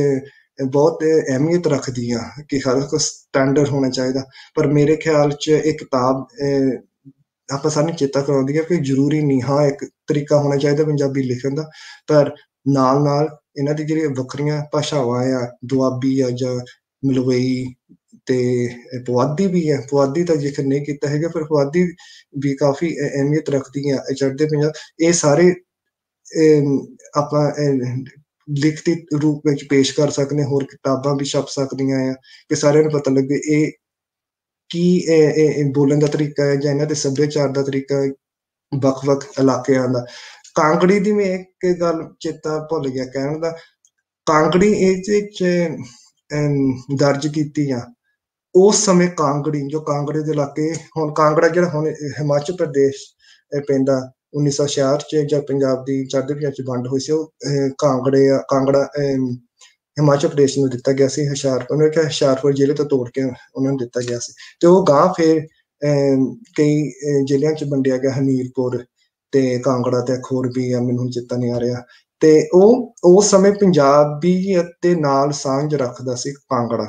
ਬਹੁਤ ਅਹਿਮੀਅਤ ਰੱਖਦੀ ਆ ਕਿ ਹਰ ਇੱਕ ਸਟੈਂਡਰਡ ਹੋਣਾ ਚਾਹੀਦਾ, ਪਰ ਮੇਰੇ ਖਿਆਲ 'ਚ ਇਹ ਕਿਤਾਬ ਆਪਾਂ ਸਾਨੂੰ ਚੇਤਾ ਕਰਾਉਂਦੀ ਹੈ ਕਿ ਜ਼ਰੂਰੀ ਨਹੀਂ, ਹਾਂ ਇੱਕ ਤਰੀਕਾ ਹੋਣਾ ਚਾਹੀਦਾ ਪੰਜਾਬੀ ਲਿਖਣ ਦਾ, ਪਰ ਨਾਲ ਨਾਲ ਇਹਨਾਂ ਦੀ ਜਿਹੜੀਆਂ ਵੱਖਰੀਆਂ ਭਾਸ਼ਾਵਾਂ ਆ, ਦੁਆਬੀ ਆ ਜਾਂ ਮਲਵਈ ਤੇ ਪੁਆਧੀ ਵੀ ਹੈ। ਪੁਆਧੀ ਦਾ ਜ਼ਿਕਰ ਨਹੀਂ ਕੀਤਾ ਹੈਗਾ, ਪਰ ਪੁਆਧੀ ਵੀ ਕਾਫੀ ਅਹਿਮੀਅਤ ਰੱਖਦੀ ਆ ਚੜ੍ਹਦੇ ਪੰਜਾਬ। ਇਹ ਸਾਰੇ ਆਪਾਂ ਲਿਖਤੀ ਰੂਪ ਵਿੱਚ ਪੇਸ਼ ਕਰ ਸਕਦੇ ਹਾਂ, ਹੋਰ ਕਿਤਾਬਾਂ ਵੀ ਛਪ ਸਕਦੀਆਂ ਆ ਕਿ ਸਾਰਿਆਂ ਨੂੰ ਪਤਾ ਲੱਗੇ ਇਹ ਕੀ ਬੋਲਣ ਦਾ ਤਰੀਕਾ ਹੈ ਜਾਂ ਇਹਨਾਂ ਦੇ ਸੱਭਿਆਚਾਰ ਦਾ ਤਰੀਕਾ ਵੱਖ-ਵੱਖ ਇਲਾਕਿਆਂ ਦਾ। ਕਾਂਗੜੀ ਦੀ ਮੈਂ ਇੱਕ ਗੱਲ ਚੇਤਾ ਭੁੱਲ ਗਿਆ ਕਹਿਣ ਦਾ, ਕਾਂਗੜੀ ਇਹਦੇ ਵਿੱਚ ਦਰਜ ਕੀਤੀ ਆ ਉਸ ਸਮੇਂ ਕਾਂਗੜੀ ਜੋ ਕਾਂਗੜੇ ਦੇ ਇਲਾਕੇ, ਹੁਣ ਕਾਂਗੜਾ ਜਿਹੜਾ ਹੁਣ ਹਿਮਾਚਲ ਪ੍ਰਦੇਸ਼ ਪੈਂਦਾ 1966 ਚ ਜਾਂ ਪੰਜਾਬ ਦੀ ਚੜ੍ਹਦੇ ਪੰਜਾਬ ਚ ਵੰਡ ਹੋਈ ਸੀ, ਉਹ ਕਾਂਗੜਾ ਹਿਮਾਚਲ ਪ੍ਰਦੇਸ਼ ਨੂੰ ਦਿੱਤਾ ਗਿਆ ਸੀ। ਹੁਸ਼ਿਆਰਪੁਰ ਜ਼ਿਲ੍ਹੇ ਤੋਂ ਤੋੜ ਕੇ ਉਹਨਾਂ ਨੂੰ ਦਿੱਤਾ ਗਿਆ ਸੀ ਤੇ ਉਹ ਗਾਂ ਫਿਰ ਕਈ ਜ਼ਿਲ੍ਹਿਆਂ ਚ ਵੰਡਿਆ ਗਿਆ, ਹਮੀਰਪੁਰ ਤੇ ਕਾਂਗੜਾ ਤੇ ਇੱਕ ਹੋਰ ਵੀ ਆ, ਮੈਨੂੰ ਚੇਤਾ ਨਹੀਂ ਆ ਰਿਹਾ। ਤੇ ਉਹ ਉਸ ਸਮੇਂ ਪੰਜਾਬੀਅਤ ਦੇ ਨਾਲ ਸਾਂਝ ਰੱਖਦਾ ਸੀ ਕਾਂਗੜਾ।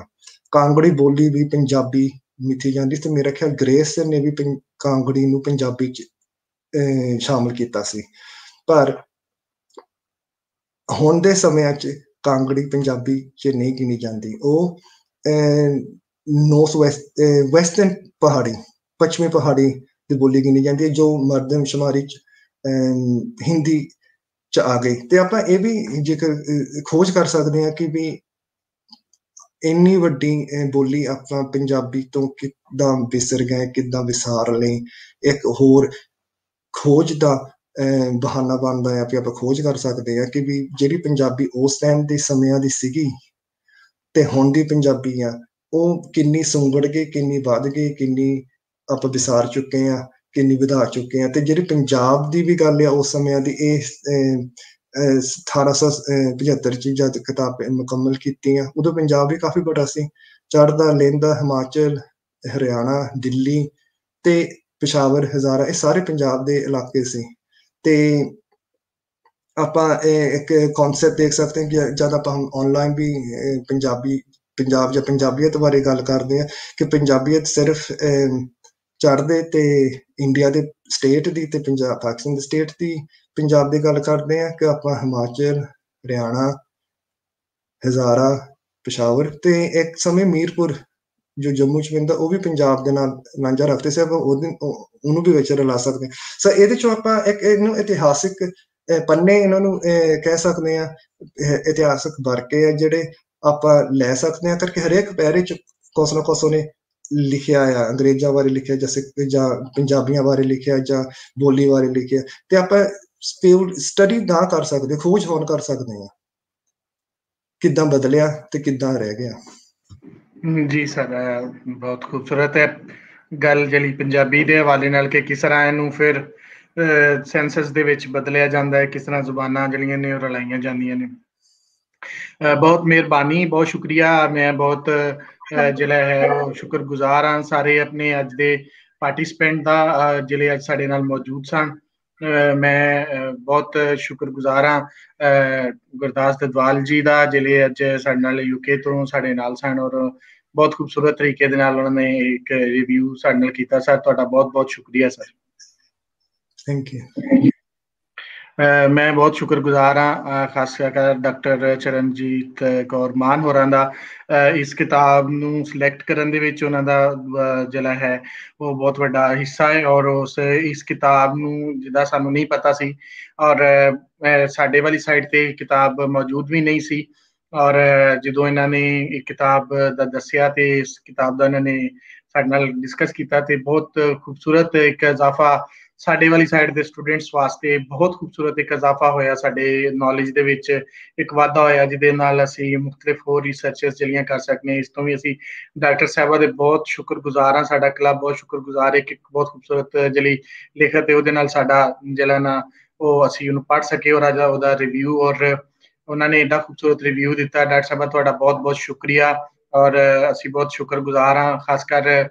ਕਾਂਗੜੀ ਬੋਲੀ ਵੀ ਪੰਜਾਬੀ ਮਿਥੀ ਜਾਂਦੀ ਤੇ ਮੇਰਾ ਖਿਆਲ ਗ੍ਰੇਸ ਨੇ ਵੀ ਕਾਂਗੜੀ ਨੂੰ ਪੰਜਾਬੀ ਚ ਸ਼ਾਮਲ ਕੀਤਾ ਸੀ। ਪਰ ਹੁਣ ਦੇ ਸਮਿਆਂ ਚ ਕਾਂਗੜੀ ਪੰਜਾਬੀ ਚ ਨਹੀਂ ਗਿਣੀ ਜਾਂਦੀ, ਉਹ ਵੈਸਟਰਨ ਪਹਾੜੀ, ਪੱਛਮੀ ਪਹਾੜੀ ਦੀ ਬੋਲੀ ਗਿਣੀ ਜਾਂਦੀ ਹੈ, ਜੋ ਮਰਦਮਸ਼ੁਮਾਰੀ ਚ ਹਿੰਦੀ ਚ ਆ ਗਈ। ਤੇ ਆਪਾਂ ਇਹ ਵੀ ਜੇਕਰ ਖੋਜ ਕਰ ਸਕਦੇ ਹਾਂ ਕਿ ਵੀ ਇੰਨੀ ਵੱਡੀ ਬੋਲੀ ਆਪਾਂ ਪੰਜਾਬੀ ਤੋਂ ਕਿੱਦਾਂ ਵਿਸਰ ਗਏ, ਕਿੱਦਾਂ ਵਿਸਾਰ ਲਈ। ਇੱਕ ਹੋਰ ਖੋਜ ਦਾ ਬਹਾਨਾ ਬਣਦਾ ਆ ਵੀ ਆਪਾਂ ਖੋਜ ਕਰ ਸਕਦੇ ਹਾਂ ਕਿ ਵੀ ਜਿਹੜੀ ਪੰਜਾਬੀ ਉਸ ਟਾਈਮ ਦੇ ਸਮਿਆਂ ਦੀ ਸੀਗੀ ਤੇ ਹੁਣ ਦੀ ਪੰਜਾਬੀ ਆ, ਉਹ ਕਿੰਨੀ ਸੁੰਗੜ ਗਈ, ਕਿੰਨੀ ਵੱਧ ਗਈ, ਕਿੰਨੀ ਆਪਾਂ ਵਿਸਾਰ ਚੁੱਕੇ ਆ, ਕਿੰਨੀ ਵਧਾ ਚੁੱਕੇ ਆ। ਤੇ ਜਿਹੜੀ ਪੰਜਾਬ ਦੀ ਵੀ ਗੱਲ ਆ ਉਸ ਸਮਿਆਂ ਦੀ, ਇਹ 1875 ਚ ਜਦ ਕਿਤਾਬ ਮੁਕੰਮਲ ਕੀਤੀ ਆ, ਉਦੋਂ ਪੰਜਾਬ ਵੀ ਕਾਫੀ ਵੱਡਾ ਸੀ। ਚੜ੍ਹਦਾ ਲਹਿੰਦਾ ਹਿਮਾਚਲ, ਹਰਿਆਣਾ, ਦਿੱਲੀ ਤੇ ਪਿਸ਼ਾਵਰ, ਹਜ਼ਾਰਾ, ਇਹ ਸਾਰੇ ਪੰਜਾਬ ਦੇ ਇਲਾਕੇ ਸੀ। ਤੇ ਆਪਾਂ ਇੱਕ ਕਨਸੈਪਟ ਦੇਖ ਸਕਦੇ ਹਾਂ ਕਿ ਜਦ ਆਪਾਂ ਆਨਲਾਈਨ ਵੀ ਪੰਜਾਬ ਜਾਂ ਪੰਜਾਬੀਅਤ ਬਾਰੇ ਗੱਲ ਕਰਦੇ ਹਾਂ ਕਿ ਪੰਜਾਬੀਅਤ ਸਿਰਫ ਚੜ੍ਹਦੇ ਤੇ ਇੰਡੀਆ ਦੇ ਸਟੇਟ ਦੀ ਤੇ ਪਾਕਿਸਤਾਨ ਦੇ ਸਟੇਟ ਦੀ ਪੰਜਾਬ ਦੀ ਗੱਲ ਕਰਦੇ ਹਾਂ ਕਿ ਆਪਾਂ ਹਿਮਾਚਲ, ਹਰਿਆਣਾ, ਹਜ਼ਾਰਾ, ਪਿਸ਼ਾਵਰ ਤੇ ਇੱਕ ਸਮੇਂ ਮੀਰਪੁਰ ਜੋ ਜੰਮੂ ਚ ਪੈਂਦਾ, ਉਹ ਵੀ ਪੰਜਾਬ ਦੇ ਨਾਲ ਲਾਂਝਾ ਰੱਖਦੇ ਸੀ। ਆਪਾਂ ਉਹਨੂੰ ਵੀ ਵਿੱਚ ਰਲਾ ਸਕਦੇ ਹਾਂ। ਸੋ ਇਹਦੇ ਚੋਂ ਆਪਾਂ ਇੱਕ ਇਹਨੂੰ ਇਤਿਹਾਸਿਕ ਪੰਨੇ ਇਹਨਾਂ ਨੂੰ ਕਹਿ ਸਕਦੇ ਹਾਂ, ਇਤਿਹਾਸਕ ਵਰਕੇ ਆ ਜਿਹੜੇ ਆਪਾਂ ਲੈ ਸਕਦੇ ਹਾਂ, ਕਰਕੇ ਹਰੇਕ ਪੈਰੇ ਚ ਕੁਛ ਨਾ ਕੁਛ ਉਹਨੇ ਲਿਖਿਆ ਆ। ਅੰਗਰੇਜ਼ਾਂ ਬਾਰੇ ਲਿਖਿਆ ਜਾਂ ਪੰਜਾਬੀਆਂ ਬਾਰੇ ਲਿਖਿਆ ਜਾਂ ਬੋਲੀ ਬਾਰੇ ਲਿਖਿਆ, ਤੇ ਆਪਾਂ ਸਟੱਡੀ ਨਾ ਕਰ ਸਕਦੇ, ਖੋਜ ਹੁਣ ਕਰ ਸਕਦੇ ਹਾਂ ਕਿੱਦਾਂ ਬਦਲਿਆ ਤੇ ਕਿੱਦਾਂ ਰਹਿ ਗਿਆ। ਜੀ ਸਰ, ਬਹੁਤ ਖੂਬਸੂਰਤ ਹੈ ਗੱਲ ਜਿਹੜੀ ਪੰਜਾਬੀ ਦੇ ਹਵਾਲੇ ਨਾਲ ਕਿ ਕਿਸ ਤਰ੍ਹਾਂ ਇਹਨੂੰ ਫਿਰ ਸੈਂਸਸ ਦੇ ਵਿੱਚ ਬਦਲਿਆ ਜਾਂਦਾ ਹੈ, ਕਿਸ ਤਰ੍ਹਾਂ ਜ਼ੁਬਾਨਾਂ ਜਿਹੜੀਆਂ ਨੇ ਉਹ ਰਲਾਈਆਂ ਜਾਂਦੀਆਂ ਨੇ। ਬਹੁਤ ਮਿਹਰਬਾਨੀ, ਬਹੁਤ ਸ਼ੁਕਰੀਆ। ਮੈਂ ਬਹੁਤ ਜਿਹੜਾ ਹੈ ਉਹ ਸ਼ੁਕਰਗੁਜ਼ਾਰ ਹਾਂ ਸਾਰੇ ਆਪਣੇ ਅੱਜ ਦੇ ਪਾਰਟਿਸਪੈਂਟ ਦਾ ਜਿਹੜੇ ਅੱਜ ਸਾਡੇ ਨਾਲ ਮੌਜੂਦ ਸਨ। ਮੈਂ ਬਹੁਤ ਸ਼ੁਕਰਗੁਜ਼ਾਰ ਹਾਂ ਗੁਰਦਾਸ ਦਦਵਾਲ ਜੀ ਦਾ, ਜਿਹੜੇ ਅੱਜ ਸਾਡੇ ਨਾਲ UK ਤੋਂ ਸਾਡੇ ਨਾਲ ਸਨ ਔਰ ਬਹੁਤ ਖੂਬਸੂਰਤ ਤਰੀਕੇ ਦੇ ਨਾਲ ਉਹਨਾਂ ਨੇ ਇੱਕ ਰਿਵਿਊ ਸਾਡੇ ਨਾਲ ਕੀਤਾ। ਸਰ ਤੁਹਾਡਾ ਬਹੁਤ ਬਹੁਤ ਸ਼ੁਕਰੀਆ ਸਰ। Thank you. ਮੈਂ ਬਹੁਤ ਸ਼ੁਕਰਗੁਜ਼ਾਰ ਹਾਂ ਖਾਸ ਕਰਕੇ ਡਾਕਟਰ ਚਰਨਜੀਤ ਕੌਰ ਮਾਨ ਹੋਰਾਂ ਦਾ ਇਸ ਕਿਤਾਬ ਨੂੰ ਸਿਲੈਕਟ ਕਰਨ ਦੇ ਵਿੱਚ। ਉਹਨਾਂ ਦਾ ਜਿਹੜਾ ਹੈ ਉਹ ਬਹੁਤ ਵੱਡਾ ਹਿੱਸਾ ਹੈ ਔਰ ਇਸ ਕਿਤਾਬ ਨੂੰ ਜਿੱਦਾਂ ਸਾਨੂੰ ਨਹੀਂ ਪਤਾ ਸੀ ਔਰ ਸਾਡੇ ਵਾਲੀ ਸਾਈਡ ਤੇ ਕਿਤਾਬ ਮੌਜੂਦ ਵੀ ਨਹੀਂ ਸੀ ਔਰ ਜਦੋਂ ਇਹਨਾਂ ਨੇ ਇਹ ਕਿਤਾਬ ਦਾ ਦੱਸਿਆ ਤੇ ਇਸ ਕਿਤਾਬ ਦਾ ਇਹਨਾਂ ਨੇ ਸਾਡੇ ਨਾਲ ਡਿਸਕਸ ਕੀਤਾ ਤੇ ਬਹੁਤ ਖੂਬਸੂਰਤ ਇੱਕ ਇਜ਼ਾਫਾ ਸਾਡੇ ਵਾਲੀ ਸਾਈਡ ਦੇ ਸਟੂਡੈਂਟਸ ਵਾਸਤੇ ਬਹੁਤ ਖੂਬਸੂਰਤ ਇੱਕ ਇਜ਼ਾਫਾ ਹੋਇਆ, ਸਾਡੇ ਨੌਲੇਜ ਦੇ ਵਿੱਚ ਇੱਕ ਵਾਧਾ ਹੋਇਆ, ਜਿਹਦੇ ਨਾਲ ਅਸੀਂ ਮੁਖਤਲਿਫ ਹੋਰ ਰਿਸਰਚਸ ਜਿਹੜੀਆਂ ਕਰ ਸਕਦੇ ਹਾਂ। ਇਸ ਤੋਂ ਵੀ ਅਸੀਂ ਡਾਕਟਰ ਸਾਹਿਬਾ ਦੇ ਬਹੁਤ ਸ਼ੁਕਰਗੁਜ਼ਾਰ ਹਾਂ, ਸਾਡਾ ਕਲੱਬ ਬਹੁਤ ਸ਼ੁਕਰਗੁਜ਼ਾਰ ਹੈ ਕਿ ਇੱਕ ਬਹੁਤ ਖੂਬਸੂਰਤ ਜਿਹੜੀ ਲਿਖਤ ਹੈ ਉਹਦੇ ਨਾਲ ਸਾਡਾ ਜਿਹੜਾ ਨਾ ਉਹ ਅਸੀਂ ਉਹਨੂੰ ਪੜ੍ਹ ਸਕੇ ਔਰ ਅੱਜ ਉਹਦਾ ਰਿਵਿਊ ਔਰ ਉਹਨਾਂ ਨੇ ਏਡਾ ਖੂਬਸੂਰਤ ਰਿਵਿਊ ਦਿੱਤਾ। ਡਾਕਟਰ ਸਾਹਿਬਾ ਤੁਹਾਡਾ ਬਹੁਤ ਬਹੁਤ ਸ਼ੁਕਰੀਆ ਔਰ ਅਸੀਂ ਬਹੁਤ ਸ਼ੁਕਰਗੁਜ਼ਾਰ ਹਾਂ, ਖਾਸ ਕਰ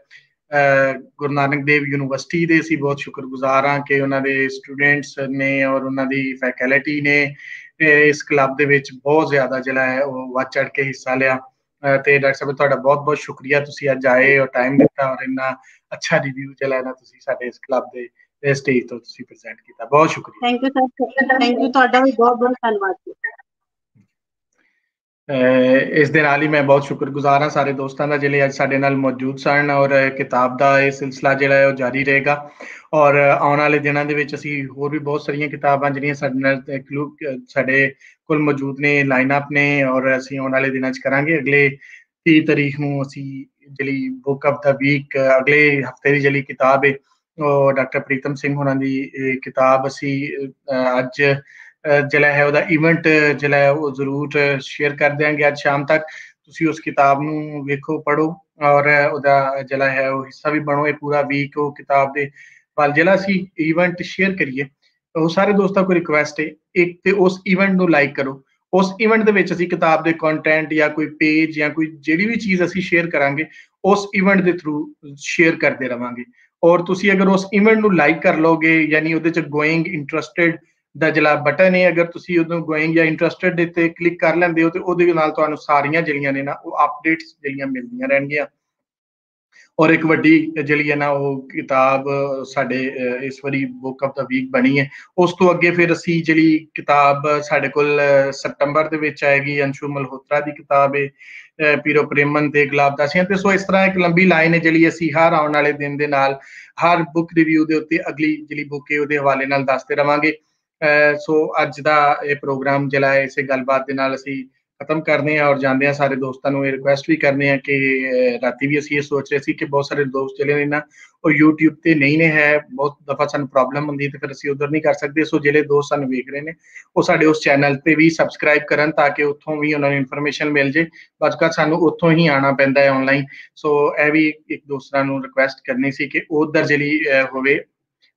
ਗੁਰੂ ਨਾਨਕ ਦੇਵ ਯੂਨੀਵਰਸਿਟੀ ਦੇ ਅਸੀਂ ਬਹੁਤ ਸ਼ੁਕਰਗੁਜ਼ਾਰ ਹਾਂ ਕਿ ਉਹਨਾਂ ਦੇ ਸਟੂਡੈਂਟਸ ਨੇ ਔਰ ਉਹਨਾਂ ਦੀ ਫੈਕਲਟੀ ਨੇ ਇਸ ਕਲੱਬ ਦੇ ਵਿੱਚ ਬਹੁਤ ਜ਼ਿਆਦਾ ਜਿਹੜਾ ਹੈ ਉਹ ਵੱਧ ਚੜ ਕੇ ਹਿੱਸਾ ਲਿਆ। ਤੇ ਡਾਕਟਰ ਸਾਹਿਬ ਤੁਹਾਡਾ ਬਹੁਤ ਬਹੁਤ ਸ਼ੁਕਰੀਆ, ਤੁਸੀਂ ਅੱਜ ਆਏ ਔਰ ਟਾਈਮ ਦਿੱਤਾ ਔਰ ਇੰਨਾ ਅੱਛਾ ਰਿਵਿਊ ਜਿਹੜਾ ਨਾ ਤੁਸੀਂ ਸਾਡੇ ਇਸ ਕਲੱਬ ਦੇ ਸਟੇਜ ਤੋਂ ਤੁਸੀਂ ਪ੍ਰੈਜ਼ੈਂਟ ਕੀਤਾ, ਬਹੁਤ ਸ਼ੁਕਰੀਆ। Thank you sir, thank you, ਤੁਹਾਡਾ ਵੀ ਬਹੁਤ ਬਹੁਤ ਧੰਨਵਾਦ ਜੀ। ਇਸ ਦੇ ਨਾਲ ਹੀ ਮੈਂ ਬਹੁਤ ਸ਼ੁਕਰਗੁਜ਼ਾਰ ਹਾਂ ਸਾਰੇ ਦੋਸਤਾਂ ਦਾ ਜਿਹੜੇ ਅੱਜ ਸਾਡੇ ਨਾਲ ਮੌਜੂਦ ਸਨ ਔਰ ਕਿਤਾਬ ਦਾ ਇਹ ਸਿਲਸਿਲਾ ਜਿਹੜਾ ਹੈ ਉਹ ਜਾਰੀ ਰਹੇਗਾ ਔਰ ਆਉਣ ਵਾਲੇ ਦਿਨਾਂ ਦੇ ਵਿੱਚ ਅਸੀਂ ਹੋਰ ਵੀ ਬਹੁਤ ਸਾਰੀਆਂ ਕਿਤਾਬਾਂ ਜਿਹੜੀਆਂ ਸਾਡੇ ਨਾਲ ਸਾਡੇ ਕੋਲ ਮੌਜੂਦ ਨੇ, ਲਾਈਨਅਪ ਨੇ ਔਰ ਅਸੀਂ ਆਉਣ ਵਾਲੇ ਦਿਨਾਂ 'ਚ ਕਰਾਂਗੇ। ਅਗਲੇ 30 ਤਾਰੀਖ ਨੂੰ ਅਸੀਂ ਜਿਹੜੀ ਬੁੱਕ ਆਫ ਦਾ ਵੀਕ ਅਗਲੇ ਹਫਤੇ ਦੀ ਜਿਹੜੀ ਕਿਤਾਬ ਹੈ ਉਹ ਡਾਕਟਰ ਪ੍ਰੀਤਮ ਸਿੰਘ ਹੋਰਾਂ ਦੀ ਕਿਤਾਬ ਅਸੀਂ ਅੱਜ ਜਿਹੜਾ ਹੈ ਉਹਦਾ ਇਵੈਂਟ ਜਿਹੜਾ ਹੈ ਉਹ ਜ਼ਰੂਰ ਸ਼ੇਅਰ ਕਰ ਦਿਆਂਗੇ ਅੱਜ ਸ਼ਾਮ ਤੱਕ। ਤੁਸੀਂ ਉਸ ਕਿਤਾਬ ਨੂੰ ਵੇਖੋ, ਪੜ੍ਹੋ ਔਰ ਉਹਦਾ ਜਿਹੜਾ ਹੈ ਉਹ ਹਿੱਸਾ ਵੀ ਬਣੋ। ਇਹ ਪੂਰਾ ਵੀਕ ਉਹ ਕਿਤਾਬ ਦੇ ਵੱਲ ਜਿਹੜਾ ਅਸੀਂ ਇਵੈਂਟ ਸ਼ੇਅਰ ਕਰੀਏ, ਉਹ ਸਾਰੇ ਦੋਸਤਾਂ ਕੋਲ ਰਿਕੁਐਸਟ ਹੈ ਇੱਕ ਤੇ ਉਸ ਇਵੈਂਟ ਨੂੰ ਲਾਈਕ ਕਰੋ। ਉਸ ਇਵੈਂਟ ਦੇ ਵਿੱਚ ਅਸੀਂ ਕਿਤਾਬ ਦੇ ਕੰਟੈਂਟ ਜਾਂ ਕੋਈ ਪੇਜ ਜਾਂ ਕੋਈ ਜਿਹੜੀ ਵੀ ਚੀਜ਼ ਅਸੀਂ ਸ਼ੇਅਰ ਕਰਾਂਗੇ ਉਸ ਇਵੈਂਟ ਦੇ ਥਰੂ ਸ਼ੇਅਰ ਕਰਦੇ ਰਵਾਂਗੇ ਔਰ ਤੁਸੀਂ ਅਗਰ ਉਸ ਇਵੈਂਟ ਨੂੰ ਲਾਈਕ ਕਰ ਲਓਗੇ ਯਾਨੀ ਉਹਦੇ 'ਚ ਗੋਇੰਗ ਇੰਟਰਸਟਿਡ ਦਾ ਜਿਹੜਾ ਬਟਨ ਹੈ ਅਗਰ ਤੁਸੀਂ ਉਹਨੂੰ ਗੋਇੰਗ ਜਾਂ ਇੰਟਰਸਟਿਡ ਦੇ ਤੇ ਕਲਿੱਕ ਕਰ ਲੈਂਦੇ ਹੋ ਤੇ ਉਹਦੇ ਨਾਲ ਤੁਹਾਨੂੰ ਸਾਰੀਆਂ ਜਿਹੜੀਆਂ ਨੇ ਨਾ ਉਹ ਅਪਡੇਟਸ ਜਿਹੜੀਆਂ ਮਿਲਦੀਆਂ ਰਹਿਣਗੀਆਂ ਔਰ ਇੱਕ ਵੱਡੀ ਜਿਹੜੀ ਹੈ ਨਾ ਉਹ ਕਿਤਾਬ ਸਾਡੇ ਇਸ ਵਾਰੀ ਬੁੱਕ ਆਫ ਦਾ ਵੀਕ ਬਣੀ ਹੈ। ਉਸ ਤੋਂ ਅੱਗੇ ਫਿਰ ਅਸੀਂ ਜਿਹੜੀ ਕਿਤਾਬ ਸਾਡੇ ਕੋਲ ਸਤੰਬਰ ਦੇ ਵਿੱਚ ਆਏਗੀ, ਅੰਸ਼ੂ ਮਲਹੋਤਰਾ ਦੀ ਕਿਤਾਬ ਹੈ ਪੀਰੋ ਪ੍ਰੇਮਨ ਤੇ ਗੁਲਾਬਦਾਸੀਆਂ ਤੇ। ਸੋ ਇਸ ਤਰ੍ਹਾਂ ਇੱਕ ਲੰਬੀ ਲਾਈਨ ਹੈ ਜਿਹੜੀ ਅਸੀਂ ਹਰ ਆਉਣ ਵਾਲੇ ਦਿਨ ਦੇ ਨਾਲ ਹਰ ਬੁੱਕ ਰਿਵਿਊ ਦੇ ਉੱਤੇ ਅਗਲੀ ਜਿਹੜੀ ਬੁੱਕ ਹੈ ਉਹਦੇ ਹਵਾਲੇ ਨਾਲ ਦੱਸਦੇ ਰਵਾਂਗੇ। ਸੋ ਅੱਜ ਦਾ ਇਹ ਪ੍ਰੋਗਰਾਮ ਜਿਹੜਾ ਹੈ ਇਸੇ ਗੱਲਬਾਤ ਦੇ ਨਾਲ ਅਸੀਂ ਖਤਮ ਕਰਦੇ ਹਾਂ ਔਰ ਜਾਂਦੇ ਹਾਂ ਸਾਰੇ ਦੋਸਤਾਂ ਨੂੰ ਇਹ ਰਿਕੁਐਸਟ ਵੀ ਕਰਦੇ ਹਾਂ ਕਿ ਰਾਤੀ ਵੀ ਅਸੀਂ ਇਹ ਸੋਚ ਰਹੇ ਸੀ ਕਿ ਬਹੁਤ ਸਾਰੇ ਦੋਸਤ ਜਿਹੜੇ ਨੇ ਨਾ ਉਹ YouTube ਤੇ ਨਹੀਂ ਨੇ ਹੈ, ਬਹੁਤ ਦਫਾ ਸਾਨੂੰ ਪ੍ਰੋਬਲਮ ਹੁੰਦੀ ਤੇ ਫਿਰ ਅਸੀਂ ਉਧਰ ਨਹੀਂ ਕਰ ਸਕਦੇ। ਸੋ ਜਿਹੜੇ ਦੋਸਤ ਸਾਨੂੰ ਵੇਖ ਰਹੇ ਨੇ ਉਹ ਸਾਡੇ ਉਸ ਚੈਨਲ ਤੇ ਵੀ ਸਬਸਕ੍ਰਾਈਬ ਕਰਨ ਤਾਂ ਕਿ ਉੱਥੋਂ ਵੀ ਉਹਨਾਂ ਨੂੰ ਇਨਫੋਰਮੇਸ਼ਨ ਮਿਲ ਜੇ। ਅੱਜ-ਕੱਲ੍ਹ ਸਾਨੂੰ ਉੱਥੋਂ ਹੀ ਆਉਣਾ ਪੈਂਦਾ ਹੈ ਆਨਲਾਈਨ। ਸੋ ਇਹ ਵੀ ਇੱਕ ਦੂਸਰਾ ਨੂੰ ਰਿਕੁਐਸਟ ਕਰਨੀ ਸੀ ਕਿ ਉਧਰ ਜਿਹੜੀ ਹੋਵੇ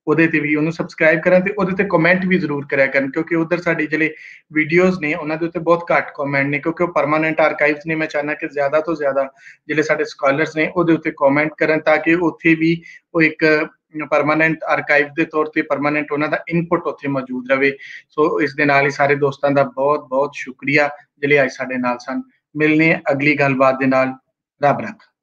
ਉਹਦੇ ਤੇ ਵੀ ਉਹਨੂੰ ਸਬਸਕ੍ਰਾਈਬ ਕਰਨ ਤੇ ਉਹਦੇ ਤੇ ਕਮੈਂਟ ਵੀ ਜ਼ਰੂਰ ਕਰਿਆ ਕਰਨ ਕਿਉਂਕਿ ਉਧਰ ਸਾਡੇ ਜਿਹੜੇ ਵੀਡੀਓਜ਼ ਨੇ ਉਹਨਾਂ ਦੇ ਉੱਤੇ ਬਹੁਤ ਘੱਟ ਕਮੈਂਟ ਨੇ ਕਿਉਂਕਿ ਉਹ ਪਰਮਾਨੈਂਟ ਆਰਕਾਈਵਸ ਨੇ। ਮੈਂ ਚਾਹੁੰਦਾ ਕਿ ਜ਼ਿਆਦਾ ਤੋਂ ਜ਼ਿਆਦਾ ਜਿਹੜੇ ਸਾਡੇ ਸਕਾਲਰਸ ਨੇ ਉਹਦੇ ਉੱਤੇ ਕਮੈਂਟ ਕਰਨ ਤਾਂ ਕਿ ਉੱਥੇ ਵੀ ਉਹ ਇੱਕ ਪਰਮਾਨੈਂਟ ਆਰਕਾਈਵ ਦੇ ਤੌਰ ਤੇ ਪਰਮਾਨੈਂਟ ਉਹਨਾਂ ਦਾ ਇਨਪੁਟ ਉੱਥੇ ਮੌਜੂਦ ਰਵੇ। ਸੋ ਇਸ ਦੇ ਨਾਲ ਹੀ ਸਾਰੇ ਦੋਸਤਾਂ ਦਾ ਬਹੁਤ ਬਹੁਤ ਸ਼ੁਕਰੀਆ ਜਿਹੜੇ ਅੱਜ ਸਾਡੇ ਨਾਲ ਸਨ। ਮਿਲਨੇ ਅਗਲੀ ਗੱਲਬਾਤ ਦੇ ਨਾਲ। ਰੱਬ ਰੱਖਾ।